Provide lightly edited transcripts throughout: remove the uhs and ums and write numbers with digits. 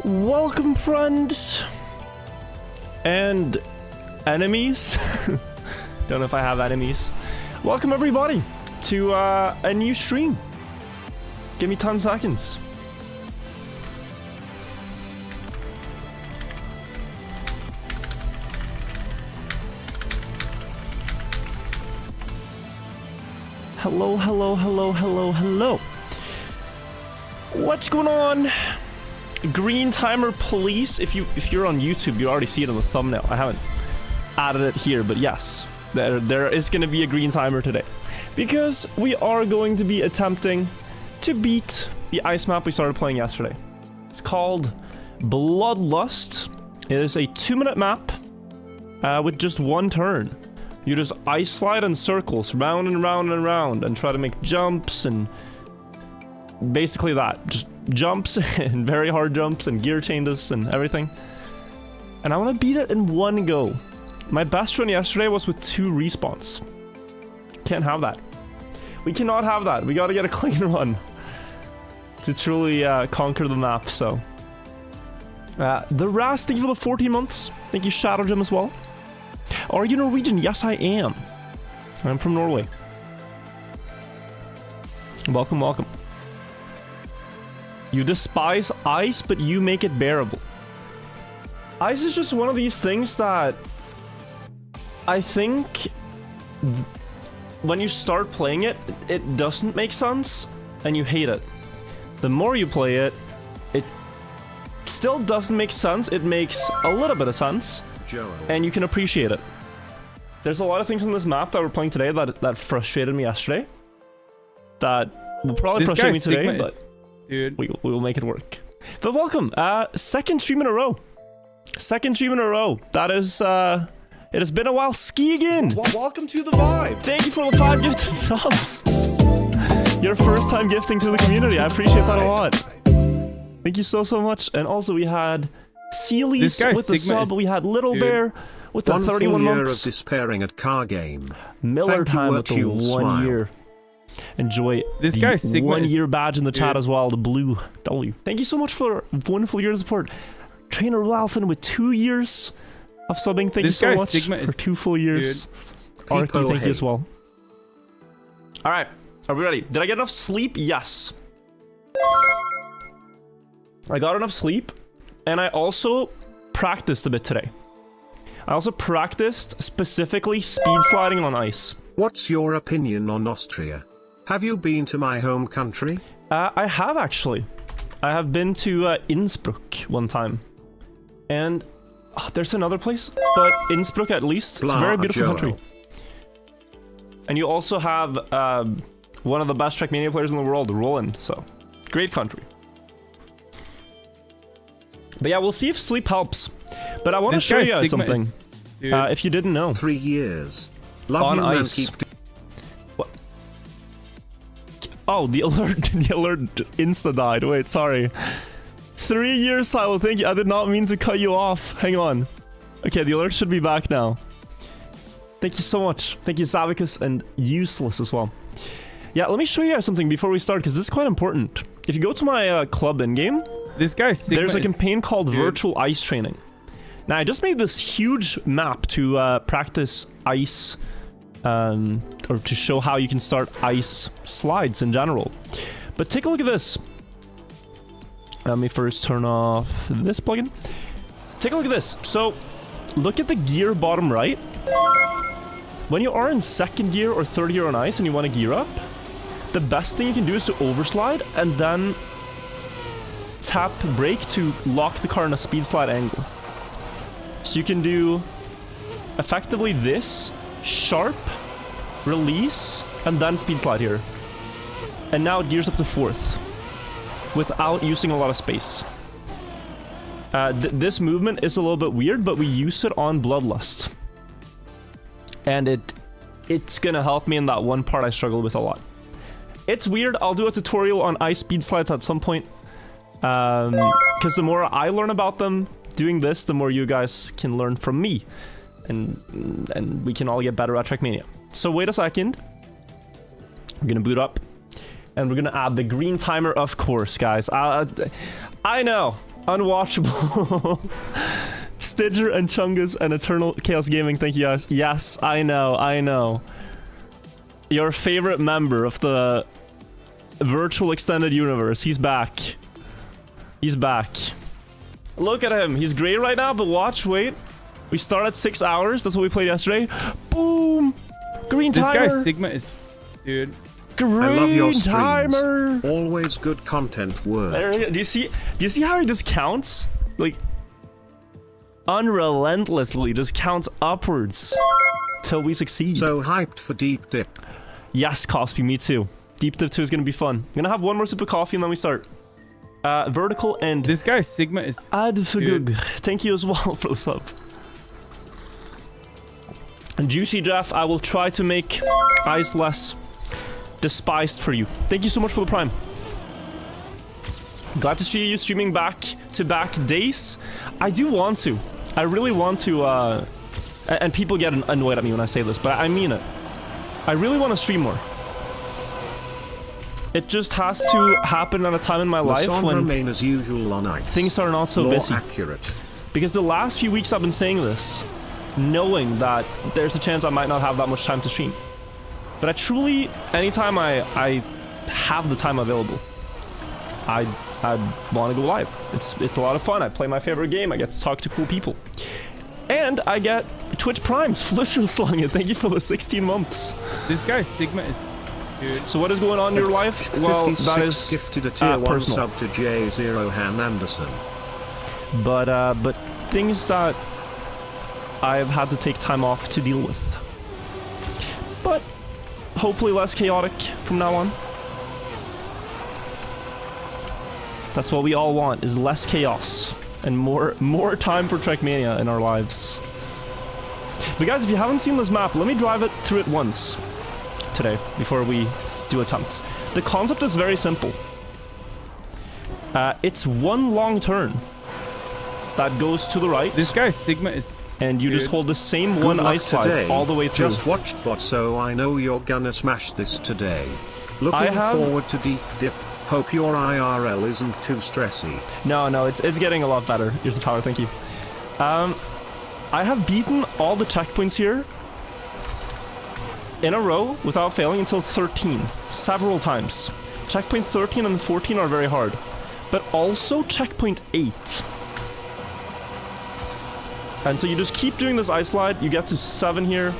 Welcome, friends and enemies. Don't know if I have enemies. Welcome, everybody, to a new stream. Give me 10 seconds. Hello, hello, hello, hello, hello. What's going on? Green timer police. If you're on YouTube, you already see it on the thumbnail. I haven't added it here, but yes, there is going to be a green timer today because we are going to be attempting to beat the ice map we started playing yesterday. It's called Bloodlust. It is a 2-minute map with just one turn. You just ice slide in circles, round and round and round, and try to make jumps and basically that. Just jumps and very hard jumps and gear changes and everything. And I want to beat it in one go. My best run yesterday was with 2 respawns. Can't have that. We cannot have that. We got to get a clean run to truly conquer the map. So, the Raz, thank you for the 14 months. Thank you, Shadow Gem, as well. Are you Norwegian? Yes, I am. I'm from Norway. Welcome, welcome. You despise ice, but you make it bearable. Ice is just one of these things that I think when you start playing it, it doesn't make sense, and you hate it. The more you play it, it still doesn't make sense. It makes a little bit of sense, and you can appreciate it. There's a lot of things on this map that we're playing today that frustrated me yesterday. That will probably frustrate me today, but dude, we will make it work. But welcome, second stream in a row. Second stream in a row. That is, it has been a while. Ski again. Welcome to the vibe. Thank you for the 5 gifted subs. Your first time gifting to the community. I appreciate that a lot. Thank you so much. And also we had Sealies with the sub. We had Little Bear with the 31 months. 1 year of despairing at car game. Miller Time with the 1 year. Enjoy this guy's 1 year badge in the chat as well, the blue W. Thank you so much for a wonderful year of support. Trainer Ralphin with 2 years of subbing. Thank you so much for 2 full years. Arky, thank you as well. Alright, are we ready? Did I get enough sleep? Yes. I got enough sleep, and I also practiced a bit today. I also practiced specifically speed sliding on ice. What's your opinion on Austria? Have you been to my home country? I have actually. I have been to Innsbruck one time. And there's another place, but Innsbruck at least. It's a very beautiful country. And you also have one of the best Trackmania players in the world, Roland. So, great country. But yeah, we'll see if sleep helps. But I want to show you guys something. If you didn't know. 3 years. Love on you, ice. What? Oh, the alert insta died. Wait, sorry. 3 years, Silo. Thank you. I did not mean to cut you off. Hang on. Okay, the alert should be back now. Thank you so much. Thank you, Savicus, and Useless as well. Yeah, let me show you guys something before we start, because this is quite important. If you go to my club in-game, there's a campaign called Virtual Ice Training. Now, I just made this huge map to practice ice, or to show how you can start ice slides in general. But take a look at this. Let me first turn off this plugin. Take a look at this. So, look at the gear bottom right. When you are in 2nd gear or 3rd gear on ice and you want to gear up, the best thing you can do is to overslide and then tap brake to lock the car in a speed slide angle. So you can do effectively this, sharp, release, and then speed slide here. And now it gears up to 4th without using a lot of space. This movement is a little bit weird, but we use it on Bloodlust. And it's gonna help me in that one part I struggle with a lot. It's weird. I'll do a tutorial on ice speed slides at some point. Because the more I learn about them, doing this, the more you guys can learn from me, and we can all get better at Trackmania. So wait a second. We're gonna boot up, and we're gonna add the green timer, of course, guys. I know Unwatchable. Stidger and Chungus and Eternal Chaos Gaming, thank you guys. Yes, I know. Your favorite member of the virtual extended universe, he's back. He's back. Look at him, he's great right now, but watch, wait. We start at 6 hours, that's what we played yesterday. Boom! Green timer! This guy Sigma is... Dude. Green I love your streams. timer! Always good content word. There, do you see how he just counts? Like, unrelentlessly just counts upwards till we succeed. So hyped for Deep Dip. Yes, Cosby, me too. Deep Dip 2 is gonna be fun. I'm gonna have one more sip of coffee and then we start. Vertical and This guy Sigma is... Adfugug. Thank you as well for the sub. And Juicy Jeff, I will try to make ice less despised for you. Thank you so much for the prime. Glad to see you streaming back-to-back days. I do want to. I really want to, and people get annoyed at me when I say this, but I mean it. I really want to stream more. It just has to happen at a time in my life when remain as usual on ice. Things are not so busy. Accurate. Because the last few weeks I've been saying this, knowing that there's a chance I might not have that much time to stream. But I truly, anytime I have the time available, I want to go live. It's a lot of fun. I play my favorite game. I get to talk to cool people. And I get Twitch Primes. Flitter slung it. Thank you for the 16 months. This guy Sigma is... Dude. So what is going on in your life? Well, that is gifted a tier 1 personal. sub to J0 Han Anderson. But things that I've had to take time off to deal with. But hopefully less chaotic from now on. That's what we all want, is less chaos and more time for Trackmania in our lives. But guys, if you haven't seen this map, let me drive it through it once today before we do attempts. The concept is very simple. It's one long turn that goes to the right. This guy Sigma is... And you just hold the same one ice slide all the way through. Just watched VOD, so I know you're gonna smash this today. Looking forward to Deep Dip. Hope your IRL isn't too stressy. No, it's getting a lot better. Here's the power, thank you. I have beaten all the checkpoints here in a row without failing until 13, several times. Checkpoint 13 and 14 are very hard, but also checkpoint 8. And so you just keep doing this ice slide, you get to 7 here.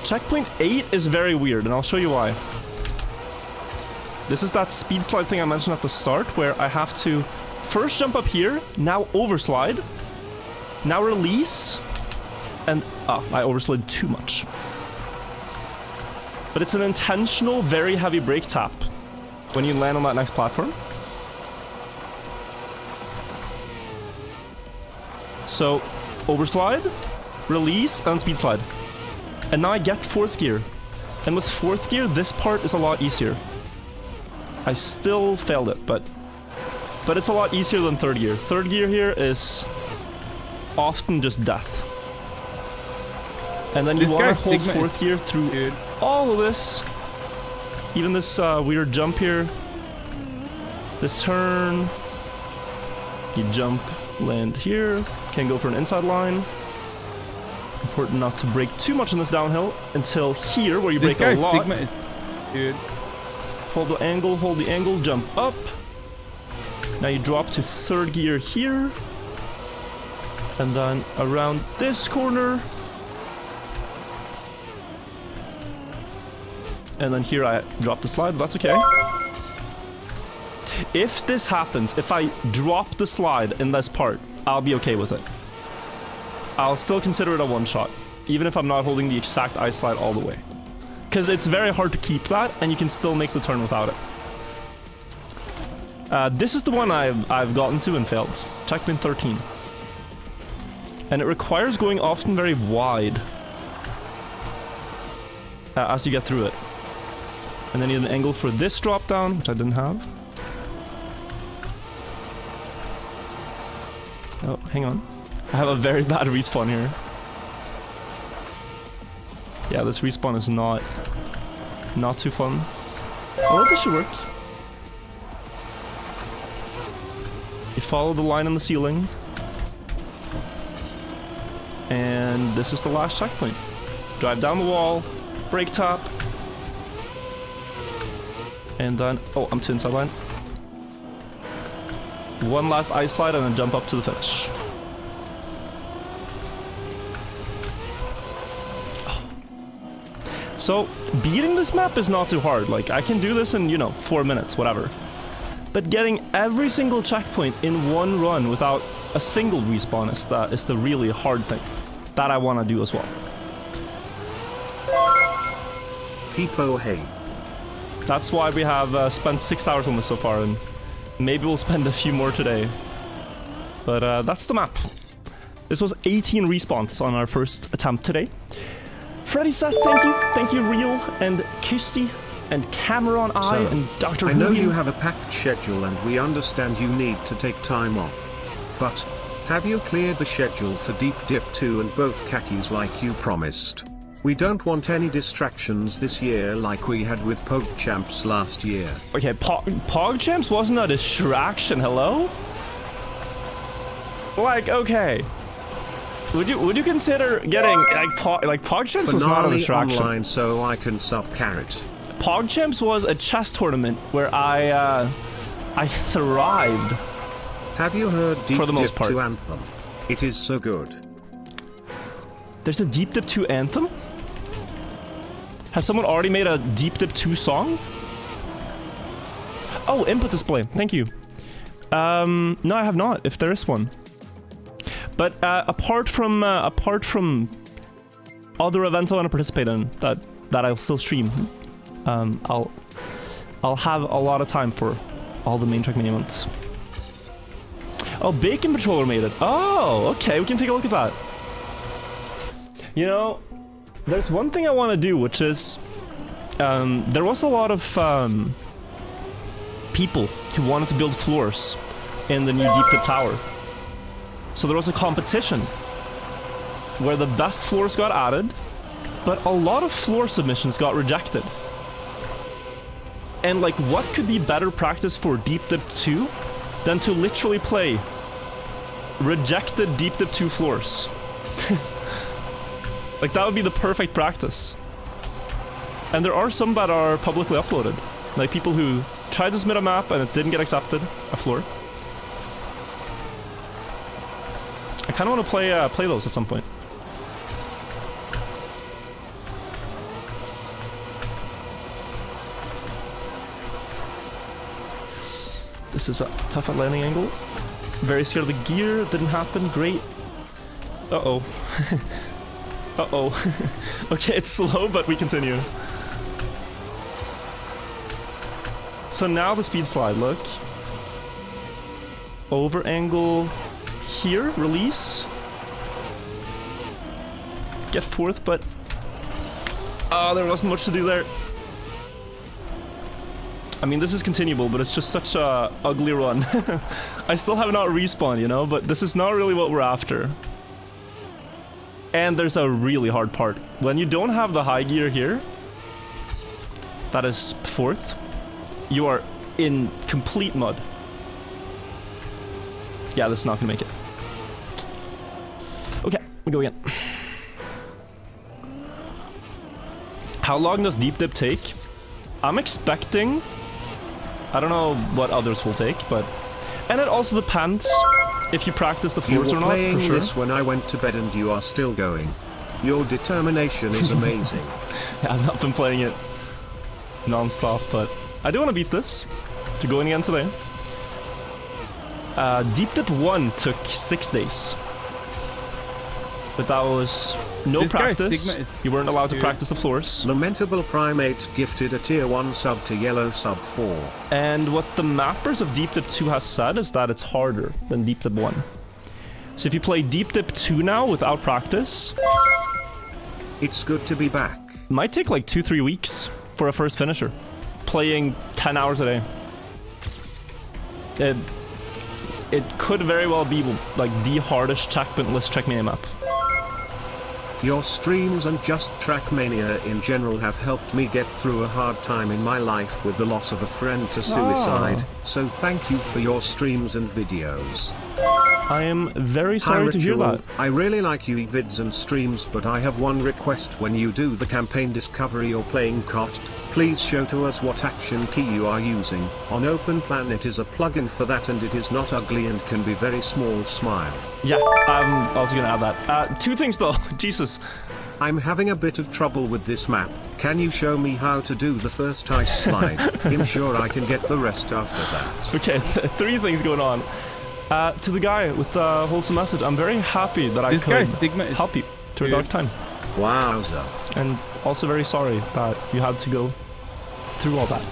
Checkpoint 8 is very weird, and I'll show you why. This is that speed slide thing I mentioned at the start, where I have to first jump up here, now overslide, now release, and I overslid too much. But it's an intentional, very heavy brake tap when you land on that next platform. So, overslide, release, and speed slide. And now I get 4th gear. And with 4th gear, this part is a lot easier. I still failed it, but it's a lot easier than 3rd gear. 3rd gear here is often just death. And then you want to hold 4th gear through all of this. Even this weird jump here. This turn. You jump, land here. Can go for an inside line. Important not to brake too much in this downhill until here, where you brake a lot. Sigma is... Dude. Hold the angle, jump up. Now you drop to 3rd gear here. And then around this corner. And then here I drop the slide, but that's okay. If this happens, if I drop the slide in this part, I'll be okay with it. I'll still consider it a one-shot, even if I'm not holding the exact ice slide all the way. Because it's very hard to keep that, and you can still make the turn without it. This is the one I've gotten to and failed. Checkpoint 13. And it requires going often very wide as you get through it. And then you need an angle for this drop down, which I didn't have. Oh, hang on. I have a very bad respawn here. Yeah, this respawn is not too fun. Oh, this should work. follow the line on the ceiling. And this is the last checkpoint. Drive down the wall, brake top. And then, oh, I'm to inside line. One last ice slide and then jump up to the finish. So, beating this map is not too hard. Like, I can do this in, you know, 4 minutes, whatever. But getting every single checkpoint in one run without a single respawn is the really hard thing that I want to do as well. Peepo hey. That's why we have spent 6 hours on this so far, and maybe we'll spend a few more today. But that's the map. This was 18 respawns on our first attempt today. Freddy Seth, thank you. Thank you, Real, and Kirsty, and Cameron I, and Dr. I know Rubian. you have a packed schedule and we understand you need to take time off. But, have you cleared the schedule for Deep Dip 2 and both khakis like you promised? We don't want any distractions this year like we had with PogChamps last year. Okay, PogChamps wasn't a distraction, hello? Like, okay. Would you consider getting like PogChamps was not a distraction? Online so I can sub carrot. PogChamps was a chess tournament where I thrived. Have you heard Deep for the most Dip part. 2 Anthem? It is so good. There's a Deep Dip 2 anthem? Has someone already made a Deep Dip 2 song? Oh, input display. Thank you. No, I have not. If there is one. But apart from other events I want to participate in that I'll still stream, I'll have a lot of time for all the main track mini events. Oh, Bacon Patroller made it. Oh, okay. We can take a look at that. You know, there's one thing I want to do, which is there was a lot of people who wanted to build floors in the new Deep Dip Tower. So there was a competition where the best floors got added, but a lot of floor submissions got rejected. And like, what could be better practice for Deep Dip 2 than to literally play rejected Deep Dip 2 floors? Like, that would be the perfect practice. And there are some that are publicly uploaded. Like people who tried to submit a map and it didn't get accepted, a floor. I kind of want to play those at some point. This is a tough at landing angle. Very scared of the gear. Didn't happen. Great. Uh-oh. Uh-oh. Okay, it's slow, but we continue. So now the speed slide, look. Over angle here, release. Get fourth, but... oh, there wasn't much to do there. I mean, this is continuable, but it's just such a ugly run. I still have not respawned, you know, but this is not really what we're after. And there's a really hard part. When you don't have the high gear here, that is fourth, you are in complete mud. Yeah, this is not gonna make it. Okay, we go again. How long does Deep Dip take? I'm expecting... I don't know what others will take, but... and it also depends if you practice the floors or not, for sure. You were playing this when I went to bed and you are still going. Your determination is amazing. Yeah, I've not been playing it non-stop, but I do want to beat this. To going again today. Deep Dip 1 took 6 days. But that was no this practice. You weren't allowed to practice the floors. Lamentable Primate gifted a tier 1 sub to Yellow sub 4. And what the mappers of Deep Dip 2 has said is that it's harder than Deep Dip 1. So if you play Deep Dip 2 now without practice... it's good to be back. It might take like 2-3 weeks for a first finisher. Playing 10 hours a day. It could very well be like the hardest checkpointless track mini map. Your streams and just Trackmania in general have helped me get through a hard time in my life with the loss of a friend to suicide, so thank you for your streams and videos. I am very sorry to hear that. I really like your vids and streams, but I have one request: when you do the campaign discovery or playing cost, please show to us what action key you are using. On Open Planet is a plugin for that, and it is not ugly and can be very small. Smile. Yeah, I'm also gonna add that. Two things though, Jesus. I'm having a bit of trouble with this map. Can you show me how to do the first ice slide? I'm sure I can get the rest after that. Okay, three things going on. To the guy with the wholesome message, I'm very happy that I could help you through a dark time. Wowza. And also very sorry that you had to go through all that.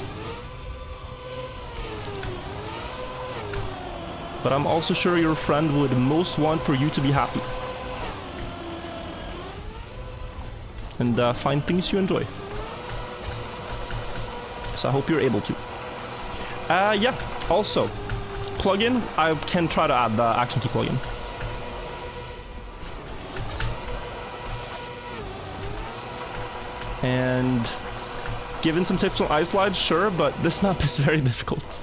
But I'm also sure your friend would most want for you to be happy. And find things you enjoy. So I hope you're able to. Yeah, also, plugin, I can try to add the action key plugin. And given some tips on ice slides, sure, but this map is very difficult.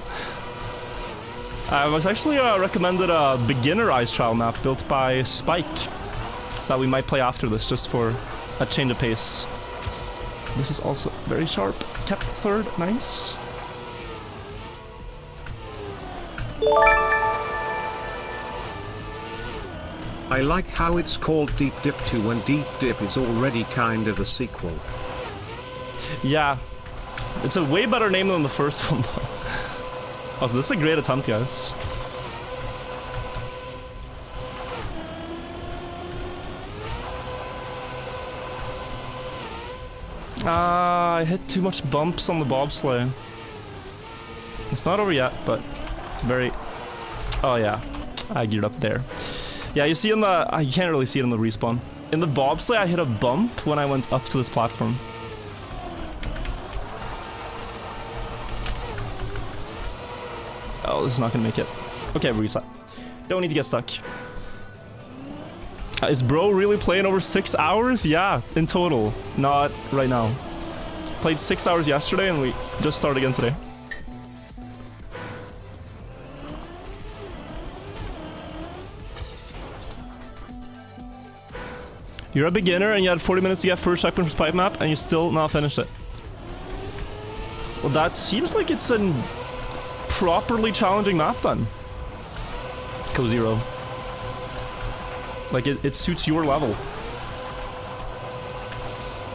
I was actually recommended a beginner ice trial map built by Spike that we might play after this, just for a change of pace. This is also very sharp. Kept third, nice. I like how it's called Deep Dip 2 when Deep Dip is already kind of a sequel. Yeah, it's a way better name than the first one though. Also, this is a great attempt, guys. I hit too much bumps on the bobsleigh. It's not over yet, but very... Oh yeah, I geared up there. Yeah, you see in the... You can't really see it in the respawn. In the bobsleigh, I hit a bump when I went up to this platform. Oh, this is not gonna make it. Okay, reset. Don't need to get stuck. Is bro really playing over 6 hours? Yeah, in total. Not right now. Played 6 hours yesterday and we just started again today. You're a beginner and you had 40 minutes to get first checkpoint for pipe map and you still not finished it. Well, that seems like it's a properly challenging map then. Co-Zero. Like, it suits your level.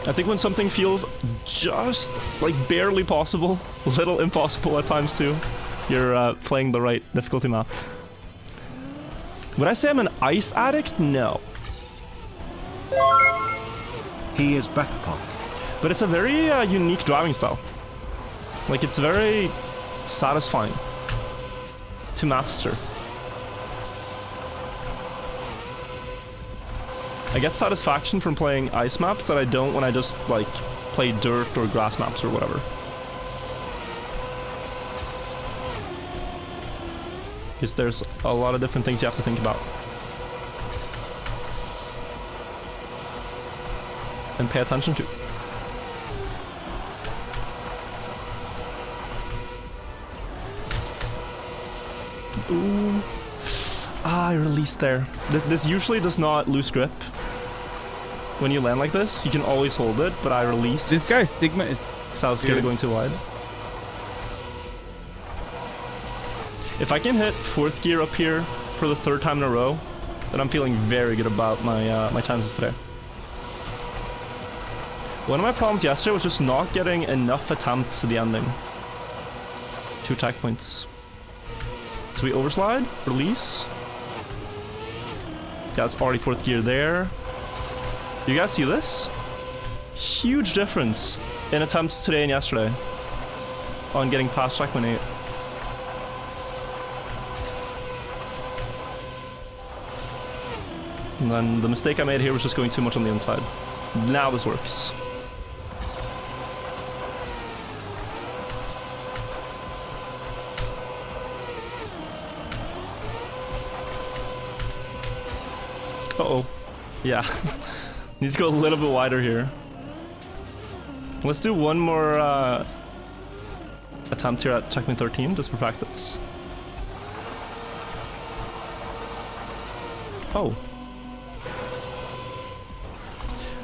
I think when something feels just, like, barely possible, a little impossible at times too, you're playing the right difficulty map. Would I say I'm an ice addict? No. He is backpack. But it's a very unique driving style. Like, it's very satisfying to master. I get satisfaction from playing ice maps that I don't when I just, like, play dirt or grass maps or whatever. Because there's a lot of different things you have to think about. And pay attention to. Ooh. Ah, I released there. This usually does not lose grip. When you land like this, you can always hold it, but I released. This guy's Sigma is... So I was scared of going too wide. If I can hit 4th gear up here for the 3rd time in a row, then I'm feeling very good about my my chances today. One of my problems yesterday was just not getting enough attempts to the ending. 2 checkpoints. So we overslide, release. That's already 4th gear there. You guys see this? Huge difference in attempts today and yesterday on getting past checkpoint 8. And then the mistake I made here was just going too much on the inside. Now this works. Uh-oh. Yeah. Need to go a little bit wider here. Let's do one more attempt here at checkpoint 13, just for practice. Oh.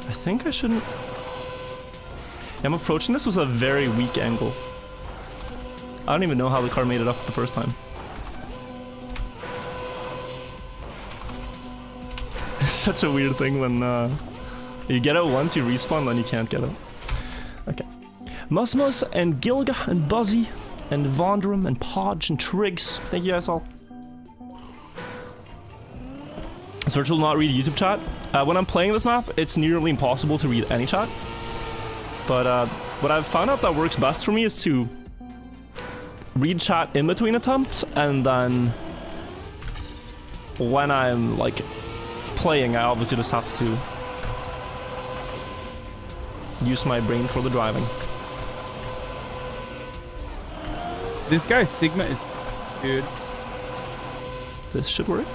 I think I shouldn't... Yeah, I'm approaching this with a very weak angle. I don't even know how the car made it up the first time. It's such a weird thing when you get it once, you respawn, then you can't get it. Okay. Musmus and Gilga and Buzzy and Vonderum and Podge and Triggs. Thank you guys all. Search will not read YouTube chat. When I'm playing this map, it's nearly impossible to read any chat. But what I've found out that works best for me is to read chat in between attempts, and then when I'm like playing, I obviously just have to use my brain for the driving. This guy Sigma is... Dude. This should work.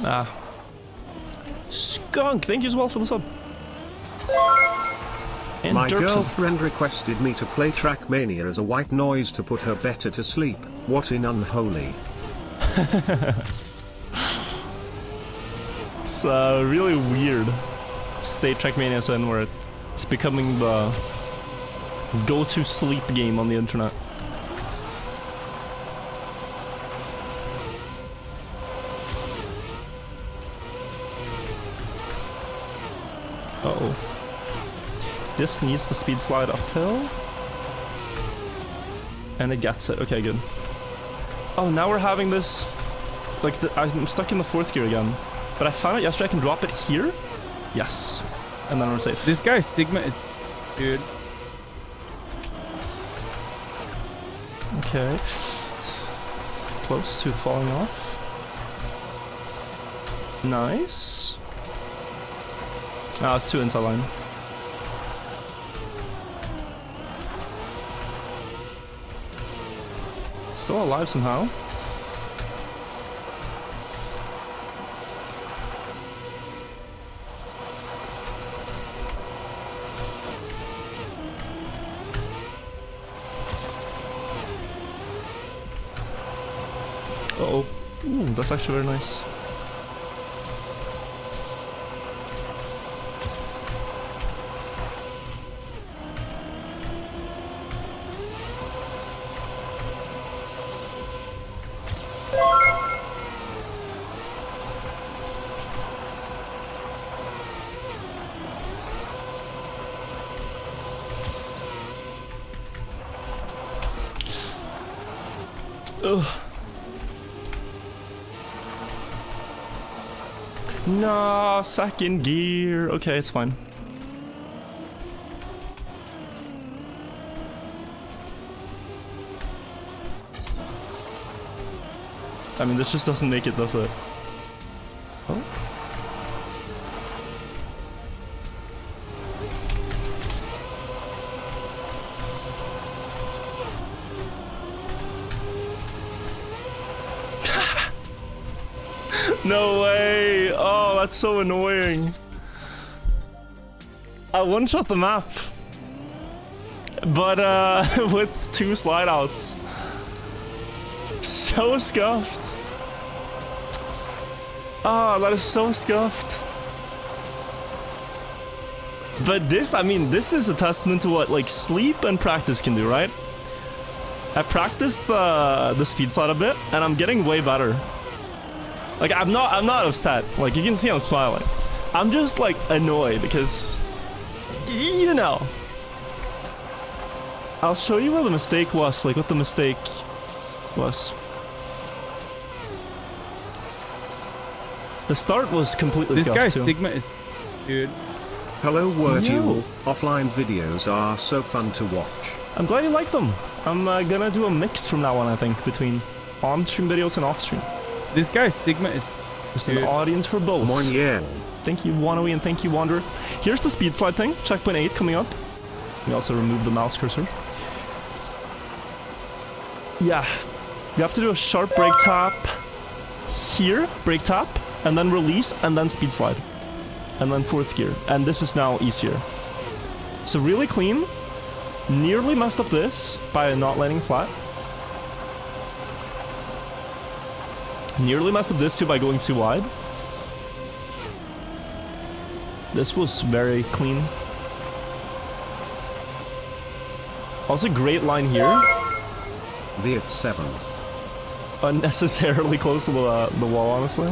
Ah. Skunk, thank you as well for the sub. And My Dirk girlfriend requested me to play Trackmania as a white noise to put her better to sleep. What in unholy? It's a really weird state Trackmania's in, where it's becoming the go-to sleep game on the internet. Uh-oh. This needs the speed slide uphill. And it gets it. Okay, good. Oh, now we're having this... Like, I'm stuck in the 4th gear again. But I found out yesterday I can drop it here. Yes. And then we're safe. This guy Sigma is... Dude. Okay. Close to falling off. Nice. Ah, it's too inside line. Still alive somehow. Uh-oh. Ooh, that's actually very nice. Ugh. No, second gear. Okay, it's fine. I mean, this just doesn't make it, does it? Oh. No way! Oh, that's so annoying. I one-shot the map. But, with 2 slide outs. So scuffed. Oh, that is so scuffed. But this, I mean, this is a testament to what, like, sleep and practice can do, right? I practiced the speed slide a bit, and I'm getting way better. Like, I'm not upset. Like, you can see I'm smiling. I'm just, like, annoyed because, you know. I'll show you where the mistake was, like, what the mistake was. The start was completely This scuffed, guy too. Sigma is... Dude. Hello Wirtual. Yo. Offline videos are so fun to watch. I'm glad you like them. I'm gonna do a mix from now on, I think, between on-stream videos and off-stream. This guy Sigma is... There's an audience for both. Moyen. Thank you, Wanoe, and thank you, Wanderer. Here's the speed slide thing. Checkpoint 8 coming up. We also remove the mouse cursor. Yeah. You have to do a sharp brake tap here, brake tap, and then release, and then speed slide. And then 4th gear. And this is now easier. So really clean. Nearly messed up this by not landing flat. Nearly messed up this too by going too wide. This was very clean. Also great line here. Viet 7. Unnecessarily close to the wall, honestly.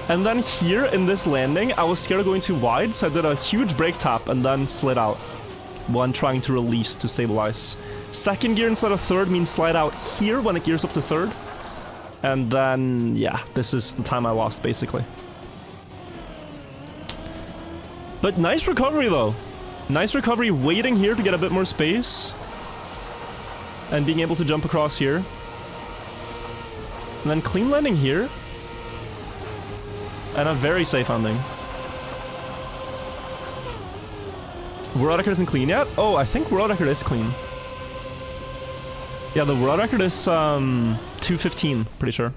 And then here in this landing, I was scared of going too wide, so I did a huge brake tap and then slid out when trying to release to stabilize. 2nd gear instead of 3rd means slide out here when it gears up to 3rd. And then, yeah, this is the time I lost, basically. But nice recovery, though. Nice recovery, waiting here to get a bit more space. And being able to jump across here. And then clean landing here. And a very safe ending. World record isn't clean yet? Oh, I think world record is clean. Yeah, the world record is 2:15, pretty sure.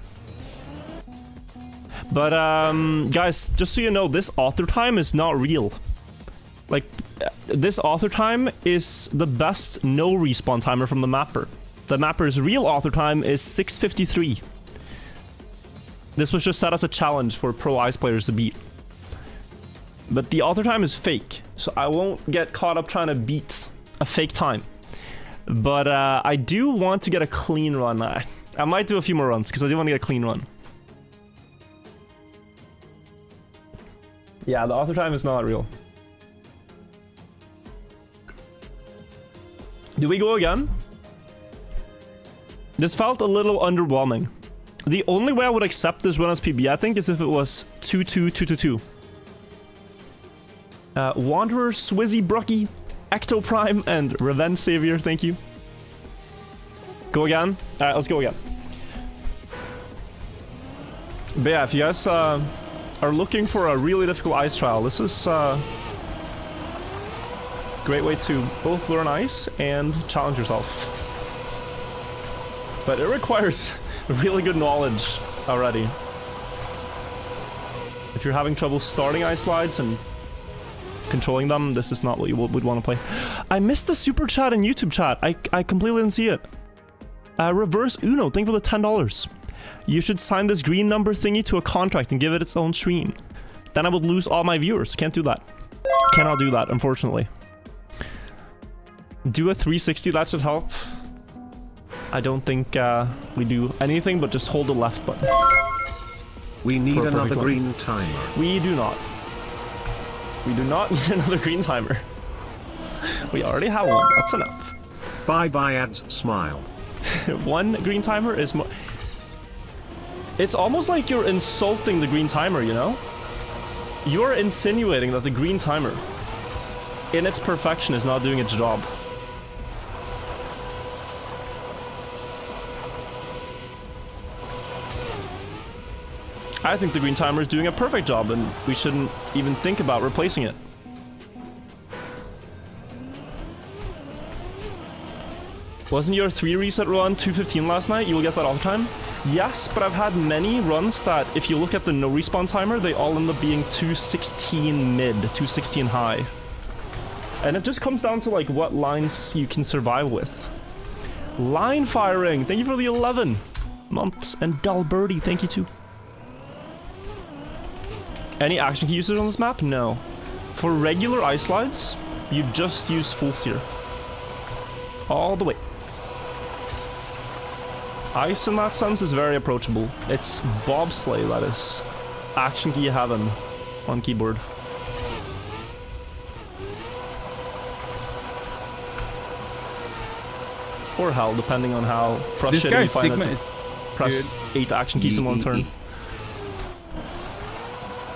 But guys, just so you know, this author time is not real. Like, this author time is the best no respawn timer from the mapper. The mapper's real author time is 6:53. This was just set as a challenge for pro ice players to beat. But the author time is fake, so I won't get caught up trying to beat a fake time. But I do want to get a clean run. I might do a few more runs, because I do want to get a clean run. Yeah, the author time is not real. Do we go again? This felt a little underwhelming. The only way I would accept this run as PB, I think, is if it was 2-2-2-2-2. Wanderer, Swizzy, Brucky, Ecto Prime, and Revenge Savior, thank you. Go again? Alright, let's go again. But yeah, if you guys are looking for a really difficult ice trial, this is a great way to both learn ice and challenge yourself. But it requires really good knowledge already. If you're having trouble starting ice slides and controlling them, this is not what you would want to play. I missed the super chat and YouTube chat. I completely didn't see it. Reverse Uno, thank you for the $10. You should sign this green number thingy to a contract and give it its own stream. Then I would lose all my viewers. Can't do that. Cannot do that, unfortunately. Do a 360, that should help. I don't think we do anything but just hold the left button. We need another green timer. We do not. We do not need another green timer. We already have one. That's enough. Bye-bye ads, smile. One green timer is more... It's almost like you're insulting the green timer, you know? You're insinuating that the green timer, in its perfection, is not doing its job. I think the green timer is doing a perfect job, and we shouldn't even think about replacing it. Wasn't your 3 reset run 2:15 last night? You will get that all the time? Yes, but I've had many runs that, if you look at the no respawn timer, they all end up being 2:16 mid, 2:16 high. And it just comes down to like what lines you can survive with. Line firing, thank you for the 11 months, and Dull Birdie, thank you too. Any action key usage on this map? No. For regular ice slides, you just use full sear. All the way. Ice in that sense is very approachable. It's bobsleigh, that is. Action key heaven on keyboard. Or hell, depending on how frustrating you find it to press 8 action keys in one turn.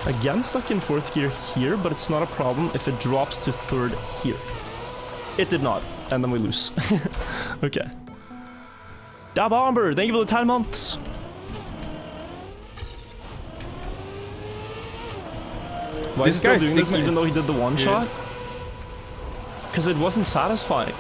Again, stuck in 4th gear here, but it's not a problem if it drops to 3rd here. It did not, and then we lose. Okay. Da Bomber, thank you for the 10 months. Why is he still doing this even though he did the one shot? Because it wasn't satisfying.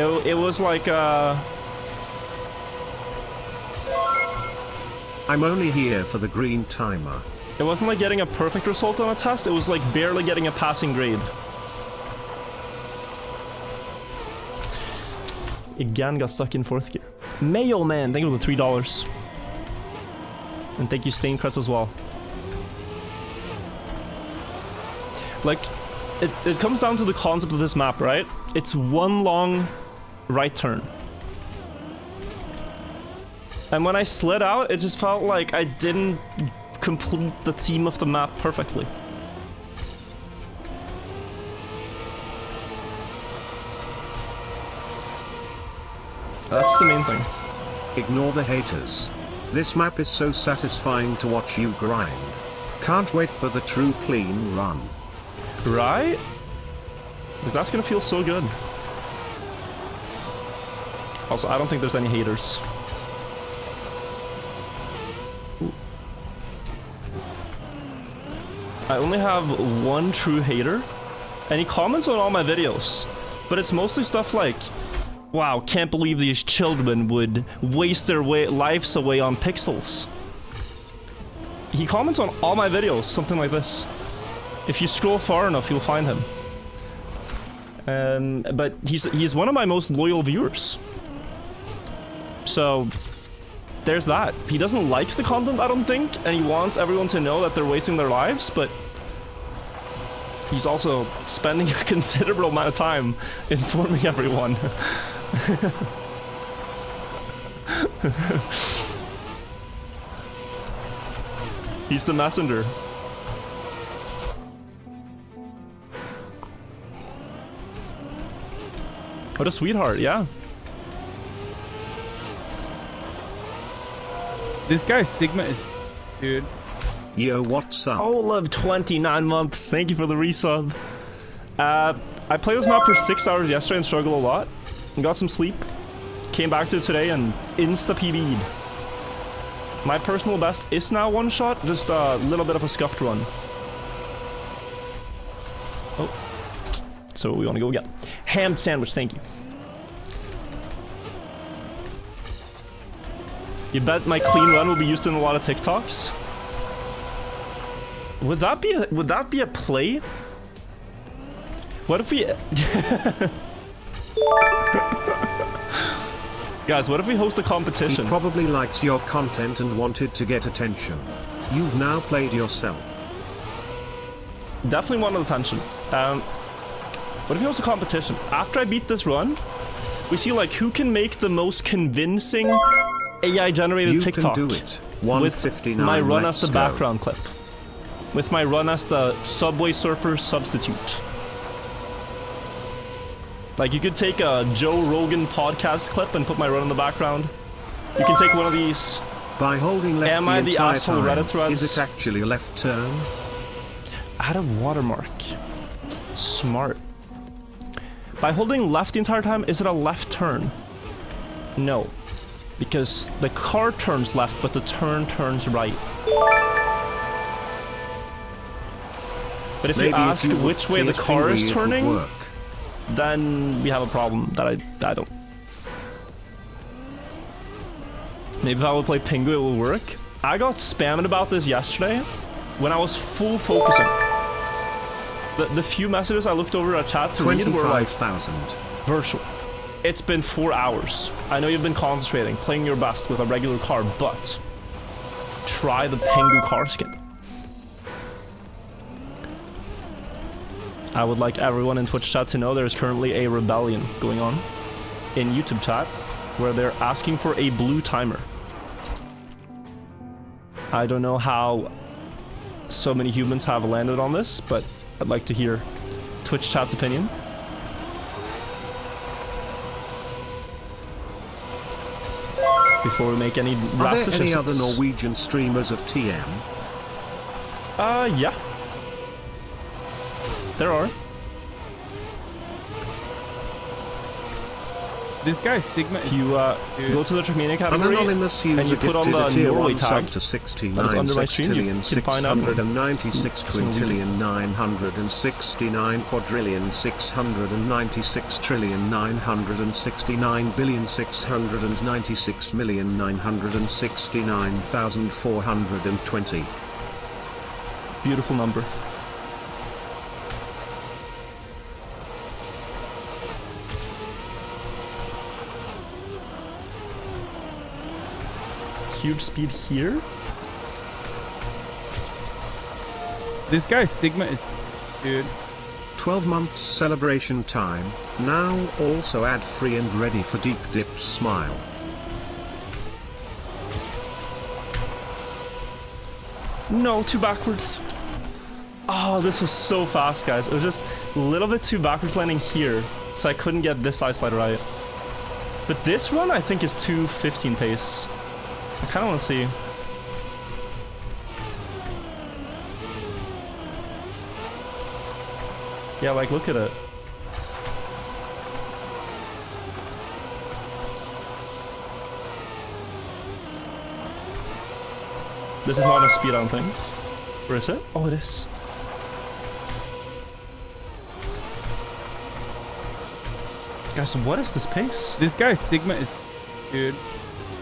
It was like I'm only here for the green timer. it wasn't like getting a perfect result on a test, it was like barely getting a passing grade. Again, got stuck in 4th gear. Mayo Man, thank you for the $3. And thank you, Staincrets, as well. Like, it comes down to the concept of this map, right? It's one long right turn. And when I slid out, it just felt like I didn't complete the theme of the map perfectly. That's the main thing. Ignore the haters. This map is so satisfying to watch you grind. Can't wait for the true clean run. Right? Like, that's gonna feel so good. Also, I don't think there's any haters. Ooh. I only have one true hater, and he comments on all my videos, but it's mostly stuff like, wow, can't believe these children would waste their lives away on pixels. He comments on all my videos, something like this. If you scroll far enough, you'll find him. But he's one of my most loyal viewers. So, there's that. He doesn't like the content, I don't think, and he wants everyone to know that they're wasting their lives, but he's also spending a considerable amount of time informing everyone. He's the messenger. What a sweetheart, yeah. This guy Sigma is, dude. Yo, what's up? Olive, 29 months. Thank you for the resub. I played this map for 6 hours yesterday and struggled a lot. Got some sleep. Came back to it today and insta-PB'd. My personal best is now one shot, just a little bit of a scuffed run. Oh. So we want to go again. Ham sandwich, thank you. You bet my clean run will be used in a lot of TikToks? Would that be a play? What if we Guys, what if we host a competition? He probably likes your content and wanted to get attention. You've now played yourself. Definitely wanted attention. What if we host a competition? After I beat this run, we see like who can make the most convincing AI-generated TikTok can do it. with my run as the background clip. With my run as the Subway Surfer substitute. Like, you could take a Joe Rogan podcast clip and put my run in the background. You can take one of these. By holding left Am I the asshole Reddit threads? Is it actually a left turn? Add a watermark. Smart. By holding left the entire time, is it a left turn? No. Because the car turns left, but the turn turns right. But if you ask which way the car is turning, then we have a problem that I don't. Maybe if I would play Pingu, it will work. I got spammed about this yesterday when I was full focusing. The few messages I looked over at chat to read were like, 25,000. Virtual. It's been 4 hours. I know you've been concentrating, playing your best with a regular car, but try the Pingu car skin. I would like everyone in Twitch chat to know there's currently a rebellion going on in YouTube chat where they're asking for a blue timer. I don't know how so many humans have landed on this, but I'd like to hear Twitch chat's opinion. Before we make any rash decisions. Are there any other Norwegian streamers of TM? Yeah. There are. This guy's Sigma is If you go to the Trackmania An category anonymous and user you put on gifted the a tier Norway 1 tag, sub to 69 that is under my stream, you sextillion can find out. 696 quintillion 969 quadrillion 696 trillion 969 billion 696 million 969,420. Beautiful number. Huge speed here. This guy's Sigma is, dude. 12 months celebration time, now also ad free and ready for Deep Dip's smile. No, too backwards. Oh, this was so fast, guys. It was just a little bit too backwards landing here, so I couldn't get this ice slide right. But this run, I think, is 2:15 pace. I kind of want to see. Yeah, like, look at it. This is not enough speed, I don't think. Or is it? Oh, it is. Guys, what is this pace? This guy's Sigma is, dude.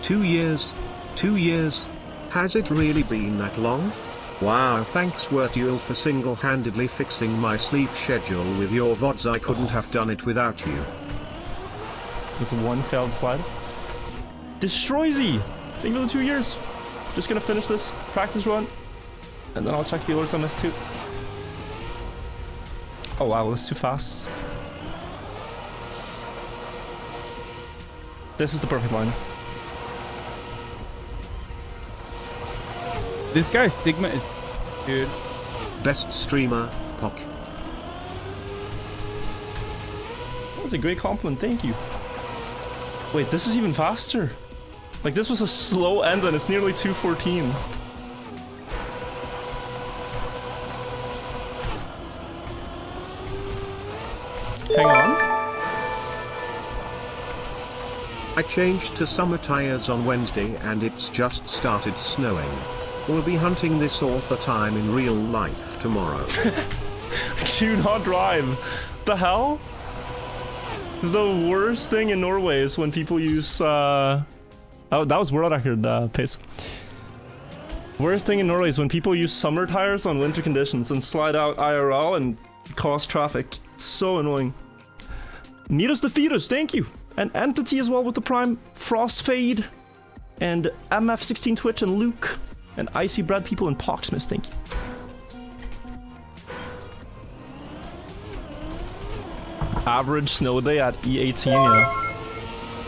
2 years? 2 years? Has it really been that long? Wow, thanks Wirtual for single-handedly fixing my sleep schedule with your VODs. I couldn't have done it without you. With one failed slide. Destroy-Z! Thank you for the 2 years. Just gonna finish this practice run, and then I'll check the alerts I missed too. Oh wow, that's too fast. This is the perfect line. This guy's Sigma is, dude. Best streamer, Pock. That was a great compliment, thank you. Wait, this is even faster. Like, this was a slow end and it's nearly 2:14. Hang on. I changed to summer tires on Wednesday and it's just started snowing. We'll be hunting this author time in real life tomorrow. Do not drive. The hell? The worst thing in Norway is when people use oh, that was world record pace. Worst thing in Norway is when people use summer tires on winter conditions and slide out IRL and cause traffic. So annoying. Meet us the fetus, thank you. And Entity as well with the Prime. Frostfade. And MF16 Twitch and Luke. And Icy Bread people and Poxmas, thank you. Average snow day at E18, yeah.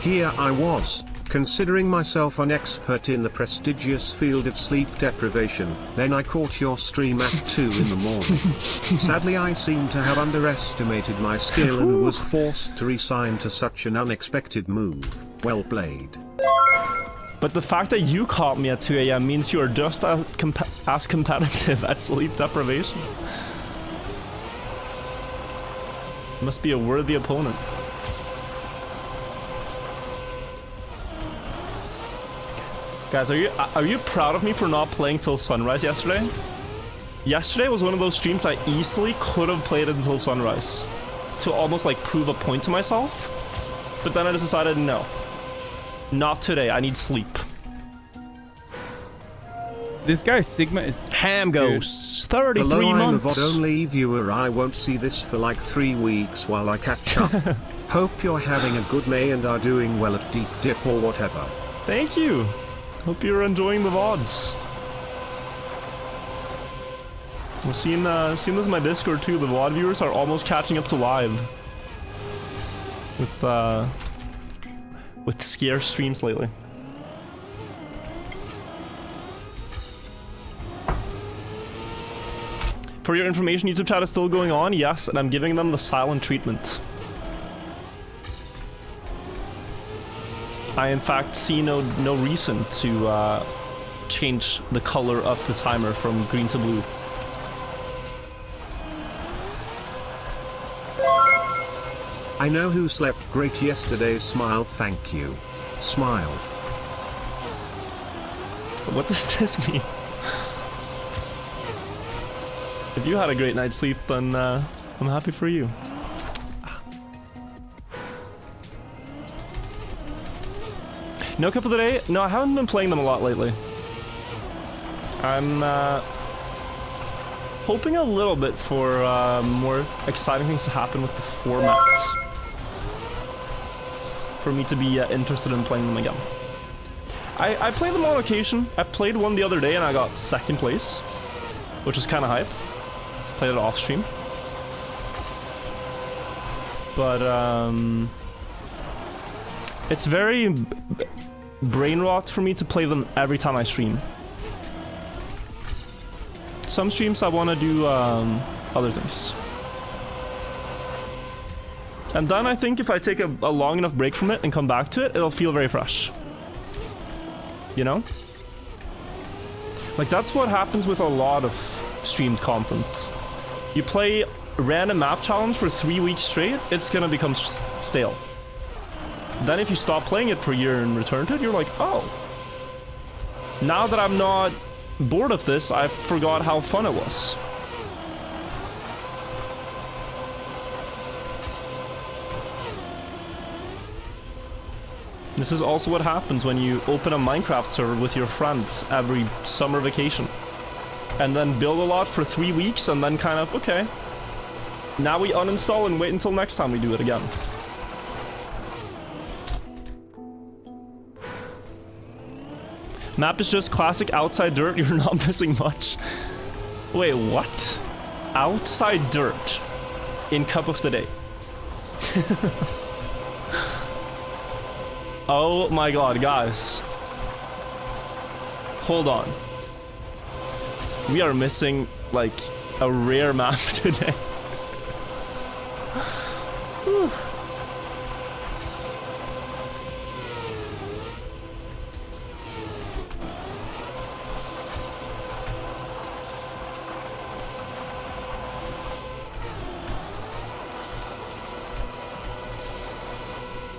Here I was, considering myself an expert in the prestigious field of sleep deprivation, then I caught your stream at 2 in the morning. Sadly I seem to have underestimated my skill and was forced to resign to such an unexpected move. Well played. But the fact that you caught me at 2 AM means you are just as competitive at sleep deprivation. Must be a worthy opponent. Guys, are you proud of me for not playing till sunrise yesterday? Yesterday was one of those streams I easily could have played it until sunrise to almost like prove a point to myself. But then I just decided no. Not today, I need sleep. This guy's Sigma is Ham goes 33 Hello, I'm a months. VOD only viewer. I won't see this for like 3 weeks while I catch up. Hope you're having a good May and are doing well at Deep Dip or whatever. Thank you. Hope you're enjoying the VODs. We're seeing this in my Discord too. The VOD viewers are almost catching up to live. With scarce streams lately. For your information, YouTube chat is still going on, yes, and I'm giving them the silent treatment. I in fact see no reason to change the color of the timer from green to blue. I know who slept great yesterday. Smile, thank you. Smile. What does this mean? If you had a great night's sleep, then I'm happy for you. No cup of the day? No, I haven't been playing them a lot lately. I'm hoping a little bit for more exciting things to happen with the format. For me to be interested in playing them again. I play them on occasion. I played one the other day and I got second place, which is kind of hype. Played it off stream. But it's very brain rot for me to play them every time I stream. Some streams I want to do other things. And then I think if I take a long enough break from it and come back to it, it'll feel very fresh. You know? Like, that's what happens with a lot of streamed content. You play random map challenge for 3 weeks straight, it's gonna become stale. Then if you stop playing it for a year and return to it, you're like, oh. Now that I'm not bored of this, I forgot how fun it was. This is also what happens when you open a Minecraft server with your friends every summer vacation. And then build a lot for 3 weeks and then kind of, okay. Now we uninstall and wait until next time we do it again. Map is just classic outside dirt, you're not missing much. Wait, what? Outside dirt in Cup of the Day. Oh my god, guys. Hold on. We are missing, like, a rare map today. Whew.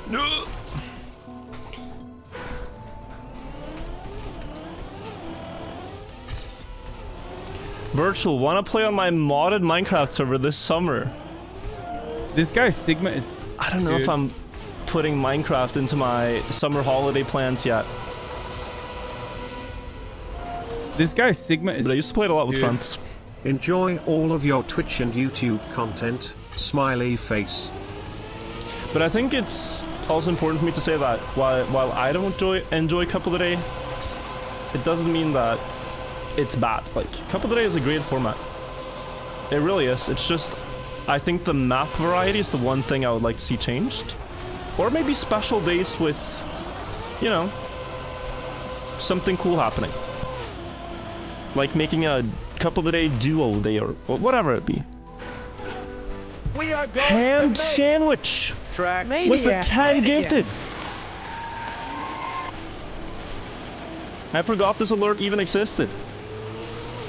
No. Wirtual, wanna play on my modded Minecraft server this summer? This guy Sigma is... I don't know if I'm putting Minecraft into my summer holiday plans yet. This guy Sigma is... But I used to play it a lot with friends. Enjoy all of your Twitch and YouTube content. Smiley face. But I think it's also important for me to say that while I don't enjoy Cup of the Day, it doesn't mean that it's bad. Like, Cup of the Day is a great format. It really is. It's just, I think the map variety is the one thing I would like to see changed. Or maybe special days with, you know, something cool happening. Like making a Cup of the Day duo day or whatever it be. We are going Ham to sandwich track with the 10 gifted. I forgot this alert even existed.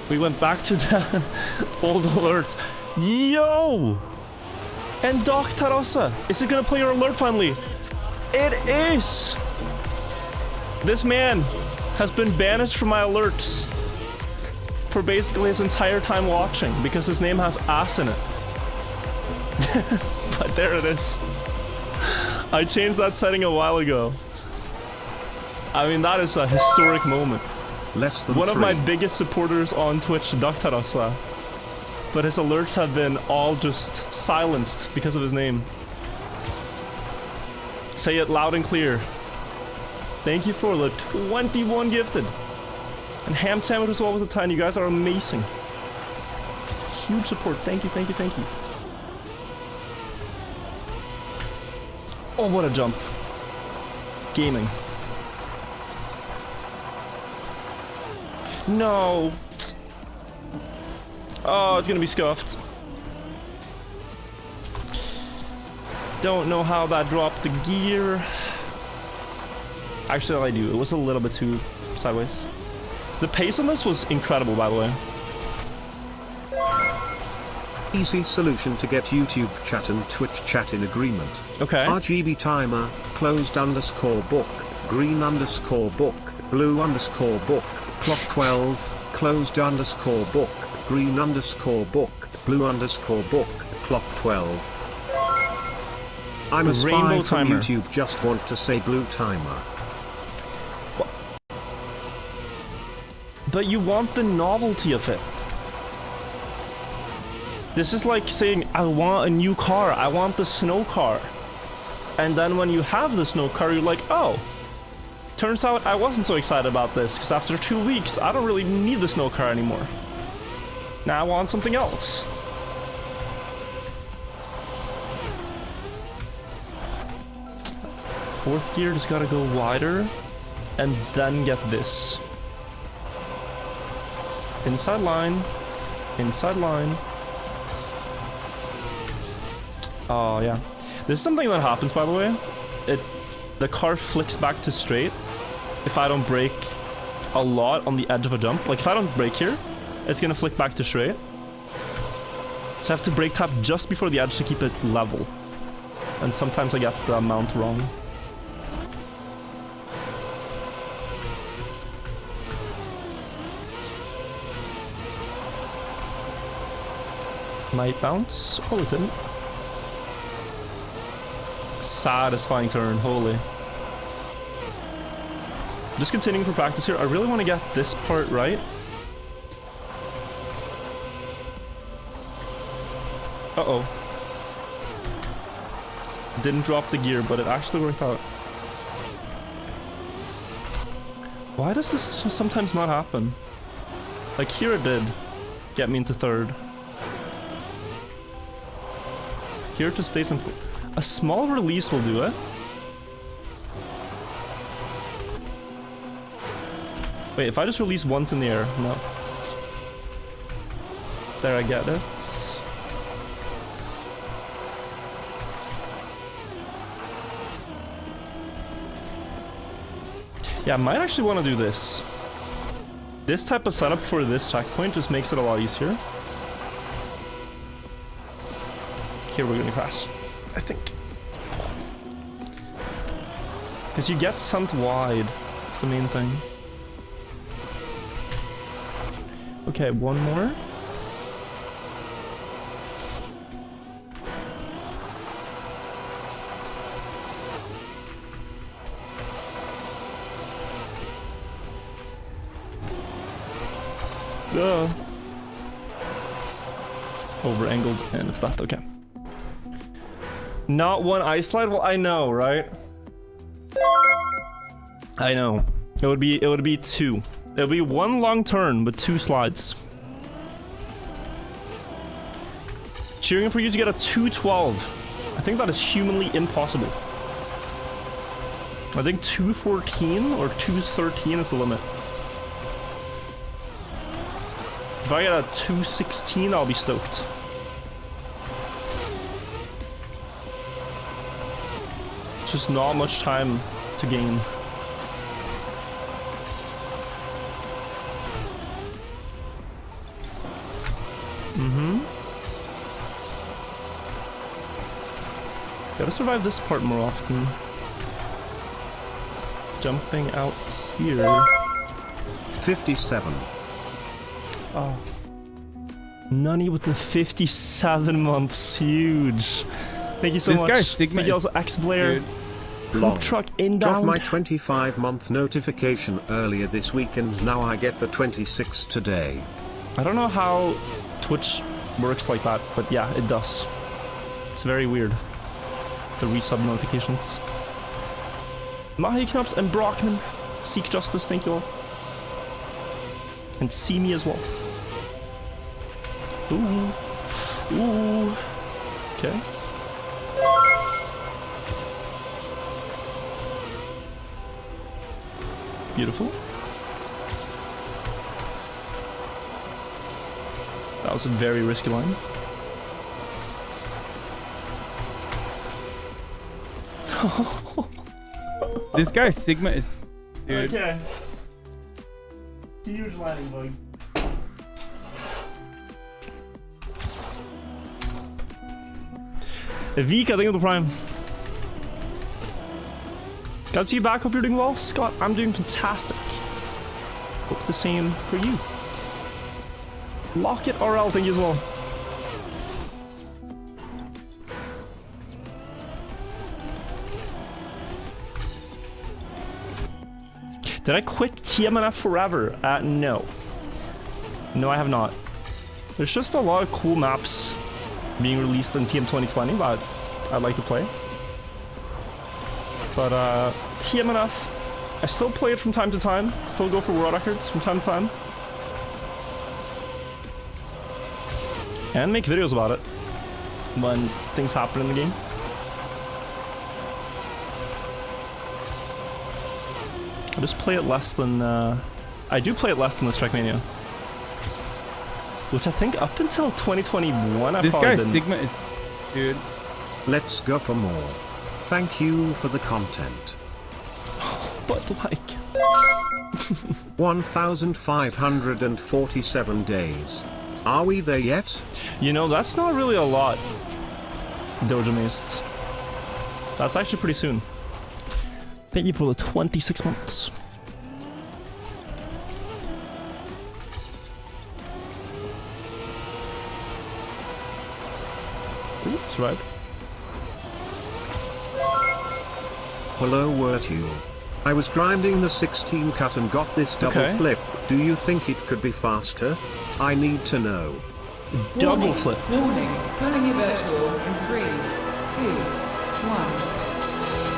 We went back to the old alerts. Yo! And Doc Tarosa, is it gonna play your alert finally? It is! This man has been banished from my alerts for basically his entire time watching because his name has ass in it. But there it is. I changed that setting a while ago. I mean, that is a historic moment. Less than One of my 3. biggest supporters on Twitch, Daktarasa. But his alerts have been all just silenced because of his name. Say it loud and clear. Thank you for the 21 gifted. And ham sandwich as well with a 10. You guys are amazing. Huge support. Thank you, thank you, thank you. Oh, what a jump. Gaming. No. Oh, it's gonna be scuffed. Don't know how that dropped the gear. Actually, I do. It was a little bit too sideways. The pace on this was incredible, by the way. Easy solution to get YouTube chat and Twitch chat in agreement. Okay. RGB timer, closed _ book, green _ book, blue _ book, clock 12, closed _ book, green _ book, blue _ book, clock 12. I'm a spy Rainbow from timer. YouTube, just want to say blue timer. But you want the novelty of it. This is like saying, I want a new car, I want the snow car. And then when you have the snow car, you're like, oh, turns out I wasn't so excited about this, because after 2 weeks, I don't really need the snow car anymore. Now I want something else. Fourth gear just gotta go wider, and then get this. Inside line, inside line. Oh yeah, this is something that happens, by the way. The car flicks back to straight if I don't brake a lot on the edge of a jump. Like if I don't brake here, it's gonna flick back to straight. So I have to brake tap just before the edge to keep it level. And sometimes I get the amount wrong. Might bounce. Oh, it didn't. Satisfying turn, holy. Just continuing for practice here. I really want to get this part right. Uh-oh. Didn't drop the gear, but it actually worked out. Why does this sometimes not happen? Like here it did. Get me into third. Here it just stays in. A small release will do it. Wait, if I just release once in the air, no. There, I get it. Yeah, I might actually want to do this. This type of setup for this checkpoint just makes it a lot easier. Here we're gonna crash, I think. Because you get sent wide. That's the main thing. Okay, one more. Over angled, and it's not okay. Not one ice slide? Well, I know, right? I know. It would be two. It would be one long turn, but two slides. Cheering for you to get a 212. I think that is humanly impossible. I think 214 or 213 is the limit. If I get a 216, I'll be stoked. Just not much time to gain. Gotta survive this part more often. Jumping out here. 57. Oh. Nunny with the 57 months. Huge. Thank you so much. This guy, Sigma, thank you also, X-Blair. Long. Truck inbound. Got my 25-month notification earlier this week and now I get the 26 today. I don't know how Twitch works like that, but yeah, it does. It's very weird. The resub notifications. Mahi Knaps and Brockman. Seek justice, thank you all. And see me as well. Ooh. Ooh. Okay. Beautiful. That was a very risky line. This guy Sigma is, dude. Okay. Huge landing bug. Vik, I think of the prime. Glad to see you back. Hope you're doing well. Scott, I'm doing fantastic. Hope the same for you. Lock it RL, thank you as well. Did I quit TMNF forever? No. No, I have not. There's just a lot of cool maps being released in TM 2020 that I'd like to play. But TMNF, I still play it from time to time. Still go for world records from time to time. And make videos about it when things happen in the game. I just play it less than, I do play it less than the Strike Mania. Which I think up until 2021 I This probably guy didn't. Sigma is... Dude. Let's go for more. Thank you for the content. But like... 1,547 days. Are we there yet? You know, that's not really a lot, Doja Mist. That's actually pretty soon. Thank you for the 26 months. Ooh, survived. Hello Wirtual. I was grinding the 16 cut and got this double Okay. flip. Do you think it could be faster? I need to know. Double flip. Warning. Pulling your virtual in 3, 2, 1.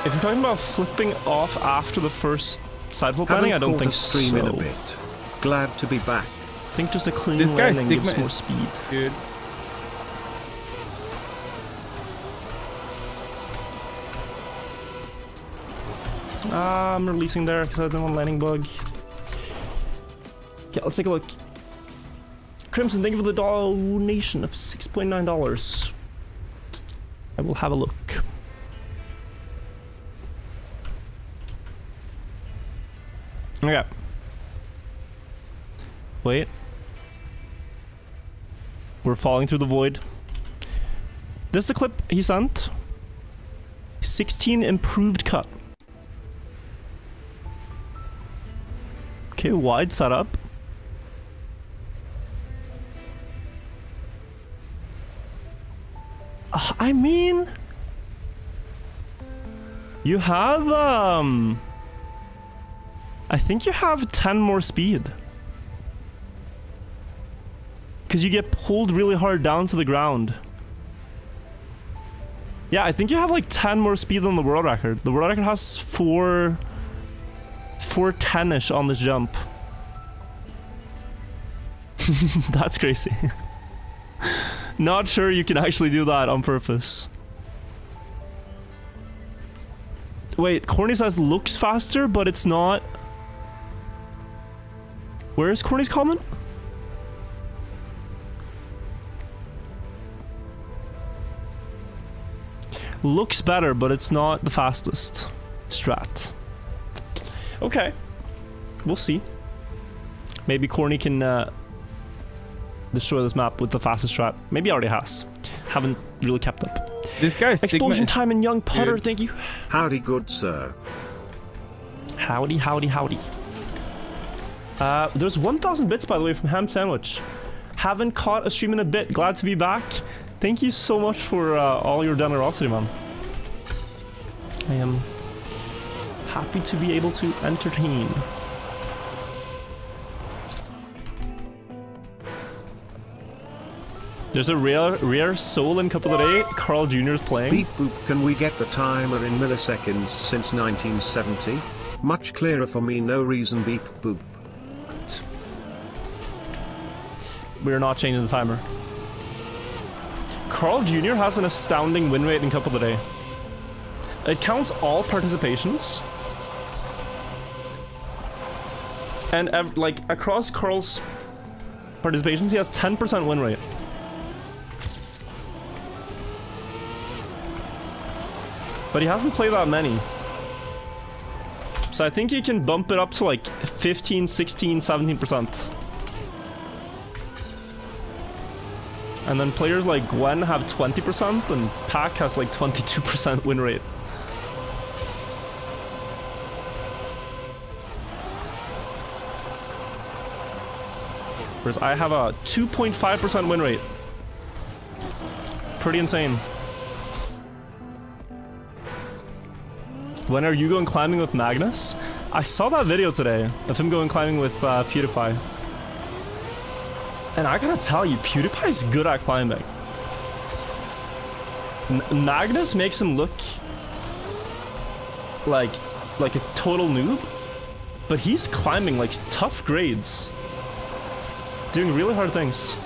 If you're talking about flipping off after the first sideful Haven't planning, I don't caught think a stream in a so. bit. Glad to be back. I think just a clean This guy landing Sigma gives more is- speed. Dude. I'm releasing there because I didn't want landing bug. Okay, let's take a look. Crimson, thank you for the donation of $6.9. I will have a look. Okay. Wait. We're falling through the void. This is the clip he sent. 16 improved cut. Okay, wide setup. I mean, you have I think you have 10 more speed. Because you get pulled really hard down to the ground. Yeah, I think you have like 10 more speed than the world record. The world record has 410-ish on this jump. That's crazy. Not sure you can actually do that on purpose. Wait, Corny says looks faster, but it's not. Where is Corny's comment? Looks better, but it's not the fastest strat. Okay. We'll see. Maybe Corny can destroy this map with the fastest strat. Maybe already has. Haven't really kept up. This guy Sigma Explosion is... time and young putter, Dude. thank you. Howdy good sir. Howdy, howdy, howdy. There's 1,000 bits, by the way, from Ham Sandwich. Haven't caught a stream in a bit. Glad to be back. Thank you so much for all your generosity, man. I am happy to be able to entertain. There's a rare soul in Cup of the Day. Carl Jr. is playing. Beep boop, can we get the timer in milliseconds since 1970? Much clearer for me, no reason beep boop. We're not changing the timer. Carl Jr. has an astounding win rate in Cup of the Day. It counts all participations. And like across Carl's participations, he has 10% win rate. But he hasn't played that many. So I think he can bump it up to like 15, 16, 17%. And then players like Gwen have 20% and Pac has like 22% win rate. Whereas I have a 2.5% win rate. Pretty insane. When are you going climbing with Magnus? I saw that video today of him going climbing with PewDiePie. And I gotta tell you, PewDiePie is good at climbing. Magnus makes him look like a total noob, but he's climbing like tough grades. Doing really hard things.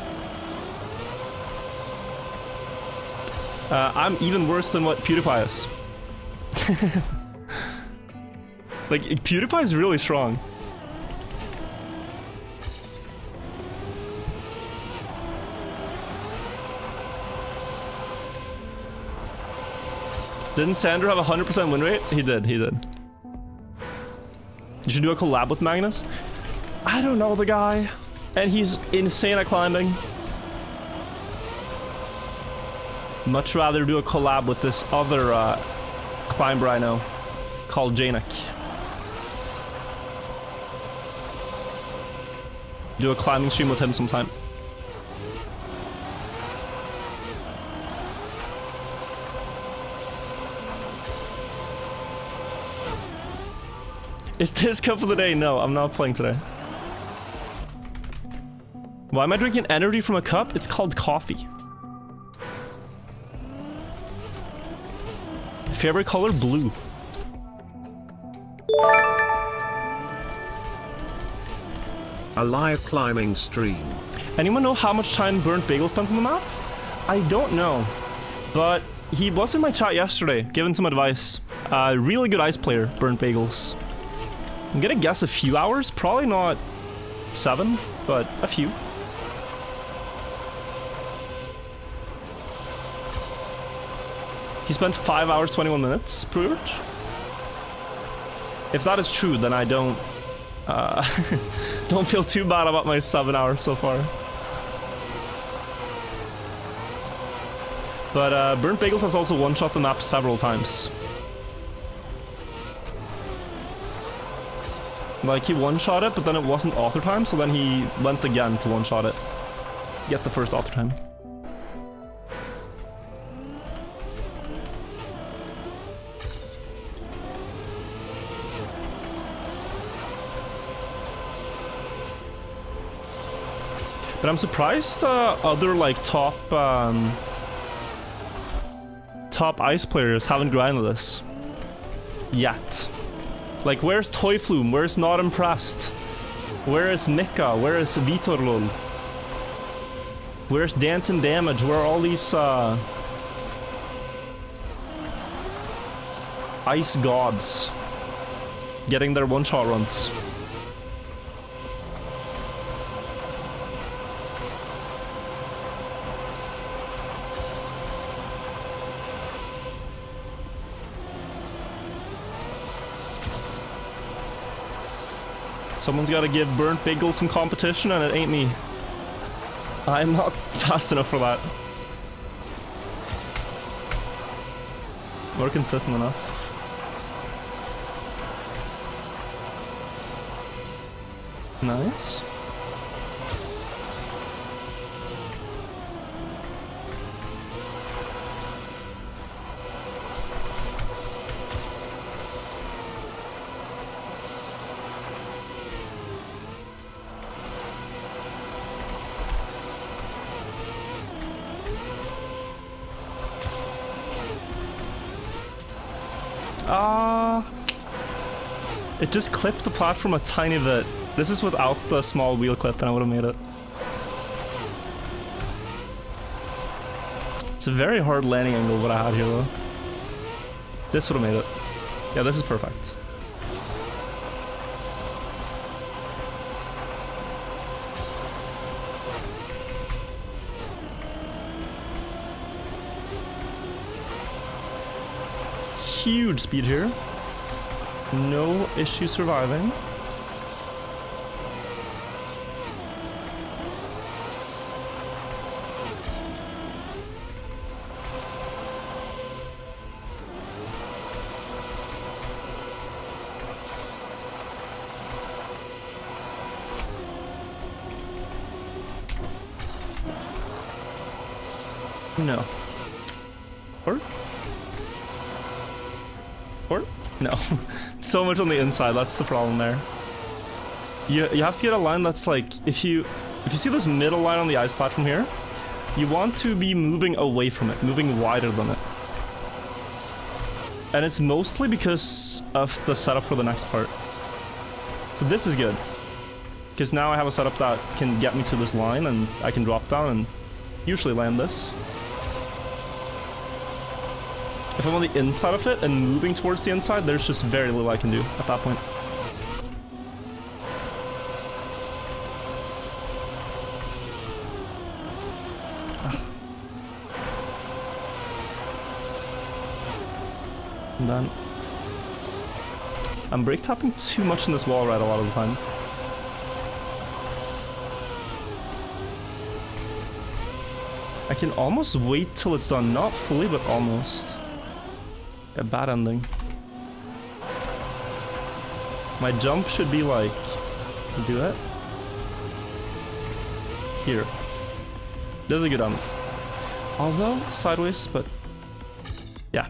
I'm even worse than what PewDiePie is. Like, PewDiePie is really strong. Didn't Sandro have a 100% win rate? He did, he did. You should do a collab with Magnus? I don't know the guy. And he's insane at climbing. Much rather do a collab with this other climber I know called Janik. Do a climbing stream with him sometime. Is this cup of the day? No, I'm not playing today. Why am I drinking energy from a cup? It's called coffee. Favorite color? Blue. A live climbing stream. Anyone know how much time Burnt Bagel spent on the map? I don't know, but he was in my chat yesterday, giving some advice. Really good ice player, Burnt Bagels. I'm gonna guess a few hours, probably not 7, but a few. He spent 5 hours, 21 minutes, pretty much. If that is true, then I don't don't feel too bad about my 7 hours so far. But Burnt Bagels has also one-shot the map several times. Like, he one-shot it, but then it wasn't author time, so then he went again to one-shot it. Get the first author time. But I'm surprised other like top ice players haven't grinded this yet. Like, where's Toy Flume? Where's Not Impressed? Where is Mika? Where is Vitorlol? Where's Dance and Damage? Where are all these ice gods getting their one-shot runs? Someone's got to give Burnt Bagel some competition, and it ain't me. I'm not fast enough for that. Or consistent enough. Nice. It just clipped the platform a tiny bit. This is without the small wheel clip, and I would have made it. It's a very hard landing angle what I had here, though. This would have made it. Yeah, this is perfect. Huge speed here. No issue surviving. No. Or? No. So much on the inside, that's the problem there. You have to get a line that's like, if you see this middle line on the ice platform here, you want to be moving away from it, moving wider than it. And it's mostly because of the setup for the next part. So this is good. Because now I have a setup that can get me to this line and I can drop down and usually land this. If I'm on the inside of it and moving towards the inside, there's just very little I can do at that point. And then I'm brake tapping too much in this wall right a lot of the time. I can almost wait till it's done, not fully, but almost. A bad ending. My jump should be like, do that. Here. This is a good end. Although sideways, but yeah.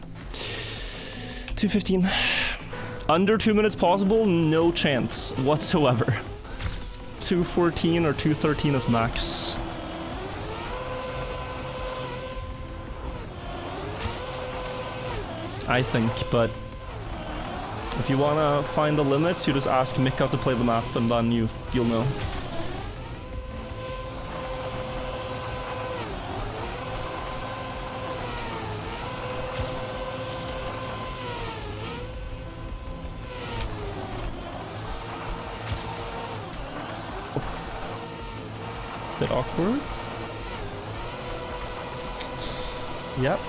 2:15. Under 2 minutes possible, no chance whatsoever. 2:14 or 2:13 is max. I think, but if you wanna find the limits, you just ask Mika to play the map, and then you'll know. Bit awkward. Yep.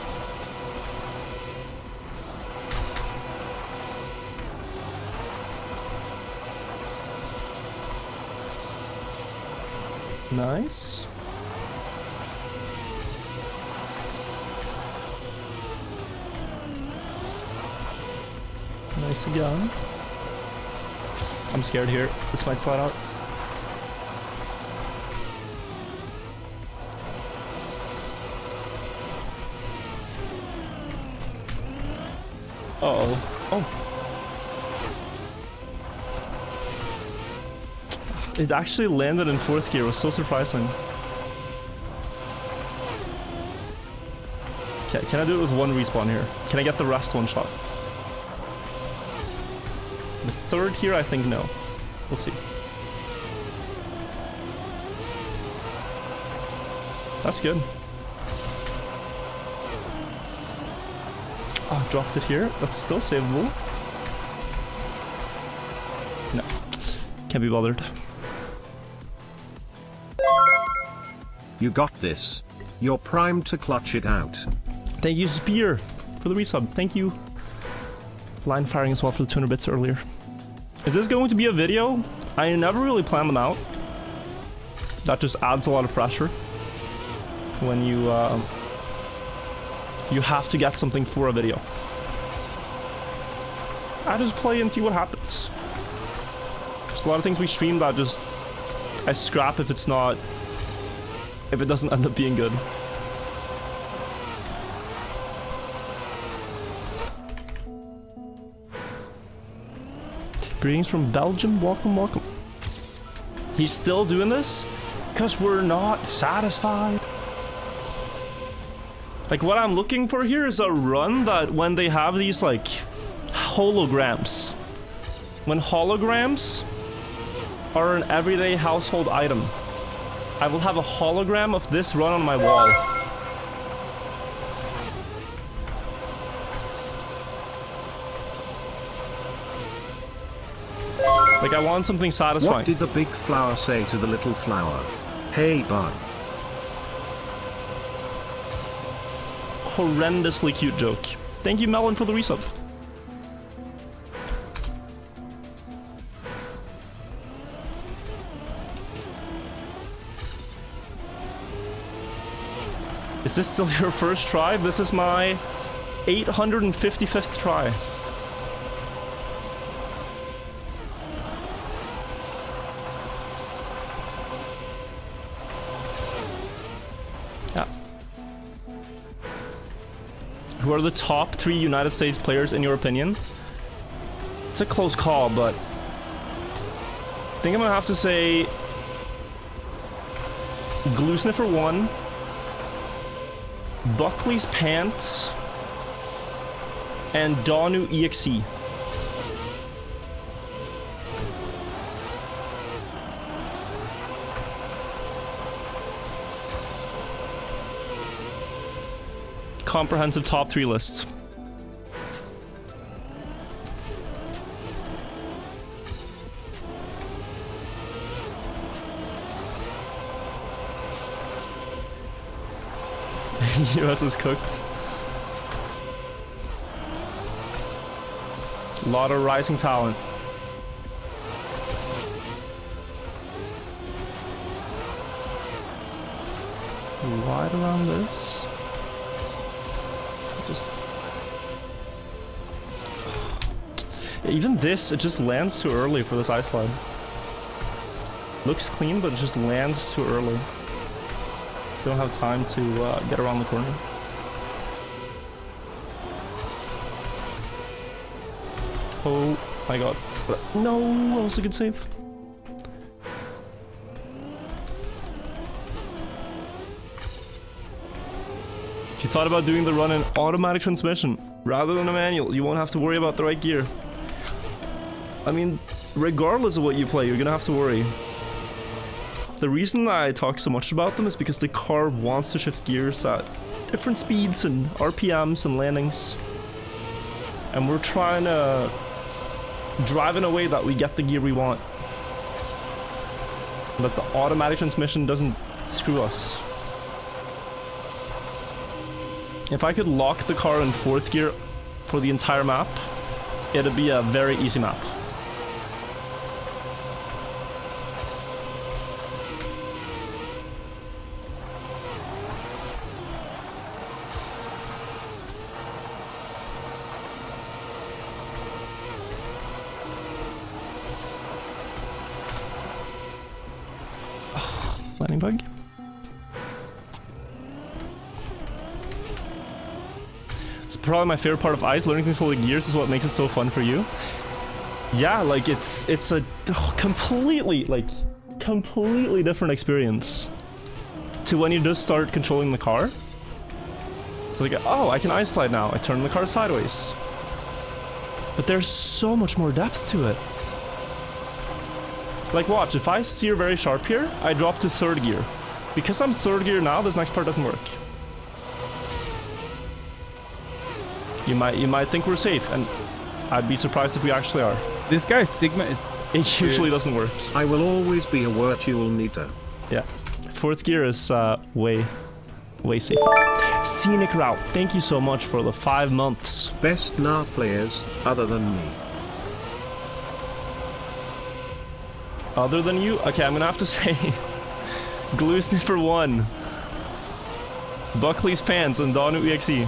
Nice. Nice again. I'm scared here. This might slide out. Uh-oh. Oh. It actually landed in 4th gear. It was so surprising. Okay, can I do it with one respawn here? Can I get the rest one shot? The 3rd here, I think no. We'll see. That's good. Oh, dropped it here. That's still savable. No. Can't be bothered. You got this. You're primed to clutch it out. Thank you, Spear, for the resub. Thank you. Line firing as well for the 200 bits earlier. Is this going to be a video? I never really plan them out. That just adds a lot of pressure. When you have to get something for a video. I just play and see what happens. There's a lot of things we stream that just I scrap if it doesn't end up being good. Greetings from Belgium. Welcome, welcome. He's still doing this? Because we're not satisfied. Like, what I'm looking for here is a run that when they have these, like, holograms. When holograms are an everyday household item, I will have a hologram of this run on my wall. Like, I want something satisfying. What did the big flower say to the little flower? Hey, bud. Horrendously cute joke. Thank you, Melon, for the resub. Is this still your first try? This is my 855th try. Yeah. Who are the top 3 United States players in your opinion? It's a close call, but I think I'm gonna have to say Glue Sniffer 1, Buckley's Pants, and Donu EXE. Comprehensive top 3 list. US is cooked. A lot of rising talent. Wide around this. Just even this, it just lands too early for this ice slide. Looks clean, but it just lands too early. Don't have time to get around the corner. Oh my god. No, that was a good save. If you thought about doing the run in automatic transmission rather than a manual, you won't have to worry about the right gear. I mean, regardless of what you play, you're gonna have to worry. The reason I talk so much about them is because the car wants to shift gears at different speeds and RPMs and landings. And we're trying to drive in a way that we get the gear we want. That the automatic transmission doesn't screw us. If I could lock the car in 4th gear for the entire map, it'd be a very easy map. Landing bug. It's probably my favorite part of ice. Learning to control the gears is what makes it so fun for you. Yeah, like it's a completely different experience to when you just start controlling the car. So like, oh, I can ice slide now. I turn the car sideways. But there's so much more depth to it. Like watch, if I steer very sharp here, I drop to 3rd gear. Because I'm 3rd gear now, this next part doesn't work. You might think we're safe, and I'd be surprised if we actually are. This guy's Sigma is... It usually doesn't work. I will always be a Wirtual meter. Yeah. 4th gear is way safer. Scenic Route, thank you so much for the 5 months. Best NA players, other than me. Other than you? Okay, I'm gonna have to say Glue Sniffer 1, Buckley's Pants, and Donu EXE.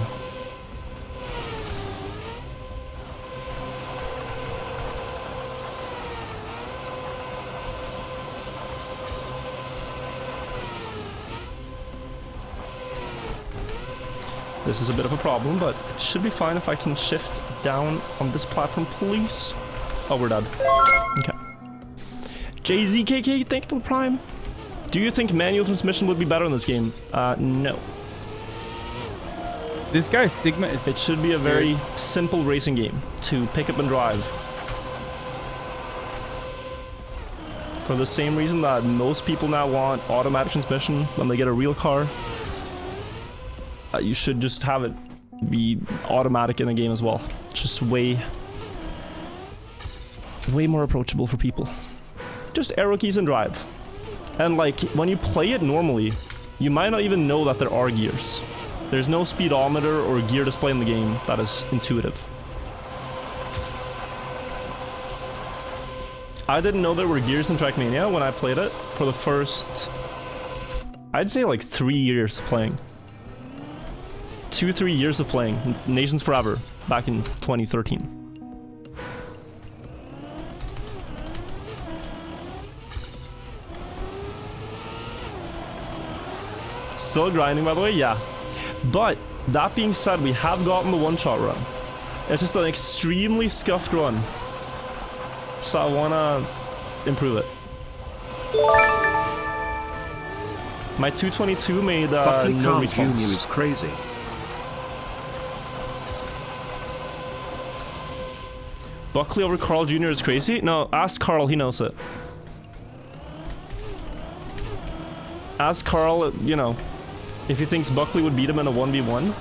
This is a bit of a problem, but it should be fine if I can shift down on this platform, please. Oh, we're dead. Okay. JZKK, thank you to the Prime. Do you think manual transmission would be better in this game? No. This guy's Sigma is... It should be a very simple racing game to pick up and drive. For the same reason that most people now want automatic transmission when they get a real car. You should just have it be automatic in a game as well. Just way more approachable for people. Just arrow keys and drive. And like, when you play it normally, you might not even know that there are gears. There's no speedometer or gear display in the game that is intuitive. I didn't know there were gears in Trackmania when I played it for the first, I'd say like 3 years of playing. 2-3 years of playing Nations Forever back in 2013. Still grinding, by the way, yeah. But That being said, we have gotten the one-shot run. It's just an extremely scuffed run. So I wanna improve it. My 222 made Buckley no Carl Jr. response. is crazy. Buckley over Carl Jr. is crazy? No, ask Carl, he knows it. Ask Carl, you know, if he thinks Buckley would beat him in a 1v1.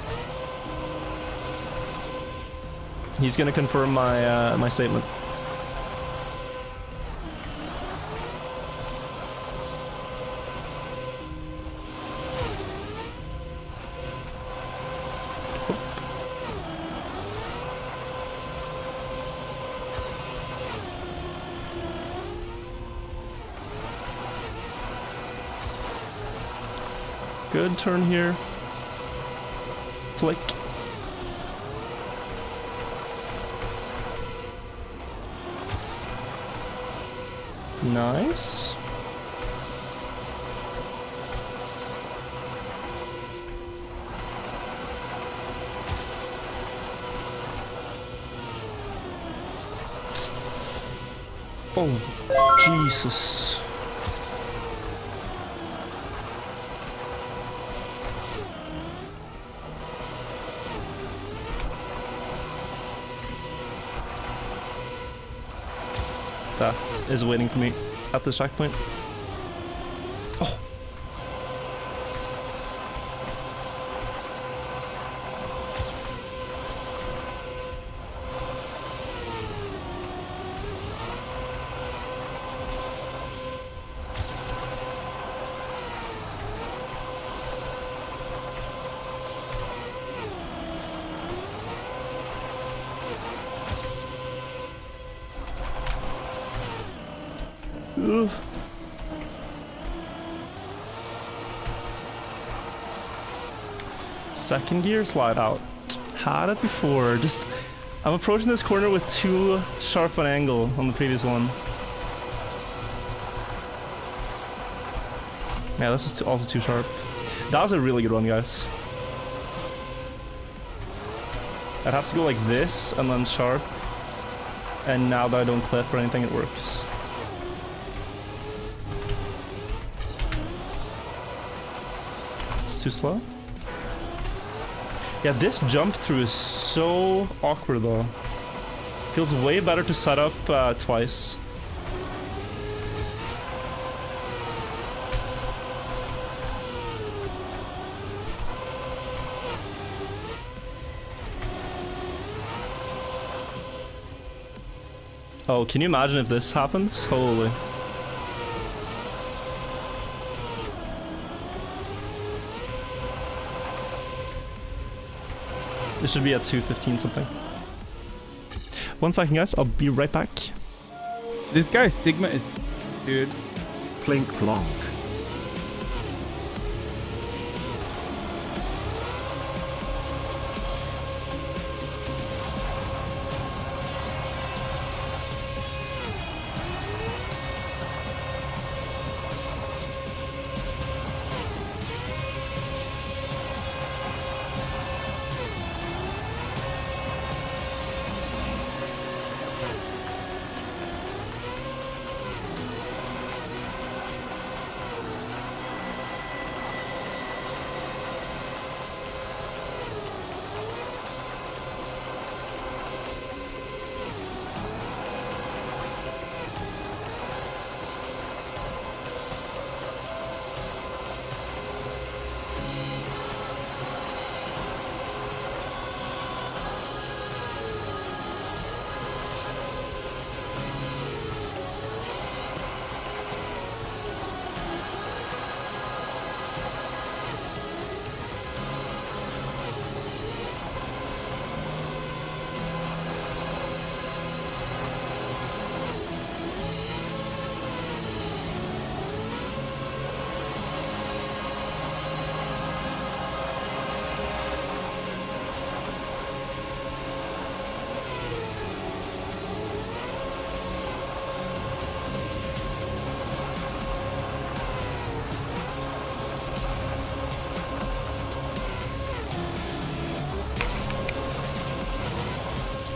He's gonna confirm my my statement. Good turn here. Flick. Nice. Oh, Jesus. Death is waiting for me at this checkpoint. Oh. Ugh. Second gear slide out. Had it before. Just I'm approaching this corner with too sharp an angle on the previous one. Yeah, this is also too sharp. That was a really good one, guys. I'd have to go like this and then sharp. And now that I don't clip or anything, it works. Too slow. Yeah, this jump through is so awkward though. Feels way better to set up twice. Oh, can you imagine if this happens? Holy. This should be at 2:15 something. 1 second, guys. I'll be right back. This guy Sigma is, dude. Plink plonk.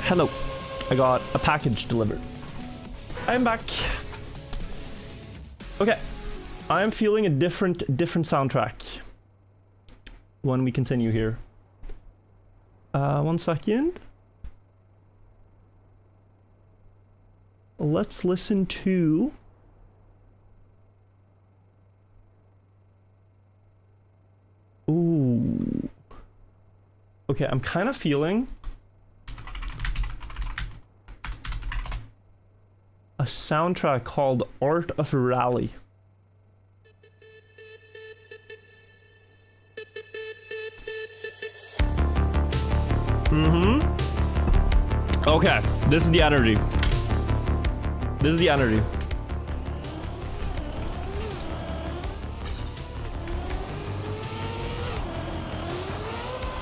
Hello. I got a package delivered. I'm back. Okay. I'm feeling a different soundtrack when we continue here. 1 second. Let's listen to... Ooh. Okay, I'm kind of feeling a soundtrack called Art of Rally. Okay, this is the energy. This is the energy.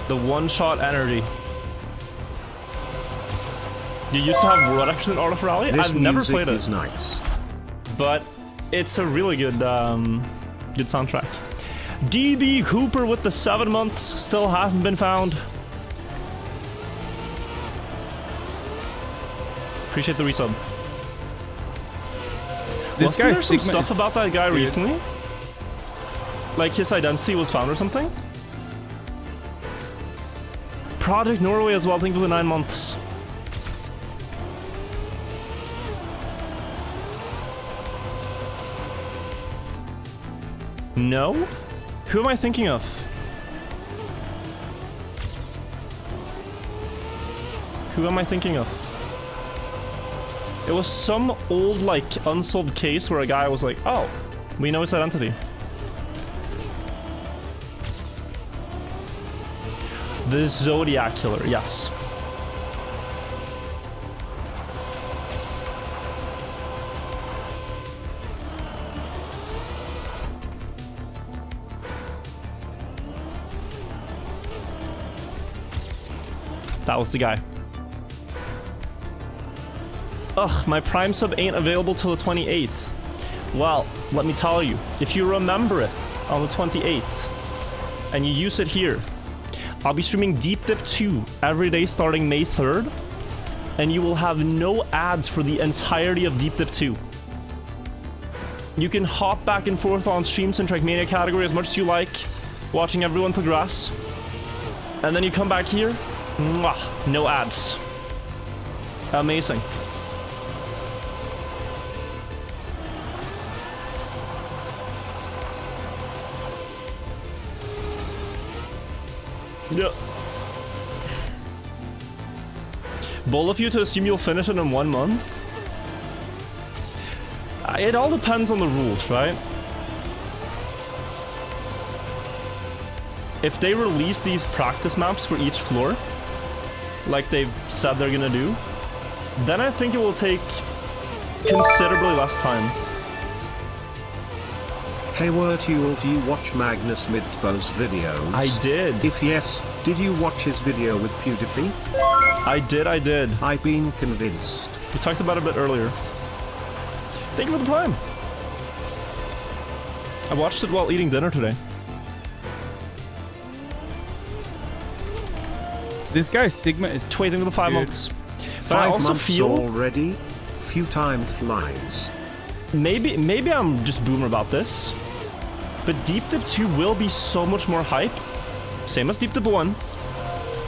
The one-shot energy. You used to have Rolex in Art of Rally? This I've never played it. Is nice. But it's a really good good soundtrack. DB Cooper with the 7 months still hasn't been found. Appreciate the resub. This Wasn't there some Sigma stuff about that guy recently? Like his identity was found or something? Project Norway as well, thank you for the 9 months. No? Who am I thinking of? Who am I thinking of? It was some old, like, unsolved case where a guy was like, oh, we know his identity. The Zodiac Killer, yes. That was the guy. Ugh, my Prime sub ain't available till the 28th. Well, let me tell you, if you remember it on the 28th, and you use it here, I'll be streaming Deep Dip 2 every day starting May 3rd, and you will have no ads for the entirety of Deep Dip 2. You can hop back and forth on streams in Trackmania category as much as you like, watching everyone progress. And then you come back here, mwah, no ads. Amazing. Yeah. Bold of you to assume you'll finish it in 1 month? It all depends on the rules, right? If they release these practice maps for each floor, like they've said they're gonna do, then I think it will take considerably less time. Hey Wirtual, do you watch Magnus Midtbow's videos? I did. If yes, did you watch his video with PewDiePie? I did. I've been convinced. We talked about it a bit earlier. Thank you for the Prime. I watched it while eating dinner today. This guy Sigma is Waiting for the 5 Dude. months. But 5 I also months feel already? Few time flies. maybe I'm just boomer about this, but Deep Dip 2 will be so much more hype, same as Deep Dip 1,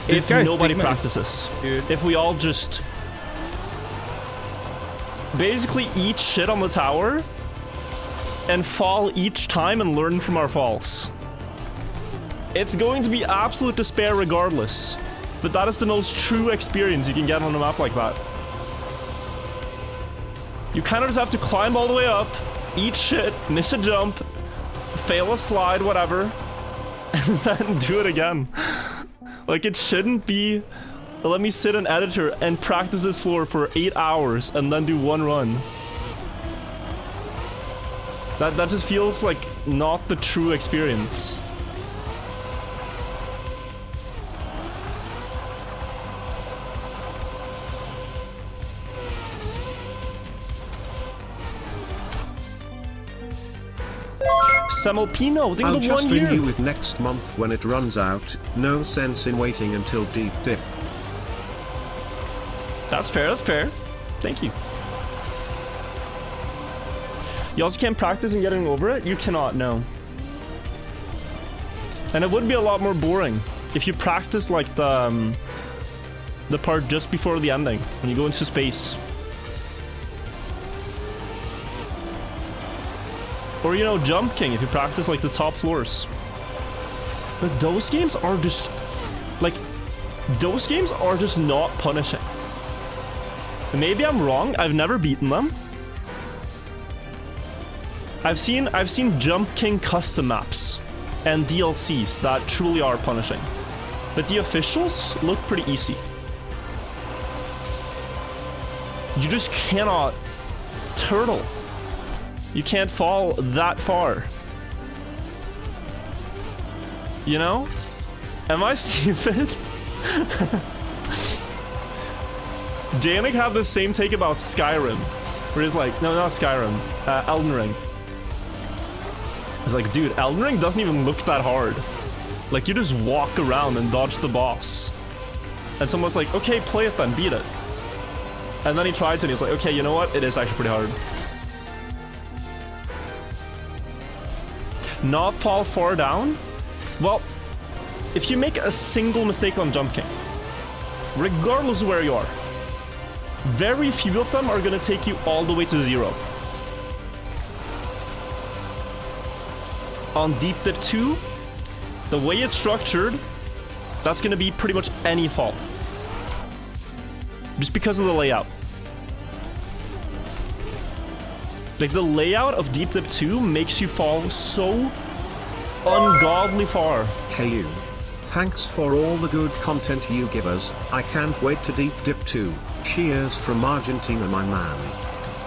if guy nobody Sigma practices. Dude. If we all just basically eat shit on the tower and fall each time and learn from our falls. It's going to be absolute despair regardless, but that is the most true experience you can get on a map like that. You kind of just have to climb all the way up, eat shit, miss a jump, fail a slide, whatever, and then do it again. Like, it shouldn't be, let me sit in editor and practice this floor for 8 hours and then do 1 run. That just feels like not the true experience. Semolpino, think I'll of the just 1 year. renew it next month when it runs out. No sense in waiting until Deep Dip. That's fair, that's fair. Thank you. You also can't practice and getting over it? You cannot, no. And it would be a lot more boring if you practice like the part just before the ending, when you go into space. Or, you know, Jump King, if you practice like the top floors. But those games are just, like, those games are just not punishing. Maybe I'm wrong, I've never beaten them. I've seen Jump King custom maps and DLCs that truly are punishing. But the officials look pretty easy. You just cannot turtle. You can't fall that far. You know? Am I stupid? Janik had the same take about Skyrim. Where he's like, no, not Skyrim. Elden Ring. He's like, dude, Elden Ring doesn't even look that hard. Like, you just walk around and dodge the boss. And someone's like, okay, play it then, beat it. And then he tried to, and he's like, okay, you know what? It is actually pretty hard. Not fall far down? Well, if you make a single mistake on Jump King, regardless of where you are, very few of them are gonna take you all the way to 0. On Deep Dip 2, the way it's structured, that's gonna be pretty much any fall. Just because of the layout. Like, the layout of Deep Dip 2 makes you fall so ungodly far. KU. Thanks for all the good content you give us. I can't wait to Deep Dip 2. Cheers from Argentina, my man.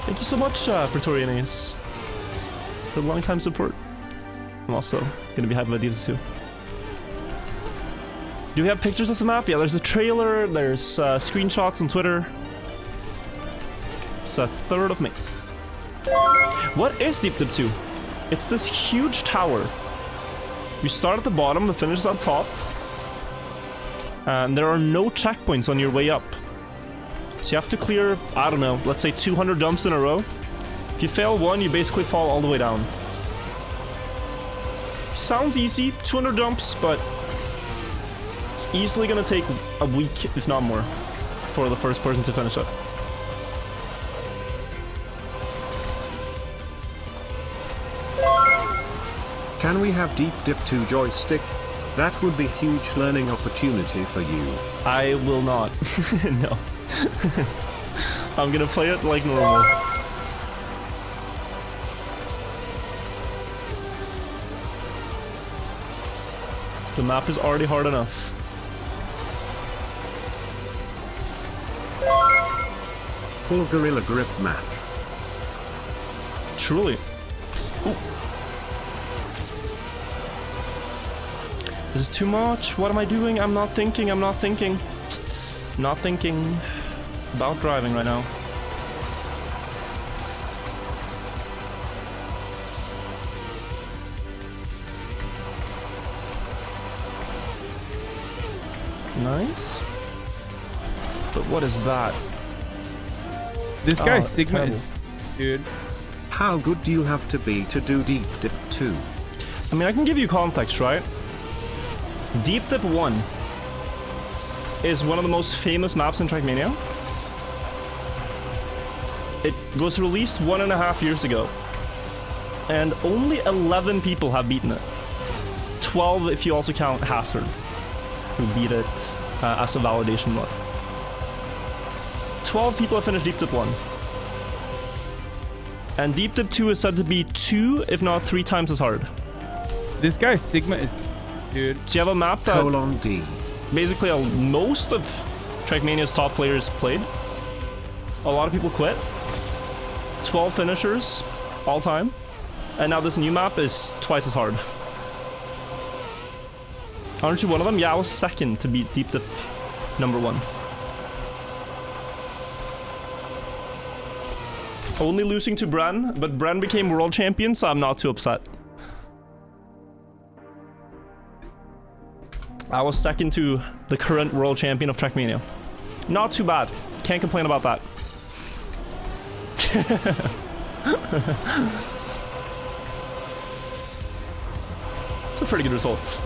Thank you so much, Praetorian Ace, for the long time support. I'm also gonna be having a Deep Dip 2. Do we have pictures of the map? Yeah, there's a trailer, there's screenshots on Twitter. It's 3rd of May. What is Deep Dip 2? It's this huge tower. You start at the bottom and finish at the top. And there are no checkpoints on your way up. So you have to clear, I don't know, let's say 200 jumps in a row. If you fail one, you basically fall all the way down. Sounds easy, 200 jumps, but it's easily gonna take a week, if not more, for the first person to finish it. Can we have Deep Dip 2 joystick? That would be a huge learning opportunity for you. I will not. No. I'm gonna play it like normal. The map is already hard enough. Full Gorilla Grip match. Truly. Ooh. This is too much. What am I doing? I'm not thinking. I'm not thinking. Not thinking about driving right now. Nice. But what is that? This guy Oh, Sigma terrible. is, dude. How good do you have to be to do Deep Dip 2? I mean, I can give you context, right? Deep Dip 1 is one of the most famous maps in Trackmania. It was released 1.5 years ago, and only 11 people have beaten it. 12 if you also count Hazard, who beat it as a validation mod. 12 people have finished Deep Dip 1. And Deep Dip 2 is said to be 2, if not 3 times as hard. This guy Sigma is, dude. So you have a map that :D. basically most of Trackmania's top players played. A lot of people quit. 12 finishers all time. And now this new map is twice as hard. Aren't you one of them? Yeah, I was second to beat Deep Dip number 1. Only losing to Bren, but Bren became world champion, so I'm not too upset. I was second to the current world champion of Trackmania. Not too bad. can't complain about that. It's a pretty good result.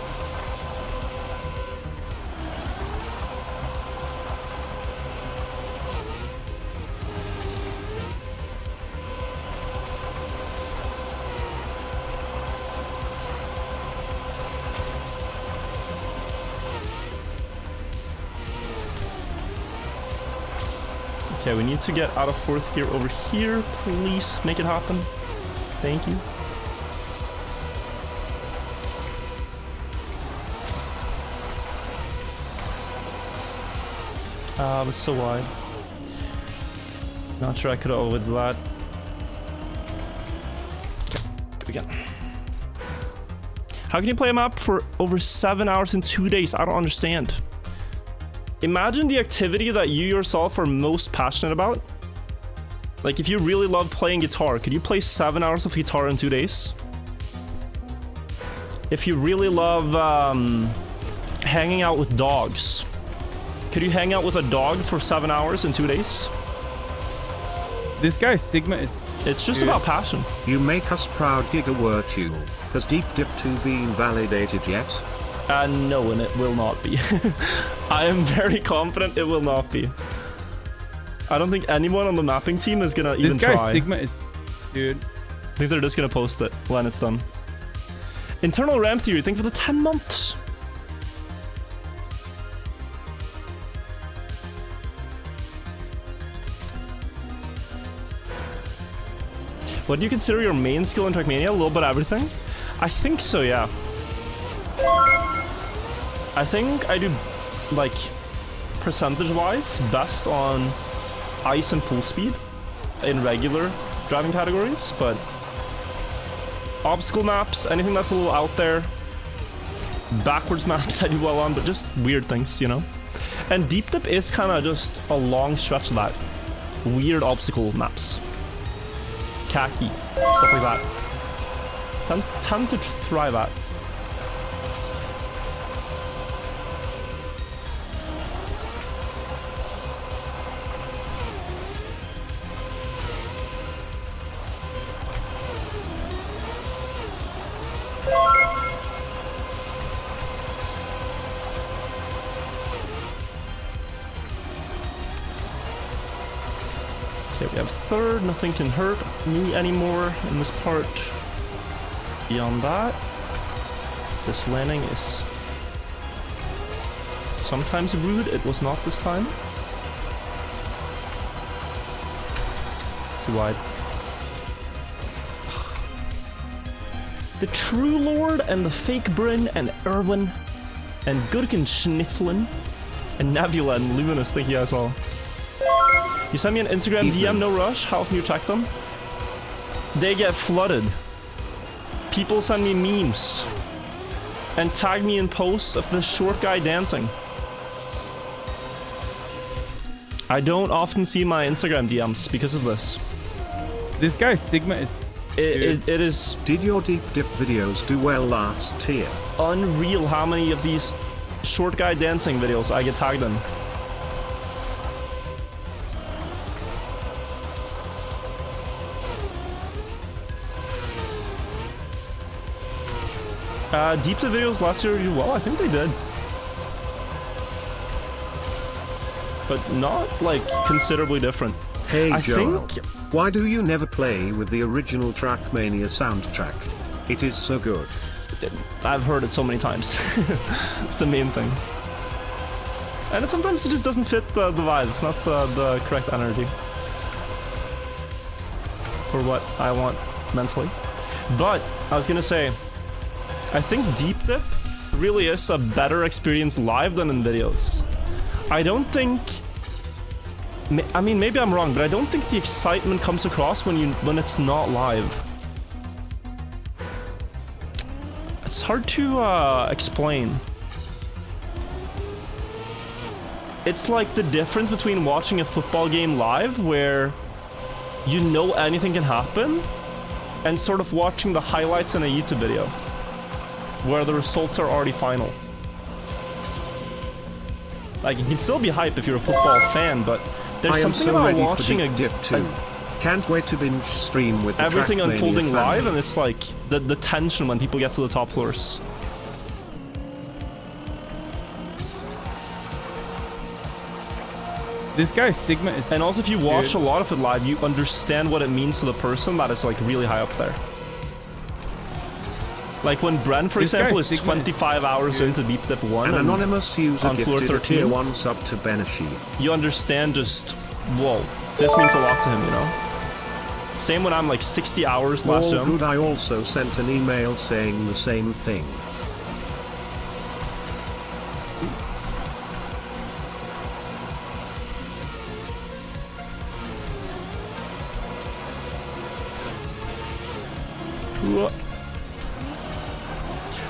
Okay, we need to get out of fourth gear over here. Please make it happen. Thank you. It's so wide. Not sure I could have avoided that. Okay, again. How can you play a map for over 7 hours in 2 days? I don't understand. Imagine the activity that you yourself are most passionate about. Like, if you really love playing guitar, could you play 7 hours of guitar in 2 days? If you really love hanging out with dogs, could you hang out with a dog for 7 hours in 2 days? This guy's Sigma is... It's just about passion. You make us proud, Giga Wirtual. Has Deep Dip 2 been validated yet? No, and it will not be. I am very confident it will not be. I don't think anyone on the mapping team is gonna even try. This guy's Sigma is... Dude. I think they're just gonna post it when it's done. Internal RAM theory, think for the 10 months. What do you consider your main skill in Trackmania? A little bit of everything? I think so, yeah. I think I do, like, percentage-wise, best on ice and full speed in regular driving categories, but obstacle maps, anything that's a little out there, backwards maps I do well on, but just weird things, you know? And Deep Dip is kind of just a long stretch of that. Weird obstacle maps. Khaki, stuff like that. Tend to thrive at. Okay, we have third. Nothing can hurt me anymore in this part. Beyond that, this landing is sometimes rude. It was not this time. Too wide. The True Lord and the Fake Bryn and Erwin and Gurken Schnitzlin and Nebula and Luminous, thank you guys all. You send me an Instagram DM, no rush. How often you check them? They get flooded. People send me memes and tag me in posts of the short guy dancing. I don't often see my Instagram DMs because of this. This guy's Sigma is... It is... Did your Deep Dip videos do well last tier? Unreal how many of these short guy dancing videos I get tagged in. Deep Dip videos last year did well, I think they did. But not, like, considerably different. Hey I Joel, think... why do you never play with the original Trackmania soundtrack? It is so good. I've heard it so many times. It's the main thing. And sometimes it just doesn't fit the vibe. It's not the correct energy for what I want mentally. But I was gonna say, I think Deep Dip really is a better experience live than in videos. I don't think... I mean, maybe I'm wrong, but I don't think the excitement comes across when it's not live. It's hard to explain. It's like the difference between watching a football game live, where you know anything can happen, and sort of watching the highlights in a YouTube video, where the results are already final. Like, you can still be hype if you're a football fan, but There's I am something so about ready for watching Deep Dip 2. Can't wait to binge stream with the everything Trackmania unfolding live, family. and it's like the tension when people get to the top floors. This guy Sigma is. And also, if you watch Dude. a lot of it live, you understand what it means to the person that is like really high up there. Like when Brent, for This guy example, is Sigma is 25 hours dude. into Deep Dip 1 An and anonymous user on floor gifted a 13. tier 1 sub to Beneshi. you understand just, whoa, this means a lot to him, you know? Same when I'm like 60 hours last All jump. good. I also sent an email saying the same thing.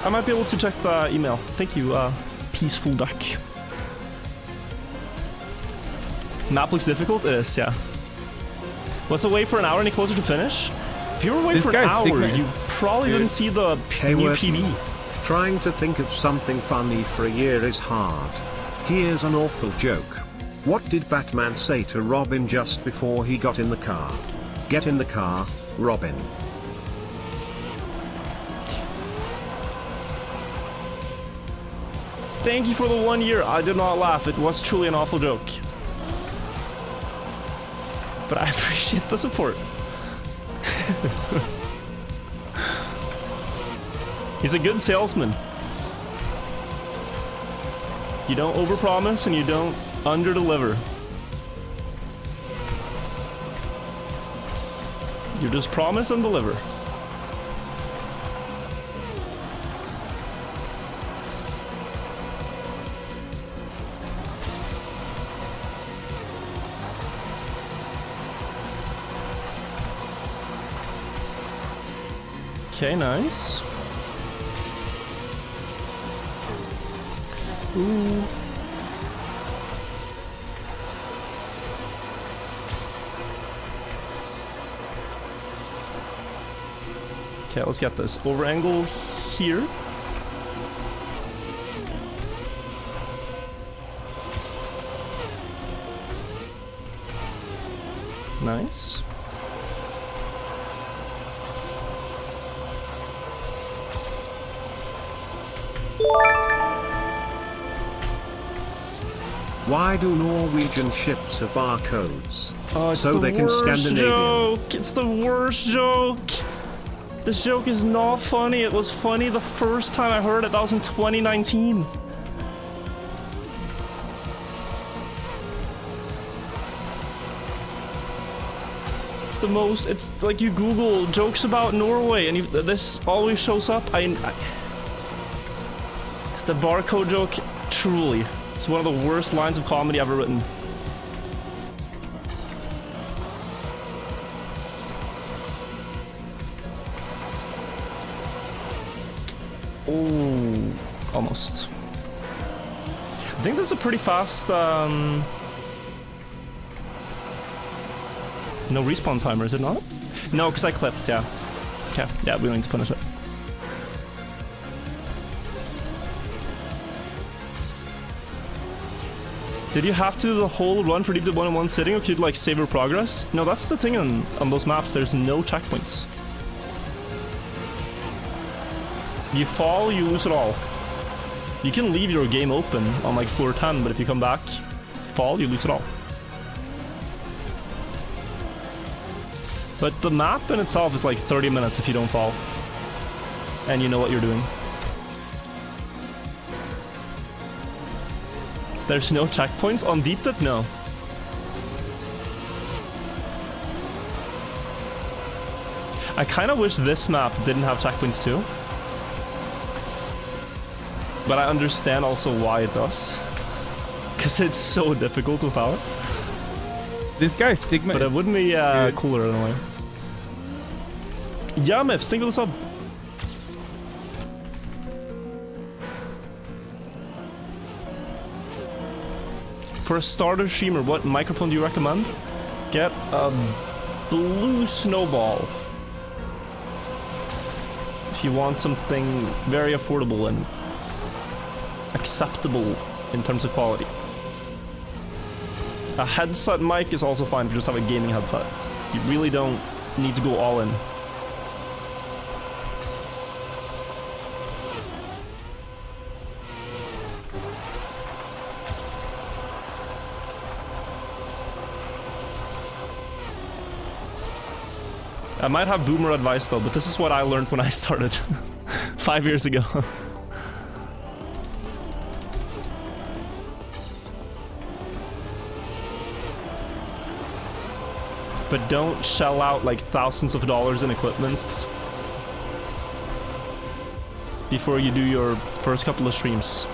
I might be able to check the email. Thank you, Peaceful Duck. Map looks difficult? It is, yeah. Was the wait for an hour any closer to finish? If you were waiting This for an guy's hour, Sigma you is- probably Dude. didn't see the Hey, new Wirtual. PB. Trying to think of something funny for a year is hard. Here's an awful joke. What did Batman say to Robin just before he got in the car? Get in the car, Robin. Thank you for the 1 year. I did not laugh. It was truly an awful joke. But I appreciate the support. He's a good salesman. You don't overpromise and you don't underdeliver. You just promise and deliver. Okay, nice. Ooh. Okay, let's get this. Over angle here. Nice. Oh, Why do Norwegian ships have barcodes? Oh, it's So the they can worst Scandinavian. joke. It's the worst joke. This joke is not funny. It was funny the first time I heard it. That was in 2019. It's the most. It's like you Google jokes about Norway, and this always shows up. The barcode joke, truly, it's one of the worst lines of comedy ever written. Oh, almost. I think this is a pretty fast, no respawn timer, is it not? No, because I clipped, yeah. Okay, yeah, we don't need to finish it. Did you have to do the whole run for Deep Dip 1 in one sitting, or could you like save your progress? No, that's the thing on those maps, there's no checkpoints. You fall, you lose it all. You can leave your game open on like floor 10, but if you come back, fall, you lose it all. But the map in itself is like 30 minutes if you don't fall. And you know what you're doing. There's no checkpoints on Deep Dip? No. I kind of wish this map didn't have checkpoints too. But I understand also why it does. Because it's so difficult without. This guy Sigma But it is wouldn't be Dude. cooler in a way. Yeah, Miffs, think of the sub. For a starter streamer, what microphone do you recommend? Get a blue snowball. If you want something very affordable and acceptable in terms of quality. A headset mic is also fine if you just have a gaming headset. You really don't need to go all in. I might have boomer advice though, but this is what I learned when I started 5 years ago. But don't shell out like thousands of dollars in equipment before you do your first couple of streams.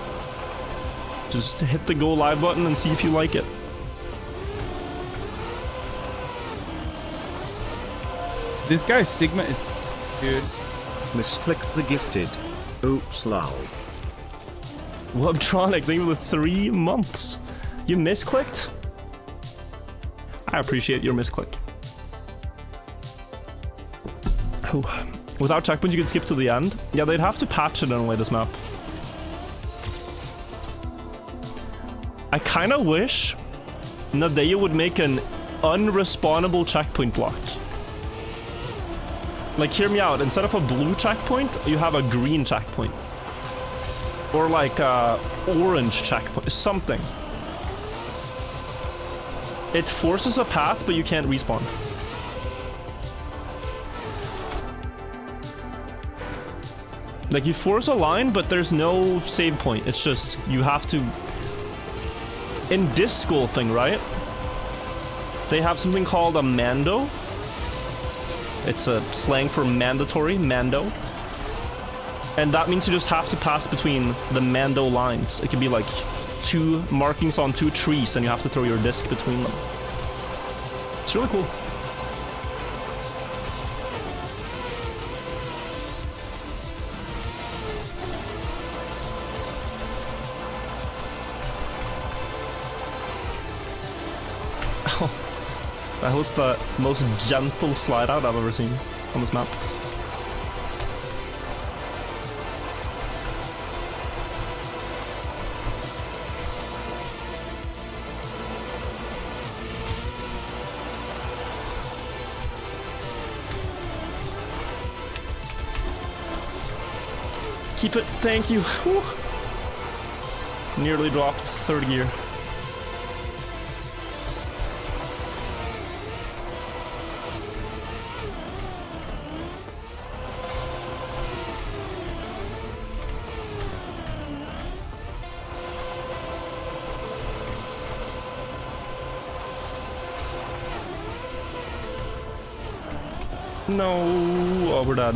Just hit the go live button and see if you like it. This guy's Sigma is... Dude. Misclicked the gifted. Oops lol. Webtronic, thank you for the 3 months. You misclicked? I appreciate your misclick. Oh. Without checkpoints, you could skip to the end. Yeah, they'd have to patch it in a way, this map. I kind of wish Nadea would make an unrespawnable checkpoint block. Like, hear me out. Instead of a blue checkpoint, you have a green checkpoint. Or like a orange checkpoint. Something. It forces a path, but you can't respawn. Like, you force a line, but there's no save point. It's just, you have to... In this school thing, right? They have something called a mando. It's a slang for mandatory, mando. And that means you just have to pass between the mando lines. It can be like 2 markings on 2 trees, and you have to throw your disc between them. It's really cool. That was the most gentle slide out I've ever seen on this map. Keep it, thank you. Whew. Nearly dropped 3rd gear. No, oh, we're dead.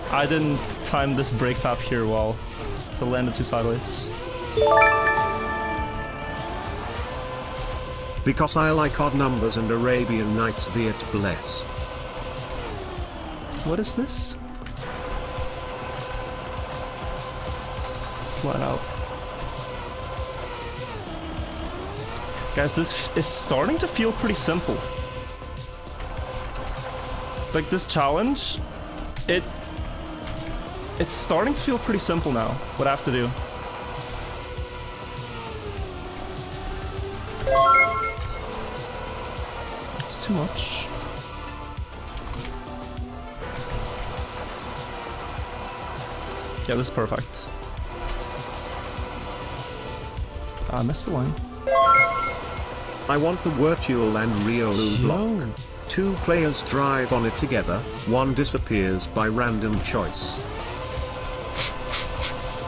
I didn't time this break tap here well, so landed 2 sideways. Because I like odd numbers and Arabian Nights Viet bless. What is this? Slide out. Guys, this is starting to feel pretty simple. Like, this challenge, it's starting to feel pretty simple now, what I have to do. It's too much. Yeah, this is perfect. I missed the line. I want the Wirtual and Riolu block. 2 players drive on it together, 1 disappears by random choice.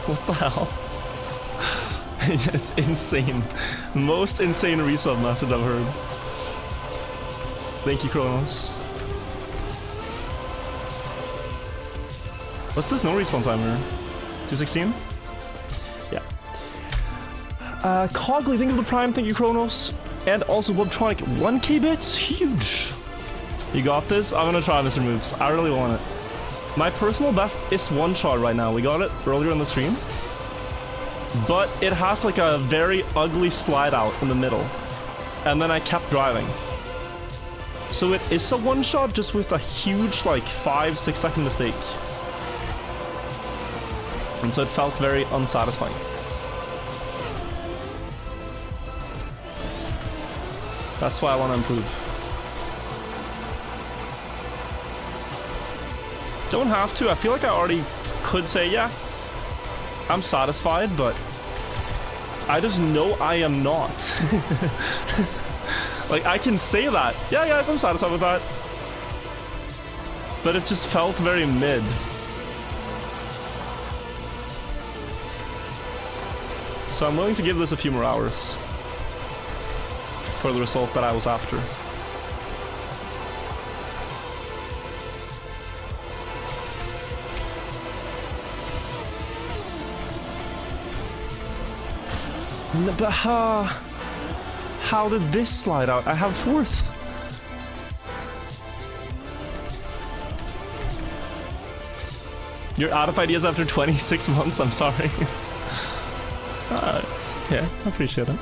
What the hell? It's insane. Most insane resub message I've heard. Thank you, Kronos. What's this no respawn timer? 216? Yeah. Cogley, thank you for the prime, thank you, Kronos. And also Webtronic, 1k bits, huge. You got this? I'm gonna try Mr. Moves. I really want it. My personal best is 1-shot right now. We got it earlier in the stream. But it has like a very ugly slide out in the middle. And then I kept driving. So it is a 1-shot just with a huge like 5-6 second mistake. And so it felt very unsatisfying. That's why I want to improve. Don't have to. I feel like I already could say, yeah, I'm satisfied, but I just know I am not. Like, I can say that. Yeah, guys, I'm satisfied with that. But it just felt very mid. So I'm willing to give this a few more hours for the result that I was after. But how did this slide out? I have 4th. You're out of ideas after 26 months, I'm sorry. It's okay, I appreciate it.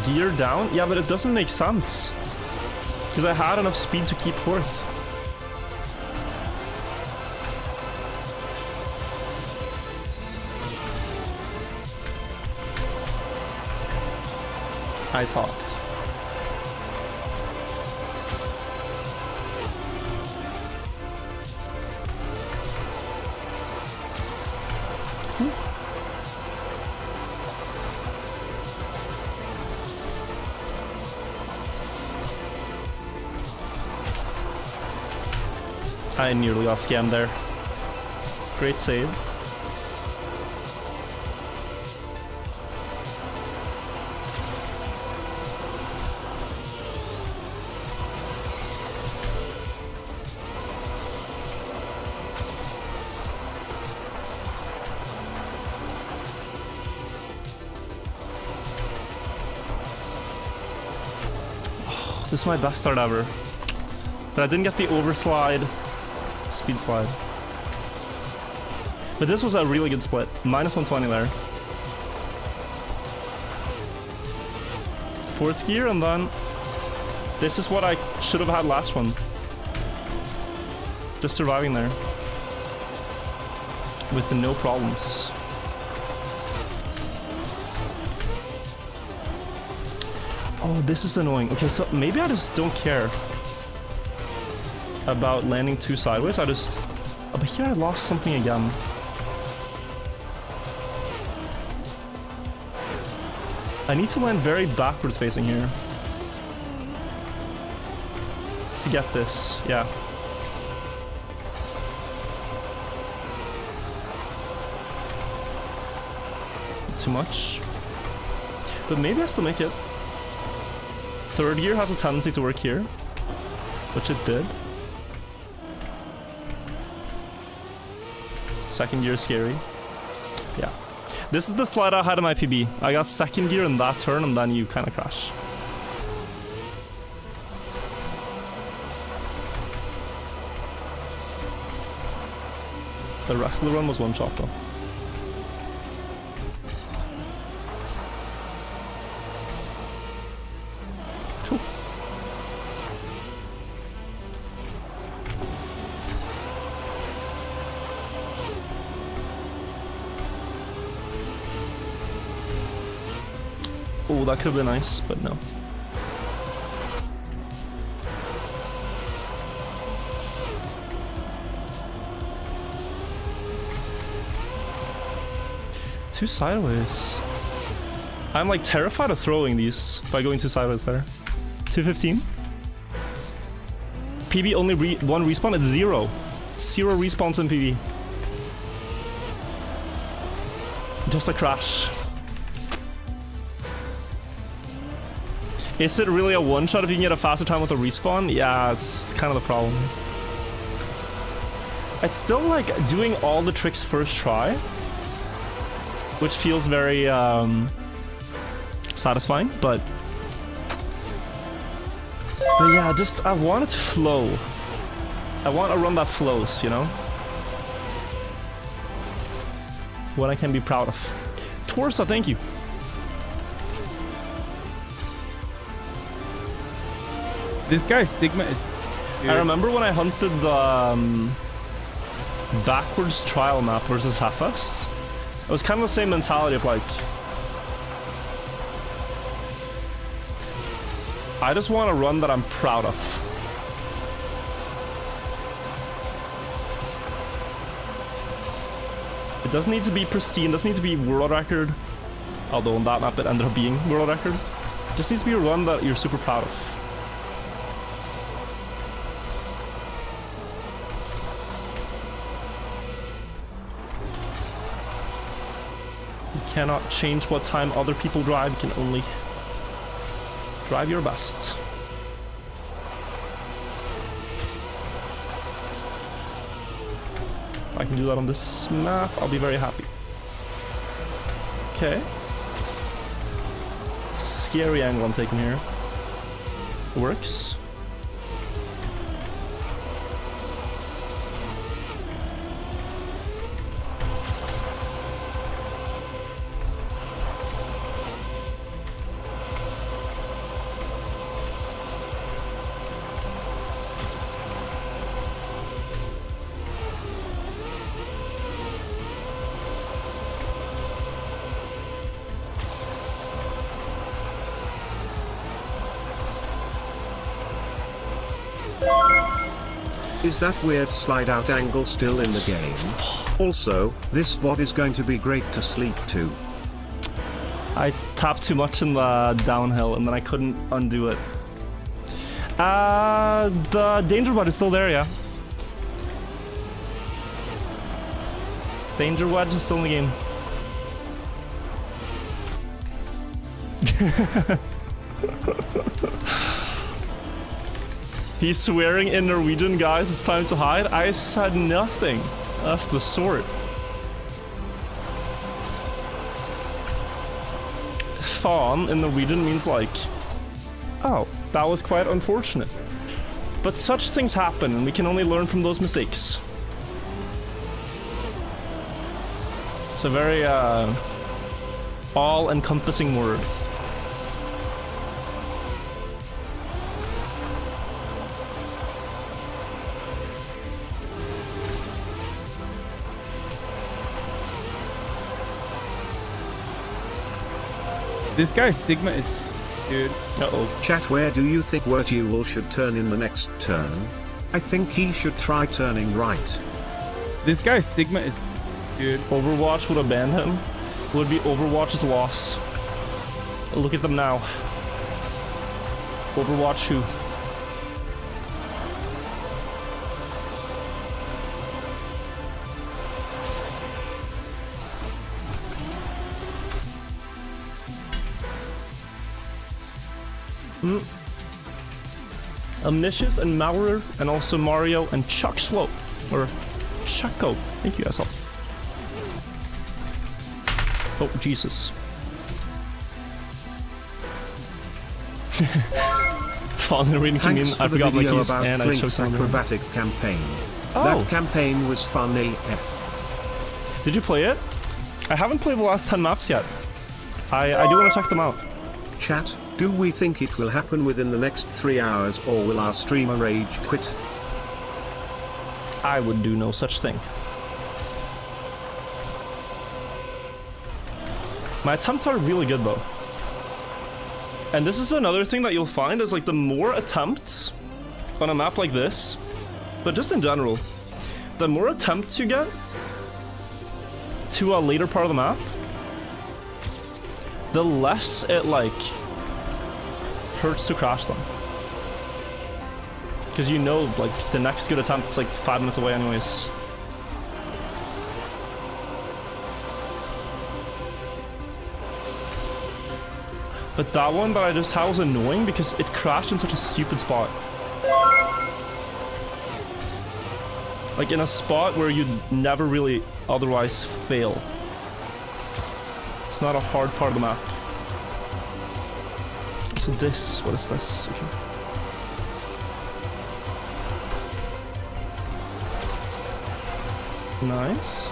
Gear down? Yeah, but it doesn't make sense. Because I had enough speed to keep 4th. I thought. I nearly got scammed there. Great save. Oh, this is my best start ever. But I didn't get the overslide. Speed slide. But this was a really good split. Minus 120 there. 4th gear, and then this is what I should have had last one. Just surviving there. With no problems. Oh, this is annoying. Okay, so maybe I just don't care about landing too sideways. I just... Oh, but here I lost something again. I need to land very backwards facing here. To get this, yeah. Too much. But maybe I still make it. 3rd gear has a tendency to work here. Which it did. 2nd gear is scary. Yeah. This is the slide I had in my PB. I got 2nd gear in that turn, and then you kind of crash. The rest of the run was one shot though. Cool. Oh, that could have been nice, but no. Too sideways. I'm like terrified of throwing these by going too sideways there. 215. PB only one respawn, it's 0. 0 respawns in PB. Just a crash. Is it really a one-shot if you can get a faster time with a respawn? Yeah, it's kind of the problem. It's still like doing all the tricks first try, which feels very satisfying, but yeah, just I want it to flow. I want a run that flows, you know? What I can be proud of. Torsa, thank you. This guy Sigma is... I remember when I hunted the backwards trial map versus Half-Fest. It was kind of the same mentality of like, I just want a run that I'm proud of. It doesn't need to be pristine, doesn't need to be world record, although on that map it ended up being world record. It just needs to be a run that you're super proud of. You cannot change what time other people drive, you can only drive your best. If I can do that on this map, I'll be very happy. Okay. Scary angle I'm taking here. Works. Is that weird slide out angle still in the game? Also, this VOD is going to be great to sleep to. I tapped too much in the downhill and then I couldn't undo it. The danger wedge is still there, yeah. Danger wedge is still in the game. He's swearing in Norwegian, guys, it's time to hide. I said nothing of the sort. Faen in Norwegian means like, oh, that was quite unfortunate. But such things happen and we can only learn from those mistakes. It's a very all-encompassing word. This guy Sigma is, dude. Uh-oh. Chat, where do you think Wirtual should turn in the next turn? I think he should try turning right. This guy Sigma is, dude. Overwatch would have banned him. It would be Overwatch's loss. Look at them now. Overwatch who? Omniscious and Maurer, and also Mario and Chuck Slope, or Chucko. Thank you, asshole. Oh, Jesus. Fallen reading to me, Thanks I for the forgot my video keys, about and I Flink's choked on them. acrobatic campaign. Oh. That campaign was fun AF. Did you play it? I haven't played the last 10 maps yet. I do want to check them out. Chat, do we think it will happen within the next 3 hours, or will our streamer rage quit? I would do no such thing. My attempts are really good though. And this is another thing that you'll find is like the more attempts on a map like this, but just in general, the more attempts you get to a later part of the map, the less it like hurts to crash them. Because you know like the next good attempt is like 5 minutes away anyways. But that one that I just had was annoying because it crashed in such a stupid spot. Like in a spot where you'd never really otherwise fail. It's not a hard part of the map. So this, what is this? Okay. Nice.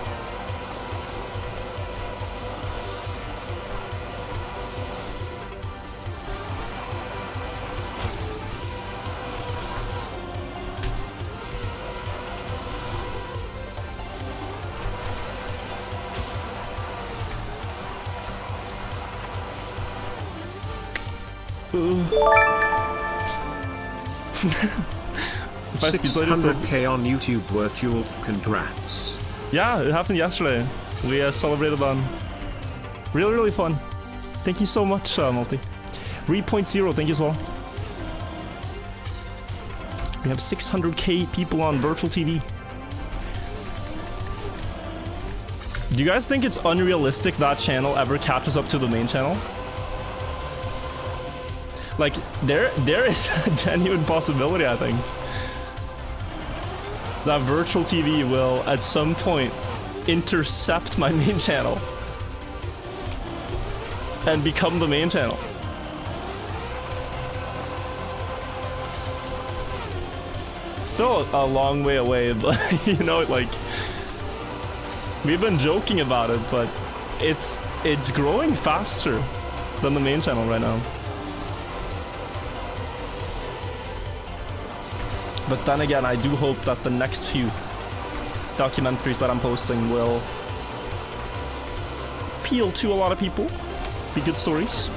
If I speed slide this, 600k on YouTube Wirtual, congrats. yeah, it happened yesterday. We celebrated them. Really, really fun. Thank you so much, Multi. Re.0, thank you as well. We have 600k people on virtual TV. Do you guys think it's unrealistic that channel ever catches up to the main channel? Like, there is a genuine possibility, I think, that virtual TV will, at some point, intercept my main channel and become the main channel. Still a long way away, but you know, like, we've been joking about it, but it's growing faster than the main channel right now. But then again, I do hope that the next few documentaries that I'm posting will appeal to a lot of people, be good stories.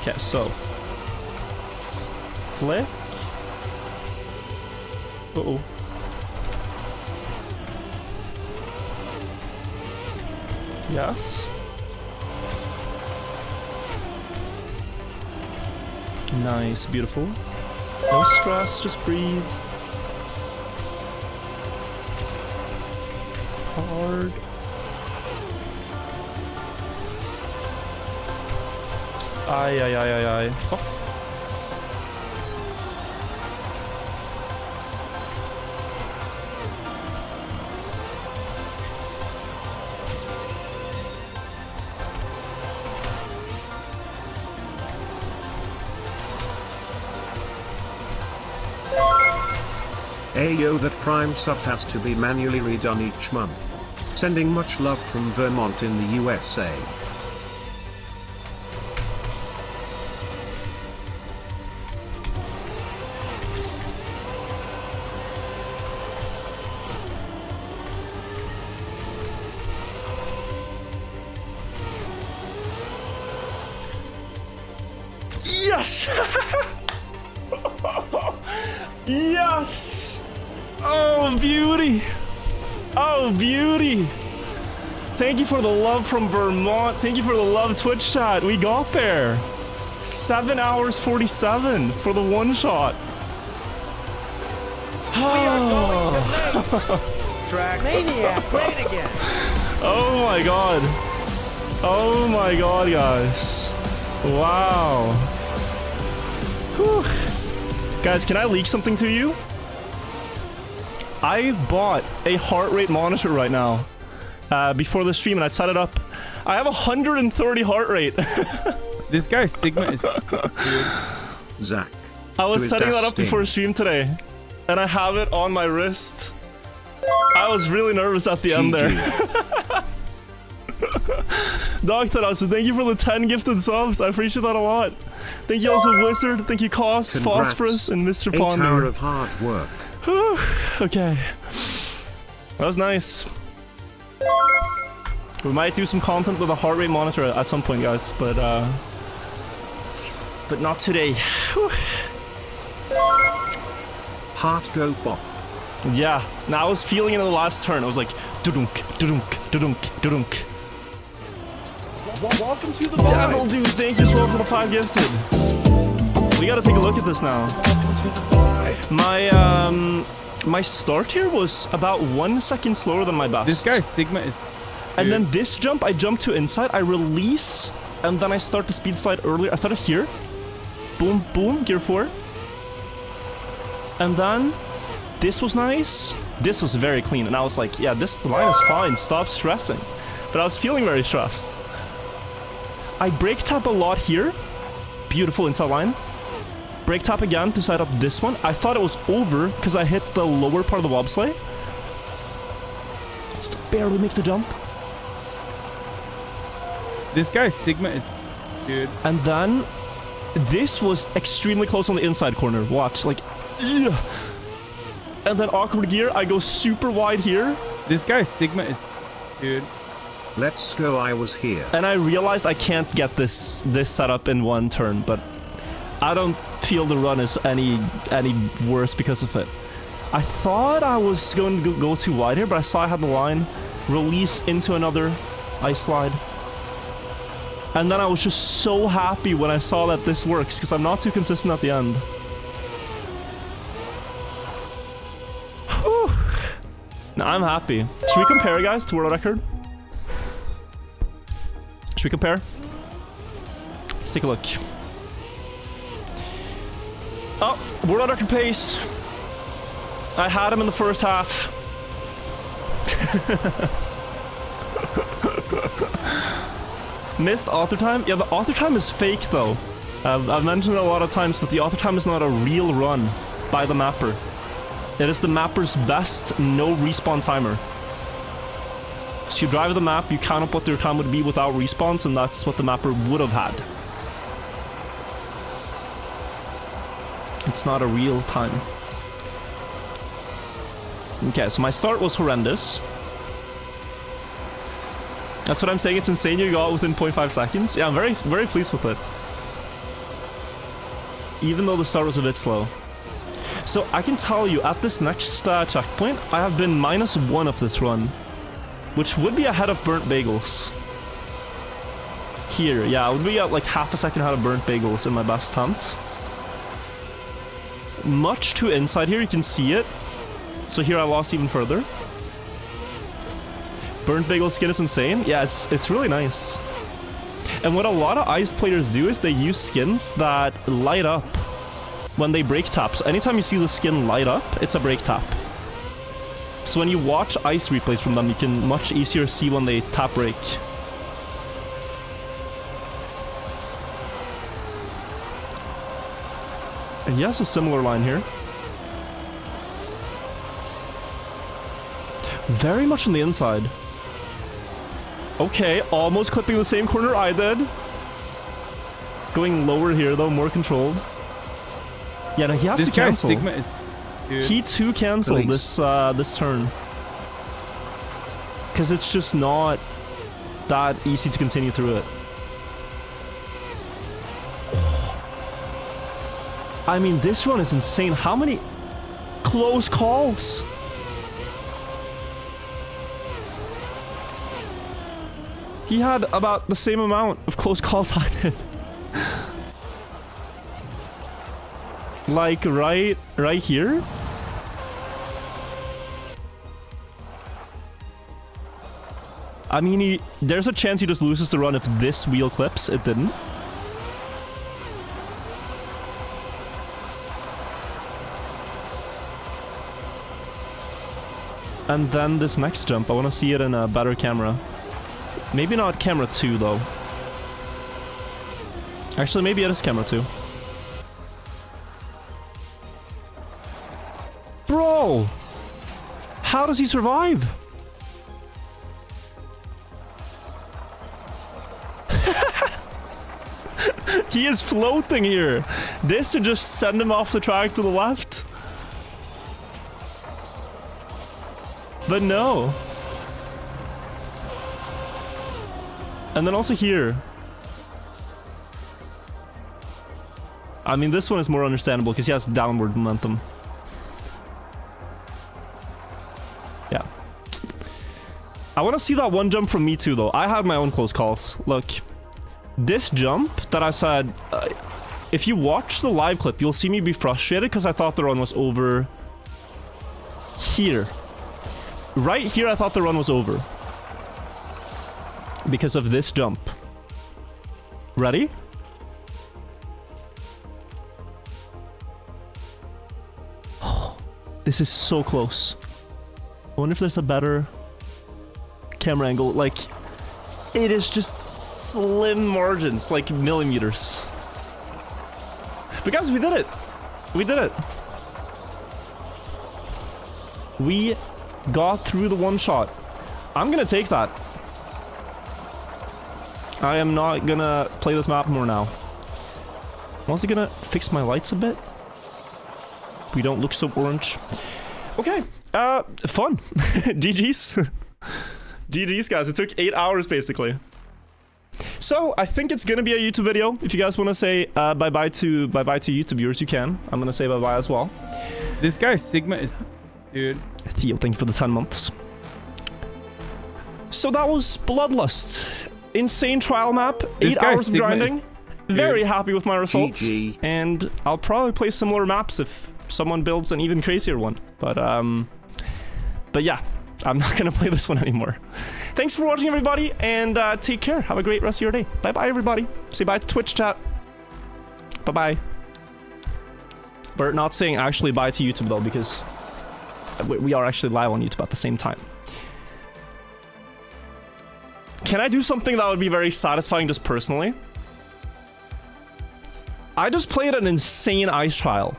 Okay, so flick. Uh-oh. Yes. Nice, beautiful. No stress, just breathe. Hard. Ay, ay, ay, ay, ay. Oh. Ayo, that Prime sub has to be manually redone each month. Sending much love from Vermont in the USA. Yes! Yes! Oh, beauty! Oh, beauty! Thank you for the love from Vermont. Thank you for the love, Twitch chat. We got there. 7 hours 47 for the one shot. Track Maniac, great again. Oh my god. Oh my god, guys. Wow. Whew. Guys, can I leak something to you? I bought a heart rate monitor right now before the stream, and I set it up. I have 130 heart rate. This guy Sigma is Zach. I was setting that up before stream today, and I have it on my wrist. I was really nervous at the end there. Doctor, so thank you for the 10 gifted subs. I appreciate that a lot. Thank you also, Blizzard. Thank you, Cos, Congrats. Phosphorus, and Mr. 8 Ponder. hour of hard work. Whew. Okay. That was nice. We might do some content with a heart rate monitor at some point, guys, but not today. Whew. Heart go pop. Yeah. Now I was feeling it in the last turn. I was like, dudunk, dudunk, dudunk, dudunk. Welcome to the Devil dude, thank you as well for the 5 gifted. We gotta take a look at this now. Welcome to the vibe. My start here was about 1 second slower than my best. this guy Sigma is. And then this jump, I jump to inside, I release, and then I start to speed slide earlier. I started here. Boom, boom, gear 4. And then this was nice. This was very clean, and I was like, yeah, this line is fine. Stop stressing. But I was feeling very stressed. I brake tap a lot here. Beautiful inside line. Brake tap again to side up this one. I thought it was over because I hit the lower part of the bobsleigh. Just barely make the jump. This guy Sigma is, dude. And then this was extremely close on the inside corner. Watch, like, ugh. And then awkward gear. I go super wide here, This guy Sigma is, dude. Let's go, I was here. And I realized I can't get this setup in one turn, but I don't feel the run is any worse because of it. I thought I was going to go too wide here, but I saw I had the line. Release into another ice slide. And then I was just so happy when I saw that this works, because I'm not too consistent at the end. Whew. Now I'm happy. Should we compare, guys, to world record? Should we compare? Let's take a look. Oh, world record pace. I had him in the first half. Missed author time? Yeah, the author time is fake though. I've mentioned it a lot of times, but the author time is not a real run by the mapper. It is the mapper's best no respawn timer. So you drive the map, you count up what their time would be without respawns, and that's what the mapper would have had. It's not a real time. Okay, so my start was horrendous. That's what I'm saying, it's insane you got within 0.5 seconds. Yeah, I'm very pleased with it. Even though the start was a bit slow. So I can tell you, at this next checkpoint, I have been -1 of this run. Which would be ahead of burnt bagels. Here, yeah, I would be at like half a second ahead of burnt bagels in my best attempt. Much to inside here, you can see it. So here I lost even further. Burnt bagel skin is insane. Yeah, it's really nice. And what a lot of ice players do is they use skins that light up when they break tap. So anytime you see the skin light up, it's a break tap. So when you watch ice replays from them, you can much easier see when they tap break. And he has a similar line here. Very much on the inside. Okay, almost clipping the same corner I did. Going lower here though, more controlled. Yeah, no, he has to cancel. Sigma is, dude. He too canceled this turn. Because it's just not that easy to continue through it. I mean, this run is insane. How many close calls? He had about the same amount of close calls I did. Like right here. I mean, there's a chance he just loses the run if this wheel clips. It didn't. And then this next jump, I want to see it in a better camera. Maybe not camera 2 though. Actually, maybe it is camera 2. Bro! How does he survive? He is floating here. This should just send him off the track to the left. But no. And then also here. I mean, this one is more understandable because he has downward momentum. Yeah. I want to see that one jump from me too, though. I had my own close calls. Look. This jump that I said... if you watch the live clip, you'll see me be frustrated because I thought the run was over... here. Right here, I thought the run was over. Because of this jump. Ready? This is so close. I wonder if there's a better camera angle. Like, it is just slim margins, like millimeters. But guys, we did it. We did it. We got through the one shot. I'm gonna take that. I am not gonna play this map more now. I'm also gonna fix my lights a bit. We don't look so orange. Okay, fun. GG's. GG's, guys. It took 8 hours, basically. So, I think it's gonna be a YouTube video. If you guys want to say bye-bye to YouTube viewers, you can. I'm gonna say bye-bye as well. This guy Sigma is... Dude. Theo, thank you for the 10 months. So that was Bloodlust. Insane trial map. 8 hours of grinding. Very happy with my results. GG. And I'll probably play similar maps if someone builds an even crazier one. But yeah, I'm not gonna play this one anymore. Thanks for watching, everybody, and take care. Have a great rest of your day. Bye-bye, everybody. Say bye to Twitch chat. Bye-bye. We're not saying actually bye to YouTube, though, because we are actually live on YouTube at the same time. Can I do something that would be very satisfying just personally? I just played an insane ice trial.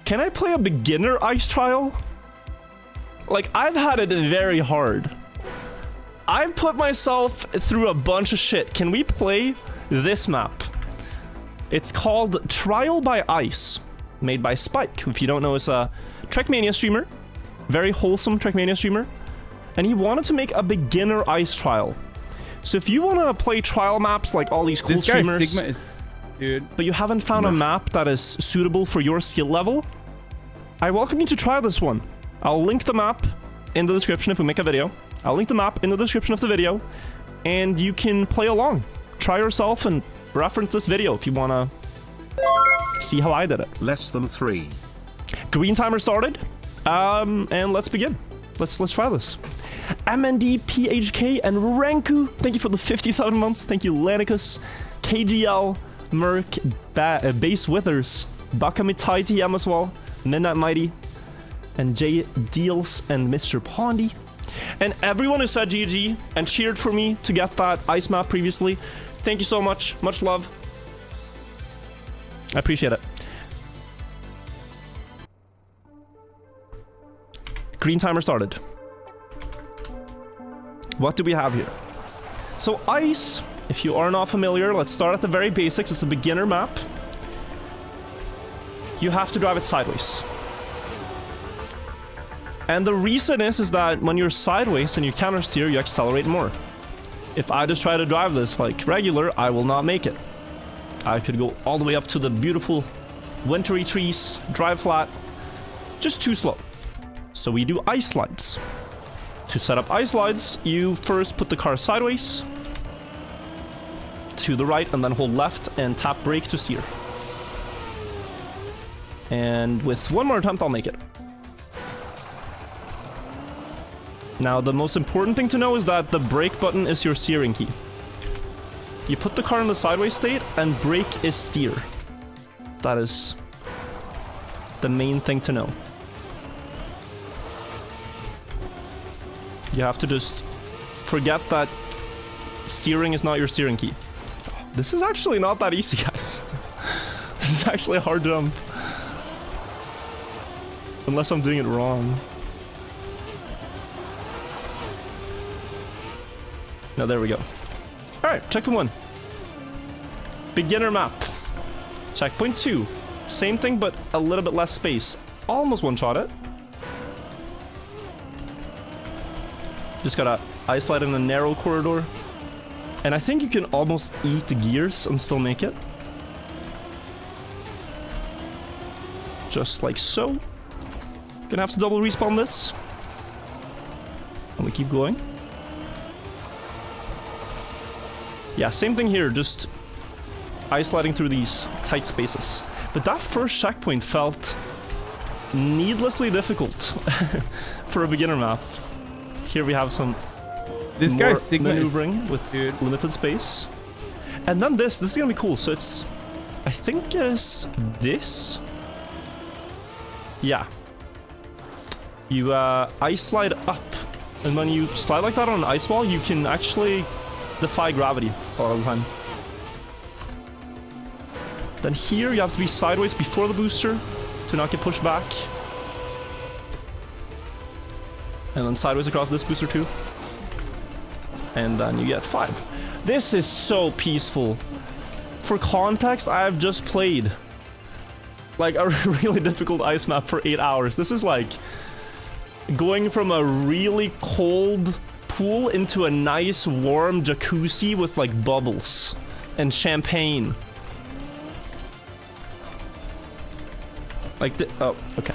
Can I play a beginner ice trial? Like, I've had it very hard. I've put myself through a bunch of shit. Can we play this map? It's called Trial by Ice, made by Spike, who, if you don't know, is a Trackmania streamer. Very wholesome Trackmania streamer. And he wanted to make a beginner ice trial. So if you want to play trial maps like all these cool streamers... Sigma is... Dude. But you haven't found a map that is suitable for your skill level, I welcome you to try this one. I'll link the map in the description if we make a video. I'll link the map in the description of the video, and you can play along. Try yourself and reference this video if you want to see how I did it. Less than 3. Green timer started, and let's begin. Let's try this. MND, PHK, and Ranku, thank you for the 57 months. Thank you, Lanicus, KGL, Merc, Base Withers, Bakamitai TM as well, Midnight Mighty, and J Deals, and Mr. Pondy. And everyone who said GG and cheered for me to get that ice map previously, thank you so much. Much love. I appreciate it. Green timer started. What do we have here? So ice, if you are not familiar, let's start at the very basics. It's a beginner map. You have to drive it sideways. And the reason is that when you're sideways and you counter steer, you accelerate more. If I just try to drive this like regular, I will not make it. I could go all the way up to the beautiful wintry trees, drive flat, just too slow. So we do ice slides. To set up ice slides, you first put the car sideways to the right and then hold left and tap brake to steer. And with one more attempt, I'll make it. Now, the most important thing to know is that the brake button is your steering key. You put the car in the sideways state and brake is steer. That is the main thing to know. You have to just forget that steering is not your steering key. This is actually not that easy, guys. This is actually a hard jump. Unless I'm doing it wrong. Now there we go. Alright, checkpoint 1. Beginner map. Checkpoint 2. Same thing, but a little bit less space. Almost one-shot it. Just gotta ice slide in a narrow corridor. And I think you can almost eat the gears and still make it. Just like so. Gonna have to double respawn this. And we keep going. Yeah, same thing here, just ice sliding through these tight spaces. But that first checkpoint felt needlessly difficult for a beginner map. Here we have some this guy's Sigma maneuvering with limited space. And then this is gonna be cool. So it's, I think is this. Yeah. You ice slide up. And when you slide like that on an ice wall, you can actually defy gravity a lot of the time. Then here you have to be sideways before the booster to not get pushed back. And then sideways across this booster too. And then you get 5. This is so peaceful. For context, I have just played like a really difficult ice map for 8 hours. This is like going from a really cold pool into a nice warm jacuzzi with like bubbles and champagne. Like oh, okay.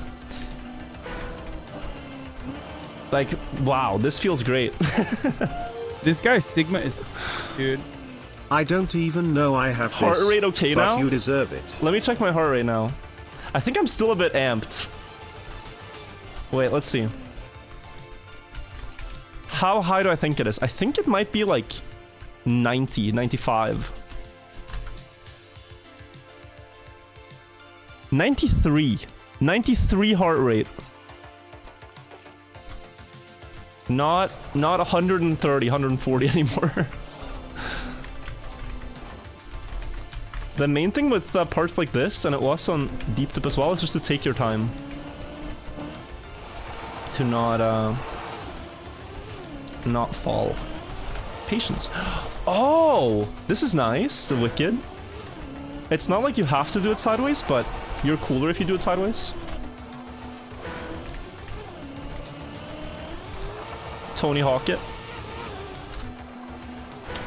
Like, wow, this feels great. This guy's Sigma is... Dude. I don't even know I have Heart this, rate okay but now? you deserve it. Let me check my heart rate now. I think I'm still a bit amped. Wait, let's see. How high do I think it is? I think it might be like 90, 95. 93. 93 heart rate. Not 130, 140 anymore. The main thing with parts like this, and it was on Deep Dip as well, is just to take your time. To not fall. Patience. Oh! This is nice, the Wicked. It's not like you have to do it sideways, but you're cooler if you do it sideways. Tony Hawk it.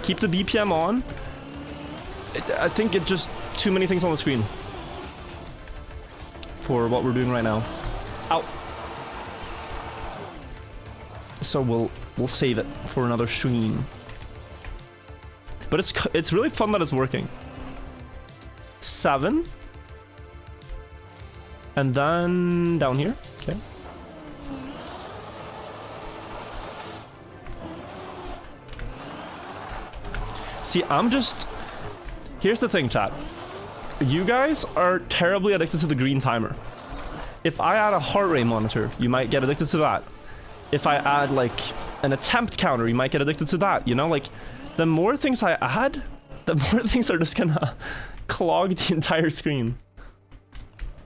Keep the BPM on. I think it's just too many things on the screen for what we're doing right now. Ow. So we'll save it for another stream. But it's really fun that it's working. 7. And then down here. Okay. See, I'm just... Here's the thing, chat. You guys are terribly addicted to the green timer. If I add a heart rate monitor, you might get addicted to that. If I add, like, an attempt counter, you might get addicted to that, you know? Like, the more things I add, the more things are just gonna clog the entire screen.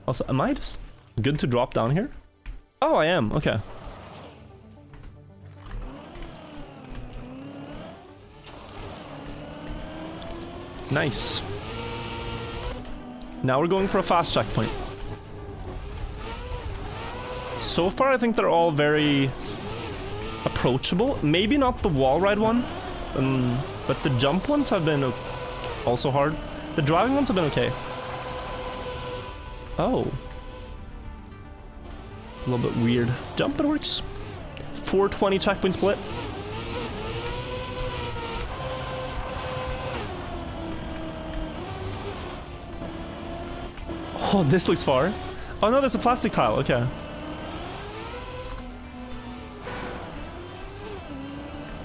Also, am I just good to drop down here? Oh, I am. Okay. Nice. Now we're going for a fast checkpoint. So far, I think they're all very approachable. Maybe not the wall ride one, but the jump ones have been also hard. The driving ones have been okay. Oh. A little bit weird. Jump, it works. 420 checkpoint split. Oh, this looks far. Oh no, there's a plastic tile. Okay.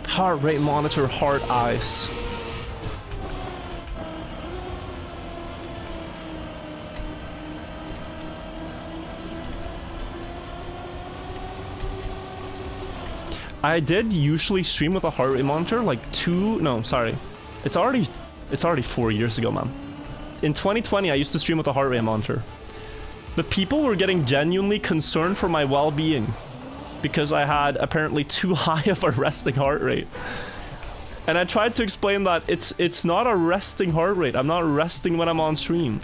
Heart rate monitor, heart ice. I did usually stream with a heart rate monitor like it's already 4 years ago, man. In 2020, I used to stream with a heart rate monitor. The people were getting genuinely concerned for my well-being because I had apparently too high of a resting heart rate. And I tried to explain that it's not a resting heart rate. I'm not resting when I'm on stream.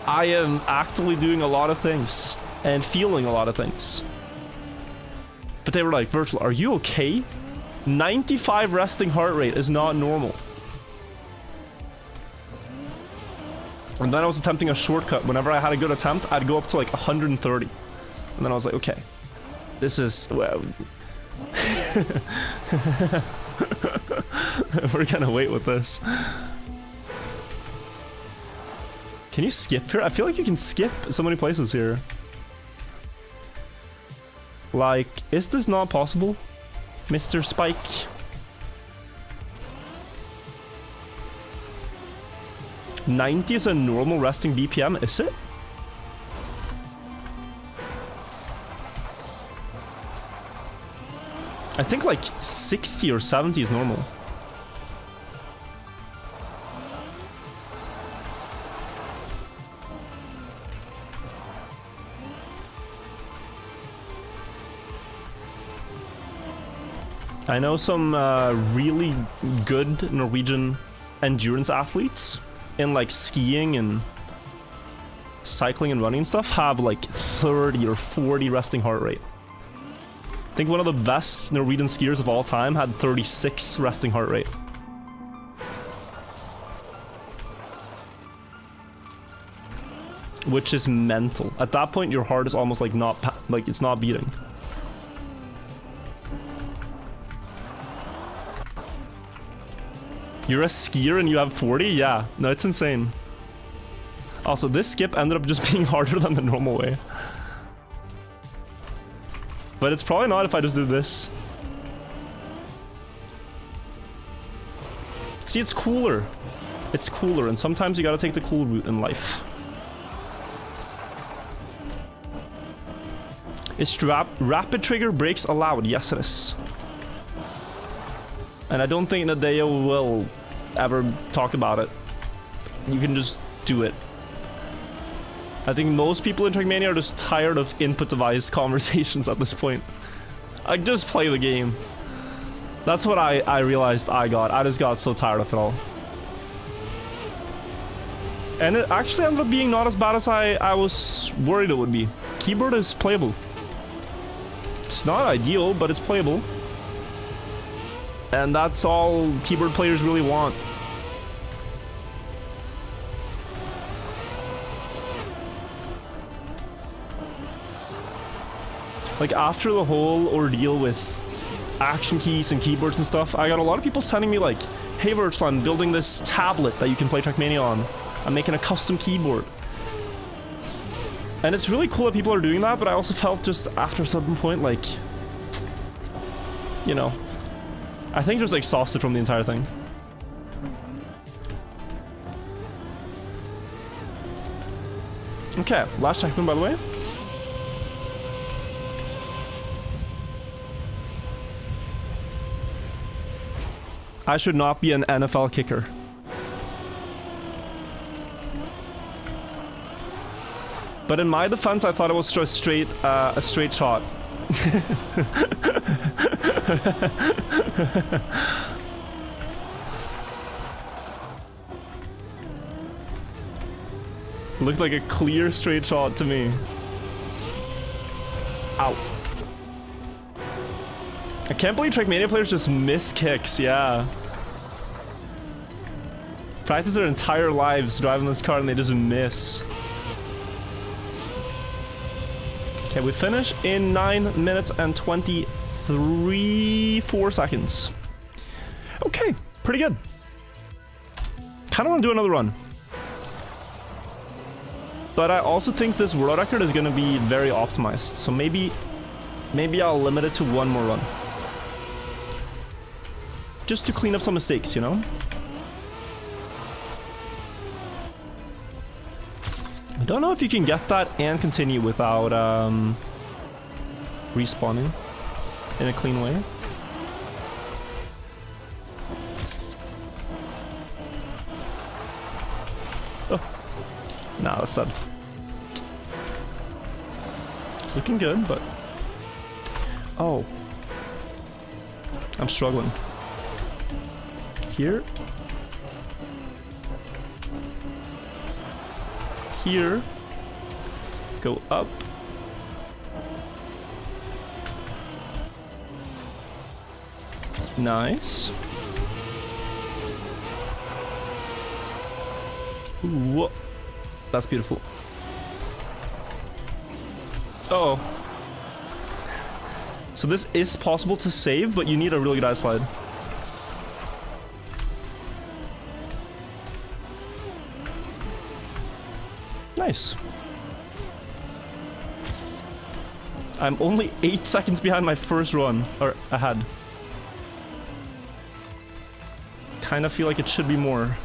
I am actively doing a lot of things and feeling a lot of things. But they were like, Virtual, are you okay? 95 resting heart rate is not normal. And then I was attempting a shortcut. Whenever I had a good attempt, I'd go up to like 130. And then I was like, okay, this is... Well, we're gonna wait with this. Can you skip here? I feel like you can skip so many places here. Like, is this not possible, Mr. Spike? $90 is a normal resting BPM, is it? I think like 60 or 70 is normal. I know some really good Norwegian endurance athletes in like skiing and cycling and running stuff have like 30 or 40 resting heart rate. I think one of the best Norwegian skiers of all time had 36 resting heart rate. Which is mental. At that point, your heart is almost like like it's not beating. You're a skier and you have 40? Yeah, no, it's insane. Also, this skip ended up just being harder than the normal way. But it's probably not if I just do this. See, it's cooler. It's cooler, and sometimes you gotta take the cool route in life. Is rapid trigger brakes allowed? Yes, it is. And I don't think that they will ever talk about it. You can just do it. I think most people in Trackmania are just tired of input device conversations at this point. Like, just play the game. That's what I realized I got. I just got so tired of it all. And it actually ended up being not as bad as I was worried it would be. Keyboard is playable. It's not ideal, but it's playable. And that's all keyboard players really want. Like, after the whole ordeal with action keys and keyboards and stuff, I got a lot of people sending me like, hey Wirtual, I'm building this tablet that you can play Trackmania on. I'm making a custom keyboard. And it's really cool that people are doing that, but I also felt just after a certain point, like, you know, I think just exhausted from the entire thing. Okay, last checkpoint by the way. I should not be an NFL kicker. But in my defense, I thought it was a straight shot. Looked like a clear straight shot to me. Ow. I can't believe Trackmania players just miss kicks, yeah. Practice their entire lives driving this car and they just miss. Okay, we finish in 9 minutes and 4 seconds. Okay, pretty good. Kinda wanna do another run. But I also think this world record is gonna be very optimized, so maybe I'll limit it to one more run. Just to clean up some mistakes, you know? I don't know if you can get that and continue without respawning in a clean way. Oh, nah, that's dead. It's looking good, but oh, I'm struggling. Here. Here. Go up. Nice. Whoa. That's beautiful. Oh. So this is possible to save, but you need a really good ice slide. Nice. I'm only 8 seconds behind my first run, or ahead. Kinda feel like it should be more.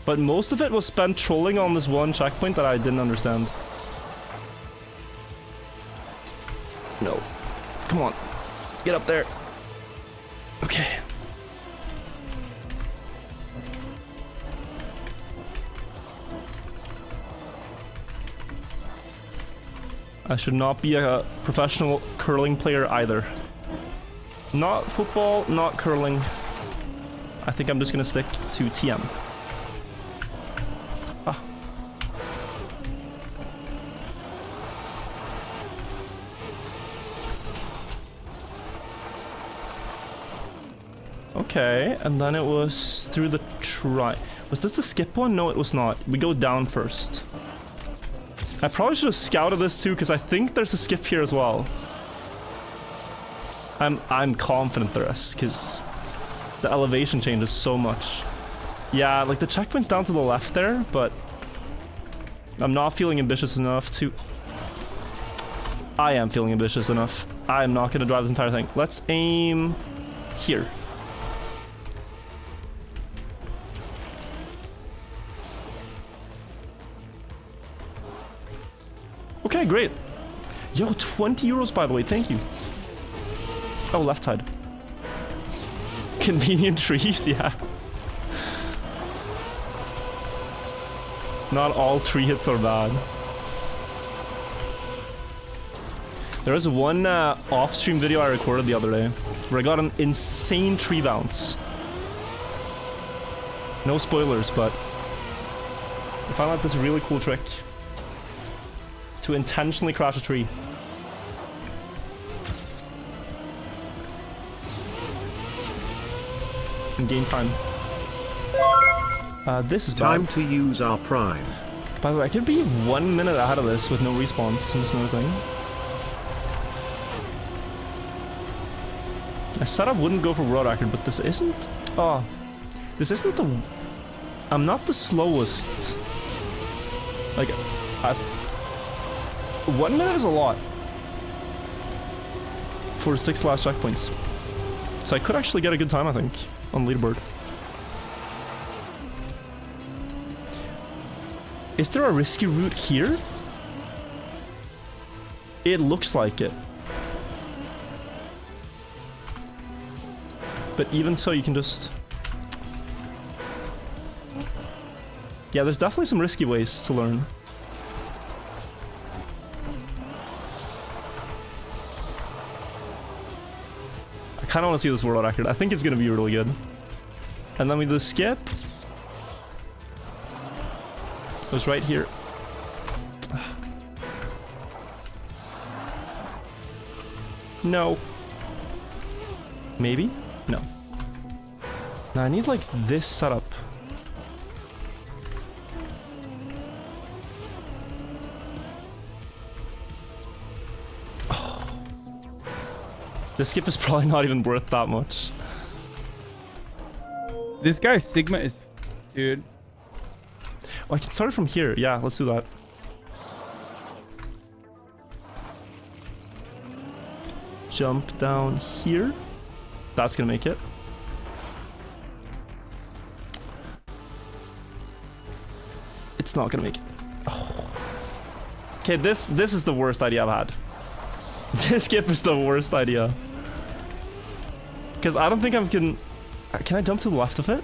But most of it was spent trolling on this one checkpoint that I didn't understand. No. Come on. Get up there. Okay. I should not be a professional curling player either. Not football, not curling. I think I'm just gonna stick to TM. Ah. Okay, and then it was through the Was this the skip one? No, it was not. We go down first. I probably should have scouted this too, because I think there's a skip here as well. I'm confident there is, because the elevation changes so much. Yeah, like the checkpoint's down to the left there, but I'm not feeling ambitious enough to... I am feeling ambitious enough. I'm not going to drive this entire thing. Let's aim here. Okay, great. Yo, 20 euros by the way, thank you. Oh, left side. Convenient trees, yeah. Not all tree hits are bad. There was one off-stream video I recorded the other day where I got an insane tree bounce. No spoilers, but I found out this really cool trick to intentionally crash a tree. And gain time. This is time bad. to use our prime. By the way, I could be 1 minute ahead of this with no respawns. I'm just noticing. I said I wouldn't go for world record, but this isn't. Oh, this isn't the. I'm not the slowest. Like, 1 minute is a lot for 6 last checkpoints. So I could actually get a good time, I think, on leaderboard. Is there a risky route here? It looks like it. But even so, you can just... Yeah, there's definitely some risky ways to learn. I kind of want to see this world record. I think it's going to be really good. And then we do skip. It was right here. No. Maybe? No. Now I need like this setup. Oh. This skip is probably not even worth that much. This guy's Sigma is... Dude. Oh, I can start it from here. Yeah, let's do that. Jump down here. That's gonna make it. It's not gonna make it. Oh. Okay, this is the worst idea I've had. This skip is the worst idea. Because I don't think I can... Can I jump to the left of it?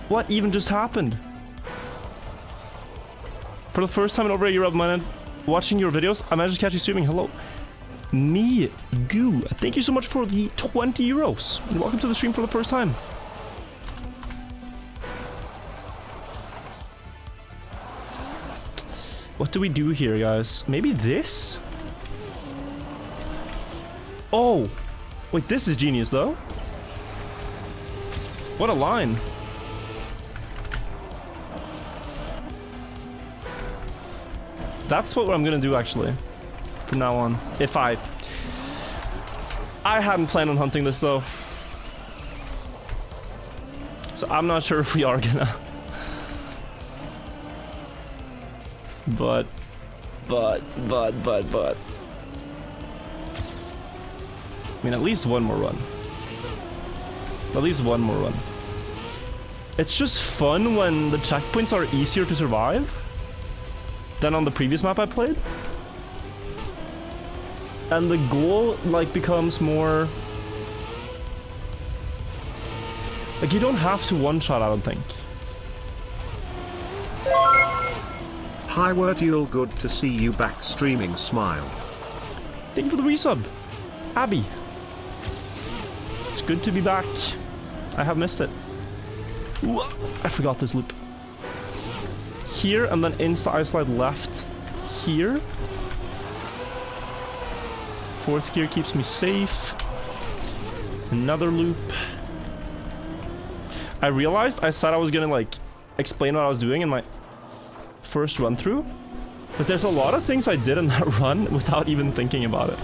What even just happened? For the first time in over a year of mine watching your videos, I managed to catch you streaming. Hello. Me, Goo. Thank you so much for the 20 euros. And welcome to the stream for the first time. What do we do here, guys? Maybe this? Oh. Wait, this is genius, though. What a line. That's what I'm gonna do, actually. From now on. If I hadn't planned on hunting this, though. So I'm not sure if we are gonna. But. I mean, at least one more run. At least one more run. It's just fun when the checkpoints are easier to survive than on the previous map I played. And the goal, like, becomes more... Like, you don't have to one-shot, I don't think. Hi Wirtual, good to see you back streaming, smile. Thank you for the resub, Abby. It's good to be back. I have missed it. Ooh, I forgot this loop. Here, and then insta I slide left here. Fourth gear keeps me safe. Another loop. I realized I said I was gonna like explain what I was doing in my first run through, but there's a lot of things I did in that run without even thinking about it.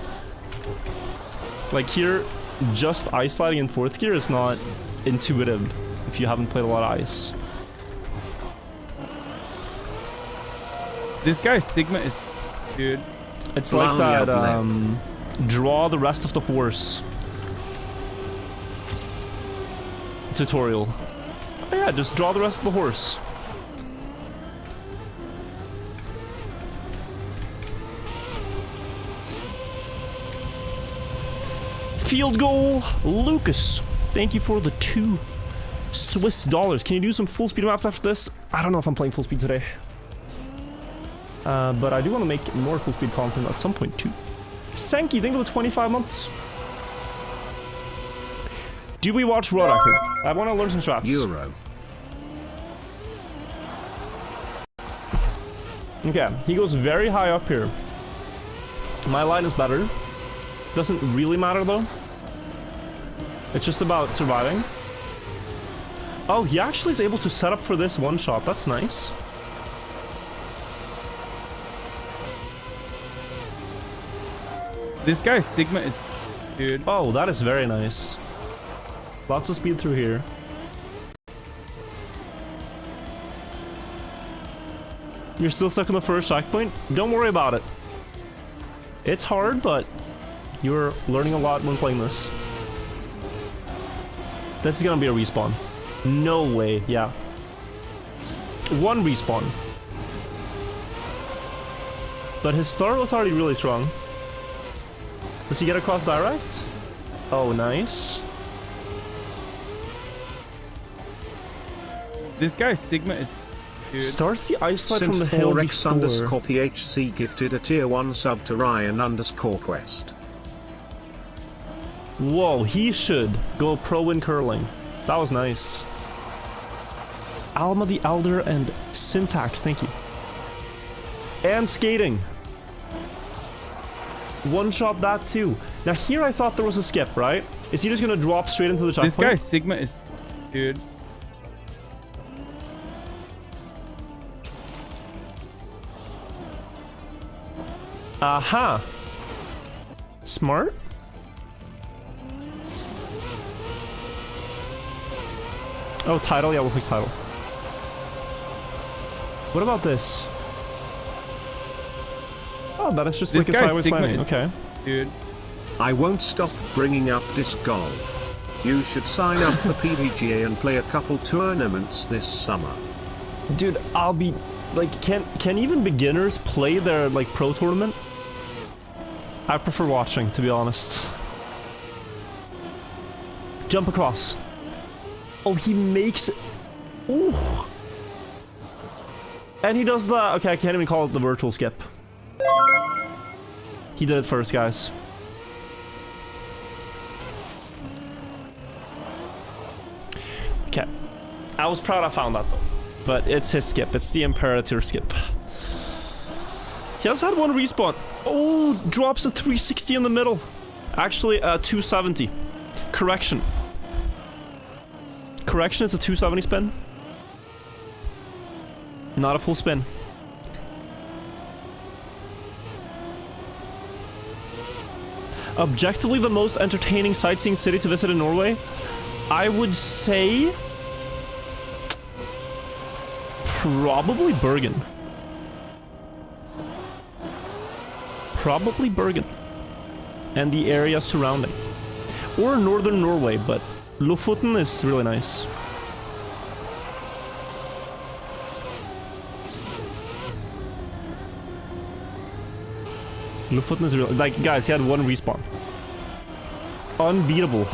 Like here, just ice sliding in 4th gear is not intuitive if you haven't played a lot of ice. This guy's Sigma is, dude. It's like that draw the rest of the horse tutorial. Oh yeah, just draw the rest of the horse. Field goal, Lucas. Thank you for the 2 Swiss dollars. Can you do some full speed maps after this? I don't know if I'm playing full speed today. But I do want to make more full speed content at some point too. Senki, think of the 25 months. Do we watch Rodaku? I want to learn some strats. Euro. Okay, he goes very high up here. My line is better. Doesn't really matter though. It's just about surviving. Oh, he actually is able to set up for this one shot. That's nice. This guy's Sigma is, dude. Oh, that is very nice. Lots of speed through here. You're still stuck on the first checkpoint? Don't worry about it. It's hard, but you're learning a lot when playing this. This is gonna be a respawn. No way, yeah. 1 respawn. But his start was already really strong. Does he get across direct? Oh, nice. This guy's Sigma is, dude. Starts the ice slide from the hill before. _PHC gifted a tier 1 sub to Ryan_Quest. Whoa, he should go pro in curling. That was nice. Alma the Elder and Syntax, thank you. And skating. One shot that too. Now here I thought there was a skip, right? Is he just gonna drop straight into the checkpoint? This guy's Sigma is, dude. Aha. Smart. Oh, title? Yeah, we'll fix title. What about this? Oh, that is just this like a sideways landing. Okay. Dude. I won't stop bringing up disc golf. You should sign up for PDGA and play a couple tournaments this summer. Dude, I'll be... Like, can even beginners play their, like, pro tournament? I prefer watching, to be honest. Jump across. Oh, he makes it. Ooh. And he does the... Okay, I can't even call it the virtual skip. He did it first, guys. Okay. I was proud I found that, though. But it's his skip. It's the Imperator skip. He has had 1 respawn. Oh, drops a 360 in the middle. Actually, 270. Correction. Correction, it's a 270 spin. Not a full spin. Objectively the most entertaining sightseeing city to visit in Norway? I would say... probably Bergen. Probably Bergen. And the area surrounding. Or northern Norway, but Lofoten is really nice. Lofoten is really... Like, guys, he had 1 respawn. Unbeatable.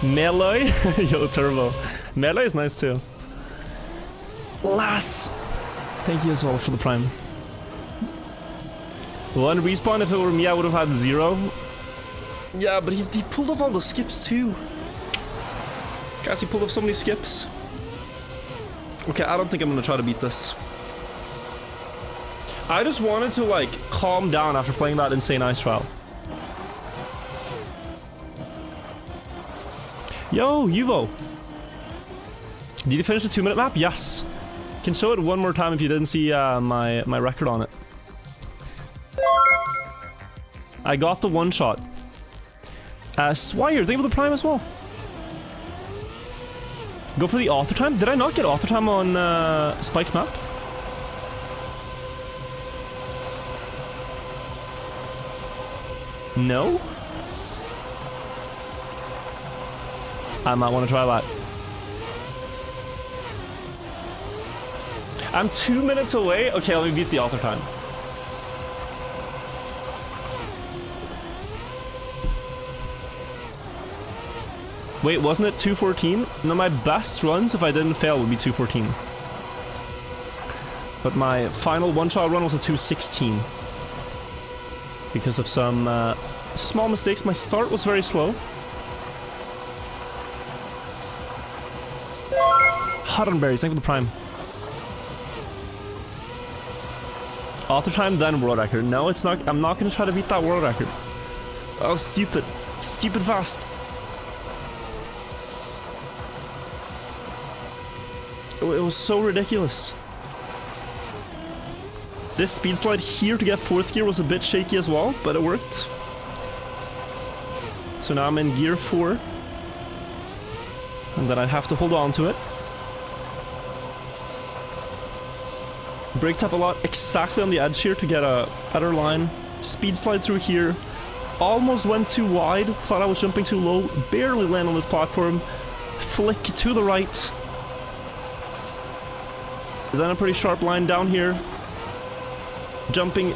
Melee? Yo, Turbo. Melee is nice too. Lass! Thank you as well for the prime. 1 respawn, if it were me, I would have had 0. Yeah, but he pulled off all the skips too. Guys, he pulled off so many skips. Okay, I don't think I'm gonna try to beat this. I just wanted to, like, calm down after playing that insane ice trial. Yo, Yuvo! Did you finish the 2-minute map? Yes. Can show it one more time if you didn't see my record on it. I got the one shot. Swire, thank you for the prime as well. Go for the author time? Did I not get author time on Spike's map? No? I might want to try that. I'm 2 minutes away? Okay, let me beat the author time. Wait, wasn't it 2:14? No, my best runs, if I didn't fail, would be 2:14. But my final one-shot run was a 2:16. Because of some small mistakes, my start was very slow. Hot on berries, thank you for the prime. Author time, then world record. No, it's not. I'm not gonna try to beat that world record. Oh, stupid. Stupid fast. It was so ridiculous. This speed slide here to get 4th gear was a bit shaky as well, but it worked. So now I'm in gear 4. And then I'd have to hold on to it. Braked up a lot exactly on the edge here to get a better line. Speed slide through here. Almost went too wide. Thought I was jumping too low. Barely land on this platform. Flick to the right. Then a pretty sharp line down here. Jumping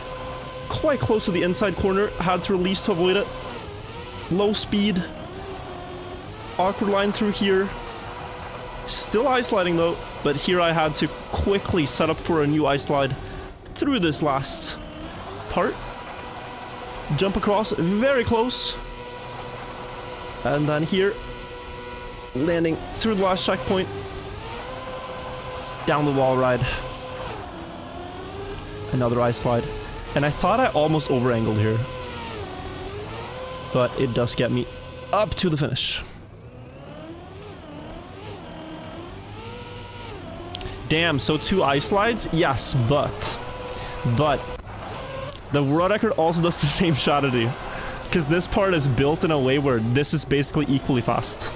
quite close to the inside corner. Had to release to avoid it. Low speed. Awkward line through here. Still ice sliding though. But here I had to quickly set up for a new ice slide through this last part. Jump across, very close. And then here, landing through the last checkpoint. Down the wall ride. Another ice slide. And I thought I almost over-angled here. But it does get me up to the finish. Damn, so 2 ice slides? Yes, but the world record also does the same strategy. Because this part is built in a way where this is basically equally fast.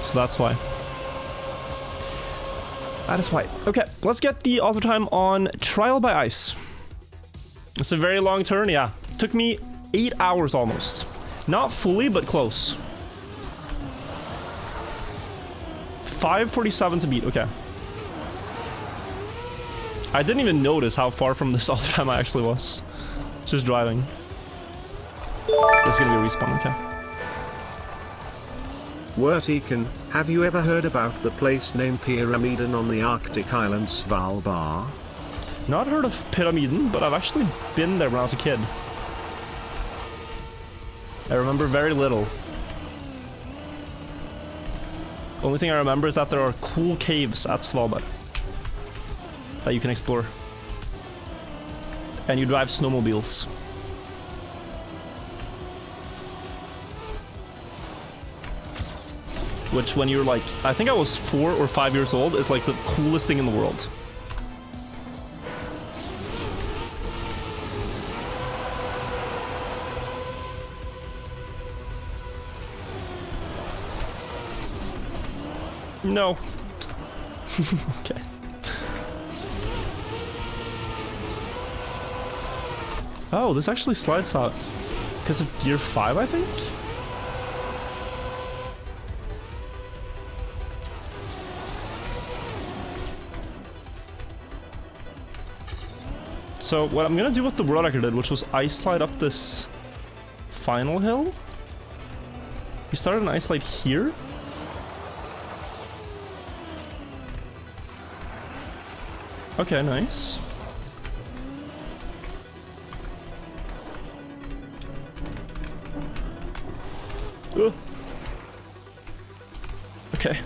So that's why. That is why. Okay, let's get the author time on Trial by Ice. It's a very long turn, yeah. Took me 8 hours almost. Not fully, but close. 5:47 to beat, okay. I didn't even notice how far from this author time I actually was. Just driving. This is gonna be a respawn, okay. Wirtual, have you ever heard about the place named Pyramiden on the Arctic island Svalbard? Not heard of Pyramiden, but I've actually been there when I was a kid. I remember very little. Only thing I remember is that there are cool caves at Svalbard that you can explore. And you drive snowmobiles. Which when you're like, I think I was 4 or 5 years old, is like the coolest thing in the world. No. Okay. Oh, this actually slides out because of gear 5, I think? So what I'm gonna do with the world record did, which was ice slide up this final hill. You started an ice slide here. Okay, nice. Okay.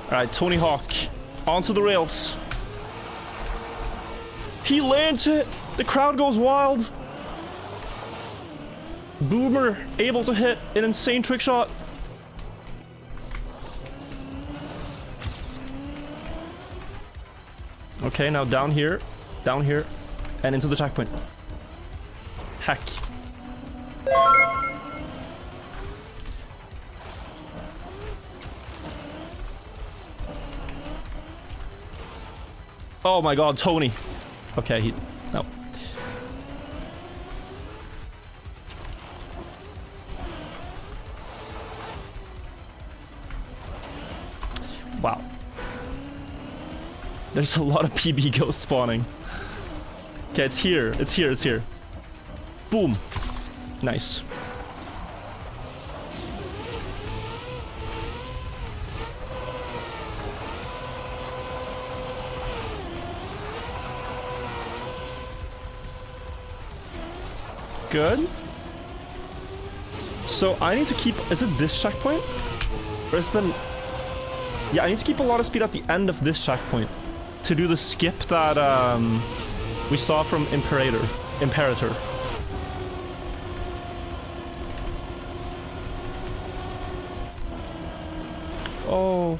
Alright, Tony Hawk. Onto the rails. He lands it! The crowd goes wild! Boomer able to hit an insane trick shot. Okay, now down here, and into the checkpoint. Heck. Oh my god, Tony. Okay, no. Wow. There's a lot of PB ghosts spawning. Okay, it's here. It's here. It's here. Boom. Nice. Good. So I need to keep... Is it this checkpoint? Or is it the... Yeah, I need to keep a lot of speed at the end of this checkpoint to do the skip that we saw from Imperator. Oh.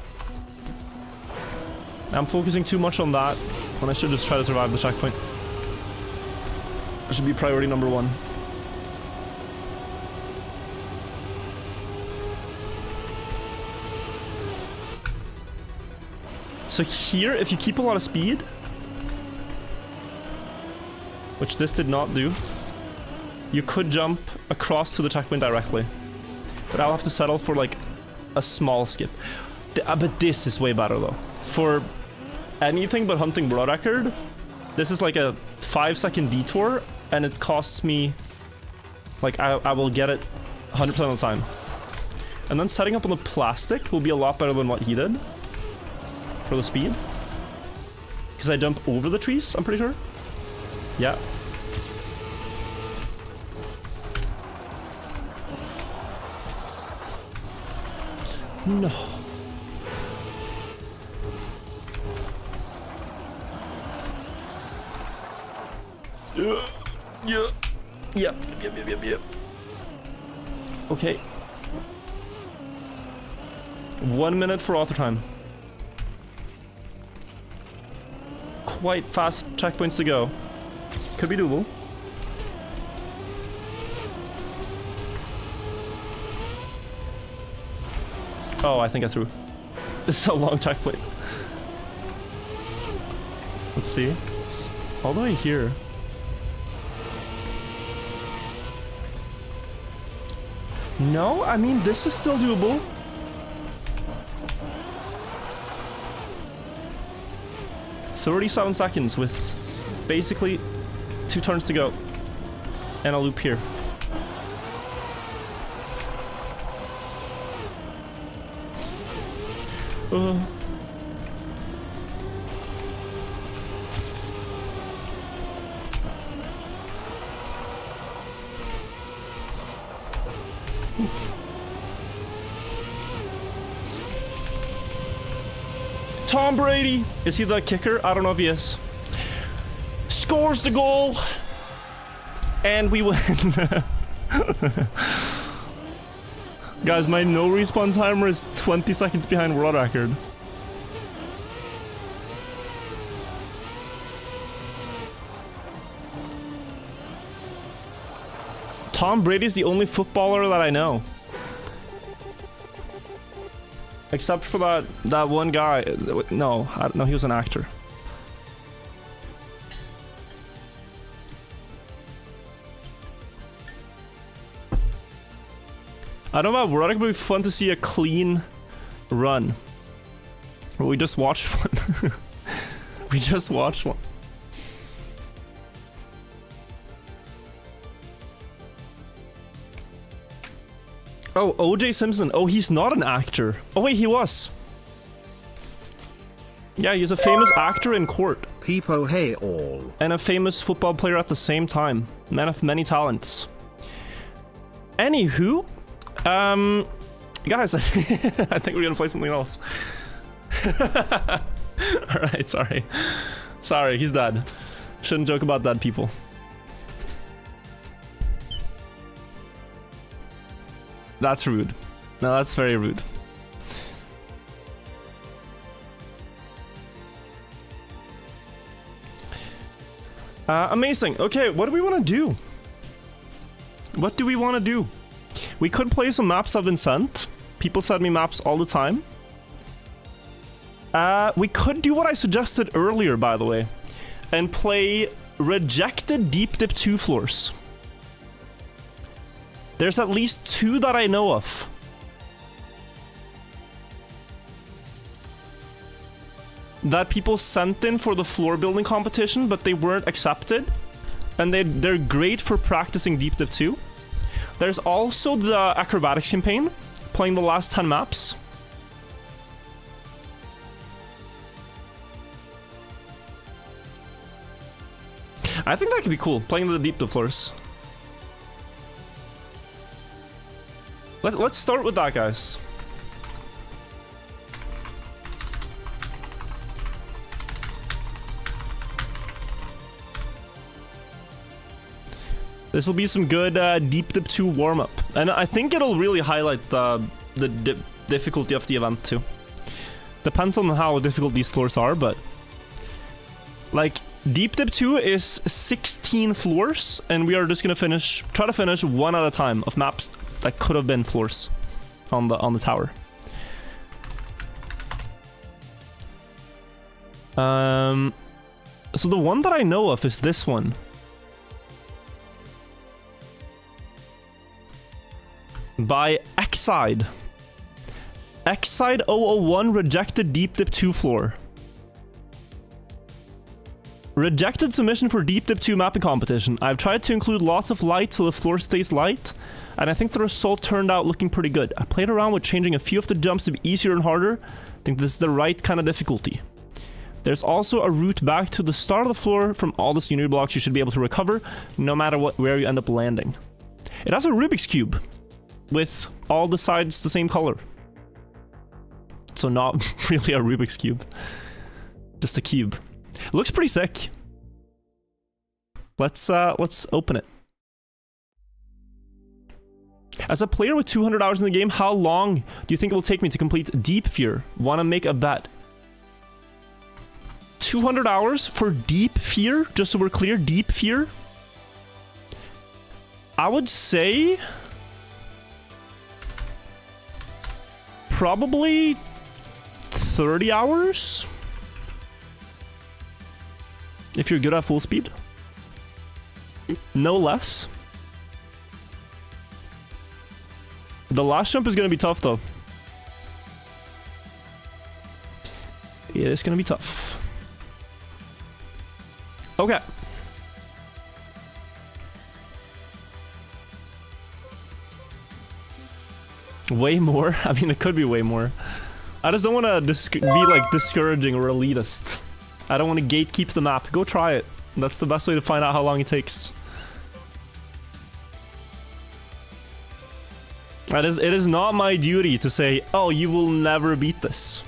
I'm focusing too much on that when I should just try to survive the checkpoint. That should be priority number 1. So here, if you keep a lot of speed, which this did not do, you could jump across to the checkpoint directly. But I'll have to settle for like a small skip. But this is way better though. For anything but hunting world record, this is like a 5-second detour, and it costs me, like I will get it 100% of the time. And then setting up on the plastic will be a lot better than what he did. For the speed. Because I jump over the trees, I'm pretty sure. Yeah. No. Yep. Okay. 1 minute for auto time. Quite fast checkpoints to go. Could be doable. Oh, I think I threw. This is a long checkpoint. Let's see. It's all the way here. No, I mean, this is still doable. $37 seconds with basically 2 turns to go. And a loop here. Tom Brady! Is he the kicker? I don't know if he is. Scores the goal! And we win. Guys, my no respawn timer is 20 seconds behind world record. Tom Brady's the only footballer that I know. Except for that one guy. No, I don't know, he was an actor. I don't know about World, it would be fun to see a clean run. But we just watched one. We just watched one. Oh, OJ Simpson. Oh, he's not an actor. Oh wait, he was. Yeah, he's a famous actor in court. Peepo hey all. And a famous football player at the same time. Man of many talents. Anywho, guys, I think we're gonna play something else. Alright, sorry. Sorry, he's dead. Shouldn't joke about dead people. That's rude. No, that's very rude. Amazing. Okay, what do we want to do? What do we want to do? We could play some maps I've been sent. People send me maps all the time. We could do what I suggested earlier, by the way, and play rejected Deep Dip 2 floors. There's at least 2 that I know of. That people sent in for the floor building competition, but they weren't accepted. And they're great for practicing Deep Dip 2. There's also the acrobatics campaign, playing the last 10 maps. I think that could be cool, playing the Deep Dip floors. Let's start with that, guys. This will be some good Deep Dip 2 warm-up. And I think it'll really highlight the difficulty of the event, too. Depends on how difficult these floors are, but... like, Deep Dip 2 is 16 floors, and we are just gonna try to finish one at a time of maps that could have been floors on the tower. So the one that I know of is this one. By Xide. Xide 001 rejected Deep Dip 2 floor. Rejected submission for Deep Dip 2 mapping competition. I've tried to include lots of light so the floor stays light, and I think the result turned out looking pretty good. I played around with changing a few of the jumps to be easier and harder. I think this is the right kind of difficulty. There's also a route back to the start of the floor from all the scenery blocks you should be able to recover, no matter where you end up landing. It has a Rubik's Cube, with all the sides the same color. So not really a Rubik's Cube. Just a cube. It looks pretty sick. Let's open it. As a player with 200 hours in the game, how long do you think it will take me to complete Deep Fear? Wanna make a bet? 200 hours for Deep Fear? Just so we're clear, Deep Fear? I would say... probably 30 hours? If you're good at full speed. No less. The last jump is going to be tough, though. It is going to be tough. Okay. Way more? I mean, it could be way more. I just don't want to be, like, discouraging or elitist. I don't want to gatekeep the map. Go try it. That's the best way to find out how long it takes. It is not my duty to say, oh, you will never beat this.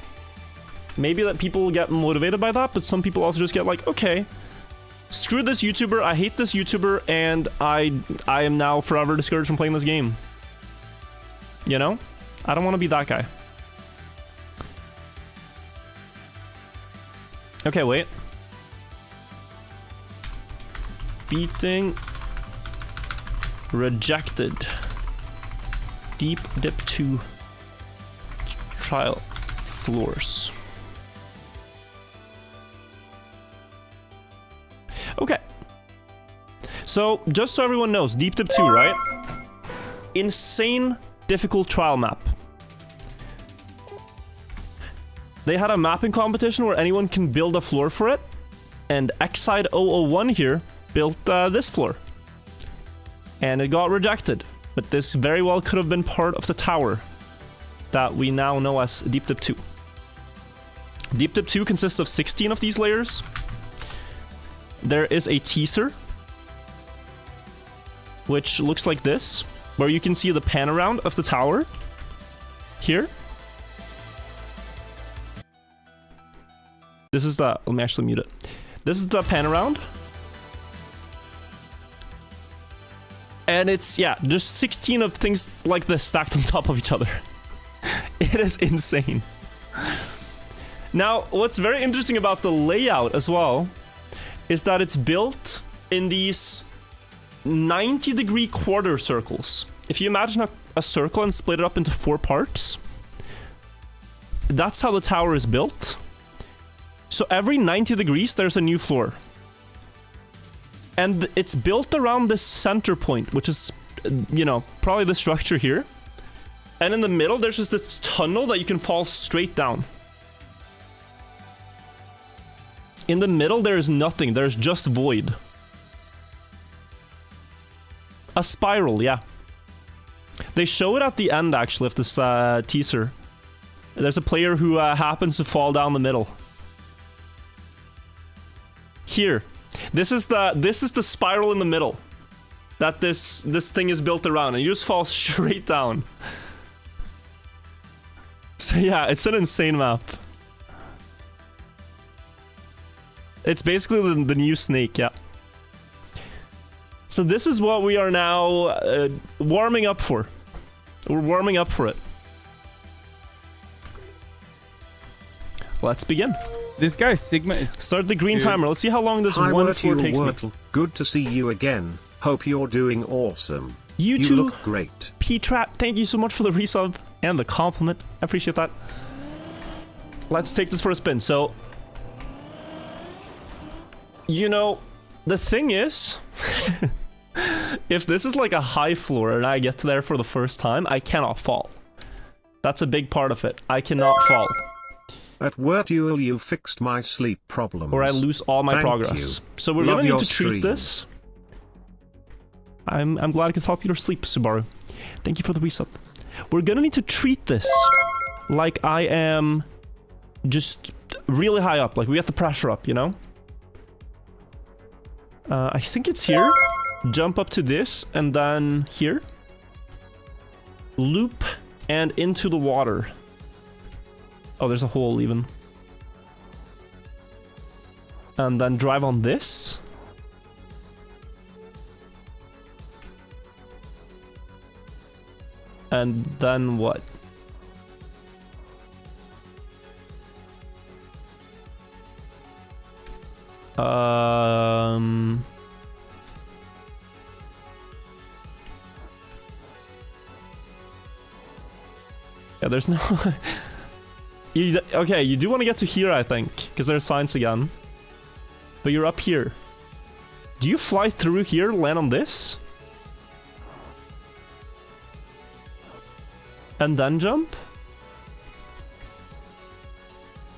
Maybe that people get motivated by that, but some people also just get like, okay, screw this YouTuber, I hate this YouTuber, and I am now forever discouraged from playing this game. You know? I don't want to be that guy. Okay, wait. Beating rejected Deep Dip 2 trial floors. Okay. So, just so everyone knows, Deep Dip 2, right? Insane difficult trial map. They had a mapping competition where anyone can build a floor for it, and Xide 001 here built this floor. And it got rejected, but this very well could have been part of the tower that we now know as Deep Dip 2. Deep Dip 2 consists of 16 of these layers. There is a teaser, which looks like this. where you can see the pan around of the tower. Here. This is the... Let me actually mute it. This is the pan around. And it's, yeah, just 16 of things like this stacked on top of each other. It is insane. Now, what's very interesting about the layout as well is that it's built in these 90-degree quarter circles. If you imagine a circle and split it up into 4 parts, that's how the tower is built. So every 90 degrees, there's a new floor. And it's built around this center point, which is, you know, probably the structure here. And in the middle, there's just this tunnel that you can fall straight down. In the middle, there's nothing. There's just void. A spiral, yeah. They show it at the end, actually, of this teaser. There's a player who happens to fall down the middle. Here. This is the spiral in the middle that this thing is built around, and you just fall straight down. So yeah, it's an insane map. It's basically the new Snake, yeah. So this is what we are now warming up for. We're warming up for it. Let's begin. This guy Sigma is... Start the green Dude. timer. Let's see how long this Hi, one floor Wirtual, takes me. Wirtual. Good to see you again. Hope you're doing awesome. You You too, look great. P-Trap. Thank you so much for the resub and the compliment. I appreciate that. Let's take this for a spin. So, you know, the thing is, if this is like a high floor and I get there for the first time, I cannot fall. That's a big part of it. I cannot fall. At Wirtual, you fixed my sleep problems. Or I lose all my Thank progress. you. So we're Love gonna need your to treat stream. this. I'm glad I could help you to sleep, Subaru. Thank you for the resub. We're gonna need to treat this like I am just really high up. Like we have the pressure up, you know? I think it's here. Jump up to this and then here. Loop and into the water. Oh, there's a hole even. And then drive on this. And then what? Yeah, there's no... Okay, you do want to get to here, I think, because there's signs again. But you're up here. Do you fly through here, land on this? And then jump?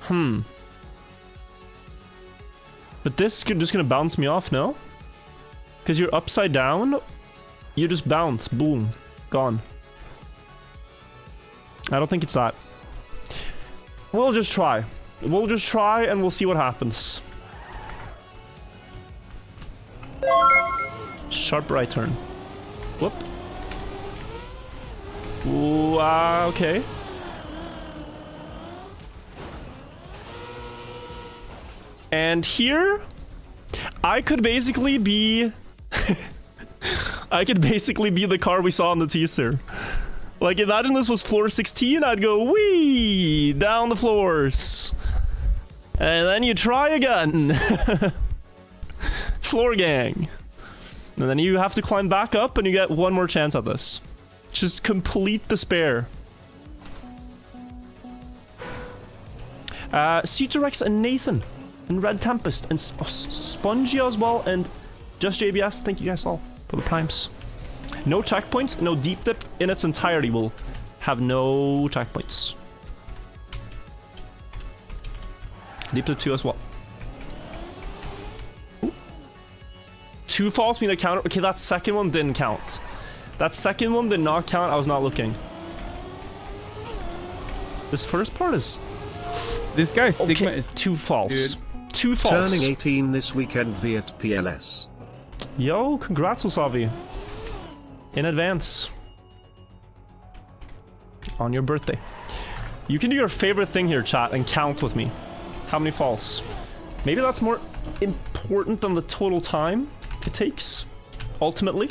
But this is just gonna bounce me off, no? Because you're upside down, you just bounce, boom, gone. I don't think it's that. We'll just try. We'll just try and we'll see what happens. Sharp right turn. Whoop. Ooh, okay. And here, I could basically be... I could basically be the car we saw on the teaser. Like, imagine this was floor 16, I'd go wee down the floors. And then you try again. Floor gang. And then you have to climb back up and you get one more chance at this. Just complete despair. Ceterex and Nathan. And Red Tempest. And Spongy as well. And Just JBS. Thank you guys all for the primes. No checkpoints. No deep dip in its entirety will have no checkpoints. Deep dip 2 as well. Ooh. 2 falls mean a counter. Okay, that second one didn't count. That second one did not count. I was not looking. This first part is... This guy Sigma okay, is 2 false. Dude. 2 false. Turning 18 this weekend via PLS. Yo, congrats, Wasabi. In advance. On your birthday. You can do your favorite thing here, chat, and count with me. How many falls? Maybe that's more important than the total time it takes, ultimately.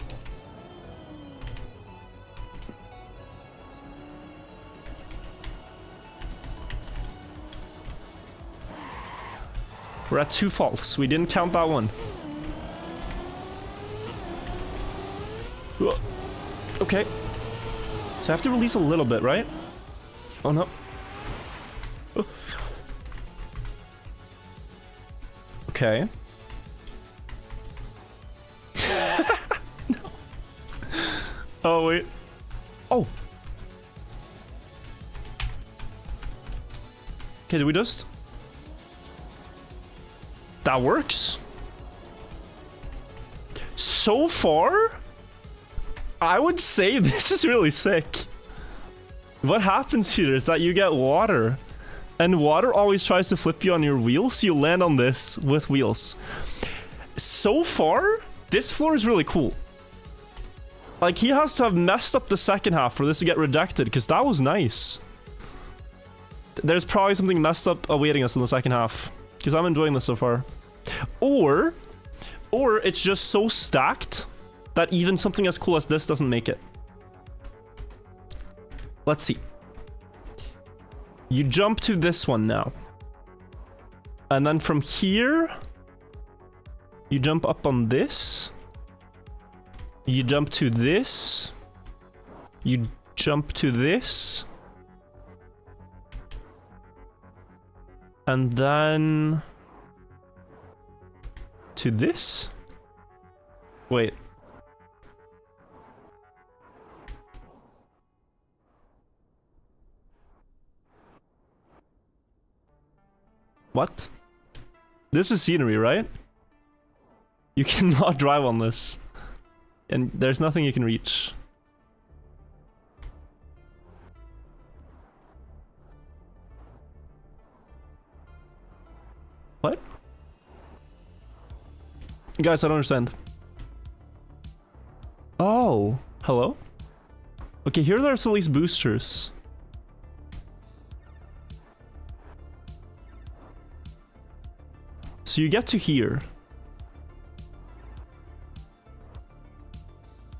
We're at 2 falls. We didn't count that one. Okay. So I have to release a little bit, right? Oh no. Oh. Okay. No. Oh wait. Oh. Okay, did we just... That works. So far, I would say this is really sick. What happens here is that you get water, and water always tries to flip you on your wheels, so you land on this with wheels. So far, this floor is really cool. Like, he has to have messed up the second half for this to get rejected, because that was nice. There's probably something messed up awaiting us in the second half, because I'm enjoying this so far. Or it's just so stacked that even something as cool as this doesn't make it. Let's see. You jump to this one now. And then from here, you jump up on this. You jump to this. You jump to this. And then... to this? Wait. What? This is scenery, right? You cannot drive on this. And there's nothing you can reach. What? Guys, I don't understand. Oh, hello? Okay, here there's at least boosters. So you get to here.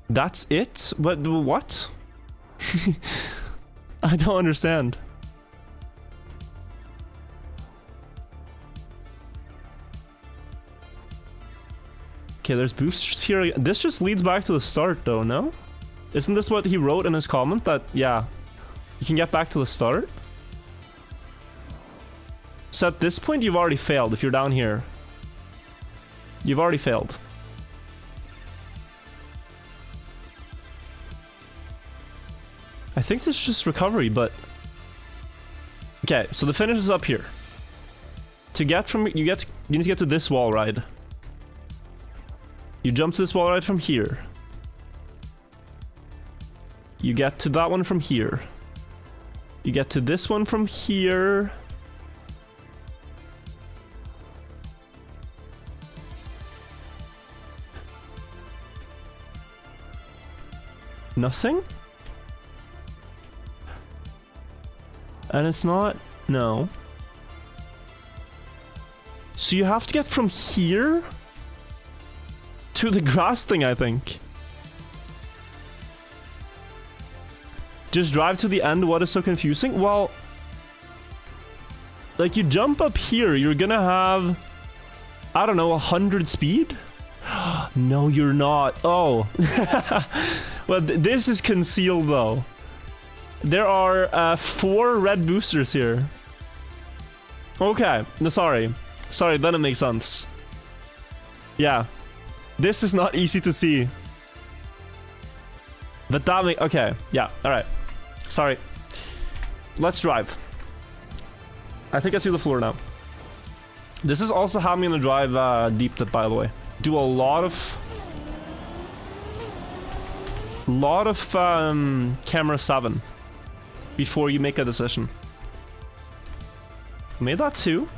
That's it? But what? I don't understand. Okay, there's boosters here. This just leads back to the start though, no? Isn't this what he wrote in his comment? That, yeah, you can get back to the start? So at this point, you've already failed if you're down here. You've already failed. I think this is just recovery, but... Okay, so the finish is up here. To get from... You need to get to this wall ride. You jump to this wall ride from here. You get to that one from here. You get to this one from here. Nothing? And it's not... No. So you have to get from here to the grass thing, I think. Just drive to the end. What is so confusing? Well, like, you jump up here, you're gonna have, I don't know, 100 speed? No, you're not. Oh. Well, this is concealed, though. There are 4 red boosters here. Okay. No, sorry. Sorry, then it makes sense. Yeah. This is not easy to see. But that makes... Okay. Yeah. Alright. Sorry. Let's drive. I think I see the floor now. This is also how I'm gonna drive deep dip, by the way. Do a lot of camera 7 before you make a decision. Made that too.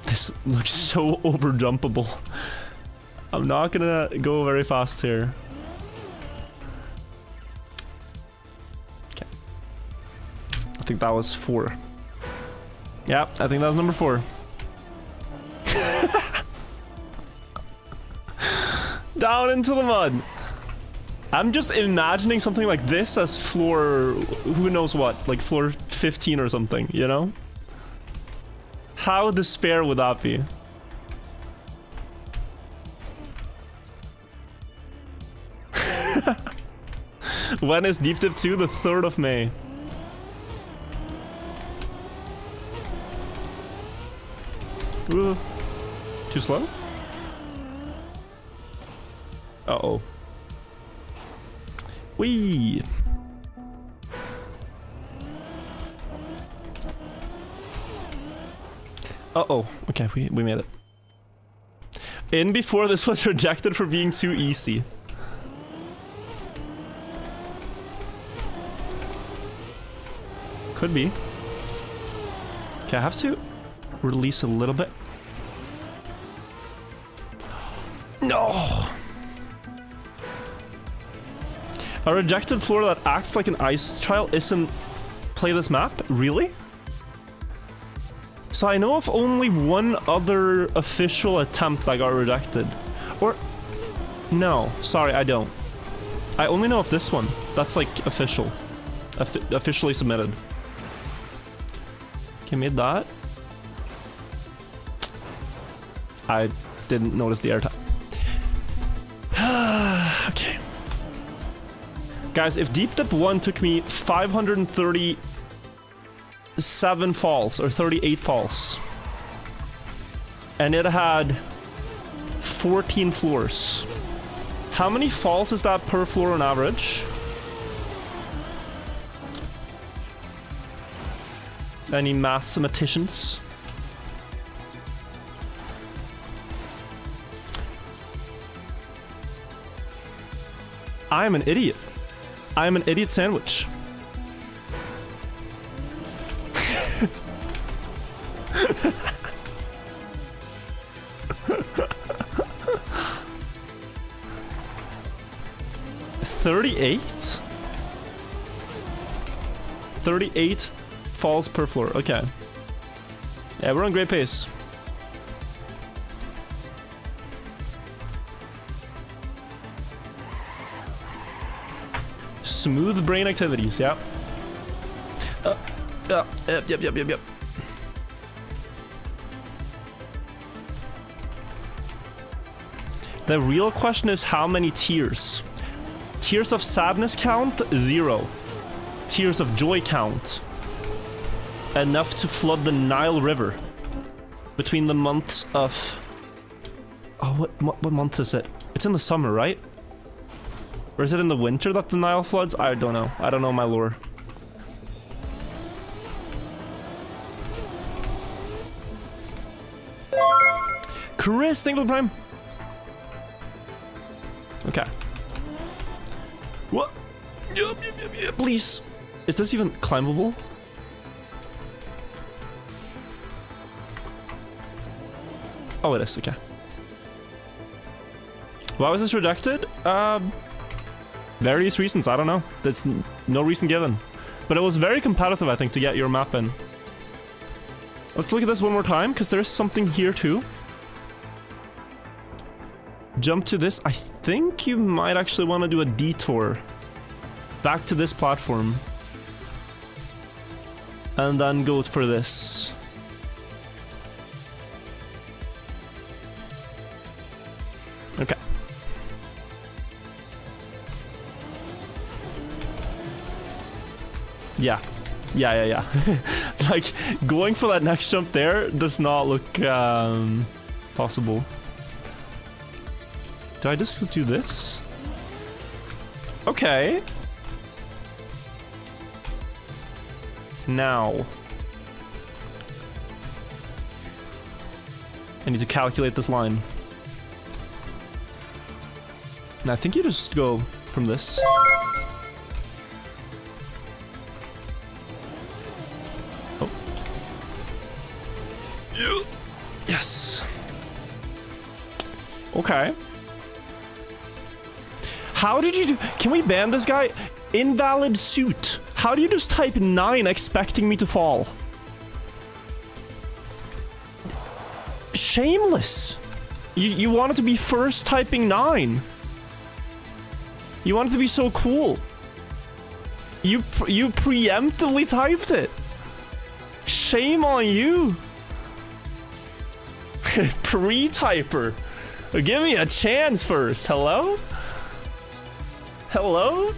This looks so over jumpable. I'm not gonna go very fast here. think that was 4. Yep, I think that was number 4. Down into the mud. I'm just imagining something like this as floor, who knows what, like floor 15 or something, you know? How despair would that be? When is Deep Dip 2? The 3rd of May. Ooh. Too slow? Uh-oh. Whee! Uh-oh. Okay, we made it. In before this was rejected for being too easy. Could be. Okay, I have to release a little bit. No! A rejected floor that acts like an ice trial isn't play this map? Really? So I know of only one other official attempt that got rejected. Or... no, sorry, I don't. I only know of this one. That's like official. Officially submitted. Okay, made that. I didn't notice the airtime. Okay. Guys, if Deep Dip 1 took me 537 falls, or 38 falls, and it had 14 floors, how many falls is that per floor on average? Any mathematicians? I'm an idiot. I am an idiot sandwich. $38? 38 falls per floor. Okay. Yeah, we're on great pace. Smooth brain activities, yeah. Yep. The real question is how many tears? Tears of sadness count? 0. Tears of joy count? Enough to flood the Nile River between the months of... oh, what month is it? It's in the summer, right? Or is it in the winter that the Nile floods? I don't know. I don't know my lore. Chris, thank you for the prime. Okay. What? Yep, please. Is this even climbable? Oh, it is. Okay. Why was this rejected? Various reasons. I don't know. There's no reason given. But it was very competitive, I think, to get your map in. Let's look at this one more time, because there is something here too. Jump to this. I think you might actually want to do a detour back to this platform. And then go for this. Okay. Yeah. Like, going for that next jump there does not look possible. Do I just do this? Okay. Now. I need to calculate this line. And I think you just go from this. Oh. Yes. Okay. How did you do? Can we ban this guy? Invalid suit. How do you just type 9 expecting me to fall? Shameless. You wanted to be first typing 9. You wanted to be so cool. You preemptively typed it. Shame on you. Pre-typer. Give me a chance first. Hello? Hello?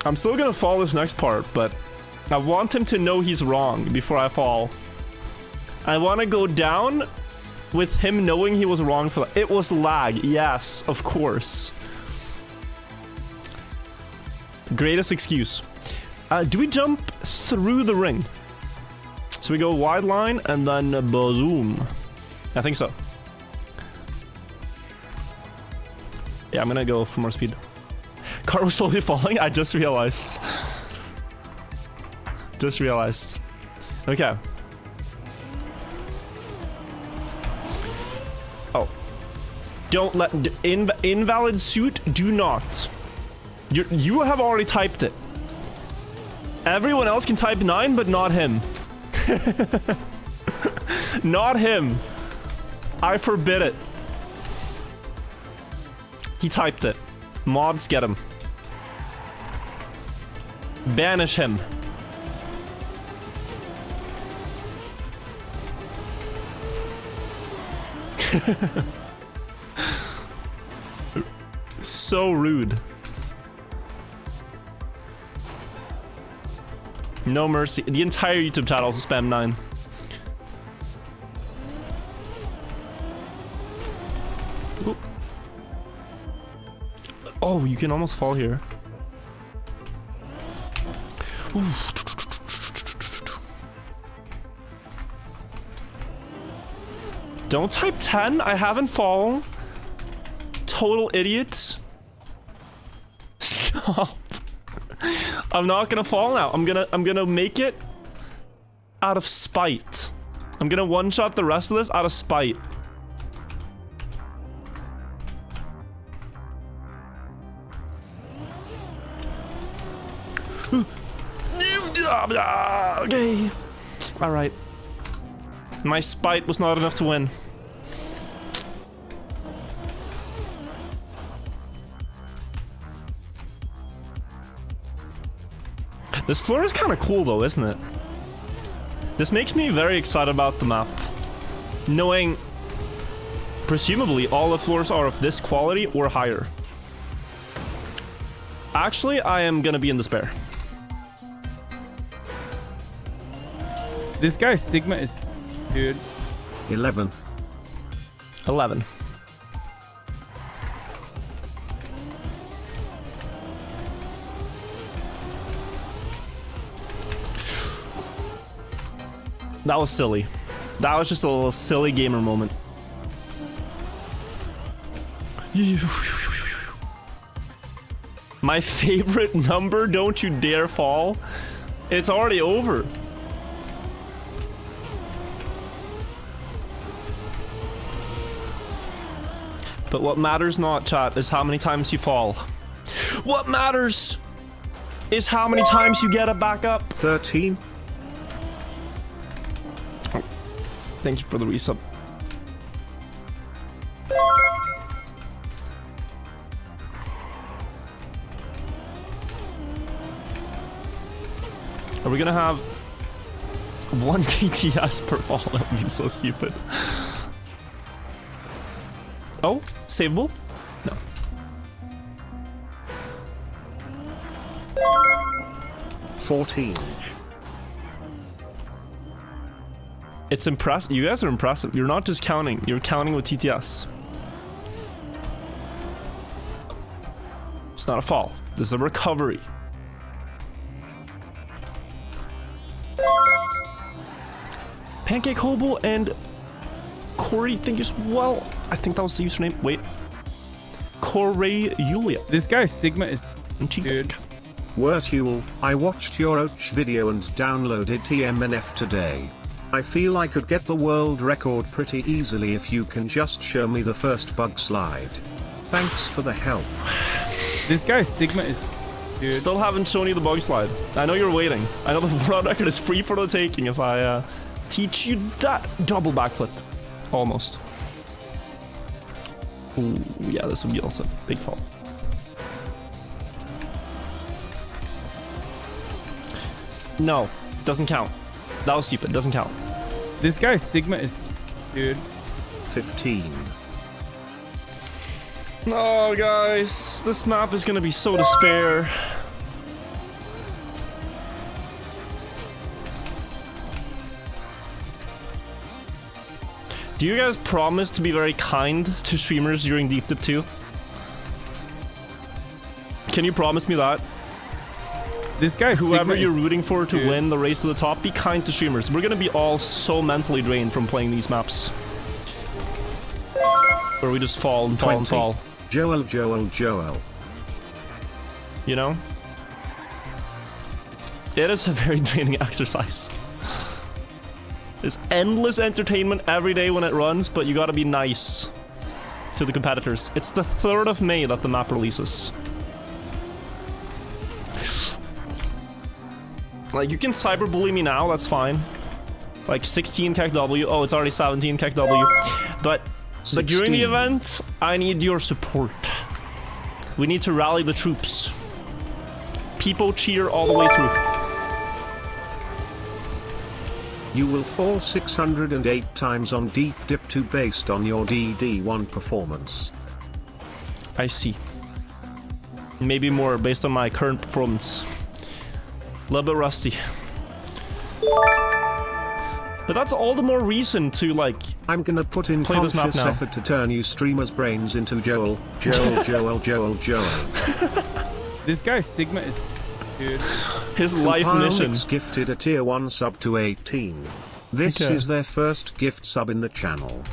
I'm still gonna fall this next part, but I want him to know he's wrong before I fall. I want to go down with him knowing he was wrong for that. It was lag. Yes, of course. Greatest excuse. Do we jump through the ring? So we go wide line and then boom. I think so. Yeah, I'm gonna go for more speed. Car was slowly falling. I just realized. Just realized. Okay. Oh. Don't let... invalid suit, do not. You have already typed it. Everyone else can type 9, but not him. Not him. I forbid it. He typed it. Mods, get him. Banish him. So rude. No mercy. The entire YouTube chat also spam 9. Ooh. Oh, you can almost fall here. Ooh. Don't type 10. I haven't fallen. Total idiot. Stop. I'm not gonna fall now. I'm gonna make it out of spite. I'm gonna one-shot the rest of this out of spite. Okay. All right. My spite was not enough to win. This floor is kind of cool though, isn't it? This makes me very excited about the map. Knowing, presumably, all the floors are of this quality or higher. Actually, I am gonna be in despair. This guy Sigma is... Dude. 11. 11. That was silly. That was just a little silly gamer moment. My favorite number, don't you dare fall. It's already over. But what matters not, chat, is how many times you fall. What matters is how many times you get it back up. 13. Oh, thank you for the resub. Are we gonna have 1 TTS per fall? That would be so stupid. Oh, saveable? No. $14. It's impressive. You guys are impressive. You're not just counting. You're counting with TTS. It's not a fall. This is a recovery. Pancake Hobo and Corey, thank you as well. I think that was the username. Wait. Corey Julia. This guy Sigma is... Dude. Wirtual, I watched your OCH video and downloaded TMNF today. I feel I could get the world record pretty easily if you can just show me the first bug slide. Thanks for the help. This guy's Sigma is... Dude. Still haven't shown you the bug slide. I know you're waiting. I know the world record is free for the taking if I teach you that double backflip. Almost. Ooh, yeah, this would be also big fall. No, doesn't count. That was stupid, doesn't count. This guy's Sigma is... Dude. 15. Oh, guys, this map is gonna be so despair. Do you guys promise to be very kind to streamers during Deep Dip 2? Can you promise me that? This guy, Whoever Sigma you're is, rooting for to dude. win the race to the top, be kind to streamers. We're gonna be all so mentally drained from playing these maps. Where we just fall and fall and 20. fall. Joel. You know? It is a very draining exercise. There's endless entertainment every day when it runs, but you gotta be nice to the competitors. It's the 3rd of May that the map releases. Like, you can cyberbully me now, that's fine. Like, 16 KW. Oh, it's already 17 KW. But during the 16. event, I need your support. We need to rally the troops. People cheer all the way through. You will fall 608 times on Deep Dip 2 based on your DD1 performance. I see. Maybe more based on my current performance. A little bit rusty. But that's all the more reason to, like, I'm gonna put in play this map conscious now. effort to turn you streamers' brains into Joel. This guy's Sigma is... Dude. His life mission. Compile gifted a tier 1 sub to 18. This Okay. is their first gift sub in the channel.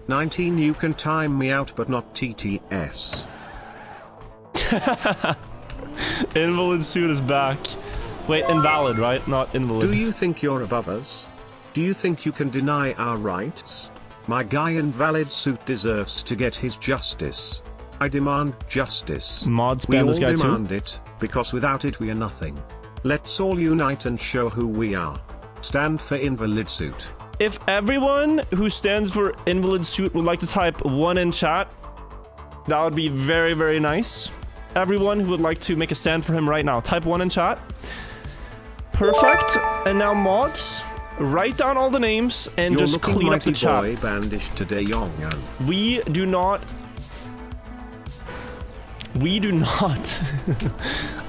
19 You can time me out but not TTS. Invalid suit is back. Wait, invalid, right? Not invalid. Do you think you're above us? Do you think you can deny our rights? My guy Invalid Suit deserves to get his justice. I demand justice. Mod We spam all this guy too. demand it, because without it we are nothing. Let's all unite and show who we are. Stand for Invalid Suit. If everyone who stands for invalid suit would like to type 1 in chat, that would be very, very nice. Everyone who would like to make a stand for him right now, type 1 in chat. Perfect. And now mods, write down all the names and You're just looking clean up the mighty chat. boy bandaged today, Yongyan. We do not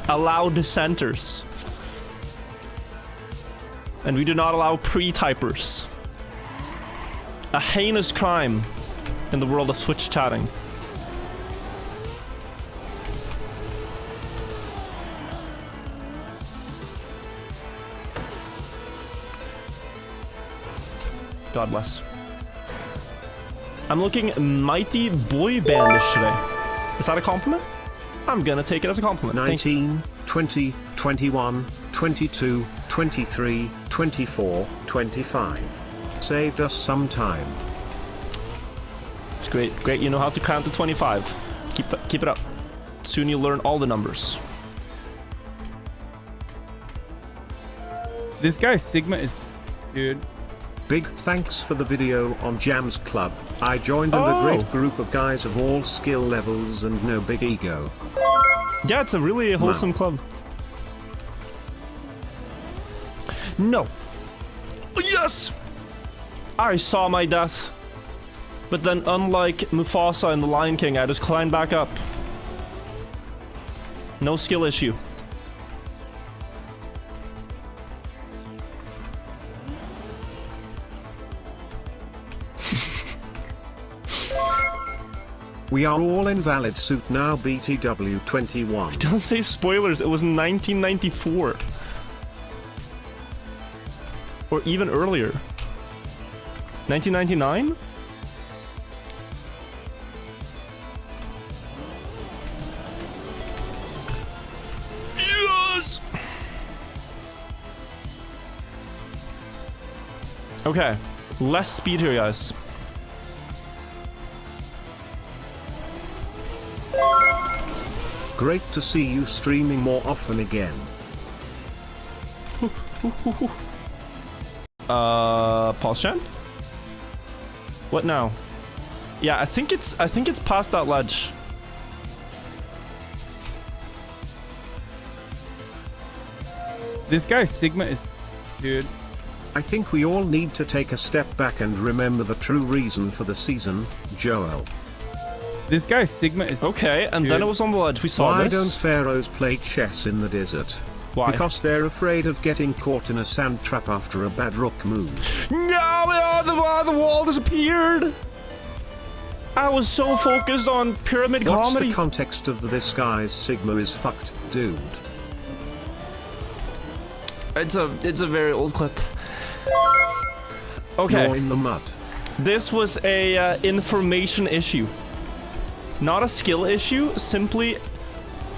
allow dissenters. And we do not allow pre-typers. A heinous crime in the world of Twitch chatting. God bless. I'm looking mighty boy bandish today. Is that a compliment? I'm gonna take it as a compliment. Thank you. 19, 20, 21, 22, 23, 24, 25. Saved us some time. It's great. Great, you know how to count to 25. Keep it up. Soon you'll learn all the numbers. This guy's Sigma is... Dude. Big thanks for the video on Jams Club. I joined in Oh. a great group of guys of all skill levels and no big ego. Yeah, it's a really wholesome club. No. Yes! I saw my death. But then, unlike Mufasa in The Lion King, I just climbed back up. No skill issue. We are all Invalid Suit now, BTW 21. Don't say spoilers, it was 1994. Or even earlier. 1999? Yes! Okay, less speed here, guys. Great to see you streaming more often again. Pulse Chan? What now? Yeah, I think it's past that ledge. This guy Sigma is, dude. I think we all need to take a step back and remember the true reason for the season, Joel. This guy Sigma is. Okay, and dude. then it was on the ledge. We saw Why this. don't pharaohs play chess in the desert? Why? Because they're afraid of getting caught in a sand trap after a bad rook move. No, the wall disappeared. I was so focused on pyramid What's comedy. the context of this guy's Sigma is fucked, dude? It's a very old clip. Okay. You're in the mud. This was a information issue. Not a skill issue, simply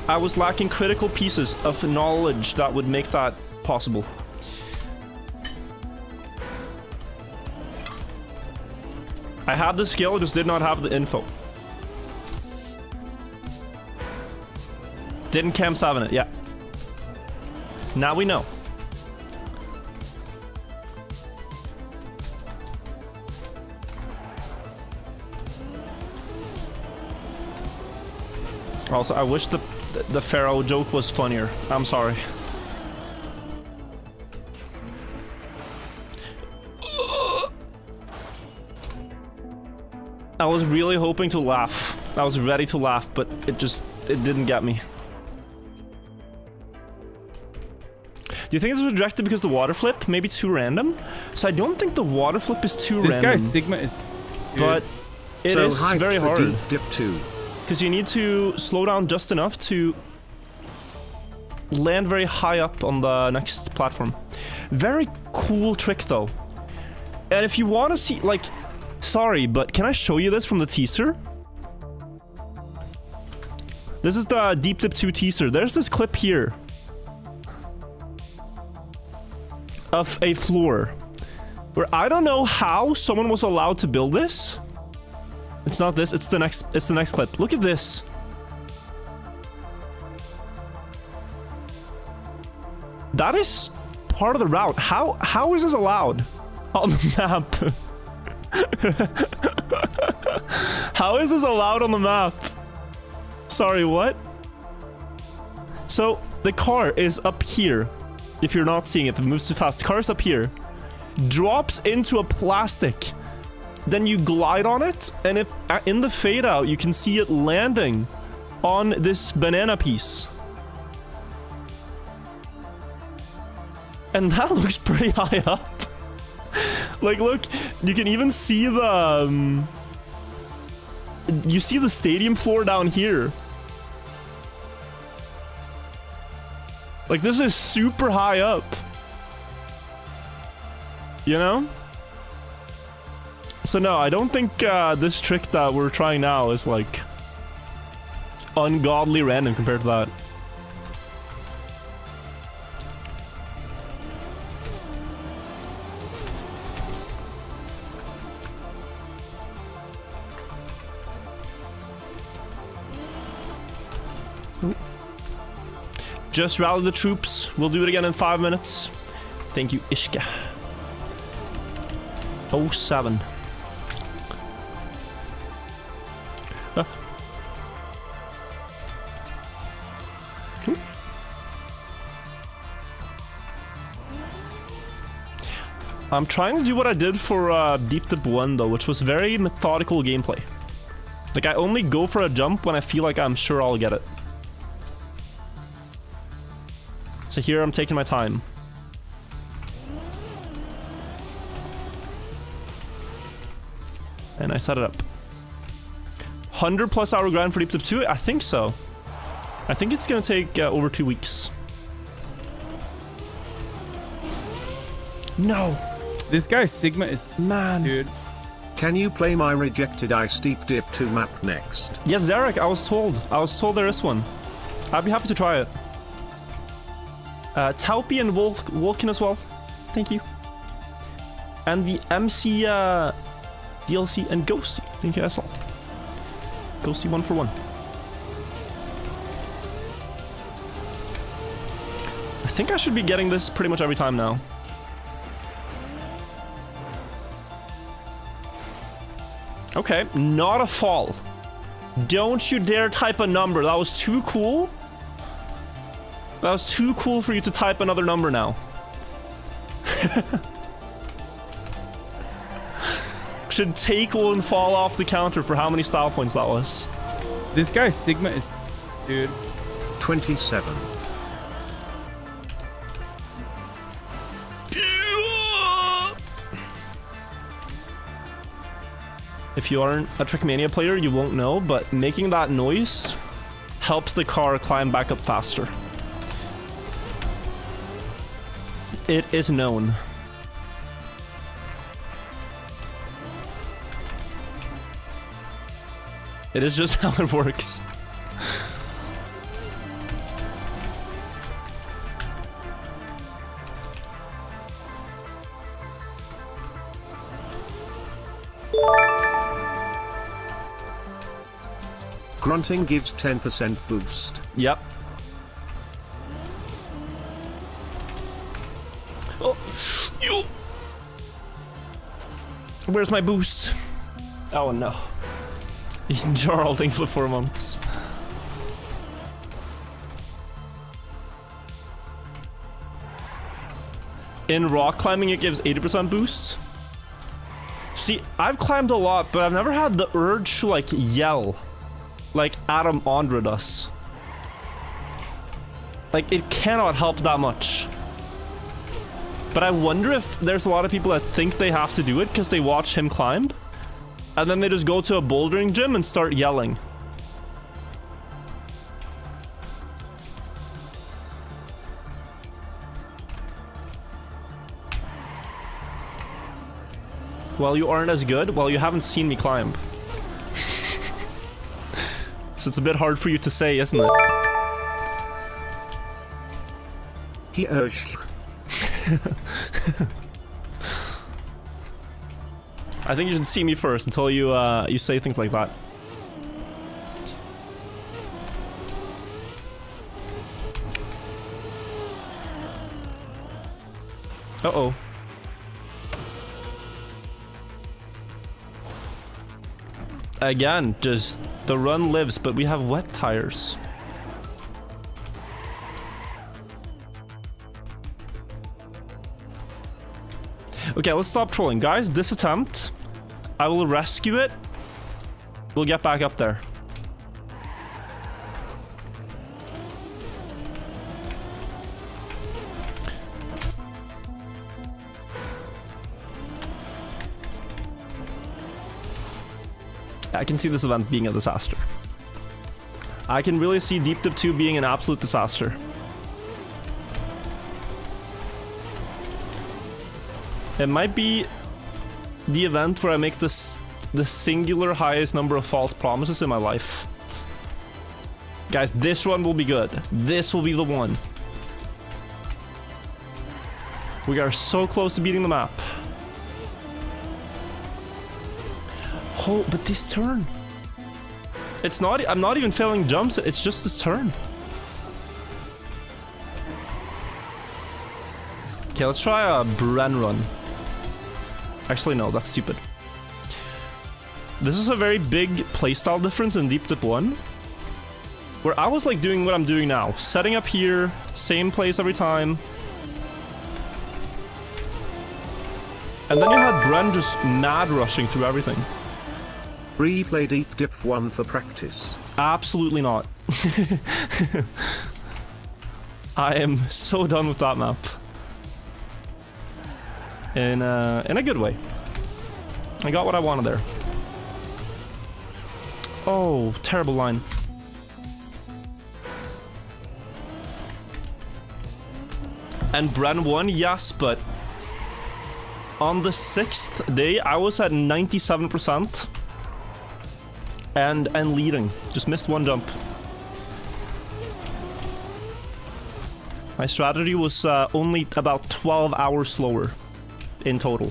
I was lacking critical pieces of knowledge that would make that possible. I had the skill, just did not have the info. Didn't Cam 7 it, yeah. Now we know. Also, I wish the Pharaoh joke was funnier. I'm sorry. I was really hoping to laugh. I was ready to laugh, but it didn't get me. Do you think this was rejected because the water flip? Maybe too random? So I don't think the water flip is too This random. guy Sigma is. Dude. But it So is hyped very for hard. Deep Dip 2. Because you need to slow down just enough to land very high up on the next platform. Very cool trick though. And if you want to see, like, sorry, but can I show you this from the teaser? This is the Deep Dip 2 teaser. There's this clip here of a floor where I don't know how someone was allowed to build this. It's not this, it's the next clip. Look at this. That is part of the route. How is this allowed on the map? How is this allowed on the map? Sorry, what? So the car is up here. If you're not seeing it, if it moves too fast, the car is up here. Drops into a plastic. Then you glide on it, and if in the fade out, you can see it landing on this banana piece. And that looks pretty high up. Like, look, you can even see the... you see the stadium floor down here. Like, this is super high up. You know? So no, I don't think this trick that we're trying now is like ungodly random compared to that. Ooh. Just rally the troops. We'll do it again in 5 minutes. Thank you, Ishka. 07. I'm trying to do what I did for Deep Dip 1 though, which was very methodical gameplay. Like, I only go for a jump when I feel like I'm sure I'll get it. So here I'm taking my time. And I set it up. 100+ hour grind for Deep Dip 2? I think so. I think it's gonna take over 2 weeks. No! This guy Sigma is. Man. Dude. Can you play my rejected Ice Deep Dip 2 map next? Yes, Zarek, I was told there is one. I'd be happy to try it. Taupi and Vulcan as well. Thank you. And the MC DLC and Ghosty. Thank you, SL. Ghosty 1 for 1. think I should be getting this pretty much every time now. Okay, not a fall. Don't you dare type a number. That was too cool. That was too cool for you to type another number now. Should take one fall off the counter for how many style points that was. This guy's Sigma is... Dude. 27. If you aren't a Trickmania player, you won't know, but making that noise helps the car climb back up faster. It is known. It is just how it works. Grunting gives 10% boost. Yep. Oh, you. Where's my boost? Oh no. He's in jar holding for 4 months. In rock climbing, it gives 80% boost. See, I've climbed a lot, but I've never had the urge to like yell like Adam Andra does. Like, it cannot help that much. But I wonder if there's a lot of people that think they have to do it because they watch him climb, and then they just go to a bouldering gym and start yelling. Well, you aren't as good. Well, you haven't seen me climb. So it's a bit hard for you to say, isn't it? He urged. I think you should see me first until you you say things like that. Uh-oh. Again, just the run lives, but we have wet tires. Okay, let's stop trolling. Guys, this attempt, I will rescue it. We'll get back up there. I can see this event being a disaster. I can really see Deep Dip 2 being an absolute disaster. It might be the event where I make this the singular highest number of false promises in my life. Guys, this run will be good. This will be the one. We are so close to beating the map. Oh, but this turn. It's not, I'm not even failing jumps, it's just this turn. Okay, let's try a Bren run. Actually, no, that's stupid. This is a very big playstyle difference in Deep Dip 1. Where I was like doing what I'm doing now. Setting up here, same place every time. And then you had Bren just mad rushing through everything. Replay Deep Dip 1 for practice. Absolutely not. I am so done with that map. In a good way. I got what I wanted there. Oh, terrible line. And Bren won, yes, but on the 6th day, I was at 97%. And leading. Just missed one jump. My strategy was only about 12 hours slower in total.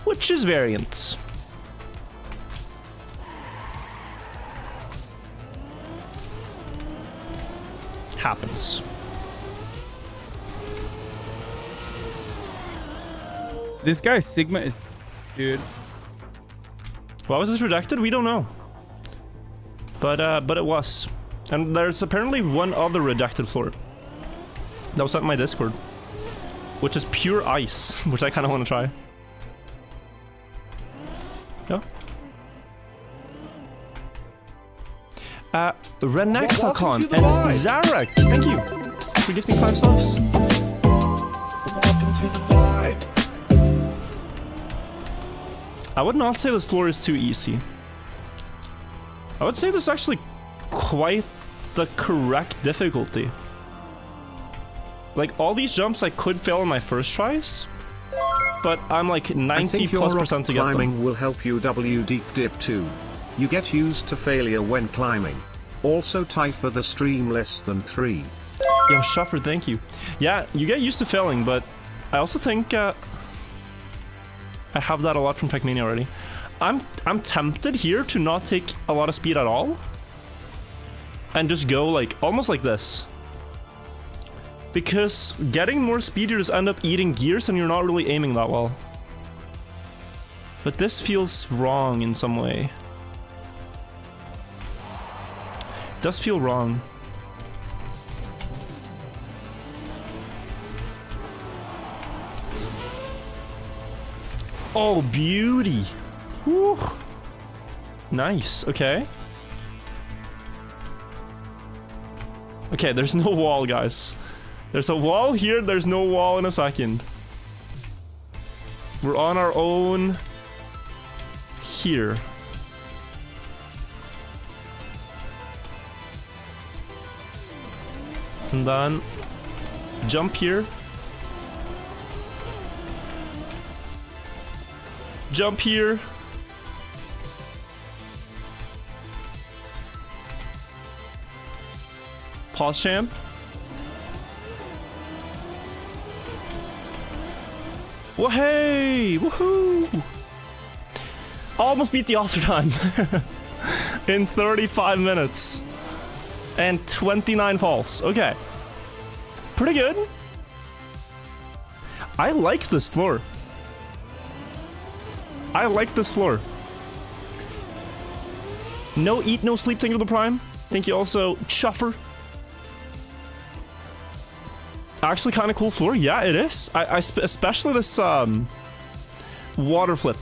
Which is variant. Happens. This guy's Sigma is... Dude. Why was this rejected? We don't know. But it was. And there's apparently one other rejected floor. That was at my Discord. Which is pure ice, which I kind of want to try. Yeah. Renexlacon Welcome to the and vibe. Zarek, thank you for gifting 5 subs. Welcome to the vibe. I would not say this floor is too easy. I would say this is actually quite the correct difficulty. Like, all these jumps I could fail on my first tries, but I'm like 90+% to get climbing them. will help you W deep dip too. You get used to failure when climbing. Also type for the stream less than 3. Yo, Shuffer, thank you. Yeah, you get used to failing, but I also think I have that a lot from Techmania already. I'm tempted here to not take a lot of speed at all, and just go like almost like this. Because getting more speed, you just end up eating gears and you're not really aiming that well. But this feels wrong in some way. It does feel wrong. Oh, beauty. Whew. Nice, okay. Okay, there's no wall, guys. There's a wall here, there's no wall in a second. We're on our own here. And then jump here. Jump here. Pause champ. Well, hey! Woohoo! Almost beat the author time in 35 minutes and 29 falls. Okay, pretty good. I like this floor. I like this floor. No eat, no sleep. Thank you to the Prime. Thank you also, Chuffer. Actually, kind of cool floor. Yeah, it is. Especially this water flip.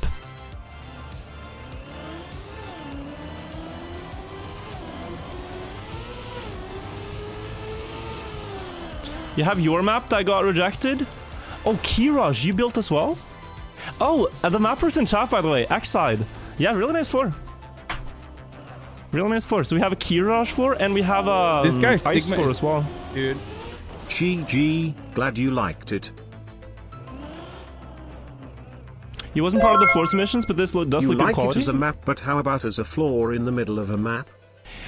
You have your map that got rejected. Oh, Kiraj, you built as well. Oh, the mapper's in chat, by the way. X-side. Yeah, really nice floor. Really nice floor. So we have a Kiraj floor and we have a This guy's ice Sigma floor is- as well. Dude. GG, glad you liked it. He wasn't part of the floor submissions, but this does You look good like it quality. as a map, but how about as a floor in the middle of a map?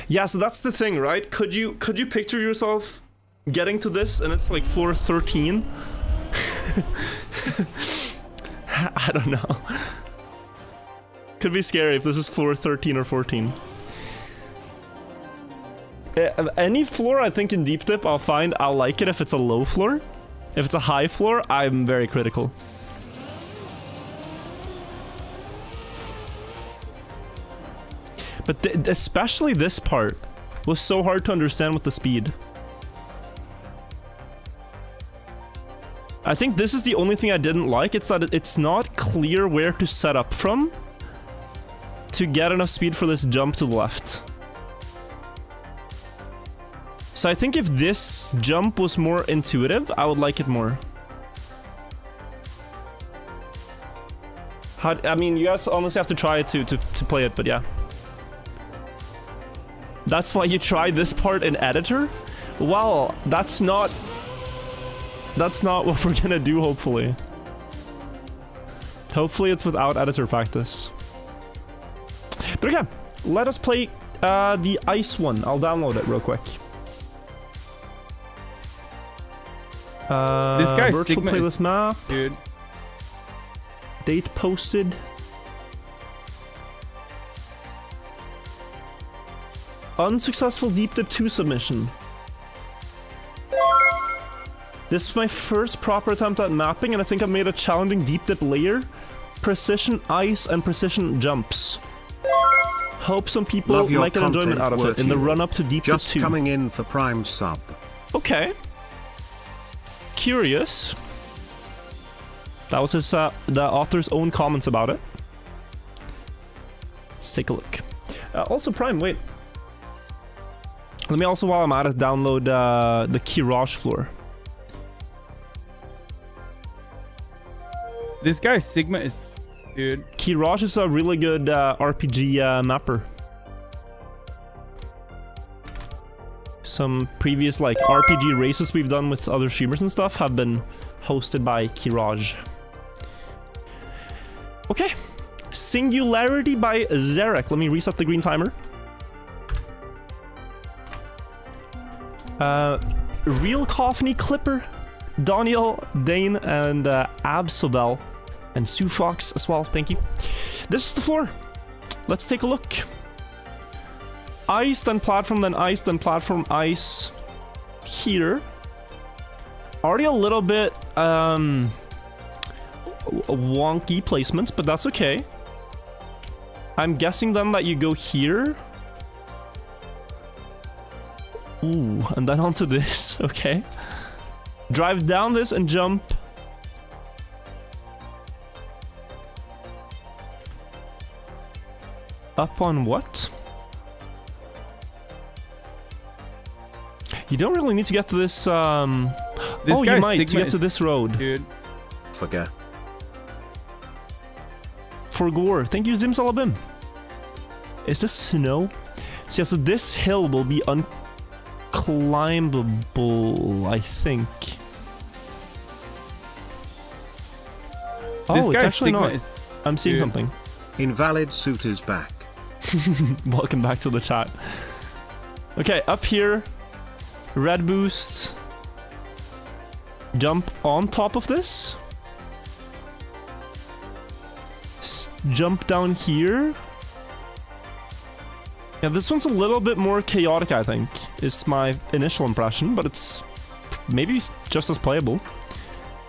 Yeah, so that's the thing, right? Could you picture yourself getting to this and it's like floor 13? I don't know. Could be scary if this is floor 13 or 14. Any floor I think in Deep Dip I'll like it if it's a low floor. If it's a high floor, I'm very critical. But especially this part was so hard to understand with the speed. I think this is the only thing I didn't like. It's that it's not clear where to set up from to get enough speed for this jump to the left. So I think if this jump was more intuitive, I would like it more. I mean, you guys honestly have to try it to play it, but yeah. That's why you try this part in editor? Well, that's not what we're gonna do, hopefully. Hopefully it's without editor practice. But okay, let us play the ice one. I'll download it real quick. This guy's virtual Sigma playlist is- map. Dude. Date posted. Unsuccessful Deep Dip 2 submission. This is my first proper attempt at mapping, and I think I made a challenging deep dip layer, precision ice, and precision jumps. Hope some people Love your like an enjoyment out of it in the Wirtual. run-up to Deep Dip Just 2. coming in for Prime sub. Okay. Curious. That was his, the author's own comments about it. Let's take a look. Also, Prime, wait. Let me also, while I'm at it, download the Kiraj floor. This guy Sigma is, dude. Kiraj is a really good RPG mapper. Some previous like RPG races we've done with other streamers and stuff have been hosted by Kiraj. Okay. Singularity by Zarek. Let me reset the green timer. Real Coffee Clipper, Daniel, Dane, and Absolbel, and Sue Fox as well. Thank you. This is the floor. Let's take a look. Ice, then platform, then ice, then platform, ice. Here. Already a little bit wonky placements, but that's okay. I'm guessing then that you go here. Ooh, and then onto this. Okay. Drive down this and jump. Up on what? You don't really need to get to this, This oh, guy you might, to Sigma get to is- this road. Dude. Forget. For Gore. Thank you, Zimsalabim. Is this snow? So yeah, so this hill will be unclimbable, I think. This Oh, it's guy actually Sigma not. is, I'm seeing dude. something. Invalid suit is back. Welcome back to the chat. Okay, up here. Red boost. Jump on top of this. Jump down here. Yeah, this one's a little bit more chaotic, I think, is my initial impression, but it's maybe just as playable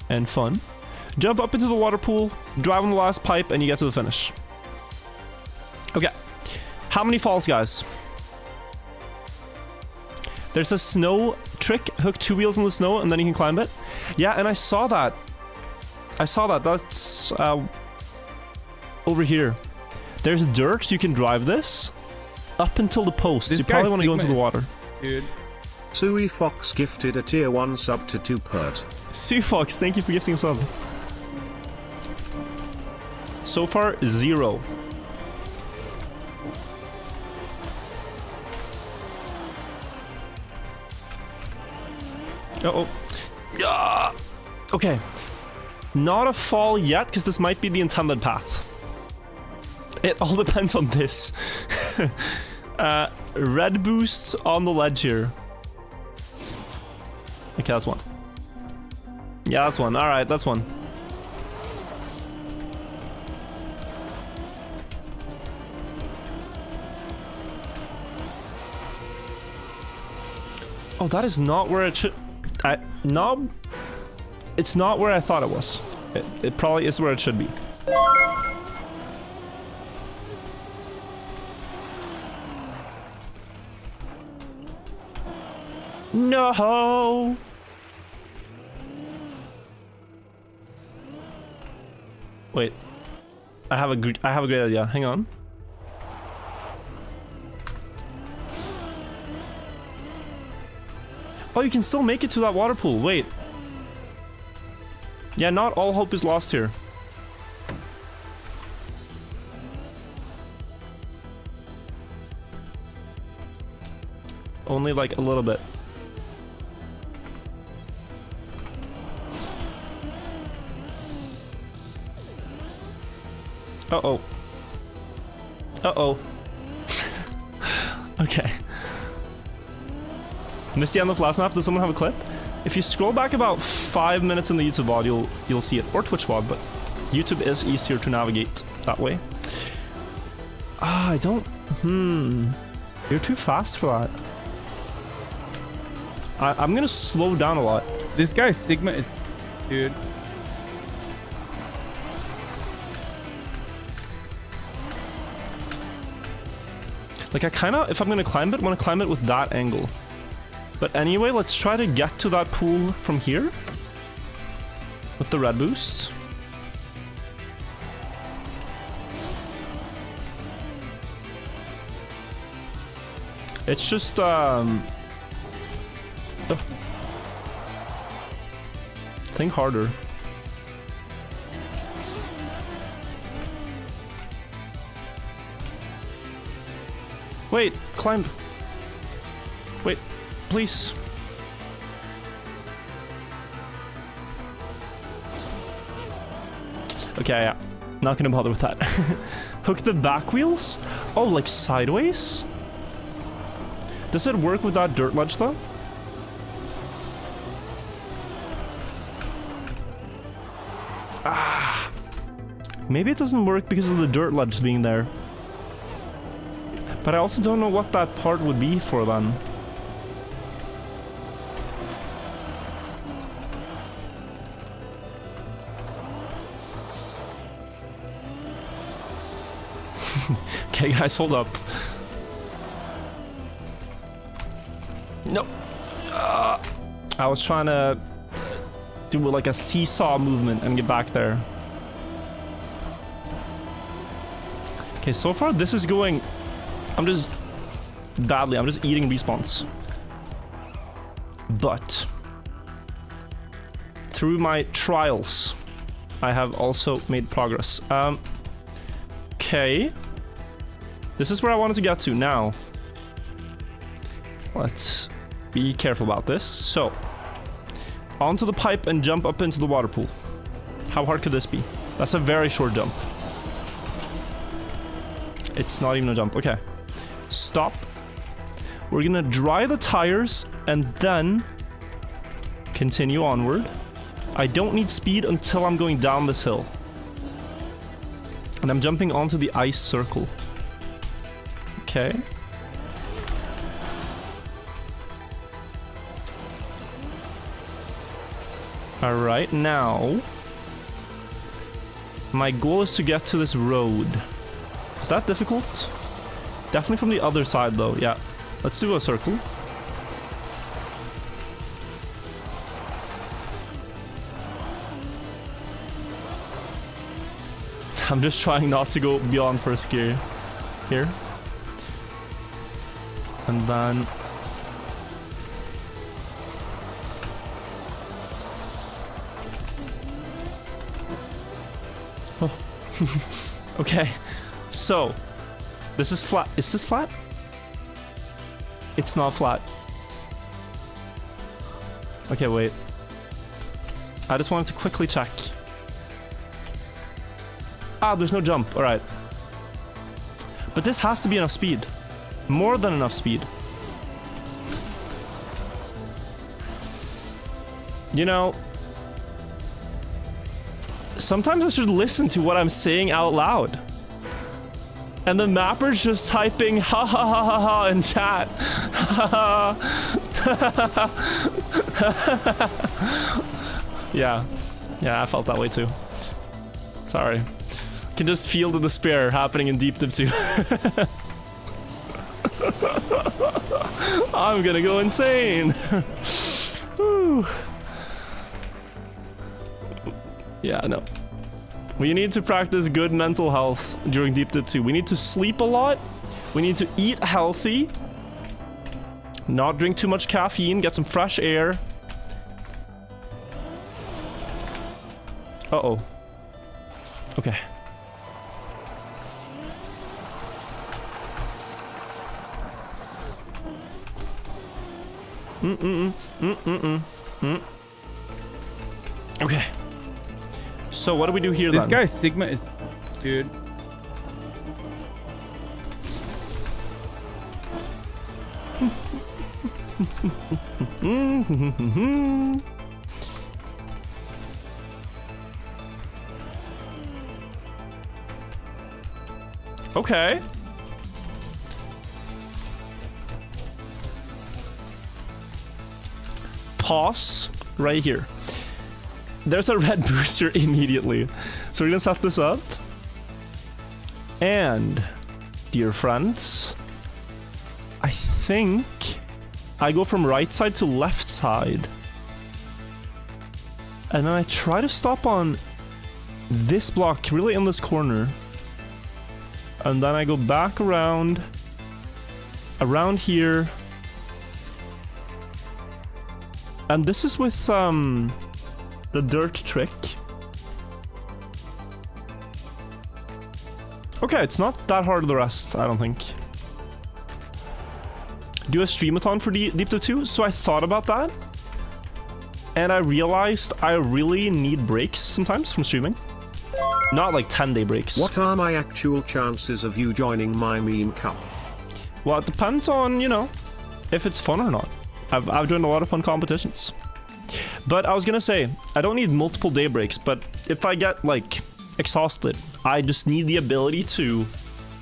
and fun. Jump up into the water pool, drive on the last pipe, and you get to the finish. Okay. How many falls, guys? There's a snow trick. Hook 2 wheels in the snow, and then you can climb it. Yeah, and I saw that. That's over here. There's dirt, so you can drive this up until the post. This You guy probably want to go Sigma into the is- water. dude. Sui Fox gifted a tier 1 sub to 2pert. Sue Fox, thank you for gifting a sub. So far, 0. Uh-oh. Ah! Okay. Not a fall yet, because this might be the intended path. It all depends on this. Red boost on the ledge here. Okay, that's one. Yeah, that's one. Alright, that's one. Oh, that is not where it should... No. It's not where I thought it was. It probably is where it should be. No. Wait. I have a great idea. Hang on. Oh, you can still make it to that water pool. Wait. Yeah, not all hope is lost here. Only like a little bit. Uh-oh. Uh-oh. Okay. Missed the end of last map. Does someone have a clip? If you scroll back about 5 minutes in the YouTube VOD, you'll see it. Or Twitch VOD, but YouTube is easier to navigate that way. Ah, I don't... You're too fast for that. I'm gonna slow down a lot. This guy's Sigma is... Dude. Like, I kind of, if I'm going to climb it, I want to climb it with that angle. But anyway, let's try to get to that pool from here. With the red boost. It's just, think harder. Wait, climb. Wait, please. Okay, yeah. Not gonna bother with that. Hook the back wheels? Oh, like sideways? Does it work with that dirt ledge though? Ah. Maybe it doesn't work because of the dirt ledge being there. But I also don't know what that part would be for then. Okay, guys, hold up. No. I was trying to do like a seesaw movement and get back there. Okay, so far this is going... I'm just eating respawns. But through my trials, I have also made progress. Okay. This is where I wanted to get to now. Let's be careful about this. So, onto the pipe and jump up into the water pool. How hard could this be? That's a very short jump. It's not even a jump. Okay. Stop. We're gonna dry the tires and then continue onward. I don't need speed until I'm going down this hill. And I'm jumping onto the ice circle. Okay. Alright, now my goal is to get to this road. Is that difficult? Definitely from the other side though, yeah. Let's do a circle. I'm just trying not to go beyond first gear here. And then... Oh. Okay, so this is flat. Is this flat? It's not flat. Okay, wait. I just wanted to quickly check. Ah, there's no jump. All right. But this has to be enough speed. More than enough speed. You know, sometimes I should listen to what I'm saying out loud. And the mapper's just typing ha ha ha ha ha in chat. Yeah. Yeah, I felt that way too. Sorry. Can just feel the despair happening in Deep Dip 2. I'm gonna go insane. Whew. Yeah, no. We need to practice good mental health during Deep Dip 2. We need to sleep a lot. We need to eat healthy. Not drink too much caffeine. Get some fresh air. Uh-oh. Okay. Okay. So what do we do here this then? This guy's Sigma is... Dude. Okay. Pause. right here. There's a red booster immediately. So we're gonna set this up. And, dear friends, I think I go from right side to left side. And then I try to stop on this block, really in this corner. And then I go back around here. And this is with the dirt trick. Okay, it's not that hard the rest, I don't think. Do a streamathon for Deep Dive 2? So I thought about that. And I realized I really need breaks sometimes from streaming. Not like 10-day breaks. What are my actual chances of you joining my meme cup? Well, it depends on, you know, if it's fun or not. I've joined a lot of fun competitions. But I was gonna say, I don't need multiple day breaks, but if I get, like, exhausted, I just need the ability to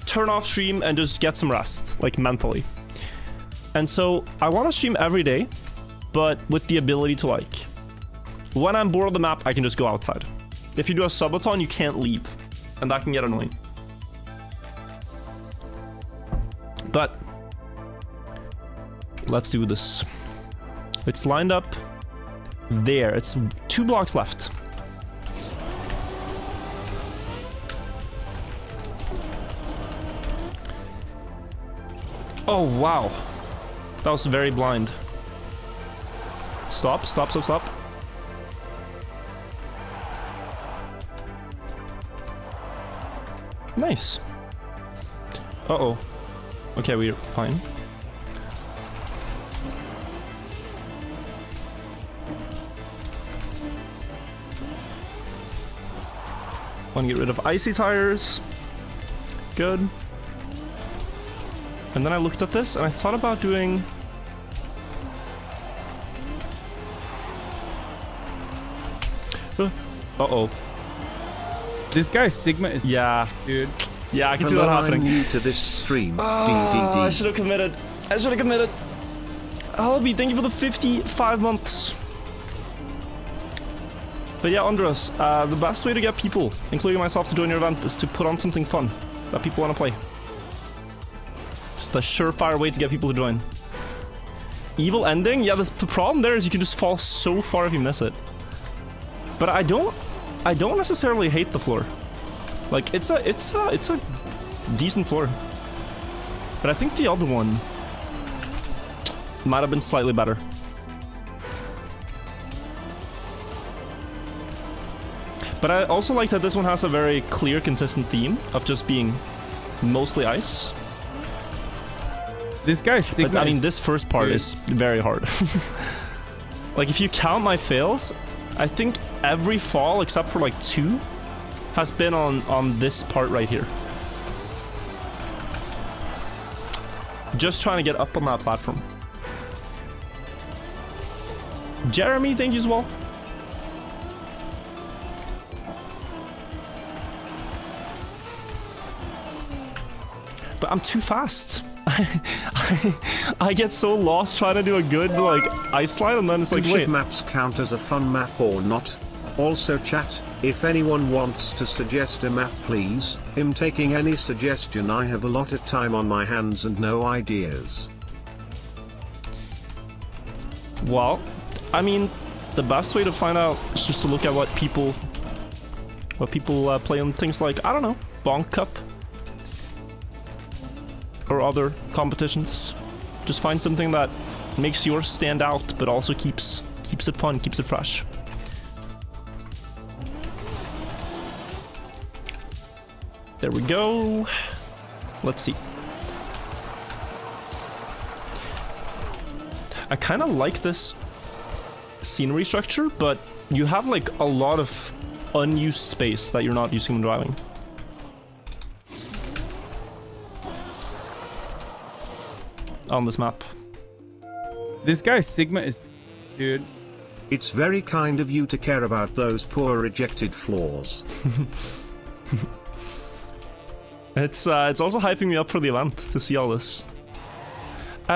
turn off stream and just get some rest, like, mentally. And so, I want to stream every day, but with the ability to, like, when I'm bored of the map, I can just go outside. If you do a subathon, you can't leave, and that can get annoying. But let's do this. It's lined up there. It's 2 blocks left. Oh, wow. That was very blind. Stop, stop, stop, stop. Nice. Uh-oh. Okay, we're fine. Want to get rid of icy tires. Good. And then I looked at this and I thought about doing... Uh-oh. This guy Sigma is... Yeah. Dude. Yeah, I can see that Hello, happening. I'm new to this stream. I DDD. should have committed. I should have committed. Halby, thank you for the 55 months. But yeah, Andres, the best way to get people, including myself, to join your event is to put on something fun that people want to play. It's the surefire way to get people to join. Evil ending? Yeah, the problem there is you can just fall so far if you miss it. But I don't necessarily hate the floor. Like, it's a decent floor. But I think the other one might have been slightly better. But I also like that this one has a very clear, consistent theme of just being mostly ice. This guy Sigma. But I mean, this first part is very hard. Like, if you count my fails, I think every fall except for like 2 has been on this part right here. Just trying to get up on that platform. Jeremy, thank you as well. But I'm too fast. I get so lost trying to do a good like ice slide, and then it's like, Should wait. maps count as a fun map or not? Also chat, if anyone wants to suggest a map please, I'm taking any suggestion. I have a lot of time on my hands and no ideas. Well, I mean, the best way to find out is just to look at what people play on things like, I don't know, Bonk Cup or other competitions. Just find something that makes yours stand out, but also keeps it fun, keeps it fresh. There we go. Let's see. I kind of like this scenery structure, but you have like a lot of unused space that you're not using when driving. On this map. This guy Sigma is... Dude. It's very kind of you to care about those poor rejected floors. It's also hyping me up for the event to see all this.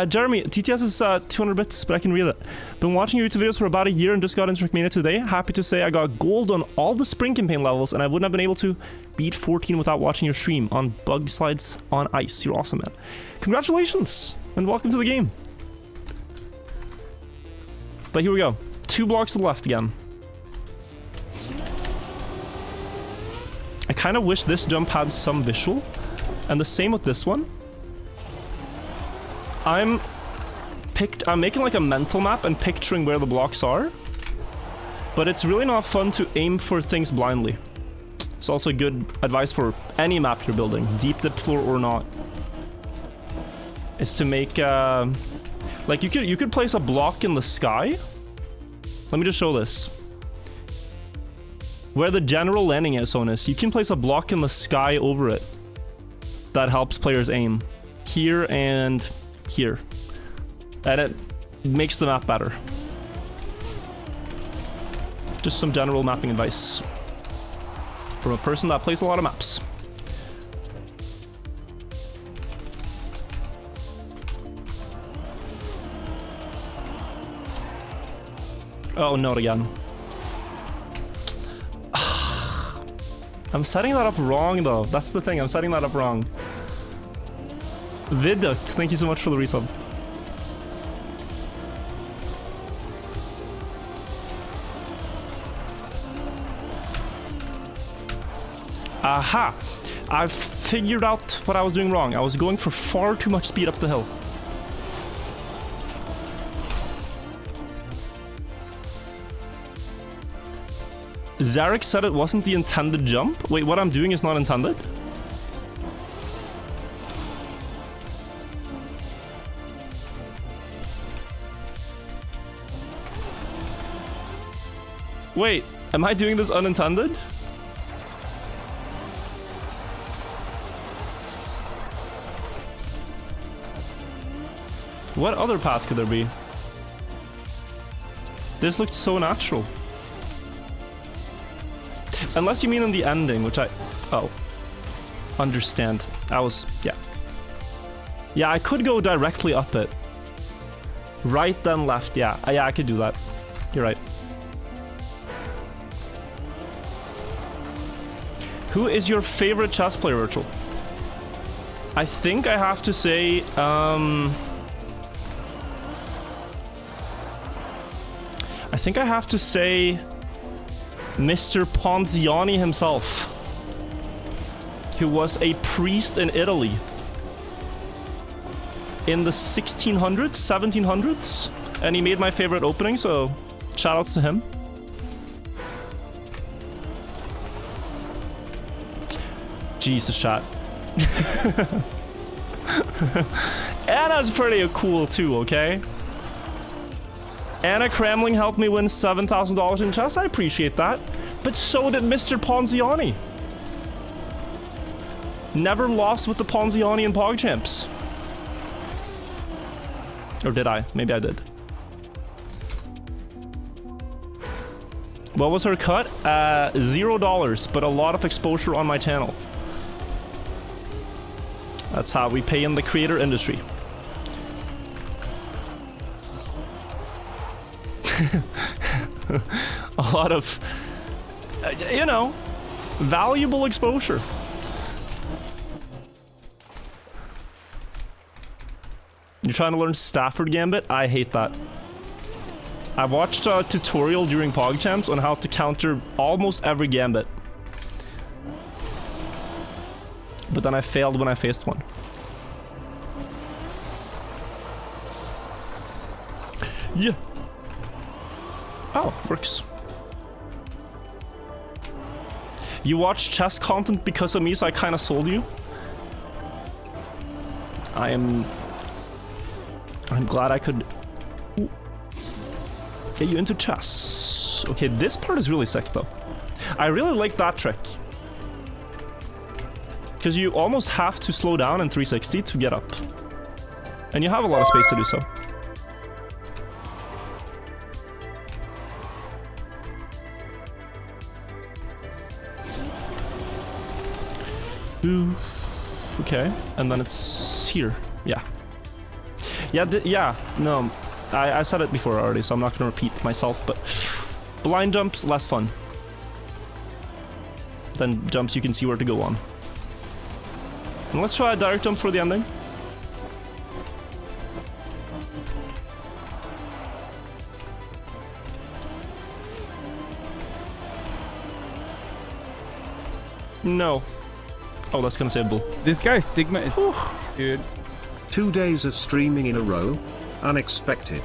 Jeremy, TTS is 200 bits, but I can read it. Been watching your YouTube videos for about a year and just got into Trackmania today. Happy to say I got gold on all the spring campaign levels, and I wouldn't have been able to beat 14 without watching your stream on bug slides on ice. You're awesome, man. Congratulations, and welcome to the game. But here we go. 2 blocks to the left again. I kind of wish this jump had some visual, and the same with this one. I'm making like a mental map and picturing where the blocks are, but it's really not fun to aim for things blindly. It's also good advice for any map you're building, deep dip floor or not, is to make like you could place a block in the sky. Let me just show this. Where the general landing zone is, you can place a block in the sky over it. That helps players aim here and here, and it makes the map better. Just some general mapping advice from a person that plays a lot of maps. Oh, not again. I'm setting that up wrong though. That's the thing, I'm setting that up wrong. Viduct, thank you so much for the resub. Aha! I've figured out what I was doing wrong. I was going for far too much speed up the hill. Zarek said it wasn't the intended jump. Wait, what I'm doing is not intended? Wait, am I doing this unintended? What other path could there be? This looked so natural. Unless you mean in the ending, which I... Oh. Understand. I was... Yeah. Yeah, I could go directly up it. Right, then left. Yeah, I could do that. You're right. Who is your favorite chess player, Wirtual? I think I have to say, I think I have to say Mr. Ponziani himself, who was a priest in Italy in the 1600s, 1700s, and he made my favorite opening, so shoutouts to him. Jesus, shot. Anna's pretty cool too, okay? Anna Kramling helped me win $7,000 in chess. I appreciate that. But so did Mr. Ponziani. Never lost with the Ponziani in PogChamps. Or did I? Maybe I did. What was her cut? $0, but a lot of exposure on my channel. That's how we pay in the creator industry. A lot of, you know, valuable exposure. You're trying to learn Stafford Gambit? I hate that. I watched a tutorial during PogChamps on how to counter almost every gambit. But then I failed when I faced one. Yeah. Oh, works. You watch chess content because of me, so I kind of sold you. I'm glad I could get you into chess. Okay, this part is really sick though. I really like that trick. Because you almost have to slow down in 360 to get up. And you have a lot of space to do so. Ooh, okay, and then it's here. Yeah. Yeah, yeah, no, I said it before already, so I'm not gonna repeat myself, but blind jumps, less fun than jumps you can see where to go on. And let's try a direct jump for the ending. No. Oh, that's gonna save bull. This guy's Sigma is... Dude. 2 days of streaming in a row? Unexpected.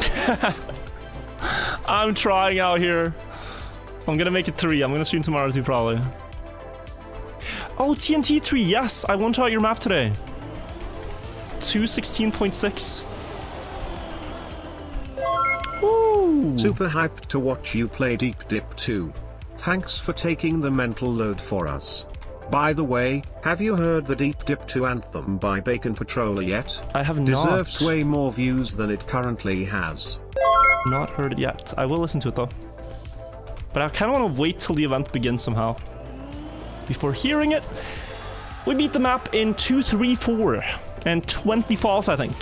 I'm trying out here. I'm gonna make it 3. I'm gonna stream tomorrow too, probably. Oh, TNT 3, yes! I one-shot your map today. 216.6. Woo! Super hyped to watch you play Deep Dip 2. Thanks for taking the mental load for us. By the way, have you heard the Deep Dip 2 anthem by Bacon Patroller yet? I have not. Deserves way more views than it currently has. Not heard it yet. I will listen to it though. But I kind of want to wait till the event begins somehow. Before hearing it. We beat the map in 2, 3, 4. And 20 falls, I think.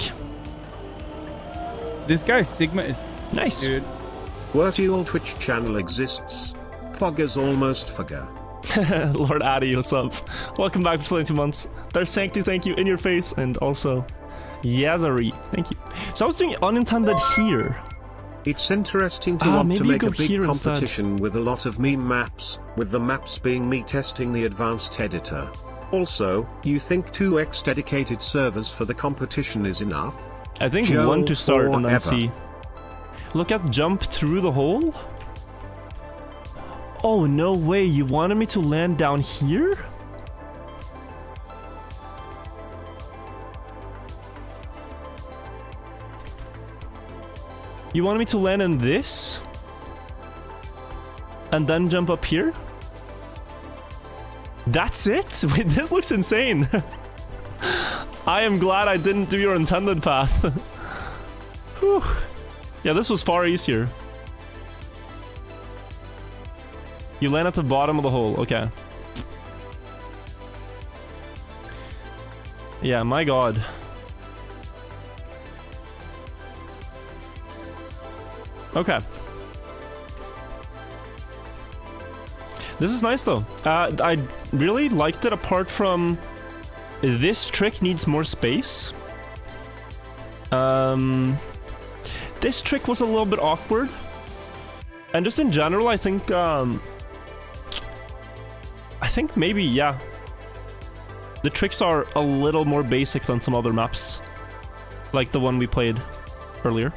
This guy's Sigma is... Nice. Dude. Wirtual Twitch channel exists. Poggers almost forgot. Lord Addy, what's up? Welcome back for 22 months. There's Sancti, thank you, in your face. And also, Yazari, thank you. So I was doing unintended here. It's interesting to want to maybe make go a big here competition with a lot of meme maps, with the maps being me testing the advanced editor. Also, you think 2x dedicated servers for the competition is enough? I think Joe 1 to start and then forever. see. Look at jump through the hole? Oh, no way, you wanted me to land down here? You wanted me to land in this? And then jump up here? That's it? Wait, this looks insane. I am glad I didn't do your intended path. Whew. Yeah, this was far easier. You land at the bottom of the hole, okay. Yeah, my god. Okay. This is nice though. I really liked it apart from this trick needs more space. This trick was a little bit awkward. And just in general, I think maybe, yeah. The tricks are a little more basic than some other maps. Like the one we played earlier.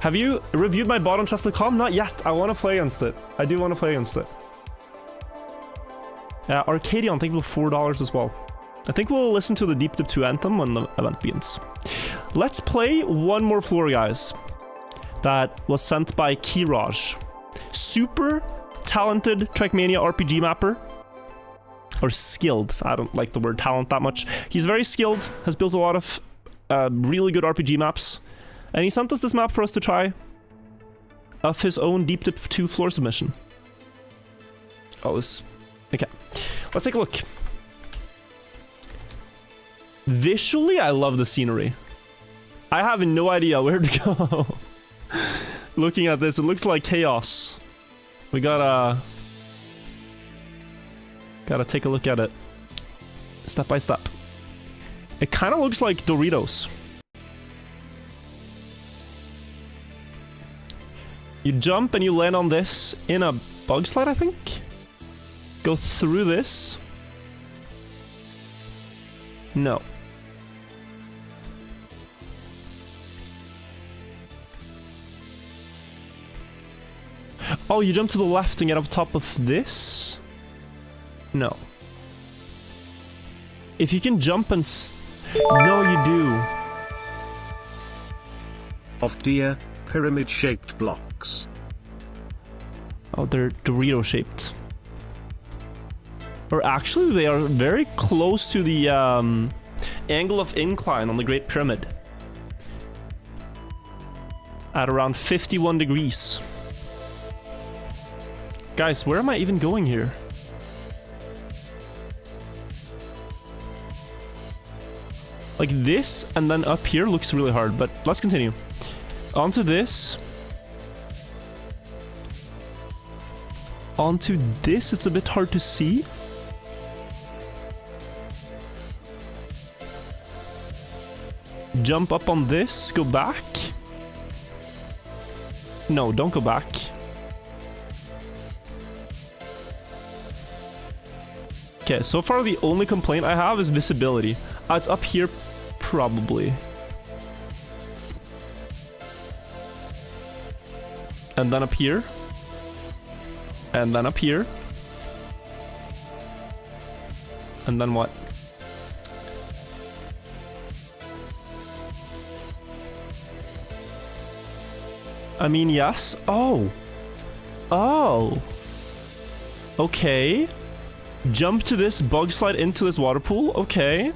Have you reviewed my bot on Trust.com? Not yet. I want to play against it. I do want to play against it. Arcadion, thank you for $4 as well. I think we'll listen to the Deep Dip 2 anthem when the event begins. Let's play one more floor, guys. That was sent by Kiraj. Super talented Trackmania RPG mapper. Or skilled. I don't like the word talent that much. He's very skilled, has built a lot of really good RPG maps. And he sent us this map for us to try of his own Deep Dip 2 floor submission. Oh, this... Okay. Let's take a look. Visually, I love the scenery. I have no idea where to go. Looking at this, it looks like chaos. We gotta take a look at it. Step by step. It kind of looks like Doritos. You jump and you land on this in a bug slide, I think? Go through this? No. Oh, you jump to the left and get up top of this? No. If you can jump and... No, you do. Of deer, pyramid-shaped blocks. Oh, they're Dorito-shaped. Or actually, they are very close to the angle of incline on the Great Pyramid. At around 51 degrees. Guys, where am I even going here? Like this and then up here looks really hard, but let's continue. Onto this. Onto this, it's a bit hard to see. Jump up on this, go back. No, don't go back. Okay, so far the only complaint I have is visibility. It's up here, probably. And then up here. And then up here. And then what? I mean, yes. Oh. Oh. Okay. Jump to this, bug slide into this water pool. Okay.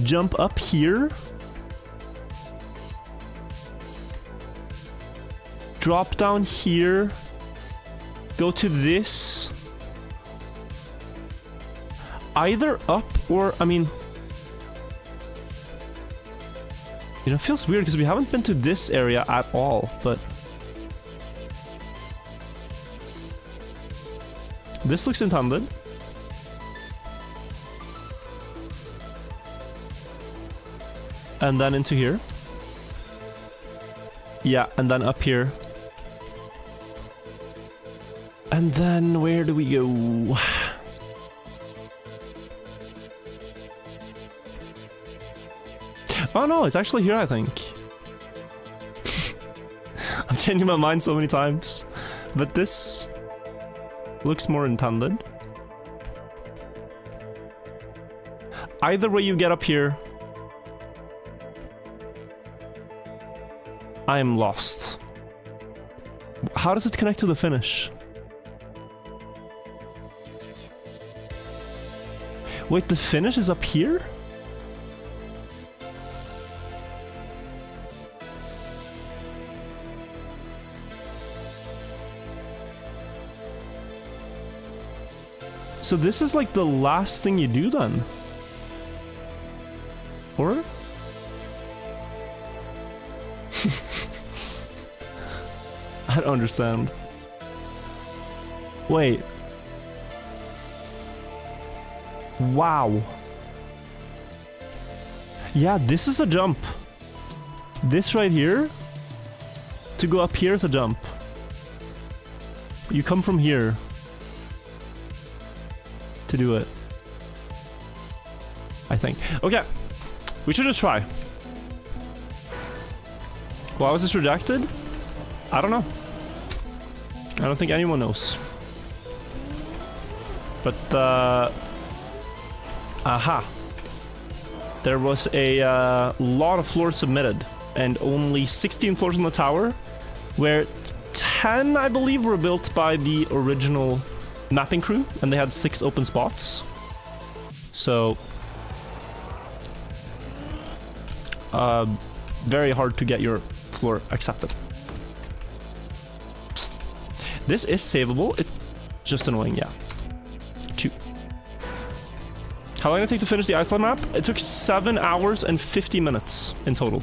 Jump up here. Drop down here. Go to this. Either up or, I mean... You know, it feels weird because we haven't been to this area at all, but... This looks intended. And then into here. Yeah, and then up here. And then where do we go? Oh no, it's actually here, I think. I'm changing my mind so many times. But this looks more intended. Either way you get up here, I am lost. How does it connect to the finish? Wait, the finish is up here? So this is like the last thing you do then? Or? I don't understand. Wait. Wow. Yeah, this is a jump. This right here, to go up here is a jump. You come from here to do it, I think. Okay, we should just try. Why was this rejected? I don't know. I don't think anyone knows. But, aha. There was a lot of floors submitted, and only 16 floors on the tower, where 10, I believe, were built by the original mapping crew, and they had 6 open spots. So, very hard to get your floor accepted. This is savable. It's just annoying, yeah. 2. How long did it take to finish the Iceland map? It took 7 hours and 50 minutes in total.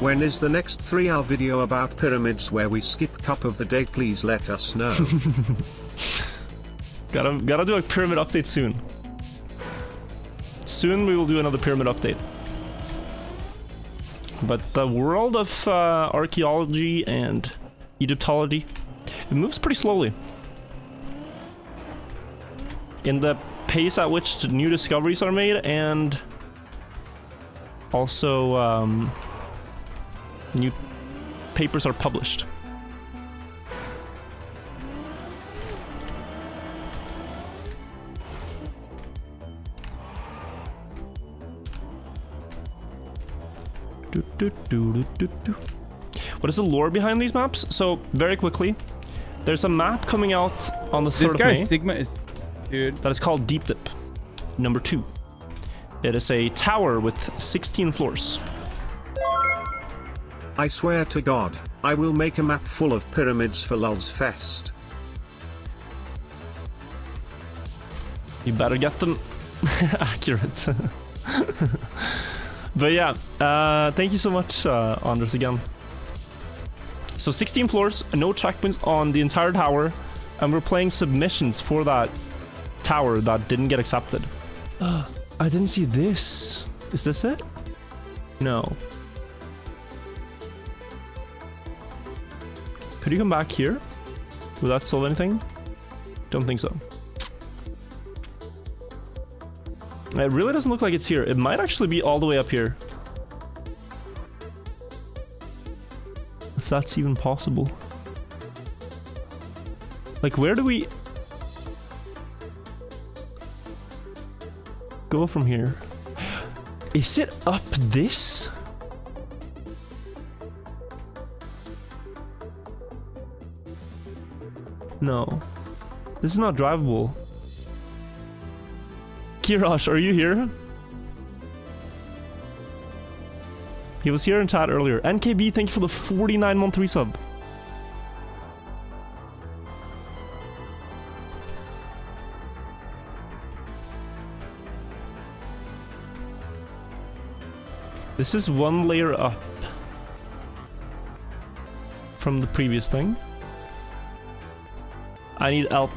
When is the next 3-hour video about pyramids where we skip cup of the day? Please let us know. Gotta do a pyramid update soon. Soon we will do another pyramid update. But the world of archaeology and Egyptology, it moves pretty slowly. In the pace at which new discoveries are made, and also new papers are published. What is the lore behind these maps? So, very quickly, there's a map coming out on the 3rd of May. This guy Sigma is... Dude. That is called Deep Dip, number 2. It is a tower with 16 floors. I swear to God, I will make a map full of pyramids for Lulz Fest. You better get them accurate. But yeah, thank you so much, Anders, again. So 16 floors, no checkpoints on the entire tower, and we're playing submissions for that tower that didn't get accepted. I didn't see this. Is this it? No. Could you come back here? Will that solve anything? Don't think so. It really doesn't look like it's here. It might actually be all the way up here. If that's even possible. Like, where do we go from here? Is it up this? No. This is not drivable. Kirash, are you here? He was here in chat earlier. NKB, thank you for the 49-month resub. This is one layer up from the previous thing. I need help.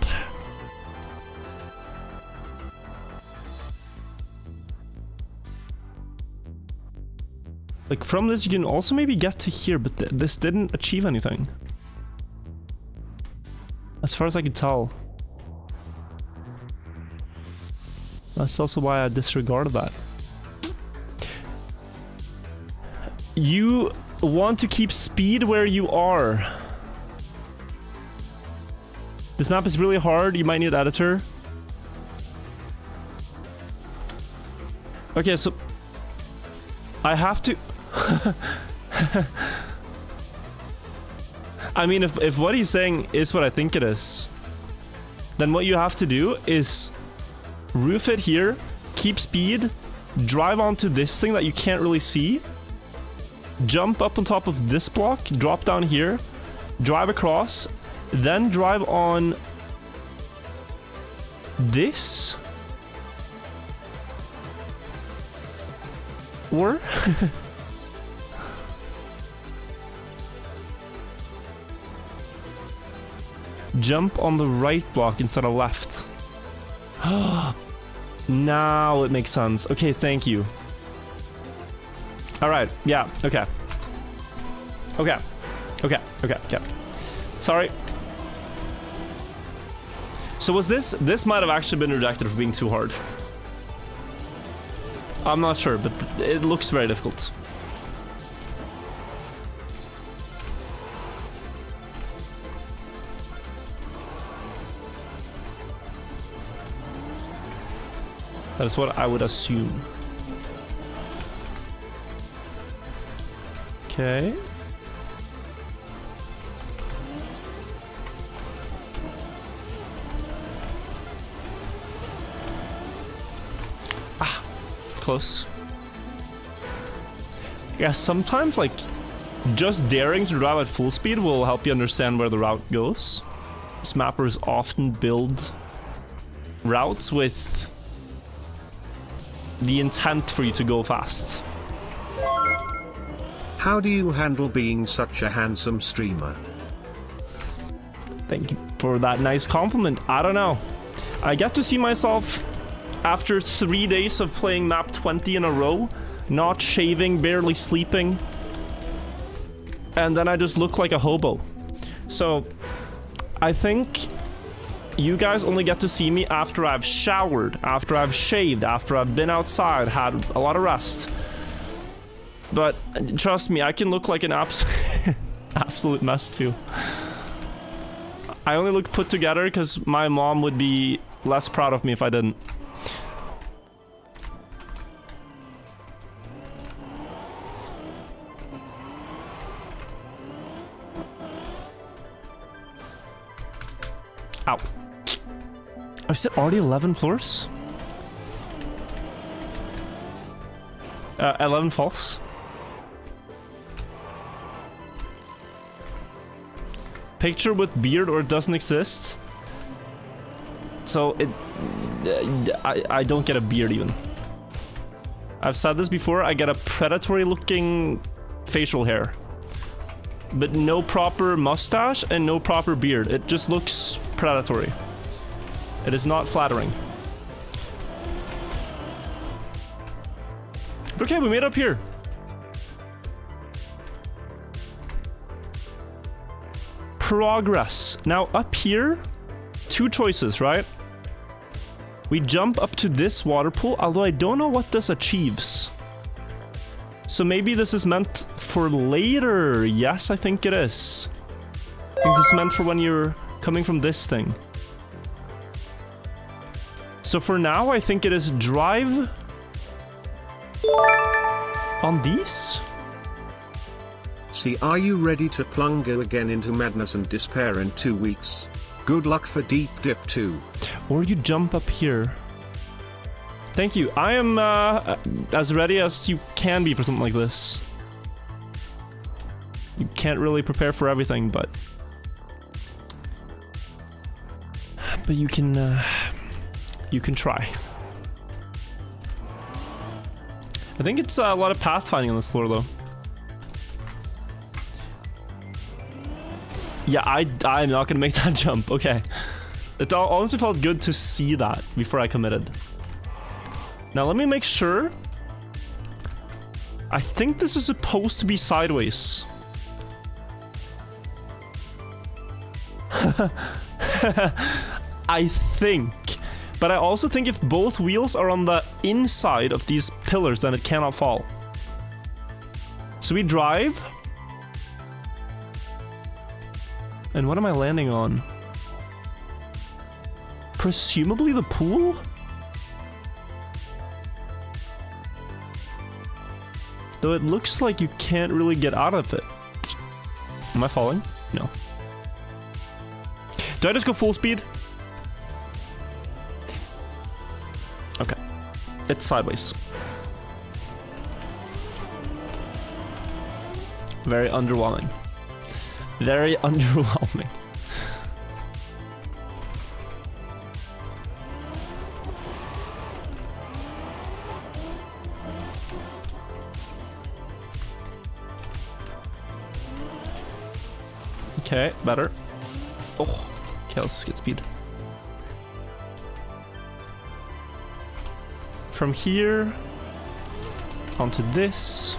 Like, from this you can also maybe get to here, but this didn't achieve anything. As far as I could tell. That's also why I disregarded that. You want to keep speed where you are. This map is really hard. You might need an editor. Okay, so I have to... I mean, if what he's saying is what I think it is, then what you have to do is roof it here, keep speed, drive onto this thing that you can't really see, jump up on top of this block, drop down here, drive across, then drive on this, or jump on the right block instead of left. Now it makes sense. Okay, thank you. All right, yeah, okay. Okay. Sorry. So was this might have actually been rejected for being too hard. I'm not sure, but it looks very difficult. That's what I would assume. Okay. Ah, close. Yeah, sometimes like just daring to drive at full speed will help you understand where the route goes. Mappers often build routes with the intent for you to go fast. How do you handle being such a handsome streamer? Thank you for that nice compliment. I don't know. I get to see myself after 3 days of playing map 20 in a row, not shaving, barely sleeping, and then I just look like a hobo. So I think you guys only get to see me after I've showered, after I've shaved, after I've been outside, had a lot of rest. But trust me, I can look like an absolute mess too. I only look put together because my mom would be less proud of me if I didn't. Ow. Oh, is it already 11 floors? 11 false. Picture with beard or it doesn't exist. So it, I don't get a beard even. I've said this before, I get a predatory looking facial hair. But no proper mustache and no proper beard. It just looks predatory. It is not flattering. Okay, we made it up here. Progress. Now up here, two choices, right? We jump up to this water pool, although I don't know what this achieves. So maybe this is meant for later. Yes, I think it is. I think this is meant for when you're coming from this thing. So for now, I think it is drive on these. See, are you ready to plunge again into madness and despair in 2 weeks? Good luck for Deep Dip 2. Or you jump up here. Thank you. I am as ready as you can be for something like this. You can't really prepare for everything, but you can try. I think it's a lot of pathfinding on this floor, though. Yeah, I'm not gonna make that jump. Okay. It honestly felt good to see that before I committed. Now let me make sure. I think this is supposed to be sideways. I think. But I also think if both wheels are on the inside of these pillars, then it cannot fall. So we drive. And what am I landing on? Presumably the pool? Though it looks like you can't really get out of it. Am I falling? No. Do I just go full speed? Okay. It's sideways. Very underwhelming. Very underwhelming. Okay, better. Oh, okay, let's get speed. From here, onto this,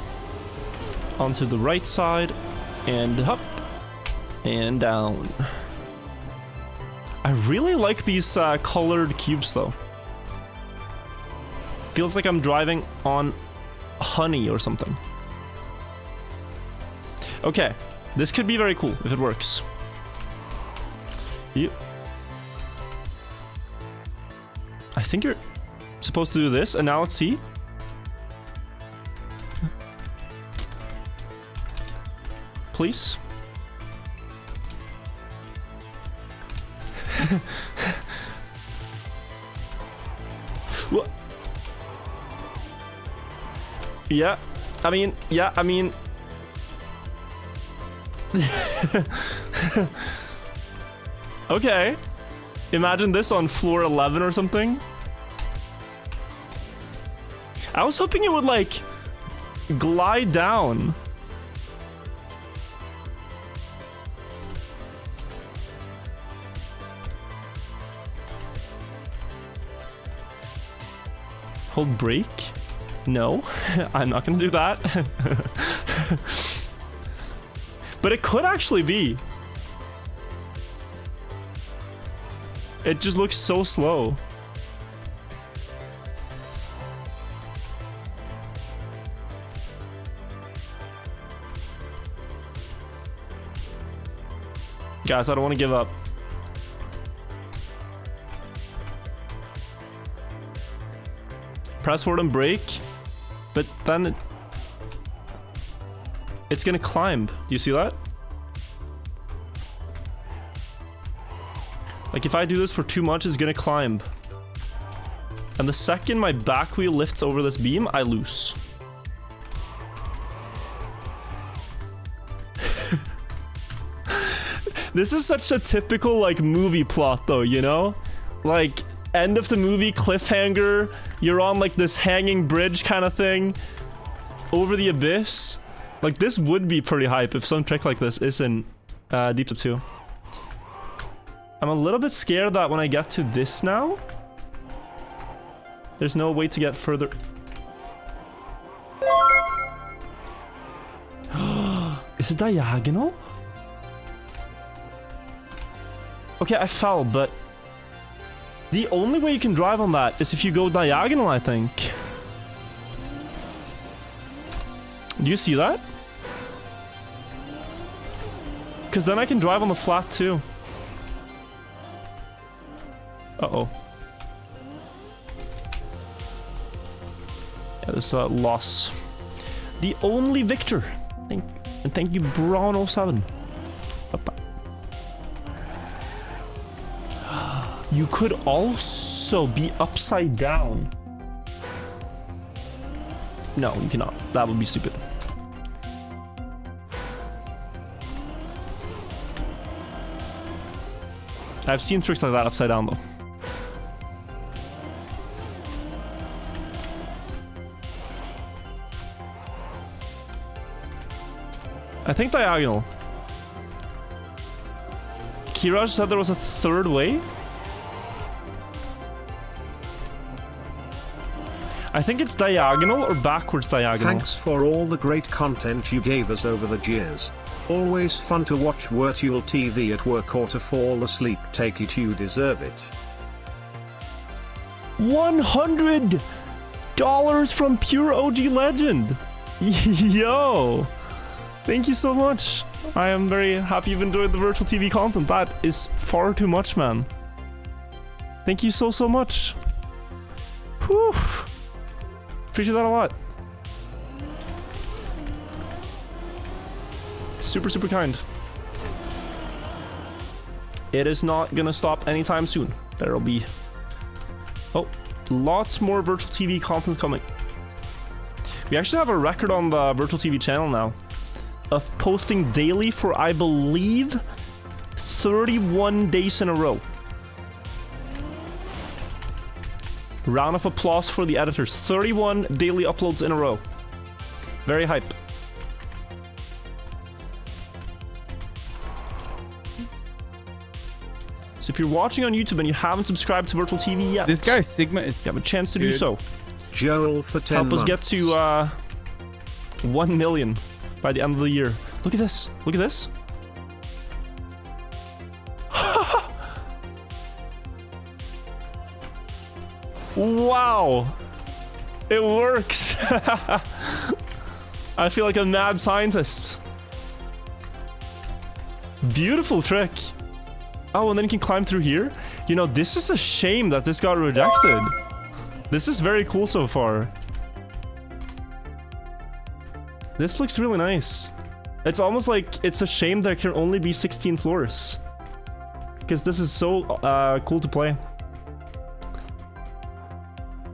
onto the right side, and up, and down. I really like these colored cubes, though. Feels like I'm driving on honey or something. Okay. This could be very cool if it works. Yep. I think you're supposed to do this, and now let's see. Please. What? Yeah, I mean. Okay. Imagine this on floor 11 or something. I was hoping it would, like, glide down. Hold brake? No, I'm not gonna do that. But it could actually be. It just looks so slow. Guys, I don't want to give up. Press forward and brake, but then it's gonna climb. Do you see that? Like, if I do this for too much, it's gonna climb. And the second my back wheel lifts over this beam, I lose. This is such a typical, like, movie plot, though, you know? like end of the movie cliffhanger. You're on like this hanging bridge kind of thing over the abyss. Like this would be pretty hype if some trick like this is in Deep Dip 2. I'm a little bit scared that when I get to this now, there's no way to get further. Is it diagonal? Okay, I fell, but the only way you can drive on that is if you go diagonal, I think. Do you see that? Because then I can drive on the flat too. Uh-oh. Yeah, this loss. The only victor. And thank you, Braun07. You could also be upside down. No, you cannot. That would be stupid. I've seen tricks like that upside down though. I think diagonal. Kiraj said there was a third way. I think it's diagonal or backwards diagonal. Thanks for all the great content you gave us over the years. Always fun to watch Wirtual TV at work or to fall asleep. Take it, you deserve it. $100 from Pure OG Legend. Yo. Thank you so much. I am very happy you've enjoyed the virtual TV content. That is far too much, man. Thank you so much. Whew. Appreciate that a lot. Super kind. It is not gonna stop anytime soon. There'll be... oh, lots more virtual TV content coming. We actually have a record on the virtual TV channel now of posting daily for, I believe, 31 days in a row. Round of applause for the editors. 31 daily uploads in a row. Very hype. So if you're watching on YouTube and you haven't subscribed to Virtual TV yet, This guy Sigma is... you have a chance to do so. Joel for 10 Help us get months. to 1 million by the end of the year. Look at this. Look at this. Wow. It works. I feel like a mad scientist. Beautiful trick. Oh, and then you can climb through here. You know, this is a shame that this got rejected. This is very cool so far. This looks really nice. It's almost like it's a shame there can only be 16 floors. Because this is so cool to play.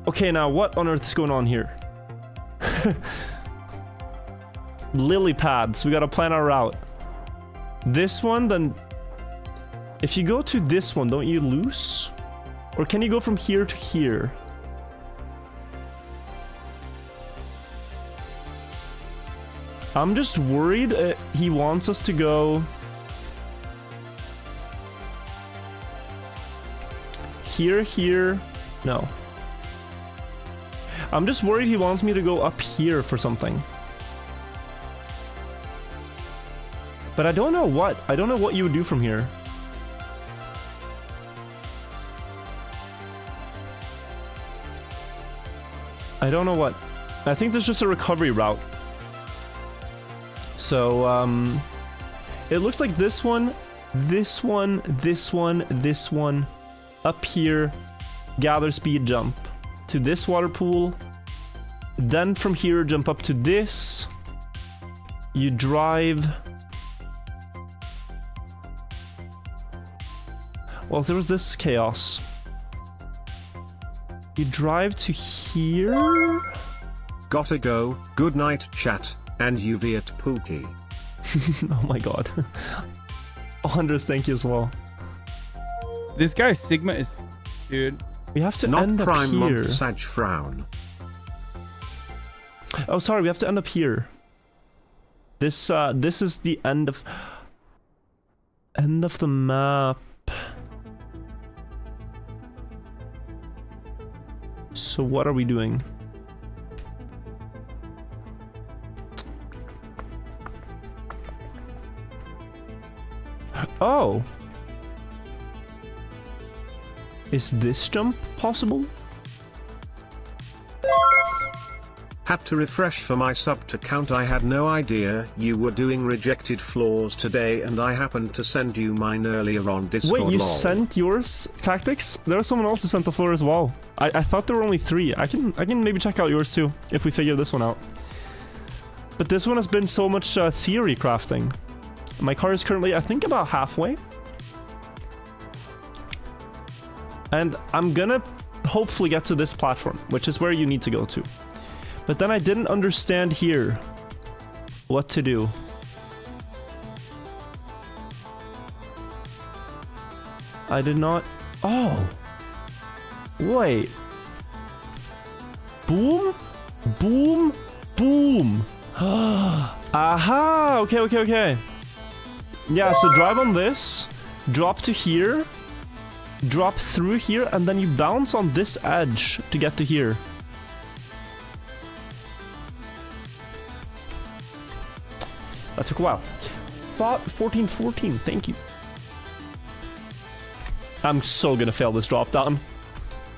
Okay, now what on earth is going on here? Lily pads. We gotta plan our route. This one, then... if you go to this one, don't you lose? Or can you go from here to here? I'm just worried he wants us to go... here, here... no. I'm just worried he wants me to go up here for something. But I don't know what. I don't know what you would do from here. I don't know what. I think there's just a recovery route. So, it looks like this one, this one, this one, this one, up here, gather speed jump to this water pool. Then from here, jump up to this. You drive. Well, there was this chaos. You drive to here. Gotta go. Good night, chat. And UV at Pookie. Oh my god. Andres, thank you as well. This guy Sigma is dude. We have to Not end up prime here. month Sag frown. Oh, sorry, we have to end up here. This is the end of the map. So what are we doing? Oh. Is this jump possible? Had to refresh for my sub to count. I had no idea you were doing rejected floors today, and I happened to send you mine earlier on Discord. Wait, you lol. sent yours, Tactics? There was someone else who sent the floor as well. I thought there were only 3. I can maybe check out yours too, if we figure this one out. But this one has been so much theory crafting. My car is currently, I think, about halfway. And I'm gonna hopefully get to this platform, which is where you need to go to. But then I didn't understand here what to do. I did not... Oh! Wait. Boom? Boom? Boom! Aha! Okay. Yeah, so drive on this, drop to here, drop through here, and then you bounce on this edge to get to here. That took a while. 14, thank you. I'm so gonna fail this drop down.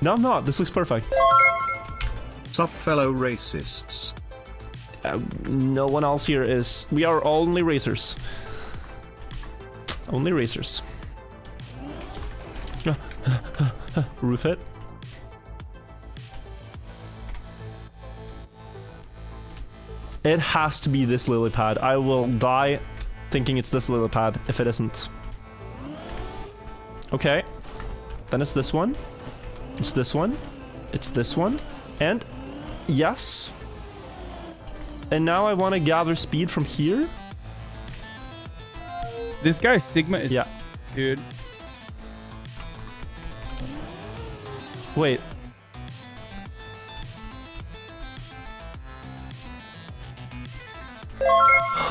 No, I'm not. This looks perfect. Sup, fellow racists. No one else here is. We are only racers. Only racers. Roof it. It has to be this lily pad. I will die thinking it's this lily pad if it isn't. Okay. Then it's this one. It's this one. It's this one. And yes. And now I want to gather speed from here. This guy's Sigma is... Yeah. Dude. Wait.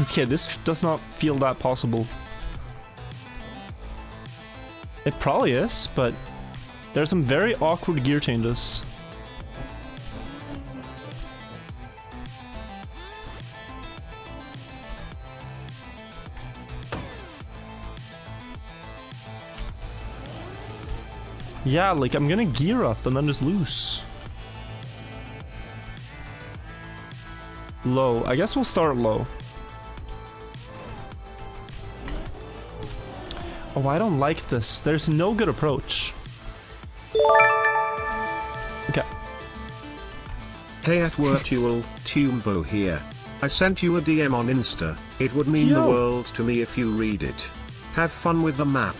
Okay, this does not feel that possible. It probably is, but there's some very awkward gear changes. Yeah, like I'm gonna gear up and then just loose. Low. I guess we'll start low. Oh, I don't like this. There's no good approach. Okay. Hey at Wirtual, Tumbo here. I sent you a DM on Insta. It would mean the Yo. world to me if you read it. Have fun with the map.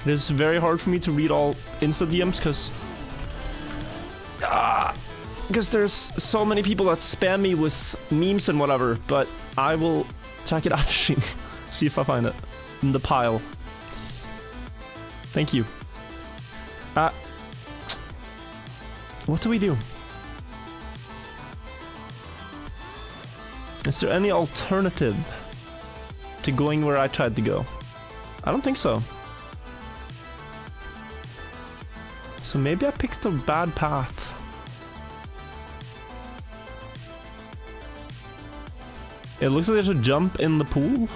It is very hard for me to read all Insta DMs because there's so many people that spam me with memes and whatever, but I will check it out to stream. See if I find it in the pile. Thank you. What do we do? Is there any alternative to going where I tried to go? I don't think so. So maybe I picked a bad path. It looks like there's a jump in the pool.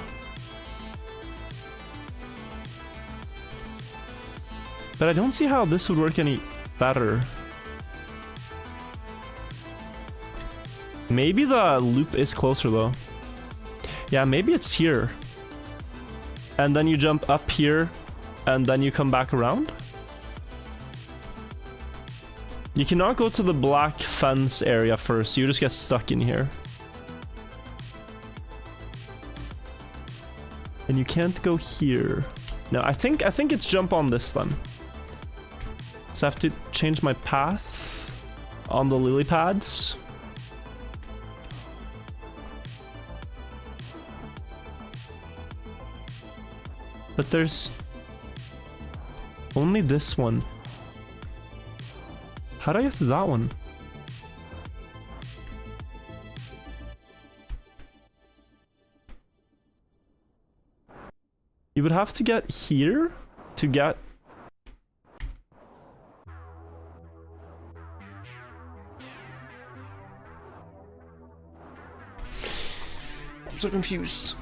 But I don't see how this would work any better. Maybe the loop is closer though. Yeah, maybe it's here. And then you jump up here, and then you come back around. You cannot go to the black fence area first, you just get stuck in here. And you can't go here. No, I think it's jump on this then. So I have to change my path on the lily pads. But there's only this one. How do I get to that one? You would have to get here to get... I'm so confused.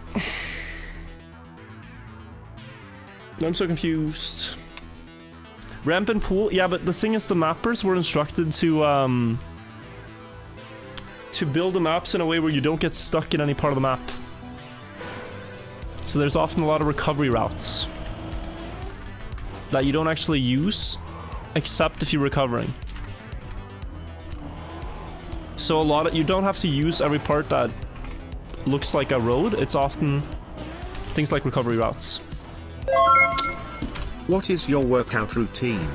I'm so confused. Ramp and pool? Yeah, but the thing is the mappers were instructed to build the maps in a way where you don't get stuck in any part of the map. So there's often a lot of recovery routes that you don't actually use, except if you're recovering. So you don't have to use every part that looks like a road. It's often things like recovery routes. What is your workout routine?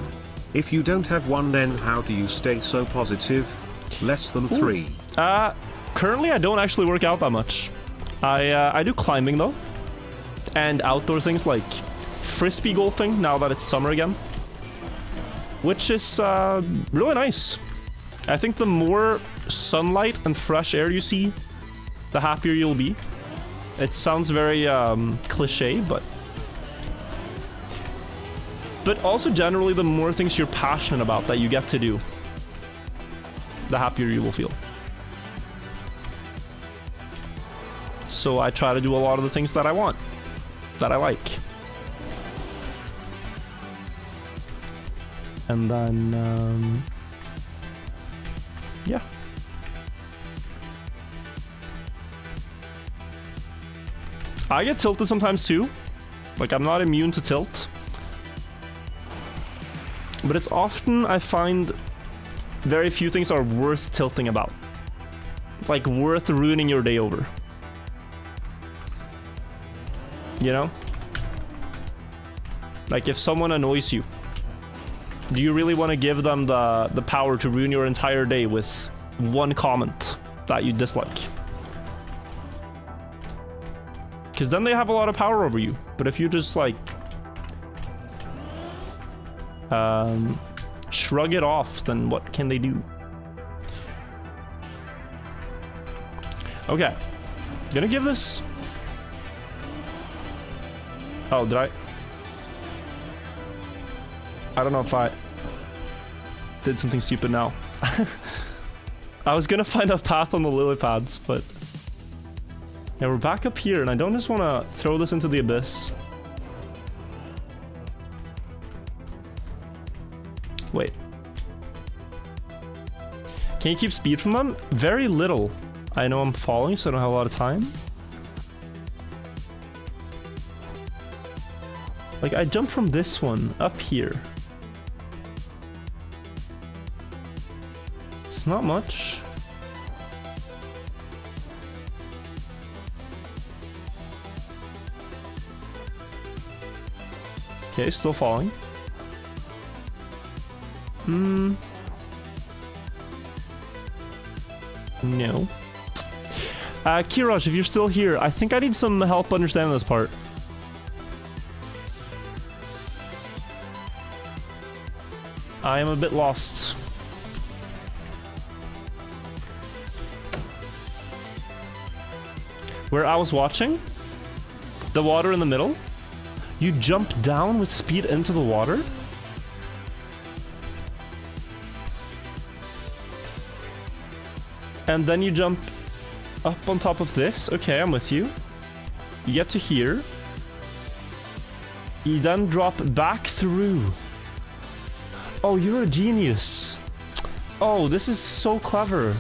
If you don't have one, then how do you stay so positive? Less than 3. Currently I don't actually work out that much. I do climbing though. And outdoor things like frisbee golfing now that it's summer again. Which is really nice. I think the more sunlight and fresh air you see, the happier you'll be. It sounds very cliche, but also generally the more things you're passionate about that you get to do, the happier you will feel. So I try to do a lot of the things that I want, that I like. And then, yeah. I get tilted sometimes too. Like, I'm not immune to tilt. But it's often, I find, very few things are worth tilting about. Like, worth ruining your day over. You know? Like, if someone annoys you, do you really want to give them the power to ruin your entire day with one comment that you dislike? Because then they have a lot of power over you. But if you just, like, shrug it off, then what can they do? Okay. Gonna give this... Oh, did I don't know if I did something stupid now. I was gonna find a path on the lily pads, but... Yeah, we're back up here, and I don't just want to throw this into the abyss. Wait. Can you keep speed from them? Very little. I know I'm falling, so I don't have a lot of time. Like, I jumped from this one up here. It's not much. Okay, still falling. No. Kiraj, if you're still here, I think I need some help understanding this part. I am a bit lost. Where I was watching, the water in the middle, you jump down with speed into the water? And then you jump up on top of this. Okay, I'm with you. You get to here. You then drop back through. Oh, you're a genius. Oh, this is so clever.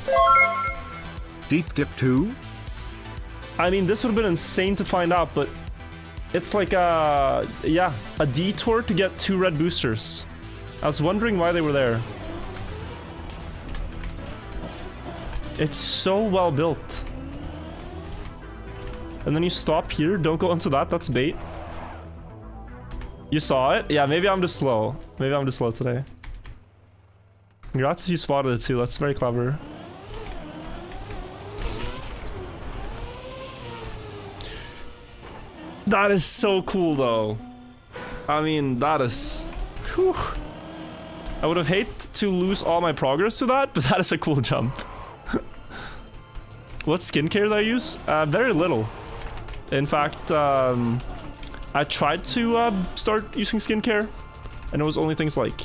Deep Dip 2? I mean, this would have been insane to find out, but it's like a detour to get 2 red boosters. I was wondering why they were there. It's so well built. And then you stop here. Don't go into that. That's bait. You saw it? Yeah, maybe I'm just slow. Maybe I'm just slow today. Congrats if you spotted it too. That's very clever. That is so cool though. I mean, that is... Whew. I would have hated to lose all my progress to that, but that is a cool jump. What skincare do I use? Very little. In fact, I tried to start using skincare, and it was only things like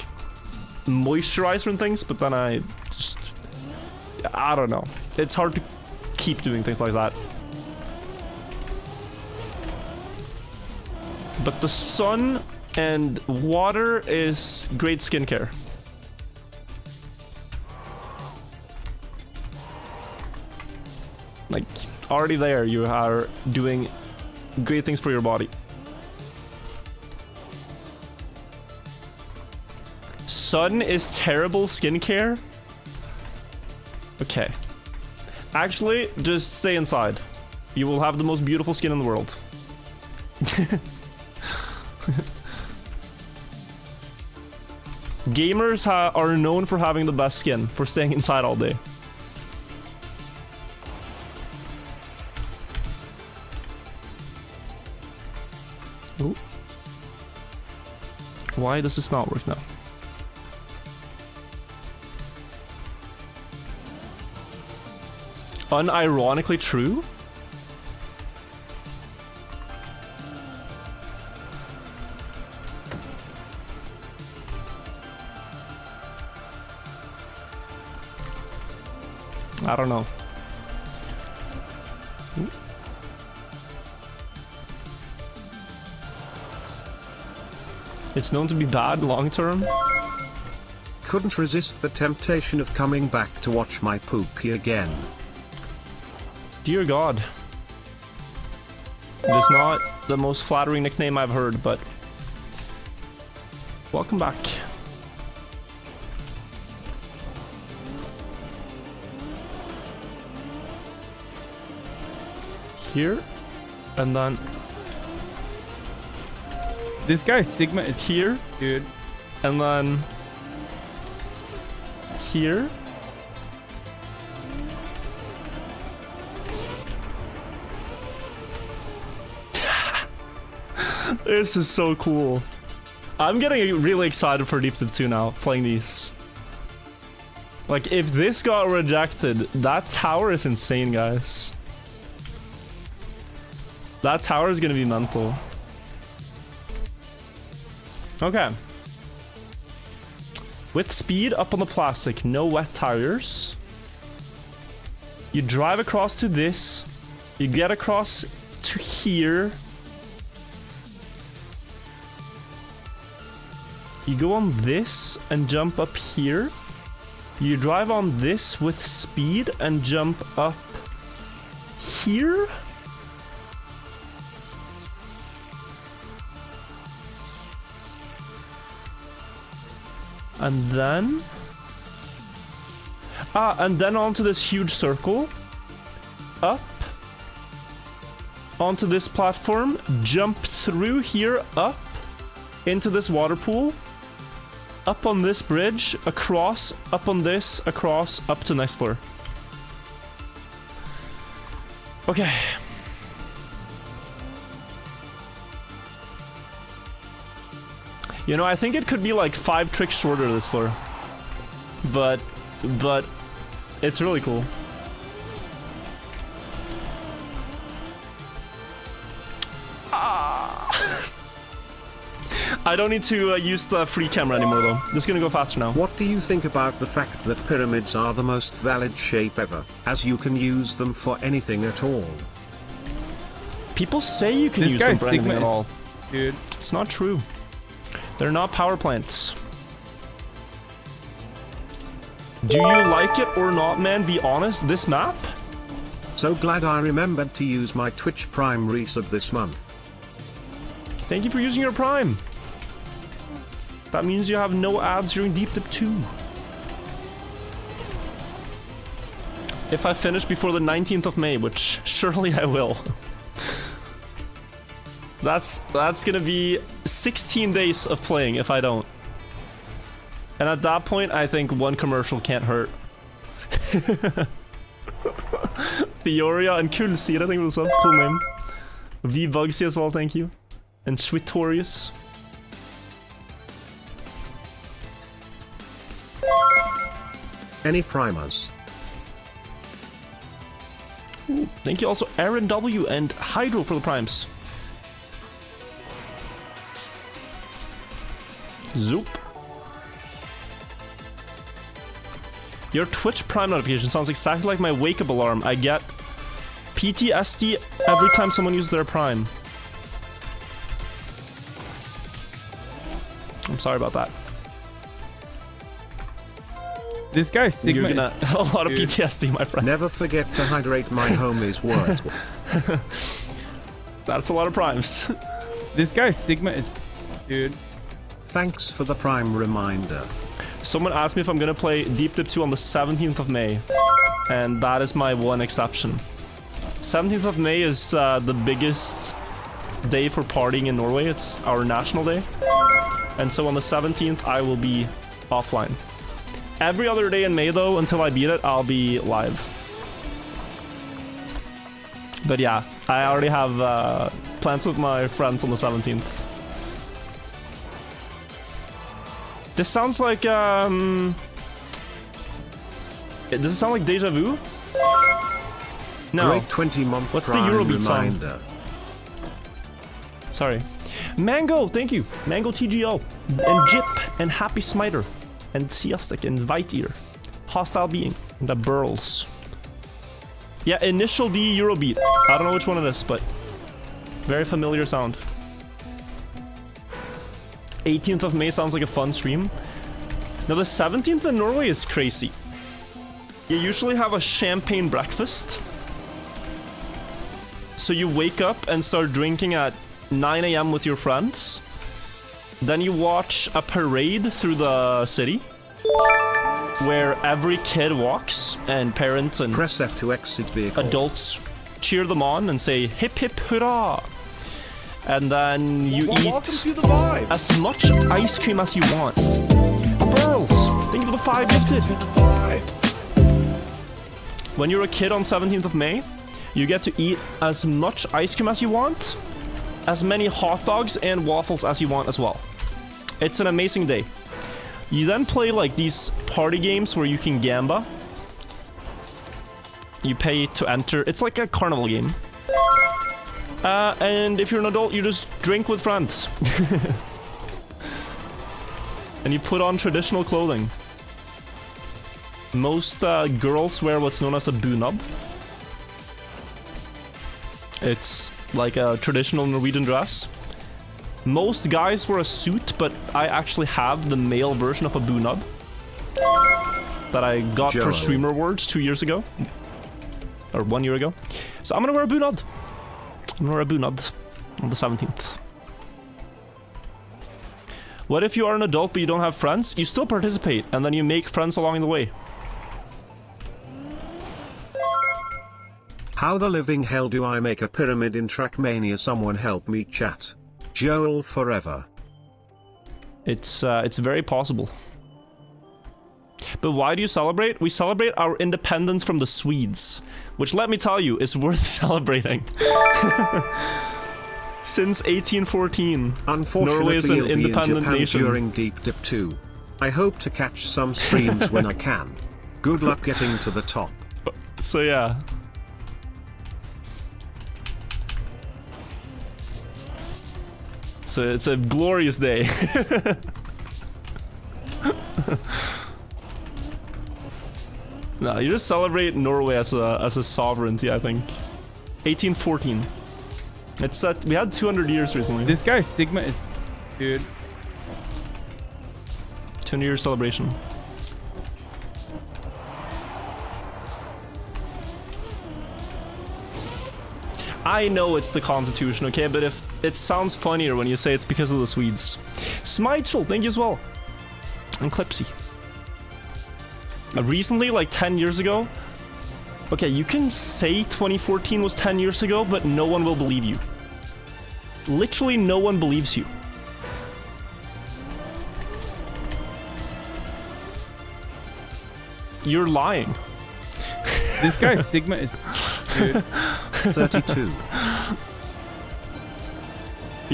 moisturizer and things, but then I don't know. It's hard to keep doing things like that. But the sun and water is great skincare. Like, already there, you are doing great things for your body. Sun is terrible skincare? Okay. Actually, just stay inside. You will have the most beautiful skin in the world. Gamers are known for having the best skin, for staying inside all day. Ooh. Why does this not work now? Unironically true? I don't know. Ooh. It's known to be bad long term. Couldn't resist the temptation of coming back to watch my Pookie again. Dear God. It is not the most flattering nickname I've heard, but welcome back. Here, and then This guy Sigma is here, dude. and then here. This is so cool. I'm getting really excited for Deep Dip 2 now, playing these. Like, if this got rejected, that tower is insane, guys. That tower is gonna be mental. Okay. With speed up on the plastic, no wet tires. You drive across to this. You get across to here. You go on this and jump up here. You drive on this with speed and jump up here. And then onto this huge circle, up onto this platform, jump through here, up into this water pool, up on this bridge, across, up on this, across, up to next floor. Okay. You know, I think it could be like 5 tricks shorter this floor. But it's really cool. I don't need to use the free camera anymore though. This is gonna go faster now. What do you think about the fact that pyramids are the most valid shape ever, as you can use them for anything at all? People say you can This use guy them for anything Sigma at all. Dude. It's not true. They're not power plants. Do you like it or not, man? Be honest, this map? So glad I remembered to use my Twitch Prime resub this month. Thank you for using your Prime. That means you have no ads during Deep Dip 2. If I finish before the 19th of May, which surely I will. That's gonna be 16 days of playing if I don't. And at that point, I think one commercial can't hurt. Theoria and Kulseed, I think was a cool name. V Bugsy as well, thank you. And Switorius. Any primers? Thank you also Aaron W and Hydro for the primes. Zoop. Your Twitch Prime notification sounds exactly like my wake-up alarm. I get PTSD every time someone uses their Prime. I'm sorry about that. This guy Sigma You're gonna a lot of dude. PTSD, my friend. Never forget to hydrate my homies Wirtual. That's a lot of primes. This guy Sigma is, dude. Thanks for the prime reminder. Someone asked me if I'm gonna play Deep Dip 2 on the 17th of May, and that is my one exception. 17th of May is the biggest day for partying in Norway. It's our national day, and so on the 17th I will be offline. Every other day in May though, until I beat it, I'll be live. But yeah, I already have plans with my friends on the 17th. This sounds like, does it sound like Deja Vu? No. Great 20-month What's the prime Eurobeat song? reminder. Sorry. Mango, thank you. Mango TGO. And Jip, and Happy Smiter. And Siastic, and Vitear. Hostile Being, and the Burls. Yeah, Initial D Eurobeat. I don't know which one it is, but very familiar sound. 18th of May sounds like a fun stream. Now the 17th in Norway is crazy. You usually have a champagne breakfast. So you wake up and start drinking at 9 AM with your friends. Then you watch a parade through the city where every kid walks and parents and Press F to exit vehicle. adults cheer them on and say hip hip hurrah. And then you Welcome eat to the vibe. as much ice cream as you want. Burls, thank you for the 5 gifted. To the vibe. When you're a kid on 17th of May, you get to eat as much ice cream as you want, as many hot dogs and waffles as you want as well. It's an amazing day. You then play like these party games where you can gamba. You pay to enter. It's like a carnival game. And if you're an adult, you just drink with friends. And you put on traditional clothing. Most girls wear what's known as a bunad. It's like a traditional Norwegian dress. Most guys wear a suit, but I actually have the male version of a bunad that I got for Joe. Streamer Awards 2 years ago. Or 1 year ago. So I'm gonna wear a bunad. I'm gonna wear a bunad on the 17th. What if you are an adult but you don't have friends? You still participate, and then you make friends along the way. How the living hell do I make a pyramid in Trackmania? Someone help me chat. Joel forever. It's very possible. But why do you celebrate? We celebrate our independence from the Swedes, which, let me tell you, is worth celebrating. Since 1814, Unfortunately, Norway is an you'll be in independent Japan nation. during Deep Dip 2. I hope to catch some streams when I can. Good luck getting to the top. So yeah. So it's a glorious day. No, you just celebrate Norway as a sovereignty, I think. 1814. It's set. We had 200 years recently. This guy Sigma is, dude. 200-year celebration. I know it's the Constitution, okay? But if it sounds funnier when you say it's because of the Swedes. Smitechel, thank you as well. And Clipsy. Recently, like 10 years ago. Okay, you can say 2014 was 10 years ago, but no one will believe you. Literally no one believes you. You're lying. This guy Sigma is, dude. 32.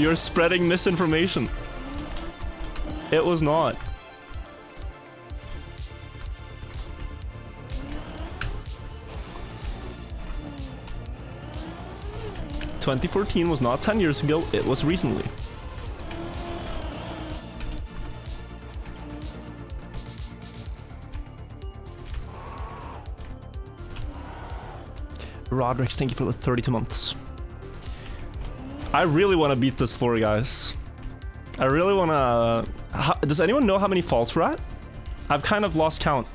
You're spreading misinformation. It was not. 2014 was not 10 years ago, it was recently. Rodrix, thank you for the 32 months. I really want to beat this floor, guys. I really want to... Does anyone know how many faults we're at? I've kind of lost count.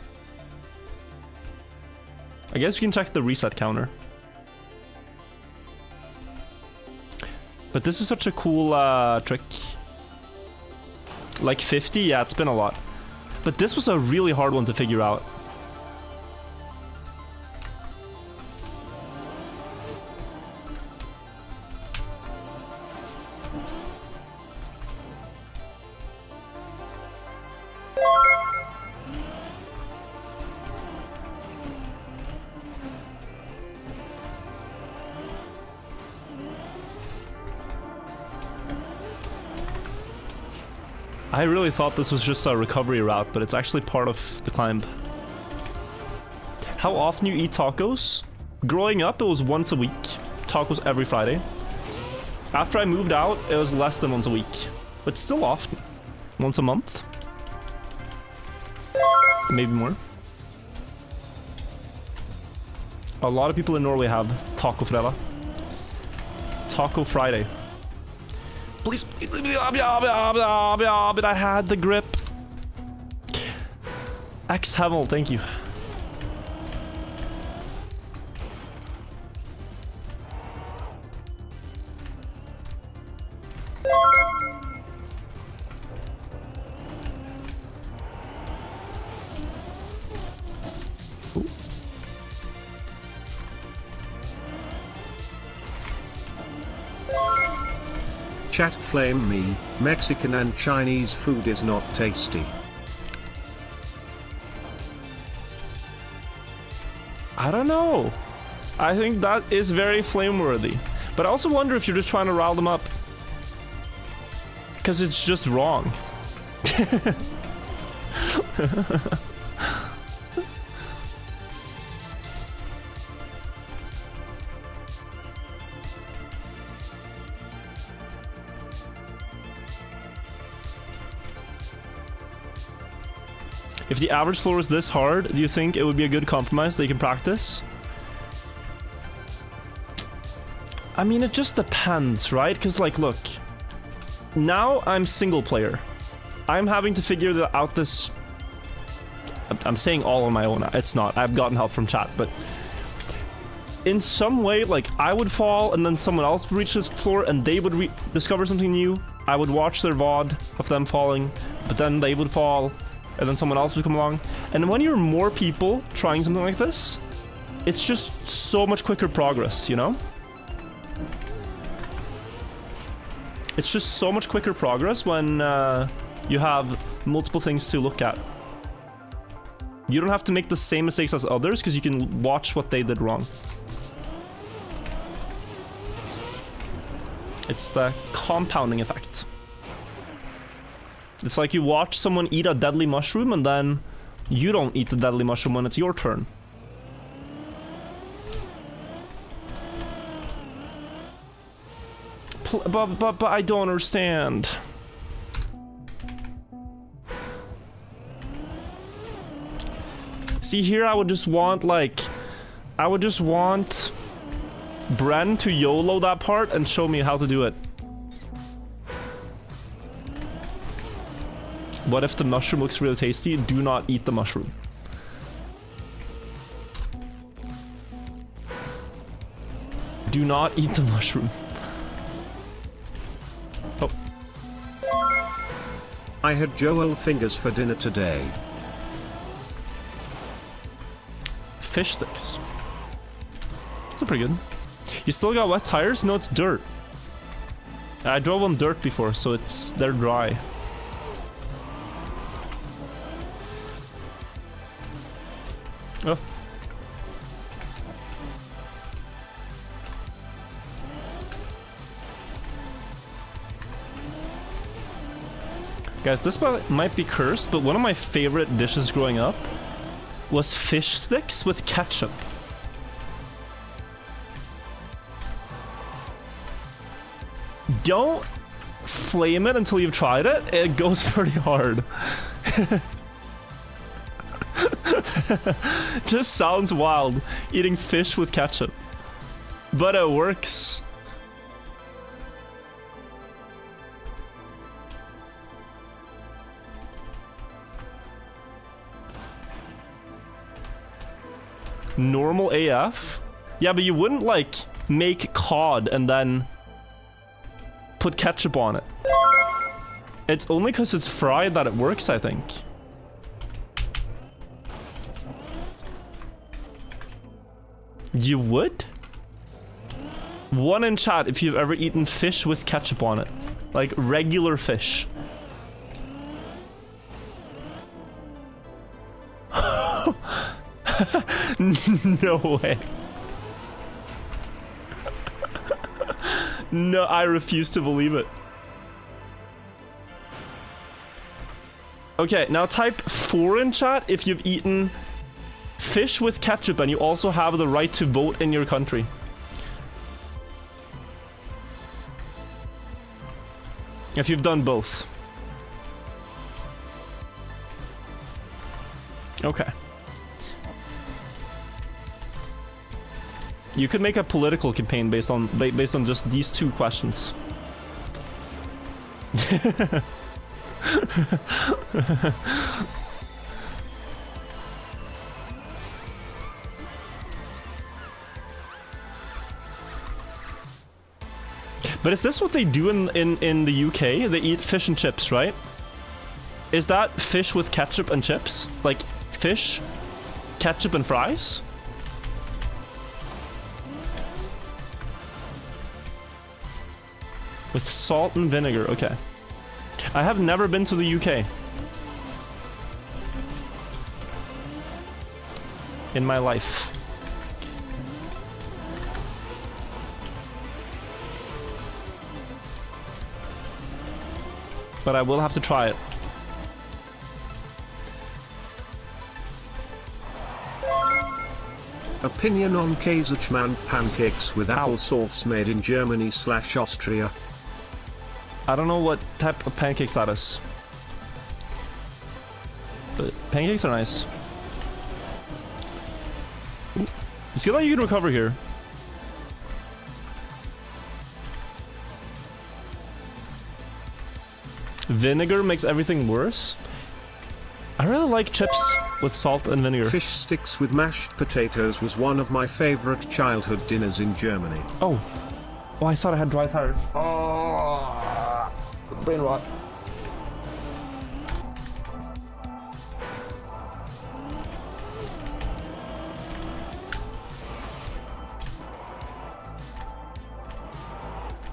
I guess we can check the reset counter. But this is such a cool trick. Like 50? Yeah, it's been a lot. But this was a really hard one to figure out. I really thought this was just a recovery route, but it's actually part of the climb. How often you eat tacos? Growing up, it was once a week. Tacos every Friday. After I moved out, it was less than once a week. But still often. Once a month. Maybe more. A lot of people in Norway have Taco Fredag. Taco Friday. Please. But I had the grip. X Hevel, thank you. Chat flame me, Mexican and Chinese food is not tasty. I don't know. I think that is very flame-worthy. But I also wonder if you're just trying to rile them up. Because it's just wrong. If the average floor is this hard, do you think it would be a good compromise they can practice? I mean, it just depends, right? Because, like, look. Now I'm single player. I'm having to figure out this... I'm saying all on my own. It's not. I've gotten help from chat, but... In some way, like, I would fall, and then someone else would reach this floor, and they would discover something new. I would watch their VOD of them falling, but then they would fall. And then someone else would come along. And when you're more people trying something like this, it's just so much quicker progress, you know? It's just so much quicker progress when you have multiple things to look at. You don't have to make the same mistakes as others because you can watch what they did wrong. It's the compounding effect. It's like you watch someone eat a deadly mushroom and then you don't eat the deadly mushroom when it's your turn. But I don't understand. See, here I would just want, like... I would just want... Bren to YOLO that part and show me how to do it. What if the mushroom looks really tasty? Do not eat the mushroom. Do not eat the mushroom. Oh. I had Joel fingers for dinner today. Fish sticks. They're pretty good. You still got wet tires? No, it's dirt. I drove on dirt before, so they're dry. Oh. Guys, this might be cursed, but one of my favorite dishes growing up was fish sticks with ketchup. don't flame it until you've tried it, it goes pretty hard. Just sounds wild, eating fish with ketchup. But it works. Normal AF? Yeah, but you wouldn't, like, make cod and then put ketchup on it. It's only because it's fried that it works, I think. You would? One in chat if you've ever eaten fish with ketchup on it. Like, regular fish. No way. No, I refuse to believe it. Okay, now type 4 in chat if you've eaten fish with ketchup and you also have the right to vote in your country. If you've done both. Okay. You could make a political campaign based on just these 2 questions. But is this what they do in the UK? They eat fish and chips, right? Is that fish with ketchup and chips? Like fish, ketchup and fries? With salt and vinegar, okay. I have never been to the UK. In my life. But I will have to try it. Opinion on Käsechman pancakes with applesauce made in Germany/Austria. I don't know what type of pancakes that is. But pancakes are nice. Ooh. It's good that you can recover here. Vinegar makes everything worse. I really like chips with salt and vinegar. Fish sticks with mashed potatoes was one of my favorite childhood dinners in Germany. Oh. Oh, I thought I had dry tires. Oh. Brain rot.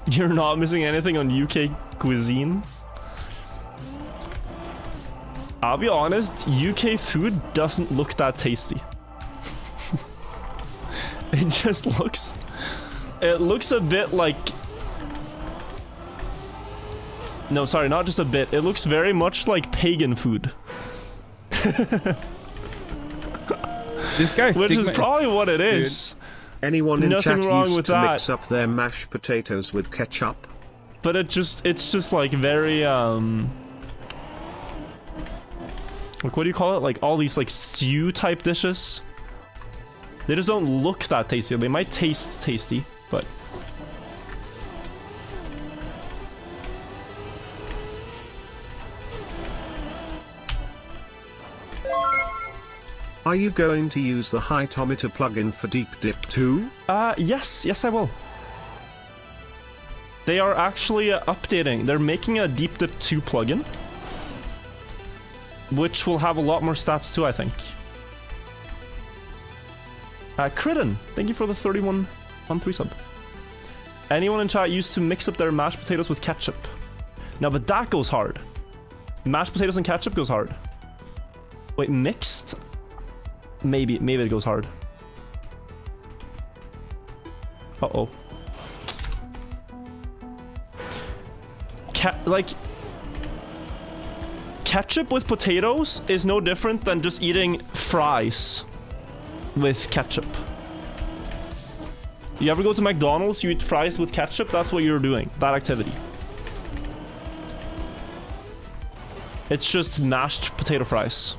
You're not missing anything on UK cuisine? I'll be honest, UK food doesn't look that tasty. It just looks... It looks a bit like... No, sorry, not just a bit. It looks very much like pagan food. This guy, which is probably what it is. Anyone in Nothing chat wrong used with to that. mix up their mashed potatoes with ketchup? But it's just like very, like, what do you call it? Like, all these, like, stew-type dishes. They just don't look that tasty. They might taste tasty, but... Are you going to use the Heightometer plugin for Deep Dip 2? Yes, I will. They are actually updating. They're making a Deep Dip 2 plugin, which will have a lot more stats too, I think. Critten, thank you for the 31 on 3 sub. Anyone in chat used to mix up their mashed potatoes with ketchup? No, but that goes hard. Mashed potatoes and ketchup goes hard. Wait, mixed? Maybe it goes hard. Uh-oh. Like... Ketchup with potatoes is no different than just eating fries with ketchup. You ever go to McDonald's, you eat fries with ketchup? That's what you're doing, that activity. It's just mashed potato fries.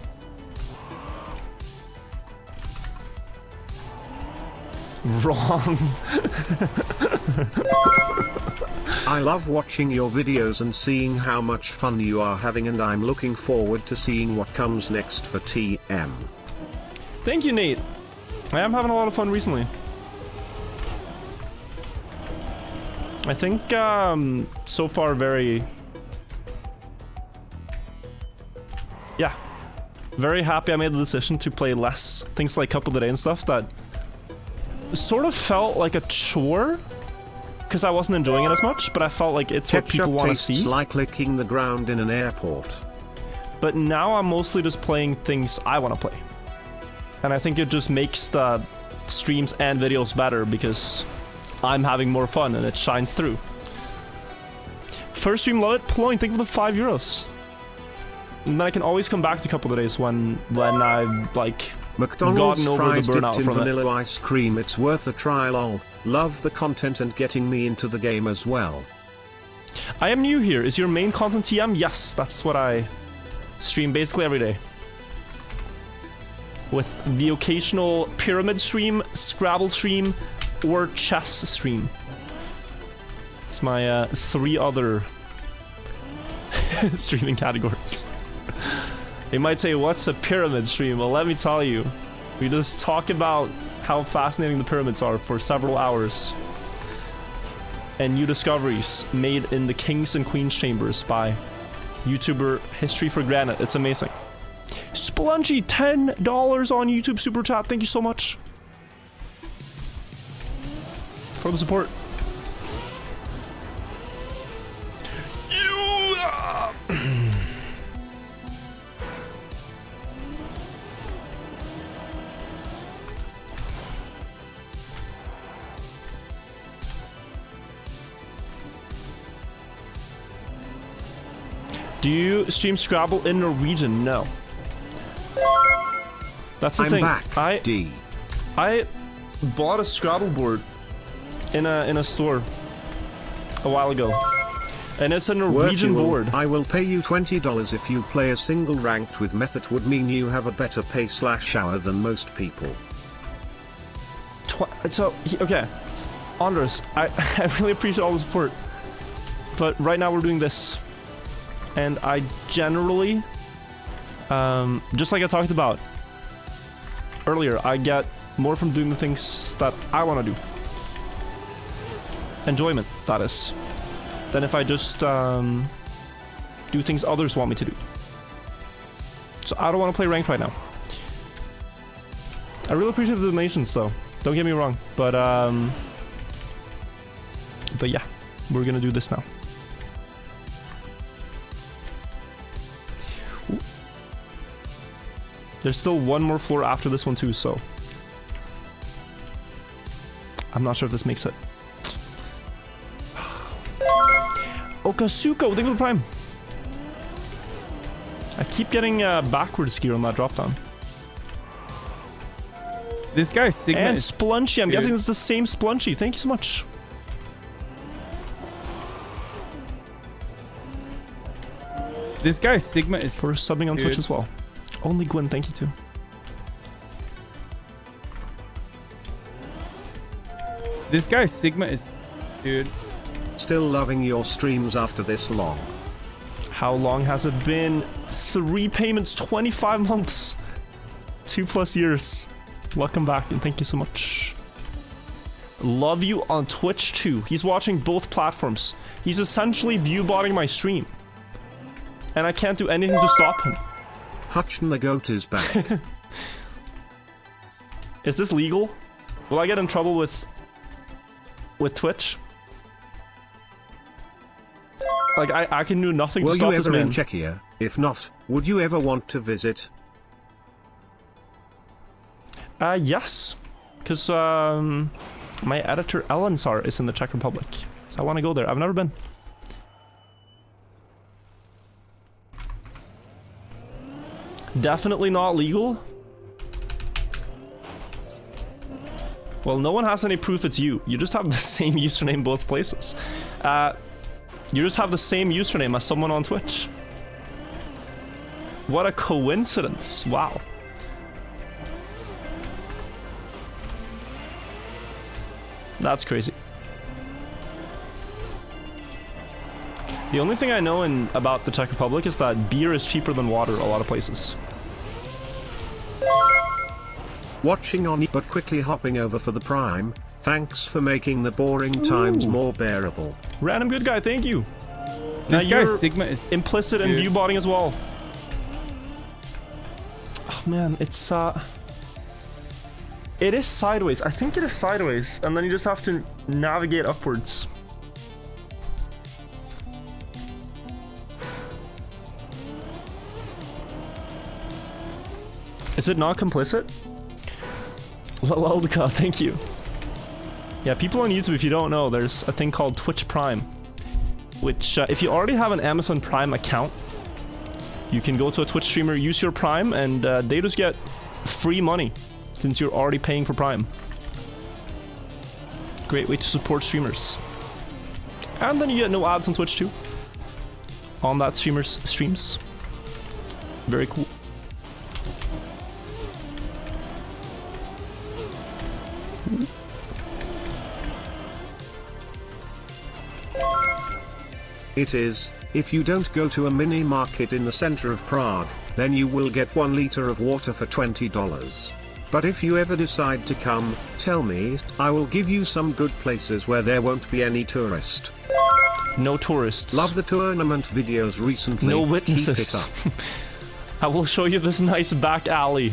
Wrong. I love watching your videos and seeing how much fun you are having, and I'm looking forward to seeing what comes next for TM. Thank you, Nate. I am having a lot of fun recently. I think so far very very happy I made the decision to play less things like Cup of the Day and stuff that sort of felt like a chore because I wasn't enjoying it as much, but I felt like it's what people want to see. Tastes like licking the ground in an airport. But now I'm mostly just playing things I want to play. And I think it just makes the streams and videos better because I'm having more fun and it shines through. First stream, love it. Ploying, thank you for the €5. And then I can always come back to a couple of days when I've like McDonald's gotten over fries the burnout dipped in from vanilla ice cream. It's worth a try. Lol. Love the content and getting me into the game as well. I am new here. Is your main content TM? Yes, that's what I stream basically every day. With the occasional pyramid stream, Scrabble stream, or chess stream. It's my 3 other streaming categories. You might say, what's a pyramid stream? Well, let me tell you. We just talk about how fascinating the pyramids are for several hours. And new discoveries made in the Kings and Queens chambers by YouTuber History for Granite. It's amazing. Splunchy, $10 on YouTube Super Chat. Thank you so much for the support. Do you stream Scrabble in Norwegian? No. That's the thing. Back, I bought a Scrabble board in a store a while ago, and it's a Norwegian board. I will pay you $20 if you play a single ranked with method. Would mean you have a better pay/hour than most people. Okay, Anders, I really appreciate all the support, but right now we're doing this. And I generally, just like I talked about earlier, I get more from doing the things that I want to do. Enjoyment, that is. Than if I just do things others want me to do. So I don't want to play ranked right now. I really appreciate the donations though. Don't get me wrong. But yeah, we're gonna do this now. There's still one more floor after this one too, so I'm not sure if this makes it. Okasuko, thank you for the prime. I keep getting backwards gear on that drop down. This guy's Sigma and is Splunchy, I'm guessing it's the same Splunchy. Thank you so much. This guy's Sigma is for subbing on Twitch as well. Only Gwen, thank you too. This guy's Sigma is, dude. Still loving your streams after this long. How long has it been? 3 payments, 25 months. 2+ years. Welcome back and thank you so much. Love you on Twitch too. He's watching both platforms. He's essentially view-botting my stream. And I can't do anything to stop him. Hutchin the goat is back. Is this legal? Will I get in trouble with Twitch? Like I can do nothing to stop this man. Were you ever in Czechia? If not, would you ever want to visit? Yes, because my editor Elensar is in the Czech Republic, so I want to go there. I've never been. Definitely not legal. Well, no one has any proof it's you. You just have the same username both places. You just have the same username as someone on Twitch. What a coincidence. Wow. That's crazy. The only thing I know about the Czech Republic is that beer is cheaper than water a lot of places. Watching on but quickly hopping over for the Prime. Thanks for making the boring times more bearable. Random good guy, thank you. This Now guy you're Sigma is implicit in dude. view botting as well. Oh man, it's it is sideways. I think it is sideways, and then you just have to navigate upwards. Is it not complicit? Lolka, thank you. Yeah, people on YouTube, if you don't know, there's a thing called Twitch Prime, which if you already have an Amazon Prime account, you can go to a Twitch streamer, use your Prime, and they just get free money since you're already paying for Prime. Great way to support streamers. And then you get no ads on Twitch too, on that streamer's streams. Very cool. It is, if you don't go to a mini market in the center of Prague, then you will get 1 liter of water for $20. But if you ever decide to come, tell me, I will give you some good places where there won't be any tourist. No tourists. Love the tournament videos recently. No Keep witnesses. it up. I will show you this nice back alley.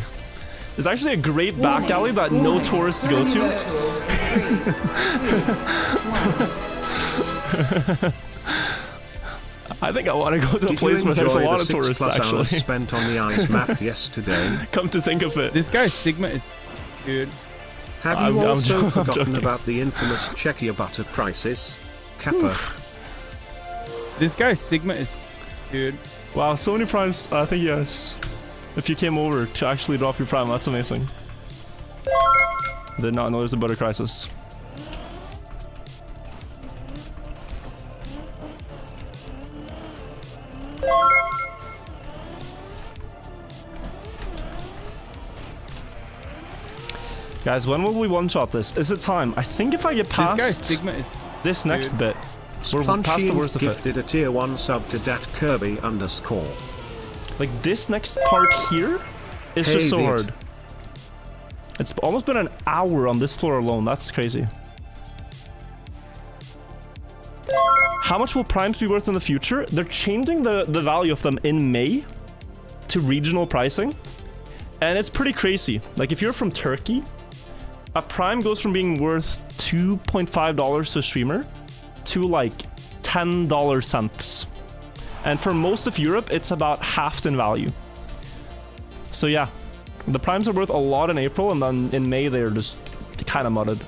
There's actually a great back alley that no tourists go to. I think I want to go to a place where there's a lot of tourists, actually. Spent on the ice map yesterday. Come to think of it. This guy Sigma is dude. Have you also forgotten about the infamous Czechia butter crisis? Kappa. This guy Sigma is dude. Wow, so many primes. I think yes. If you came over to actually drop your prime, that's amazing. Did not know there's a butter crisis. Guys, when will we one-shot this? Is it time? I think if I get past This guy Sigma is this next dude. bit, we're past the worst of it. gifted a tier 1 sub to DatKirby_. Like this next part here is just so hard. It's almost been an hour on this floor alone. That's crazy. How much will primes be worth in the future? They're changing the value of them in May to regional pricing. And it's pretty crazy. Like if you're from Turkey, a prime goes from being worth $2.5 to a streamer to like $10 cents. And for most of Europe, it's about halved in value. So yeah, the primes are worth a lot in April, and then in May they're just kind of mudded.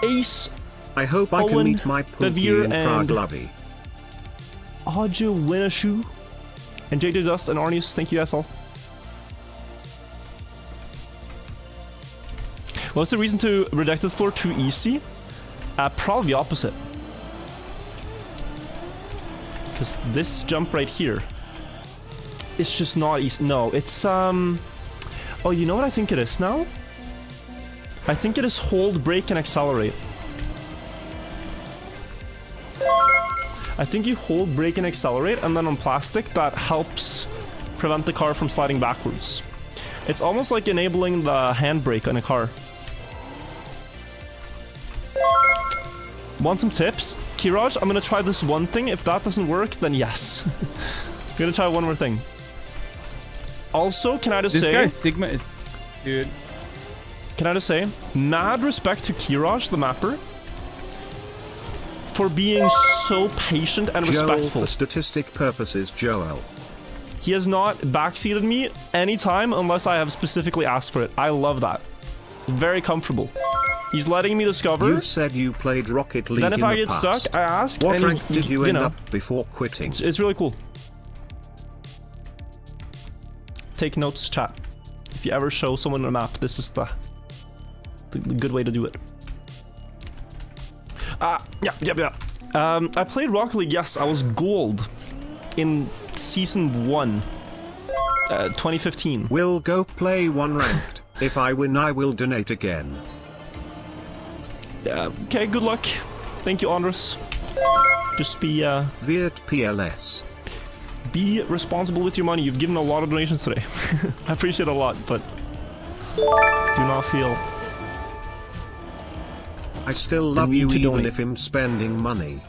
Ace, I hope I can meet my Pookie in Prague, lovey. Aja Winashu, and JJ Dust and Arnius, thank you guys all. What's the reason to reject this floor too easy? Probably the opposite. Because this jump right here, it's just not easy. No, it's oh, you know what I think it is now? I think it is hold, brake, and accelerate. I think you hold, brake, and accelerate, and then on plastic that helps prevent the car from sliding backwards. It's almost like enabling the handbrake on a car. Want some tips? Kiraj, I'm gonna try this one thing. If that doesn't work, then yes. I'm gonna try one more thing. Also, can I just say... This guy Sigma is... Dude. Can I just say, mad respect to Kiraj, the mapper, for being so patient and Joel, respectful. for statistic purposes, Joel. He has not backseated me anytime unless I have specifically asked for it. I love that. Very comfortable. He's letting me discover. You said you played Rocket League then if in I the get past. stuck, I ask. What and rank did you end know, up before quitting? It's really cool. Take notes, chat. If you ever show someone a map, this is the good way to do it. Yeah. I played Rocket League, yes, I was gold in Season 1. 2015. We'll go play one ranked. If I win, I will donate again. Okay, good luck. Thank you, Andres. Just be Viet PLS. be responsible with your money. You've given a lot of donations today. I appreciate it a lot, but do not feel. I still love you even if I'm spending money.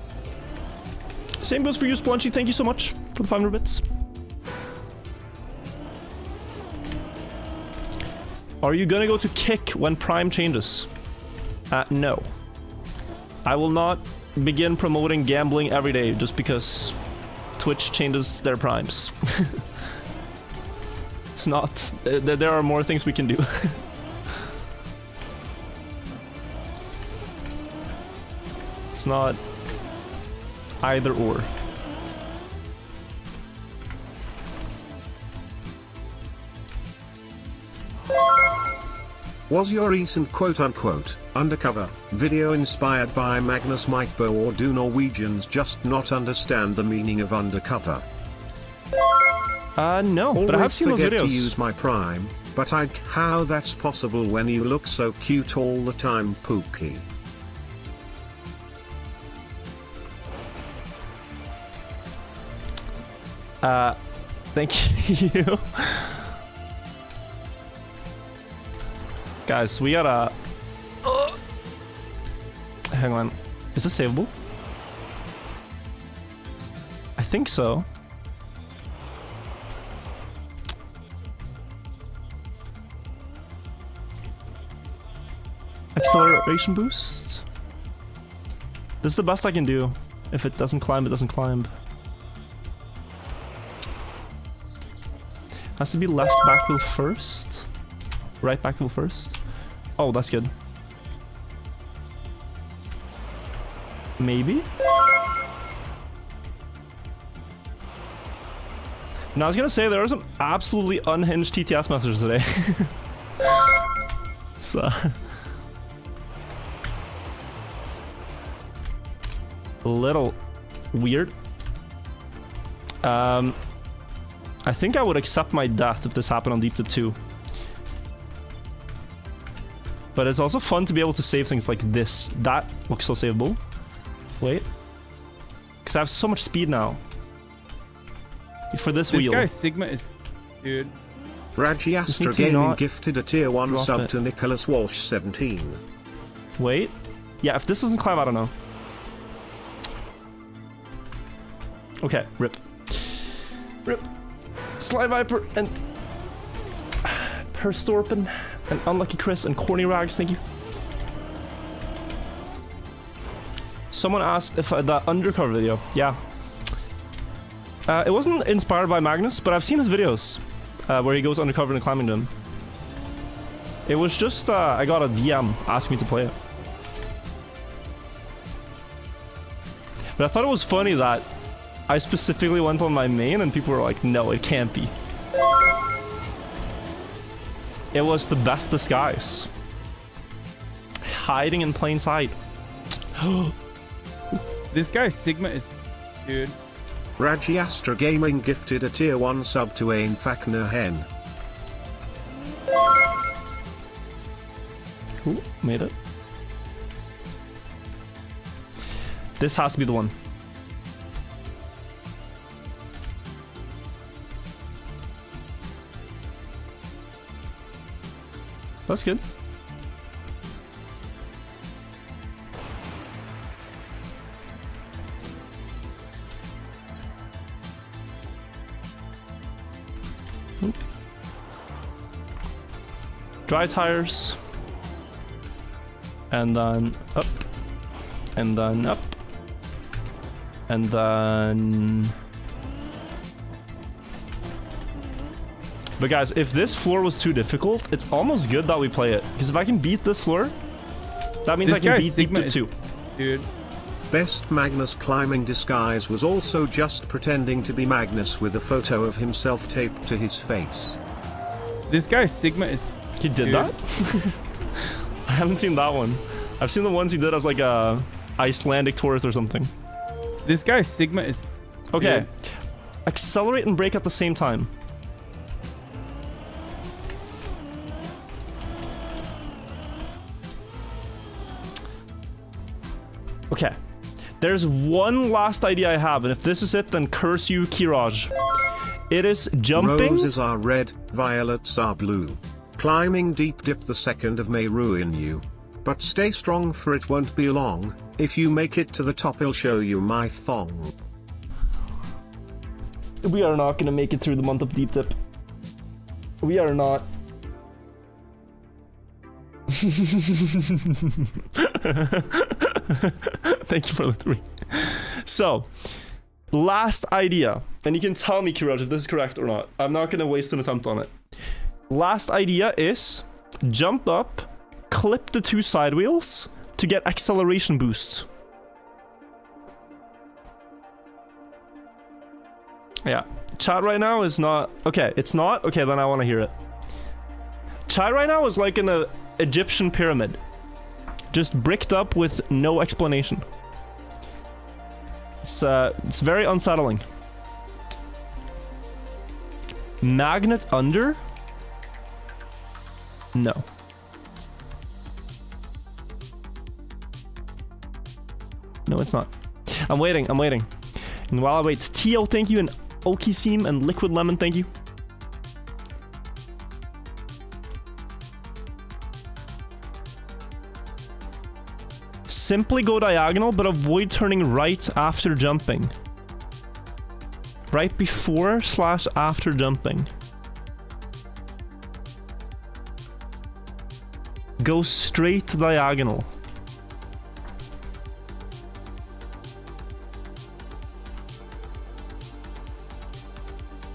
Same goes for you, Splunchy. Thank you so much for the 500 bits. Are you gonna go to kick when Prime changes? No. I will not begin promoting gambling every day just because Twitch changes their primes. It's not. There are more things we can do. It's not either or. Was your recent quote-unquote undercover video inspired by Magnus Mikebo, or do Norwegians just not understand the meaning of undercover? No, but I have seen those forget videos. to use my Prime, but how that's possible when you look so cute all the time, Pookie. Thank you. Guys, we gotta... Hang on. Is this savable? I think so. Acceleration boost? This is the best I can do. If it doesn't climb, it doesn't climb. Has to be left back wheel first. Right back wheel first. Oh, that's good. Maybe? Now I was gonna say there are some absolutely unhinged TTS messages today. It's a little weird. I think I would accept my death if this happened on Deep Dip 2. But it's also fun to be able to save things like this. That looks so savable. Wait. Because I have so much speed now. For this wheel. This guy Sigma is... Dude. Raji Just need Astra to Gaming not gifted a tier 1 drop sub it. to Nicholas Walsh 17. Wait. Yeah, if this doesn't climb, I don't know. Okay, rip. Rip. Sly Viper and... Perstorpen and Unlucky Chris and Corny Rags, thank you. Someone asked if that undercover video. Yeah. It wasn't inspired by Magnus, but I've seen his videos where he goes undercover and climbing them. It was just I got a DM asking me to play it. But I thought it was funny that I specifically went on my main and people were like, no, it can't be. It was the best disguise. Hiding in plain sight. This guy Sigma is... Dude. Raji Astra Gaming gifted a tier 1 sub to Ain Fakner Hen. Ooh, made it. This has to be the one. That's good. Oop. Dry tires. And then up. And then up. And then... But guys, if this floor was too difficult, it's almost good that we play it. Because if I can beat this floor, that means This I can guy beat Deep Sigma Dip is... 2. Dude. Best Magnus climbing disguise was also just pretending to be Magnus with a photo of himself taped to his face. This guy Sigma is... He did Dude. that? I haven't seen that one. I've seen the ones he did as like a Icelandic tourist or something. This guy Sigma is... Okay. Dude. Accelerate and brake at the same time. Okay. There's one last idea I have, and if this is it, then curse you, Kiraj. It is jumping. Roses are red, violets are blue. Climbing deep dip the 2nd of May ruin you. But stay strong, for it won't be long. If you make it to the top, I'll show you my thong. We are not gonna make it through the month of deep dip. We are not. Thank you for the 3. So, last idea, and you can tell me, Kiraj, if this is correct or not. I'm not gonna waste an attempt on it. Last idea is jump up, clip the 2 side wheels to get acceleration boost. Yeah, chat right now is not... Okay, it's not? Okay, then I want to hear it. Chat right now is like an Egyptian pyramid. Just bricked up with no explanation. It's very unsettling. Magnet under? No. No, it's not. I'm waiting. And while I wait, Tio, thank you, and Okiseem and Liquid Lemon, thank you. Simply go diagonal, but avoid turning right after jumping. Right before / after jumping. Go straight diagonal.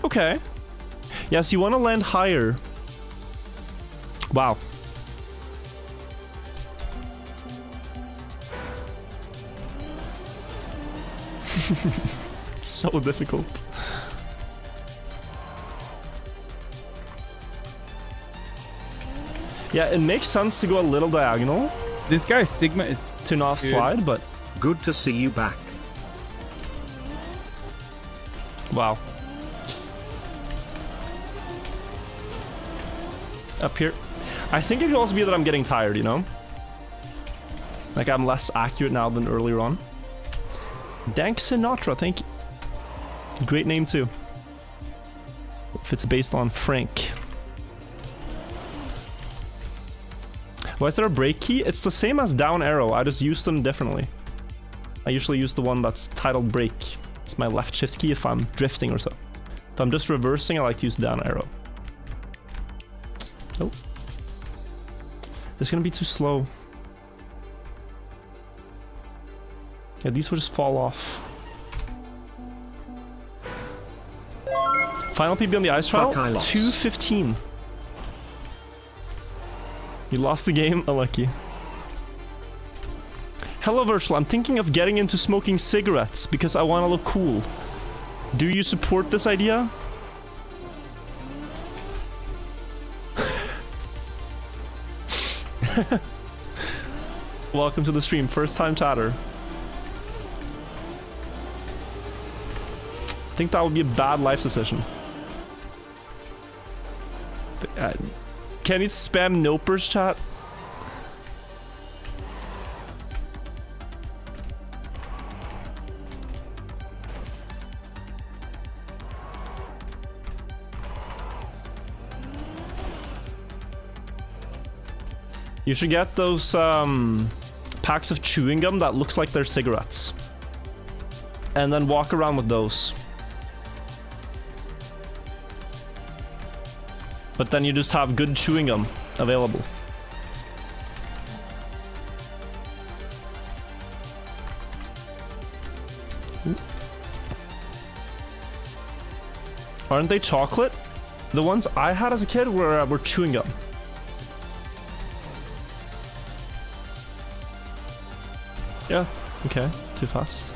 Okay. Yes, you want to land higher. Wow. It's so difficult. Yeah, it makes sense to go a little diagonal This guy's Sigma is to not Dude. slide, but Good to see you back. wow. Up here. I think it could also be that I'm getting tired, you know? Like I'm less accurate now than earlier on. Dank Sinatra, thank you. Great name too. If it's based on Frank. Why is there a brake key? It's the same as down arrow, I just use them differently. I usually use the one that's titled brake. It's my left shift key if I'm drifting or so. If I'm just reversing, I like to use down arrow. Oh. This is gonna be too slow. Yeah, these will just fall off. Final PB on the ice trial? Fuck, I lost. 2:15. You lost the game? Unlucky. Hello, Virtual. I'm thinking of getting into smoking cigarettes because I want to look cool. Do you support this idea? Welcome to the stream. First time chatter. I think that would be a bad life decision. Can you spam Nopers chat? You should get those packs of chewing gum that looks like they're cigarettes. And then walk around with those. But then you just have good chewing gum available. Ooh. Aren't they chocolate? The ones I had as a kid were chewing gum. Yeah, okay, too fast.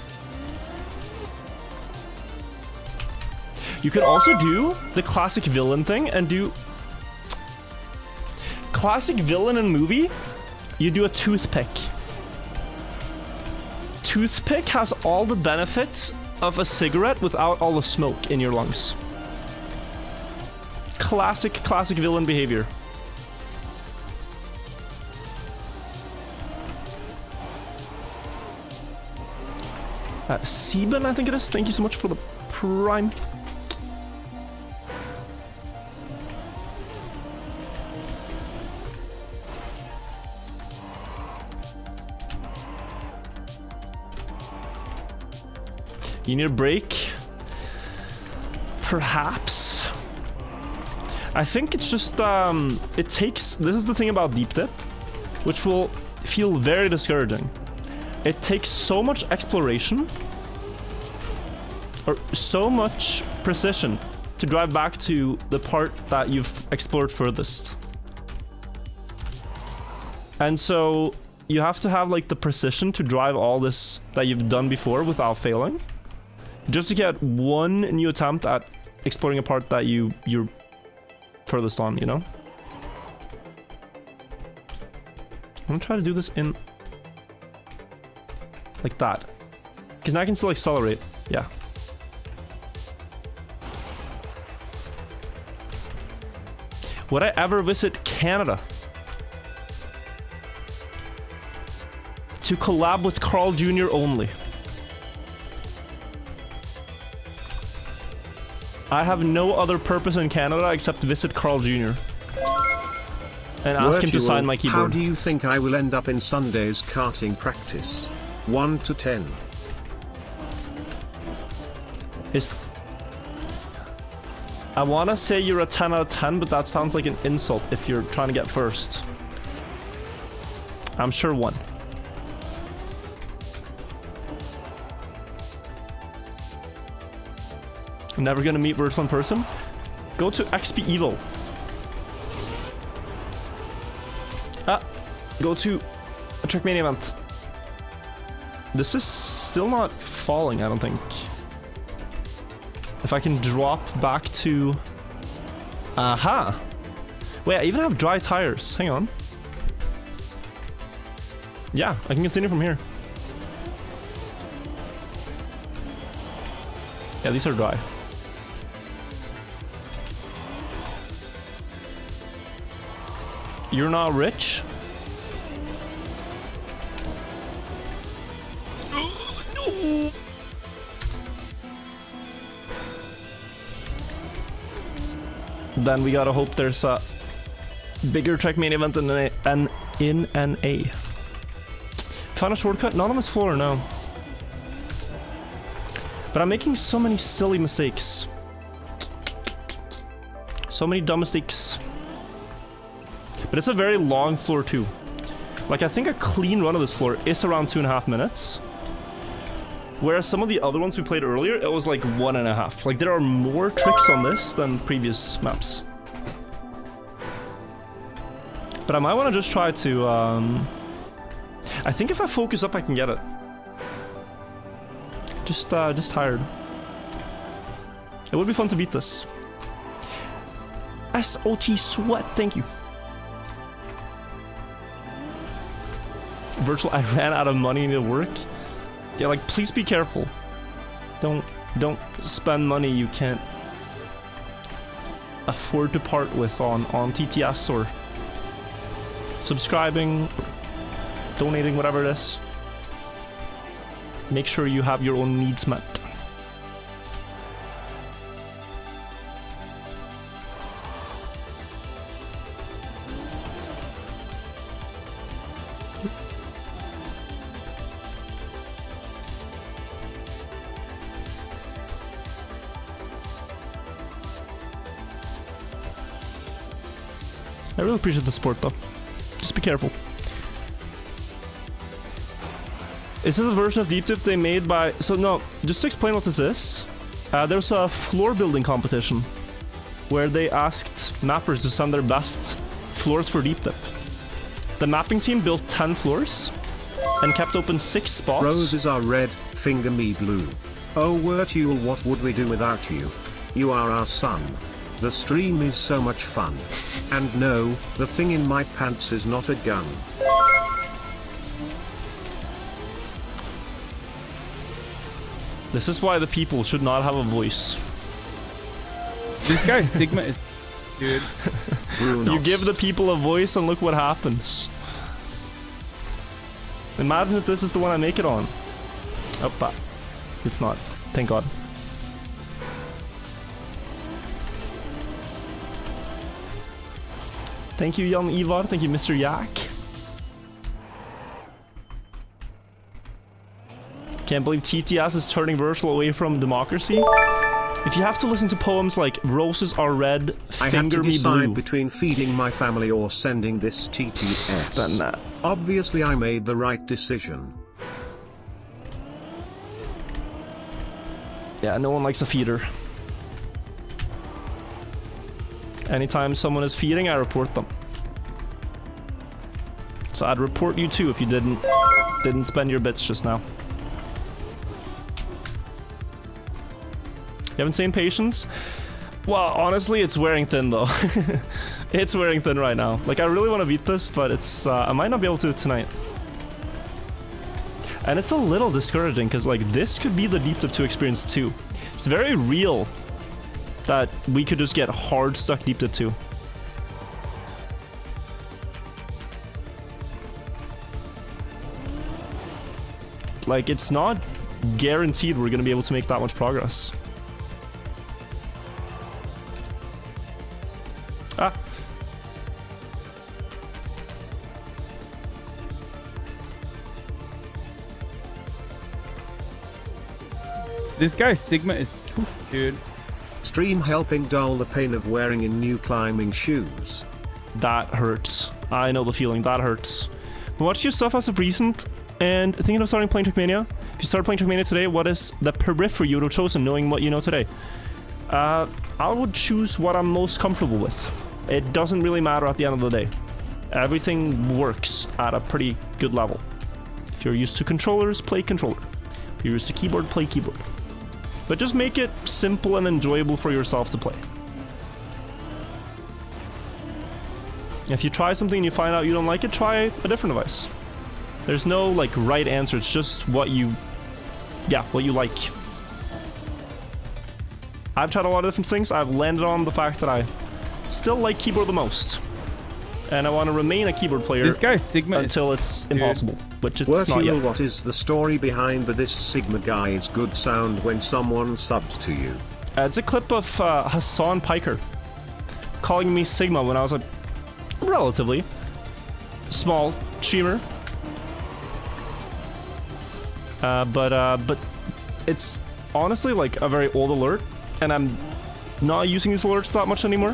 You could also do the classic villain thing and do... Classic villain in movie, you do a toothpick. Toothpick has all the benefits of a cigarette without all the smoke in your lungs. Classic villain behavior. Sieben, I think it is. Thank you so much for the prime. You need a break? Perhaps. I think it's just, it takes, this is the thing about deep dip, which will feel very discouraging. It takes so much exploration, or so much precision, to drive back to the part that you've explored furthest. And so you have to have like the precision to drive all this that you've done before without failing, just to get one new attempt at exploring a part that you're furthest on, you know? I'm gonna try to do this in like that, because now I can still accelerate. Yeah. Would I ever visit Canada to collab with Carl Jr. only? I have no other purpose in Canada except visit Carl Jr. and ask him to sign my keyboard. How do you think I will end up in Sunday's karting practice? 1 to 10. I want to say you're a 10 out of 10, but that sounds like an insult if you're trying to get first. I'm sure 1. Never gonna meet Wirtual in person? Go to XP Evo. Go to a Trackmania event. This is still not falling, I don't think. If I can drop back to... Aha! Wait, I even have dry tires. Hang on. Yeah, I can continue from here. Yeah, these are dry. You're not rich? No. Then we gotta hope there's a bigger Trackmania event in an A. Found a shortcut? Not on this floor, no. But I'm making so many silly mistakes. So many dumb mistakes. But it's a very long floor too. Like, I think a clean run of this floor is around 2.5 minutes. Whereas some of the other ones we played earlier, it was like 1.5. Like, there are more tricks on this than previous maps. But I might want to just try to, I think if I focus up, I can get it. Just tired. It would be fun to beat this. SOT Sweat, thank you. Wirtual, I ran out of money to work. Yeah, like, please be careful. Don't spend money you can't afford to part with on TTS or subscribing, donating, whatever it is. Make sure you have your own needs met. I really appreciate the support though. Just be careful. Is this a version of Deep Dip they made by... So no, just to explain what this is. There's a floor building competition where they asked mappers to send their best floors for Deep Dip. The mapping team built 10 floors and kept open 6 spots. Roses are red, finger me blue. Oh Wirtual, what would we do without you? You are our sun. The stream is so much fun. And no, the thing in my pants is not a gun. This is why the people should not have a voice. This guy Sigma is, dude. You give the people a voice and look what happens. Imagine if this is the one I make it on. Oh, it's not. Thank God. Thank you, Jan Ivar. Thank you, Mr. Yak. Can't believe TTS is turning Virtual away from democracy. If you have to listen to poems like "Roses are red, I had finger to me decide blue," between feeding my family or sending this TTS. then Obviously I made the right decision. yeah, no one likes a feeder. Anytime someone is feeding, I report them. So I'd report you too if you didn't spend your bits just now. You haven't seen Patience? Well, honestly, it's wearing thin though. It's wearing thin right now. Like, I really want to beat this, but it's I might not be able to tonight. And it's a little discouraging because like this could be the Deep Dip 2 experience too. It's very real that we could just get hard stuck Deep Dip 2. Like, it's not guaranteed we're gonna be able to make that much progress. Ah. This guy Sigma is, dude. Stream helping dull the pain of wearing in new climbing shoes. That hurts. I know the feeling. That hurts. Watched your stuff as of recent and thinking of starting playing Trackmania. If you start playing Trackmania today, what is the periphery you would have chosen knowing what you know today? I would choose what I'm most comfortable with. It doesn't really matter at the end of the day. Everything works at a pretty good level. If you're used to controllers, play controller. If you're used to keyboard, play keyboard. But just make it simple and enjoyable for yourself to play. If you try something and you find out you don't like it, try a different device. There's no like right answer, it's just what you like. I've tried a lot of different things. I've landed on the fact that I still like keyboard the most. And I want to remain a keyboard player This guy Sigma until is, it's dude. impossible, which it's not Wirtual, yet. what is the story behind this Sigma guy's good sound when someone subs to you? It's a clip of Hassan Piker calling me Sigma when I was a relatively small streamer. But it's honestly like a very old alert, and I'm not using these alerts that much anymore.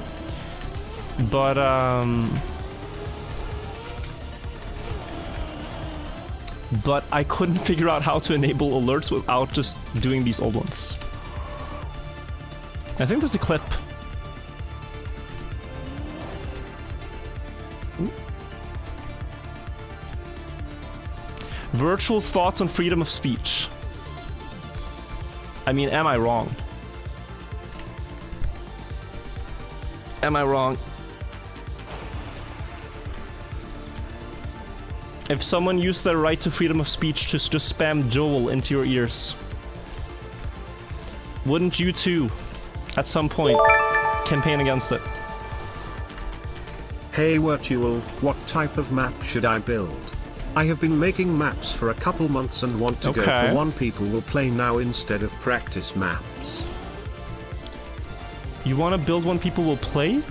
But I couldn't figure out how to enable alerts without just doing these old ones. I think there's a clip. Ooh. Virtual's thoughts on freedom of speech. I mean, am I wrong? Am I wrong? If someone used their right to freedom of speech to just spam Joel into your ears, wouldn't you too, at some point, campaign against it? Hey Wirtual, what type of map should I build? I have been making maps for a couple months and want to go for one people will play now instead of practice maps. You want to build one people will play?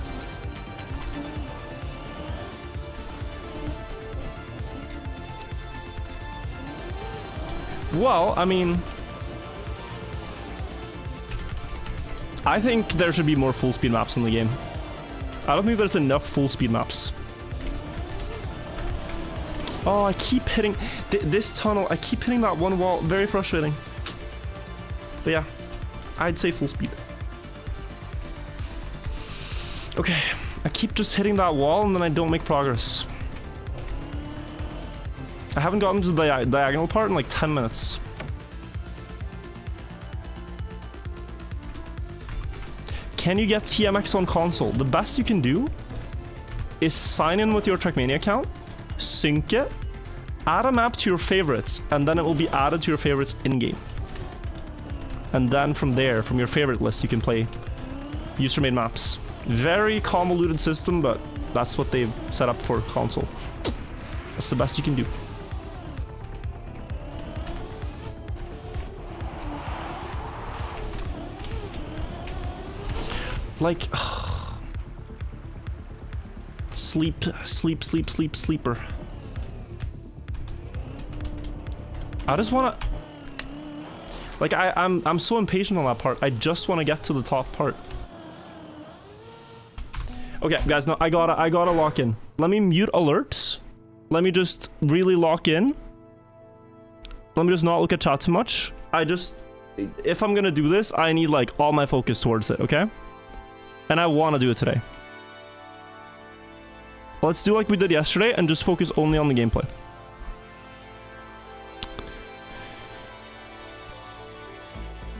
Well, I mean, I think there should be more full speed maps in the game. I don't think there's enough full speed maps. Oh, I keep hitting this tunnel. I keep hitting that one wall. Very frustrating. But yeah, I'd say full speed. Okay, I keep just hitting that wall and then I don't make progress. I haven't gotten to the diagonal part in like 10 minutes. Can you get TMX on console? The best you can do is sign in with your Trackmania account, sync it, add a map to your favorites, and then it will be added to your favorites in-game. and then from there, from your favorite list, you can play user-made maps. Very convoluted system, but that's what they've set up for console. That's the best you can do. Like, sleeper. I just wanna, like, I'm so impatient on that part. I just want to get to the top part. Okay, guys, no, I gotta lock in. Let me mute alerts. Let me just really lock in. Let me just not look at chat too much. If I'm gonna do this, I need like all my focus towards it, okay? And I want to do it today. Let's do like we did yesterday and just focus only on the gameplay.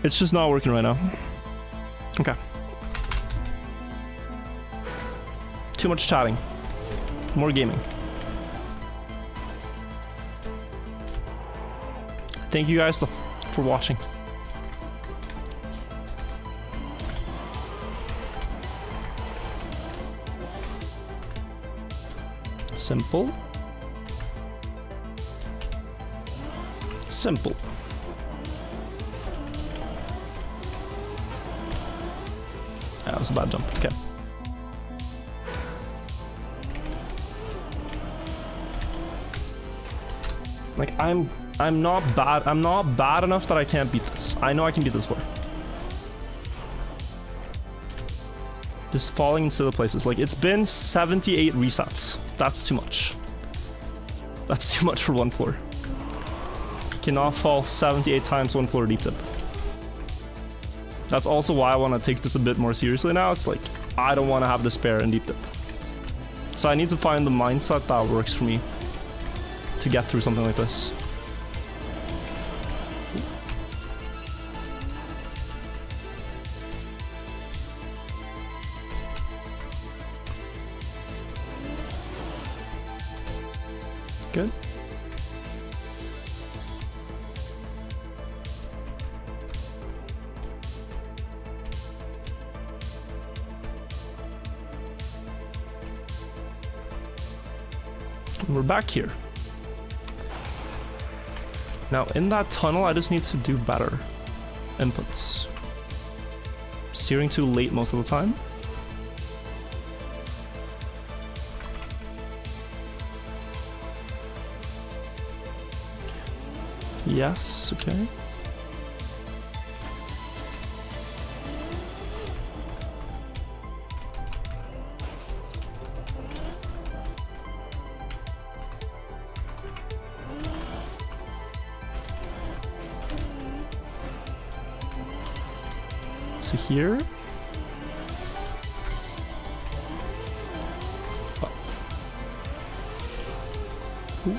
It's just not working right now. Okay. Too much chatting. More gaming. Thank you guys for watching. Simple. Simple. That was a bad jump. Okay. Like I'm not bad. I'm not bad enough that I can't beat this. I know I can beat this floor. Just falling into the places. Like, it's been 78 resets. That's too much. That's too much for one floor. You cannot fall 78 times one floor deep dip. That's also why I want to take this a bit more seriously now. It's like, I don't want to have despair in deep dip. So I need to find the mindset that works for me to get through something like this. Good. We're back here. Now, in that tunnel, I just need to do better inputs. Steering too late most of the time. Yes, okay. So here. Oh. Ooh.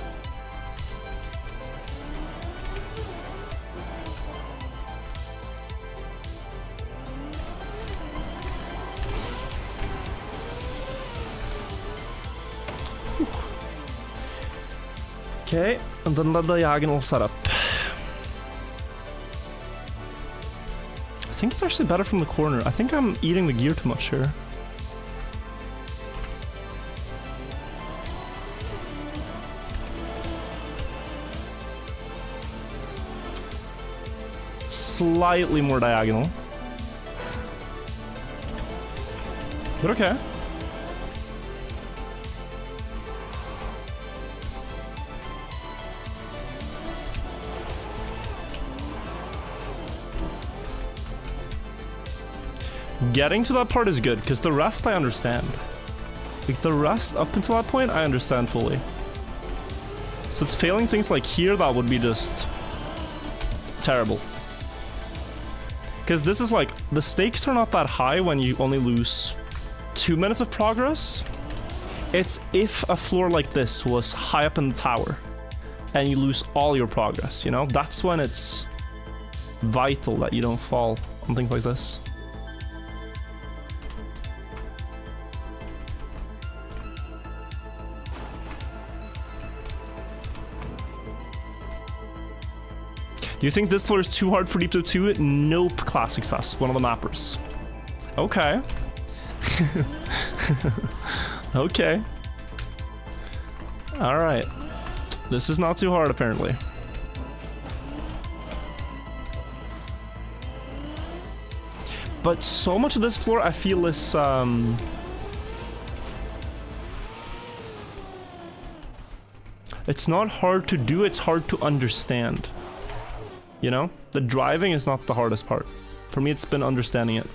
Okay, and then the diagonal setup. I think it's actually better from the corner. I think I'm eating the gear too much here. Slightly more diagonal. But okay. Getting to that part is good, because the rest I understand. Like, the rest up until that point, I understand fully. So it's failing things like here that would be just terrible. Because this is like, the stakes are not that high when you only lose 2 minutes of progress. It's if a floor like this was high up in the tower and you lose all your progress, you know? That's when it's vital that you don't fall on things like this. Do you think this floor is too hard for Deep Dip 2? Nope, classic success. One of the mappers. Okay. Okay. Alright. This is not too hard, apparently. But so much of this floor, I feel is, it's not hard to do, it's hard to understand. You know? The driving is not the hardest part. For me, it's been understanding it.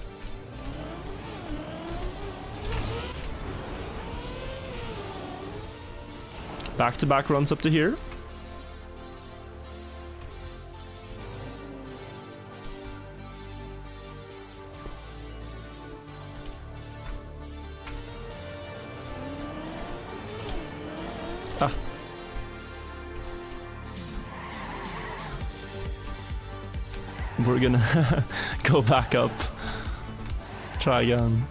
Back-to-back runs up to here. Ah. We're gonna go back up. Try again.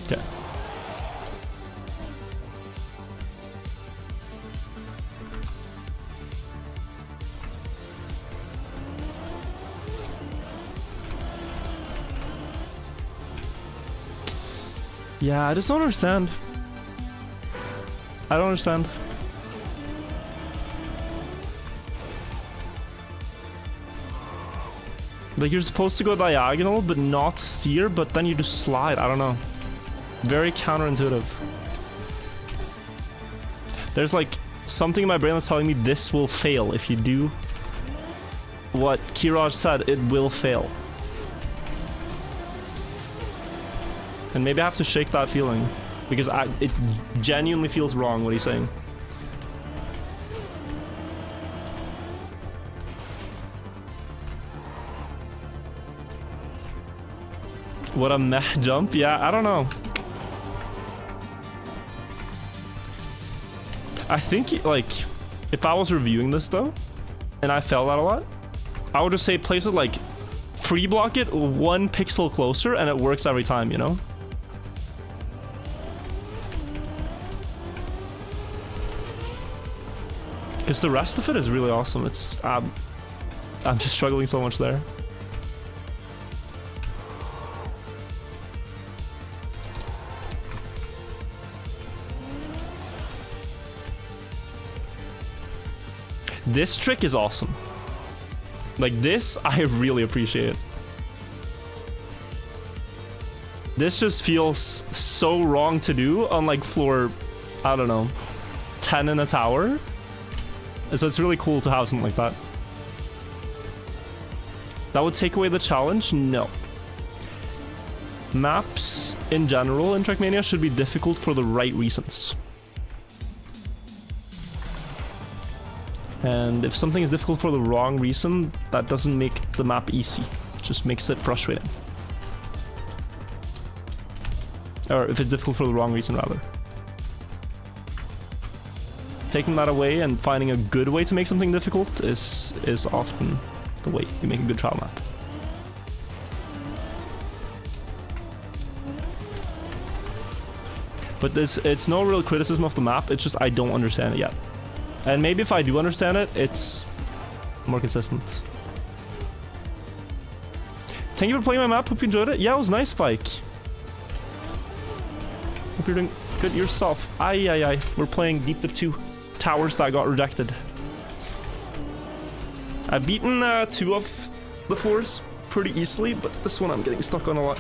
Okay. Yeah, I just don't understand. I don't understand. Like, you're supposed to go diagonal, but not steer, but then you just slide. I don't know. Very counterintuitive. There's like something in my brain that's telling me this will fail. If you do what Kiraj said, it will fail. And maybe I have to shake that feeling. Because it genuinely feels wrong what he's saying. What a meh jump. Yeah, I don't know. I think, like, if I was reviewing this, though, and I fell that a lot, I would just say place it, like, free block it 1 pixel closer, and it works every time, you know? Because the rest of it is really awesome. It's I'm just struggling so much there. This trick is awesome. Like this, I really appreciate. This just feels so wrong to do on like floor, I don't know, 10 in a tower. So it's really cool to have something like that. That would take away the challenge? No. Maps in general in Trackmania should be difficult for the right reasons. And if something is difficult for the wrong reason, that doesn't make the map easy. It just makes it frustrating. Or if it's difficult for the wrong reason, rather. Taking that away and finding a good way to make something difficult is often the way you make a good trial map. But it's no real criticism of the map, it's just I don't understand it yet. And maybe if I do understand it, it's more consistent. Thank you for playing my map, hope you enjoyed it. Yeah, it was nice, Spike. Hope you're doing good yourself. Aye. We're playing Deep Dip 2. Towers that got rejected. I've beaten 2 of the floors pretty easily, but this one I'm getting stuck on a lot.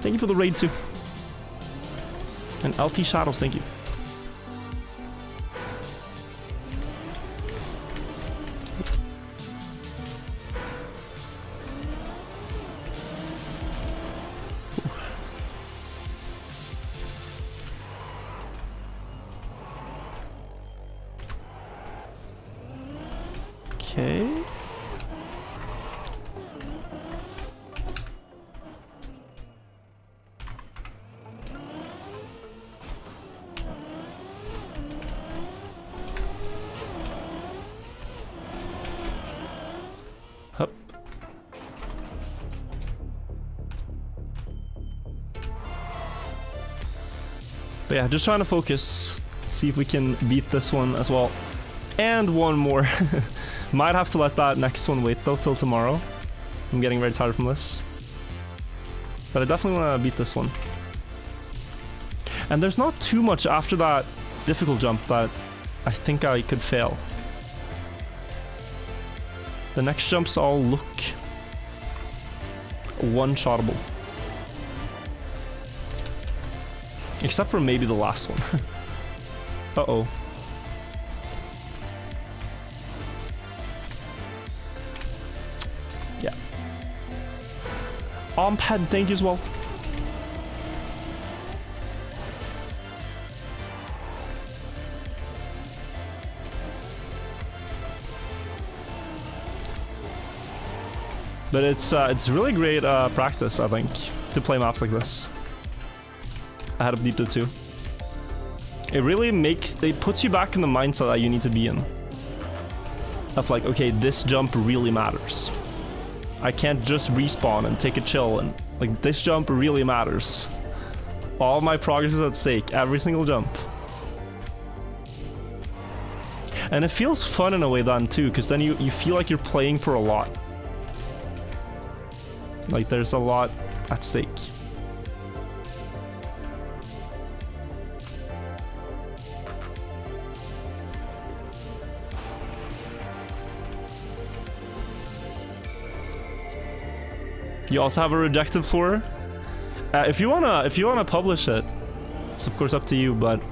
Thank you for the raid too. And LT Shadows, thank you. Okay. But yeah, just trying to focus. See if we can beat this one as well. And one more. Might have to let that next one wait though till tomorrow. I'm getting very tired from this. But I definitely want to beat this one. And there's not too much after that difficult jump that I think I could fail. The next jumps all look one-shottable. Except for maybe the last one. Uh-oh. Yeah. Pad, thank you as well. But it's really great practice, I think, to play maps like this ahead of Deep Dip 2. It really puts you back in the mindset that you need to be in. Of like, okay, this jump really matters. I can't just respawn and take a chill, and like this jump really matters. All my progress is at stake, every single jump. And it feels fun in a way then too, because then you feel like you're playing for a lot. Like there's a lot at stake. You also have a rejected floor. If you wanna publish it, it's of course up to you. But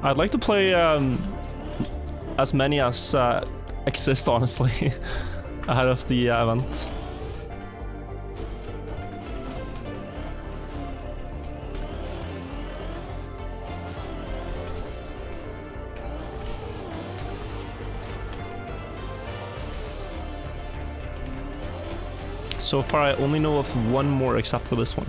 I'd like to play as many as exist, honestly, ahead of the event. So far, I only know of one more except for this one.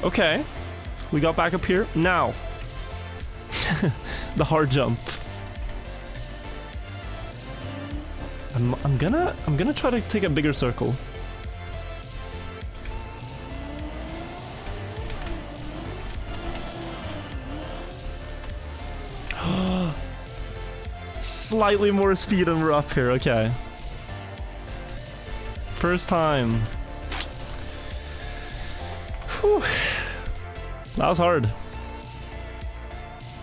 Okay, we got back up here. Now, the hard jump. I'm gonna try to take a bigger circle. Slightly more speed and we're up here, okay. First time. Whew. That was hard.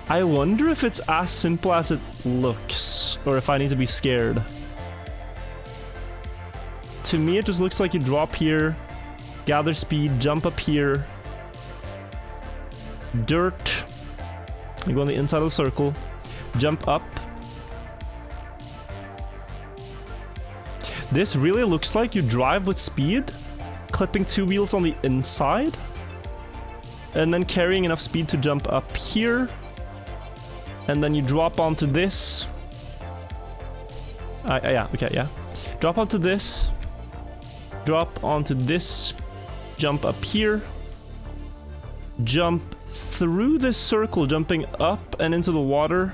I wonder if it's as simple as it looks, or if I need to be scared. To me, it just looks like you drop here, gather speed, jump up here, dirt, you go on the inside of the circle, jump up. This really looks like you drive with speed, clipping two wheels on the inside, and then carrying enough speed to jump up here, and then you drop onto this. Yeah, okay, yeah. Drop onto this, drop onto this, jump up here, jump through this circle, jumping up and into the water,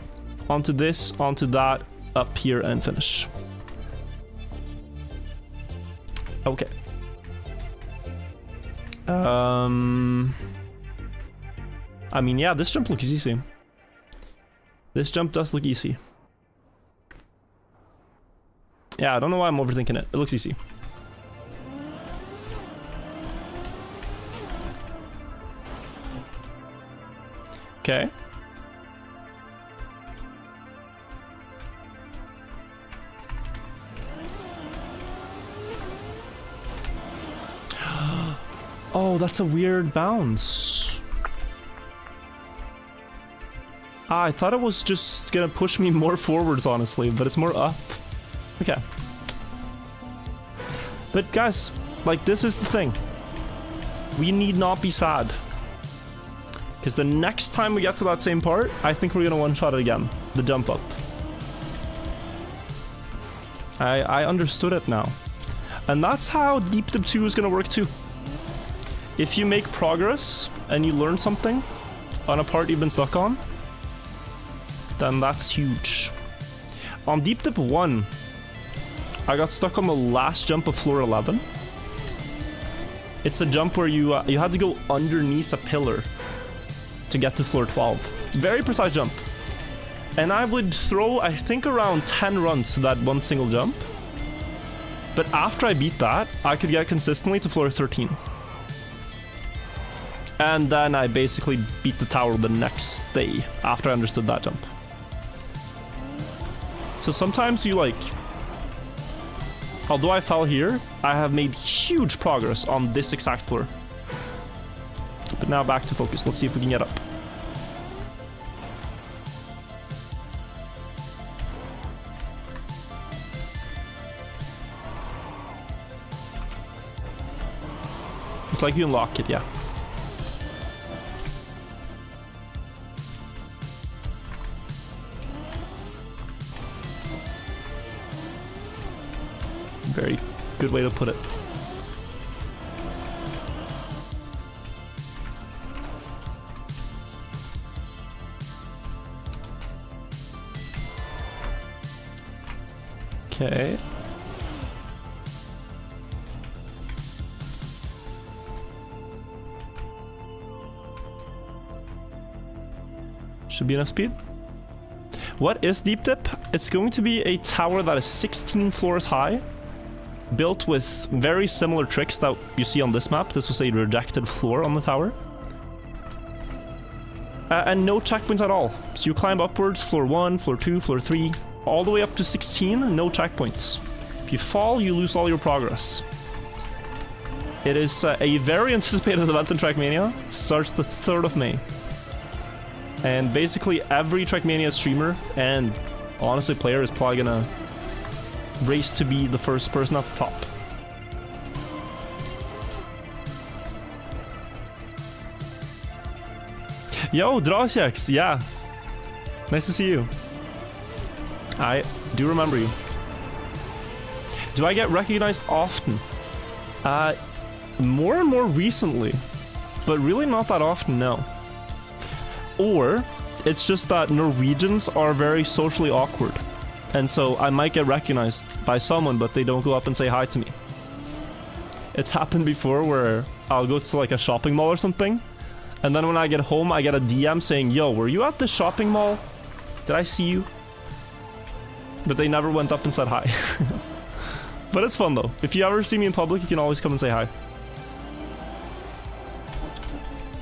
onto this, onto that, up here, and finish. Okay. I mean, yeah, this jump looks easy. This jump does look easy. Yeah, I don't know why I'm overthinking it. It looks easy. Okay. Oh, that's a weird bounce. I thought it was just gonna push me more forwards, honestly, but it's more up. Okay. But guys, like, this is the thing. We need not be sad. Because the next time we get to that same part, I think we're gonna one-shot it again. The jump up. I understood it now. And that's how Deep Dip 2 is gonna work too. If you make progress and you learn something on a part you've been stuck on, then that's huge. On Deep Dip 1, I got stuck on the last jump of floor 11. It's a jump where you had to go underneath a pillar to get to floor 12. Very precise jump. And I would throw, I think, around 10 runs to that one single jump. But after I beat that, I could get consistently to floor 13. And then I basically beat the tower the next day after I understood that jump. So sometimes you like... Although I fell here, I have made huge progress on this exact floor. But now back to focus. Let's see if we can get up. It's like you unlock it, yeah. Very good way to put it. Okay. Should be enough speed. What is Deep Dip? It's going to be a tower that is 16 floors high, built with very similar tricks that you see on this map. This was a rejected floor on the tower. And no checkpoints at all. So you climb upwards, floor 1, floor 2, floor 3, all the way up to 16, no checkpoints. If you fall, you lose all your progress. It is a very anticipated event in Trackmania. Starts the 3rd of May. And basically every Trackmania streamer and honestly player is probably gonna race to be the first person at the top. Yo, Drasjax, yeah. Nice to see you. I do remember you. Do I get recognized often? More and more recently, but really not that often, no. Or it's just that Norwegians are very socially awkward. And so I might get recognized by someone, but they don't go up and say hi to me. It's happened before where I'll go to like a shopping mall or something, and then when I get home, I get a DM saying, yo, were you at the shopping mall? Did I see you? But they never went up and said hi. But it's fun though. If you ever see me in public, you can always come and say hi.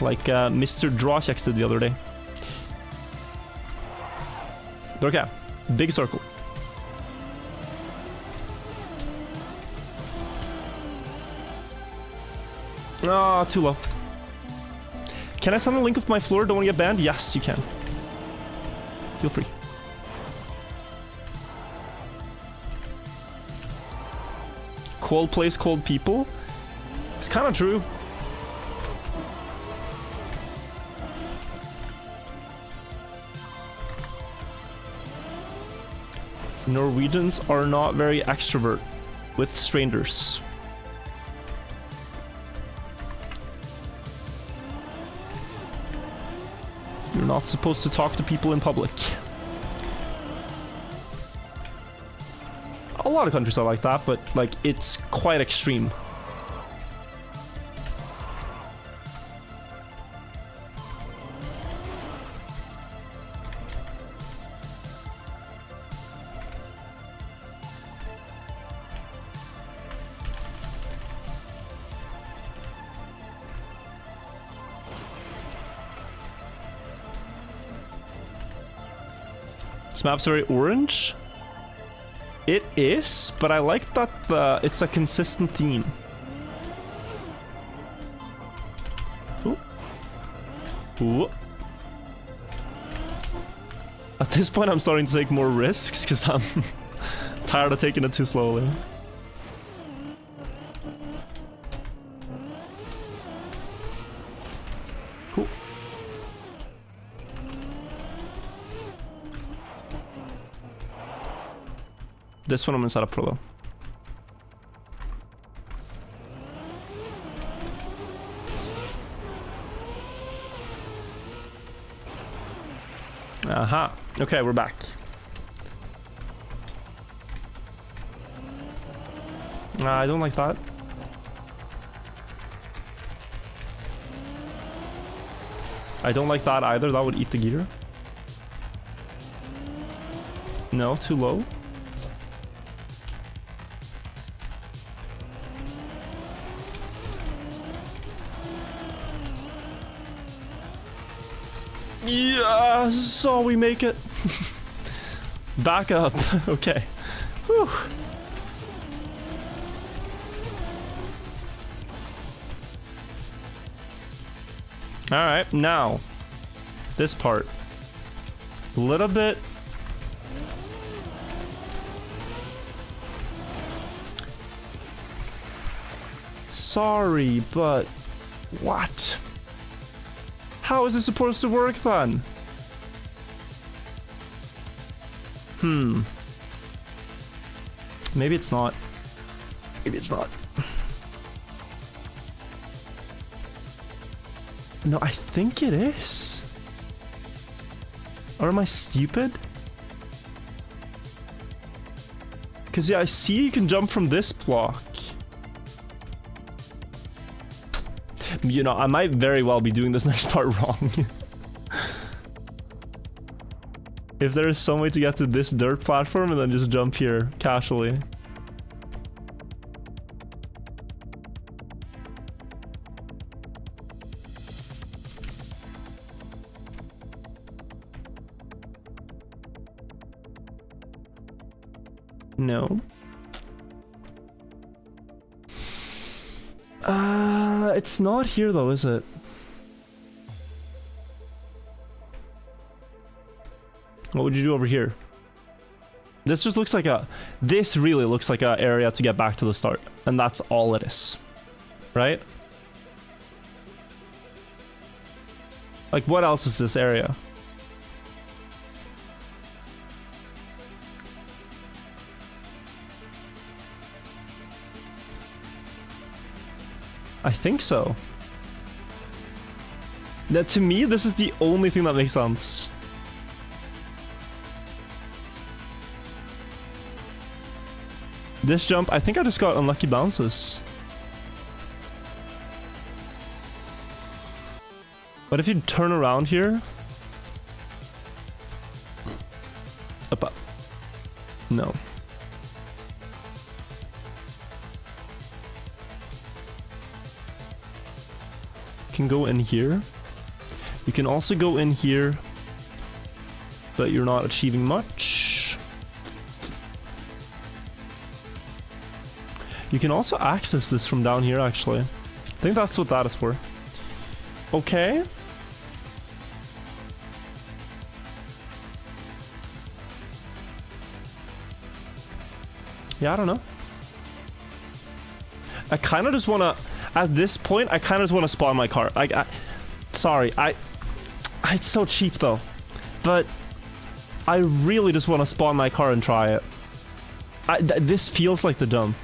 Like Mr. Drasjax did the other day. Okay, big circle. Ah, too low. Can I send a link of my floor? Don't want to get banned? Yes, you can. Feel free. Cold place, cold people. It's kind of true. Norwegians are not very extrovert with strangers. You're not supposed to talk to people in public. A lot of countries are like that, but like it's quite extreme. This map's very orange. It is, but I like that it's a consistent theme. Ooh. Ooh. At this point, I'm starting to take more risks because I'm tired of taking it too slowly. Cool. This one I'm gonna set up for though. Aha. Okay, we're back. Nah, I don't like that. I don't like that either. That would eat the gear. No, too low. Yeah, so we make it. Back up. Okay. Whew. Alright, now. This part. A little bit. Sorry, but... What? How is this supposed to work then? Maybe it's not. Maybe it's not. No, I think it is. Or am I stupid? Because yeah, I see you can jump from this block. You know, I might very well be doing this next part wrong. If there is some way to get to this dirt platform and then just jump here casually. No. It's not here though, is it? What would you do over here? This just looks like a... This really looks like an area to get back to the start. And that's all it is. Right? Like, what else is this area? I think so. Now, to me, this is the only thing that makes sense. This jump, I think I just got unlucky bounces. But if you turn around here... Up. No. Can go in here. You can also go in here, but you're not achieving much. You can also access this from down here, actually. I think that's what that is for. Okay. Yeah, I don't know. I kind of just want to... At this point, I kind of just want to spawn my car. Sorry, it's so cheap though. But I really just want to spawn my car and try it. This feels like the dump.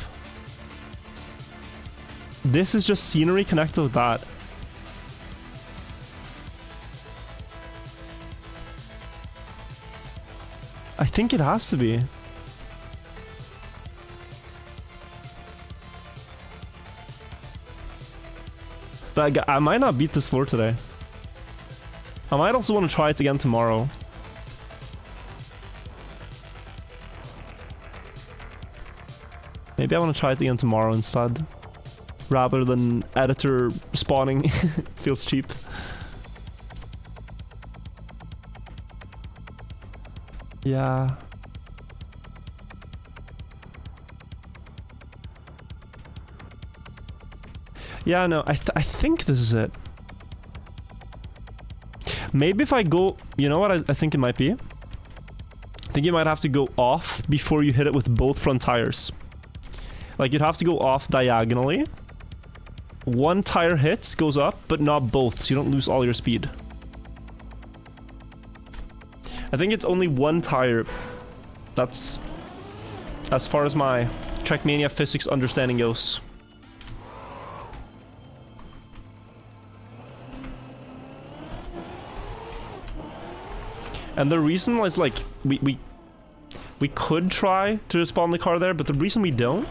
This is just scenery connected with that. I think it has to be. But I might not beat this floor today. I might also want to try it again tomorrow. Maybe I want to try it again tomorrow instead. Rather than editor spawning. Feels cheap. Yeah. Yeah, no, I think this is it. Maybe if I go... You know what I think it might be? I think you might have to go off before you hit it with both front tires. Like, you'd have to go off diagonally. One tire hits, goes up, but not both, so you don't lose all your speed. I think it's only one tire. That's as far as my Trackmania physics understanding goes. And the reason is, like, we could try to spawn the car there, but the reason we don't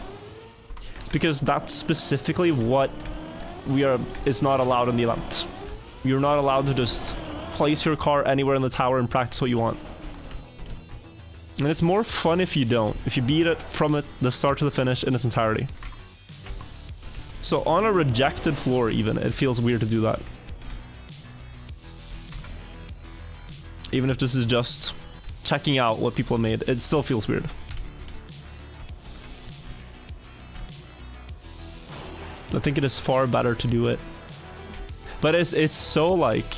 is because that's specifically what is not allowed in the event. You're not allowed to just place your car anywhere in the tower and practice what you want. And it's more fun if you don't. If you beat it from the start to the finish in its entirety. So on a rejected floor even, it feels weird to do that. Even if this is just checking out what people have made, it still feels weird. I think it is far better to do it. But it's so like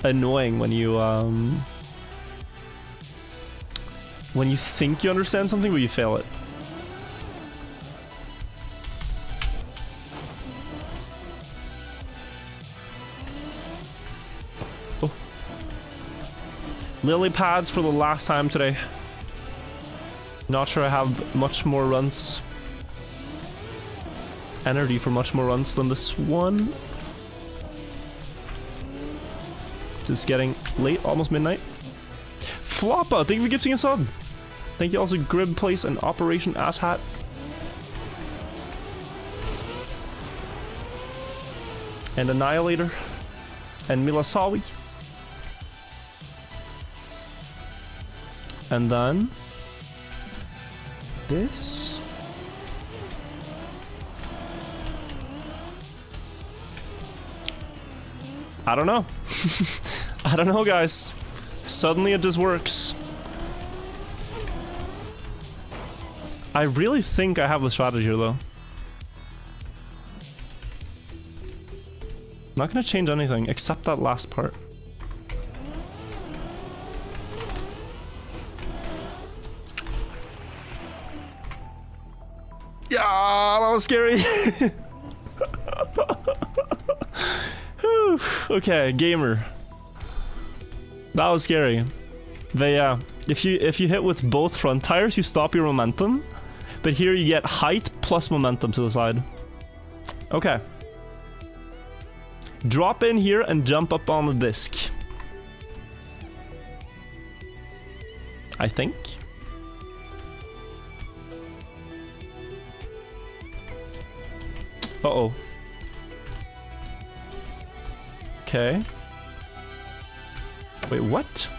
annoying when you think you understand something but you fail it. Oh. Lily pads for the last time today. Not sure I have much more runs. Energy for much more runs than this one. It's getting late, almost midnight. Floppa, thank you for gifting a sub. Thank you also Grib Place and Operation Asshat. And Annihilator. And Milasawi. And then this. I don't know. I don't know, guys. Suddenly it just works. I really think I have the strategy here, though. I'm not gonna change anything except that last part. Yeah, that was scary. Okay, gamer. That was scary. But yeah, if you hit with both front tires, you stop your momentum. But here you get height plus momentum to the side. Okay. Drop in here and jump up on the disc. I think. Uh-oh. Okay. Wait, what?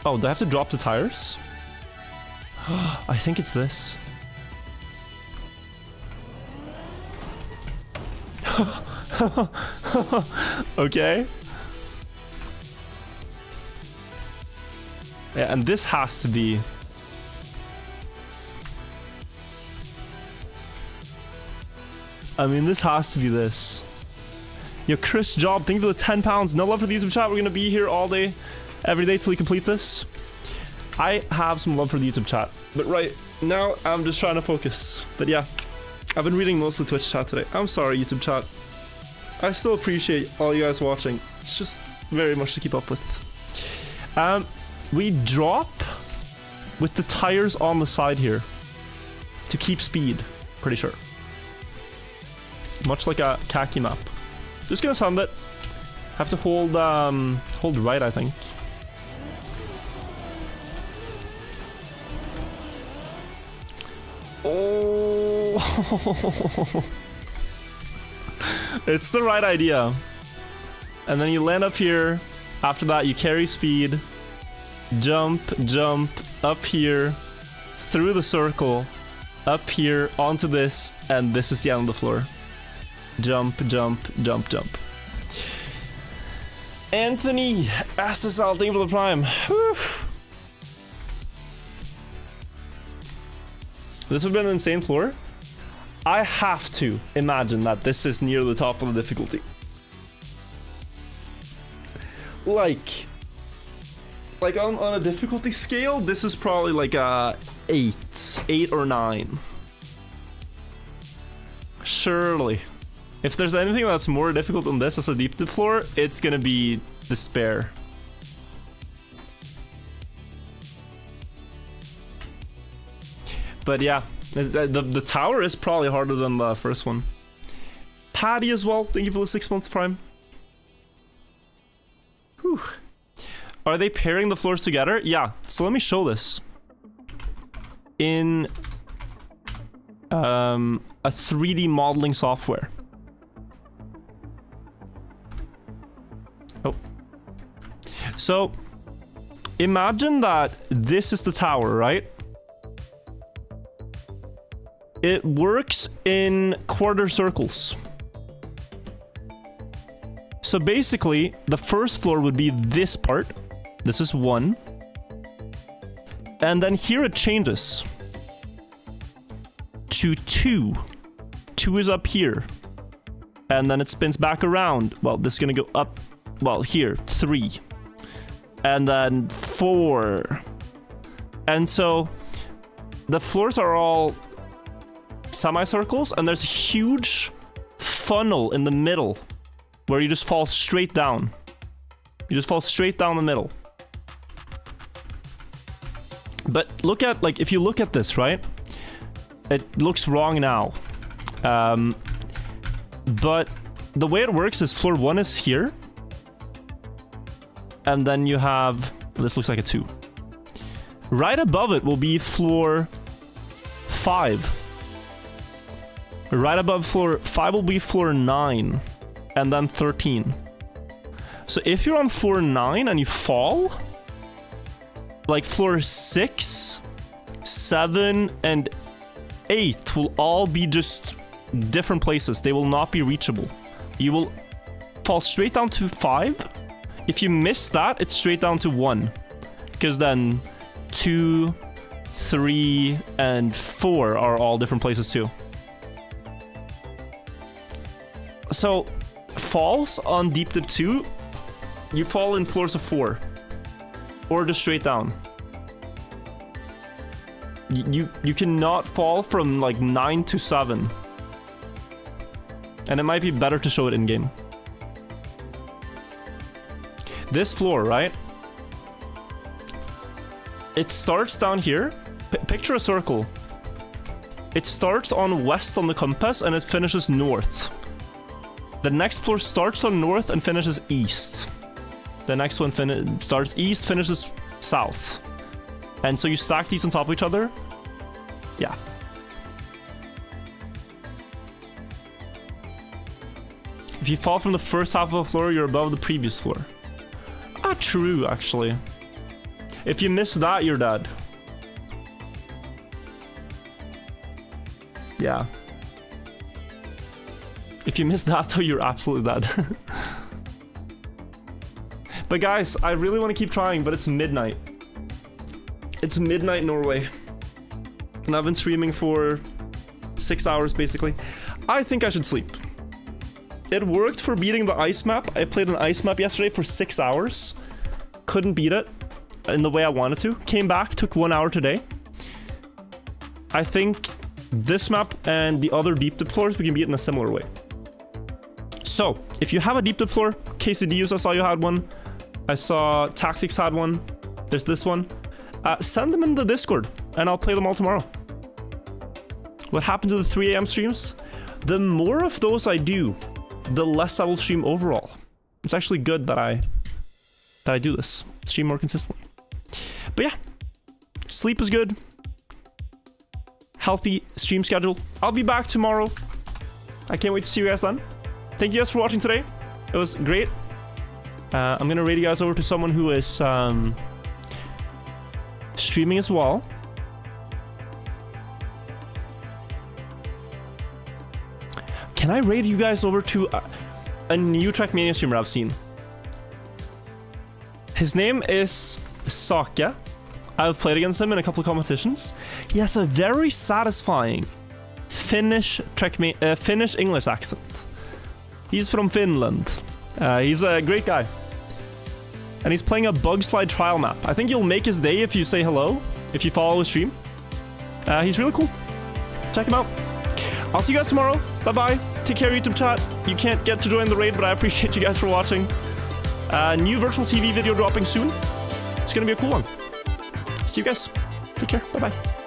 Oh, do I have to drop the tires? I think it's this. Okay. Yeah, and this has to be... I mean, this has to be this. Yo, Chris Job, thank you for the 10 pounds. No love for the YouTube chat. We're gonna be here all day, every day till we complete this. I have some love for the YouTube chat, but right now I'm just trying to focus. But yeah, I've been reading most of the Twitch chat today. I'm sorry, YouTube chat. I still appreciate all you guys watching. It's just very much to keep up with. We drop with the tires on the side here to keep speed, pretty sure. Much like a khaki map. Just gonna send it. Have to hold right, I think. Oh, it's the right idea. And then you land up here. After that, you carry speed. Jump, jump, up here, through the circle, up here, onto this, and this is the end of the floor. Jump, jump, jump, jump. Anthony, SSL, thank you for the prime. Whew. This would have been an insane floor. I have to imagine that this is near the top of the difficulty. Like on a difficulty scale, this is probably like a 8 or 9. Surely. If there's anything that's more difficult than this as a deep dip floor, it's gonna be despair. But yeah, the tower is probably harder than the first one. Patty as well, thank you for the 6 months prime. Whew. Are they pairing the floors together? Yeah, so let me show this. In a 3D modeling software. Oh. So, imagine that this is the tower, right? It works in quarter circles. So basically, the first floor would be this part. This is 1. And then here it changes to 2. 2 is up here. And then it spins back around. Well, this is gonna go up, well, here, 3. And then 4. And so the floors are all semicircles, and there's a huge funnel in the middle where you just fall straight down. You just fall straight down the middle. But look at, like, if you look at this, right? It looks wrong now. But the way it works is floor 1 is here. And then you have, this looks like a 2. Right above it will be floor 5. Right above floor 5 will be floor 9. And then 13. So if you're on floor 9 and you fall, like floor 6, 7, and 8 will all be just different places. They will not be reachable. You will fall straight down to 5. If you miss that, it's straight down to 1. Because then 2, 3, and 4 are all different places too. So, falls on Deep Dip 2, you fall in floors of 4. Or just straight down. You cannot fall from like 9 to 7. And it might be better to show it in game. This floor, right? It starts down here. Picture a circle. It starts on west on the compass and it finishes north. The next floor starts on north and finishes east. The next one starts east, finishes south. And so you stack these on top of each other. Yeah. If you fall from the first half of the floor, you're above the previous floor. Ah, true, actually. If you miss that, you're dead. Yeah. If you miss that, though, you're absolutely dead. But guys, I really want to keep trying, but it's midnight. It's midnight Norway. And I've been streaming for 6 hours, basically. I think I should sleep. It worked for beating the ice map. I played an ice map yesterday for 6 hours. Couldn't beat it in the way I wanted to. Came back, took 1 hour today. I think this map and the other deep dip floors, we can beat in a similar way. So, if you have a deep dip floor, KCDUs, I saw you had one. I saw Tactics had one. There's this one. Send them in the Discord, and I'll play them all tomorrow. What happened to the 3 AM streams? The more of those I do, the less I will stream overall. It's actually good that I do this. Stream more consistently. But yeah, sleep is good. Healthy stream schedule. I'll be back tomorrow. I can't wait to see you guys then. Thank you guys for watching today. It was great. I'm gonna raid you guys over to someone who is streaming as well. Can I raid you guys over to a new Trackmania streamer I've seen? His name is Sake. I've played against him in a couple of competitions. He has a very satisfying Finnish English accent. He's from Finland. He's a great guy. And he's playing a bug slide trial map. I think you'll make his day if you say hello, if you follow his stream. He's really cool. Check him out. I'll see you guys tomorrow. Bye-bye. Take care, YouTube chat. You can't get to join the raid, but I appreciate you guys for watching. New virtual TV video dropping soon. It's gonna be a cool one. See you guys. Take care. Bye-bye.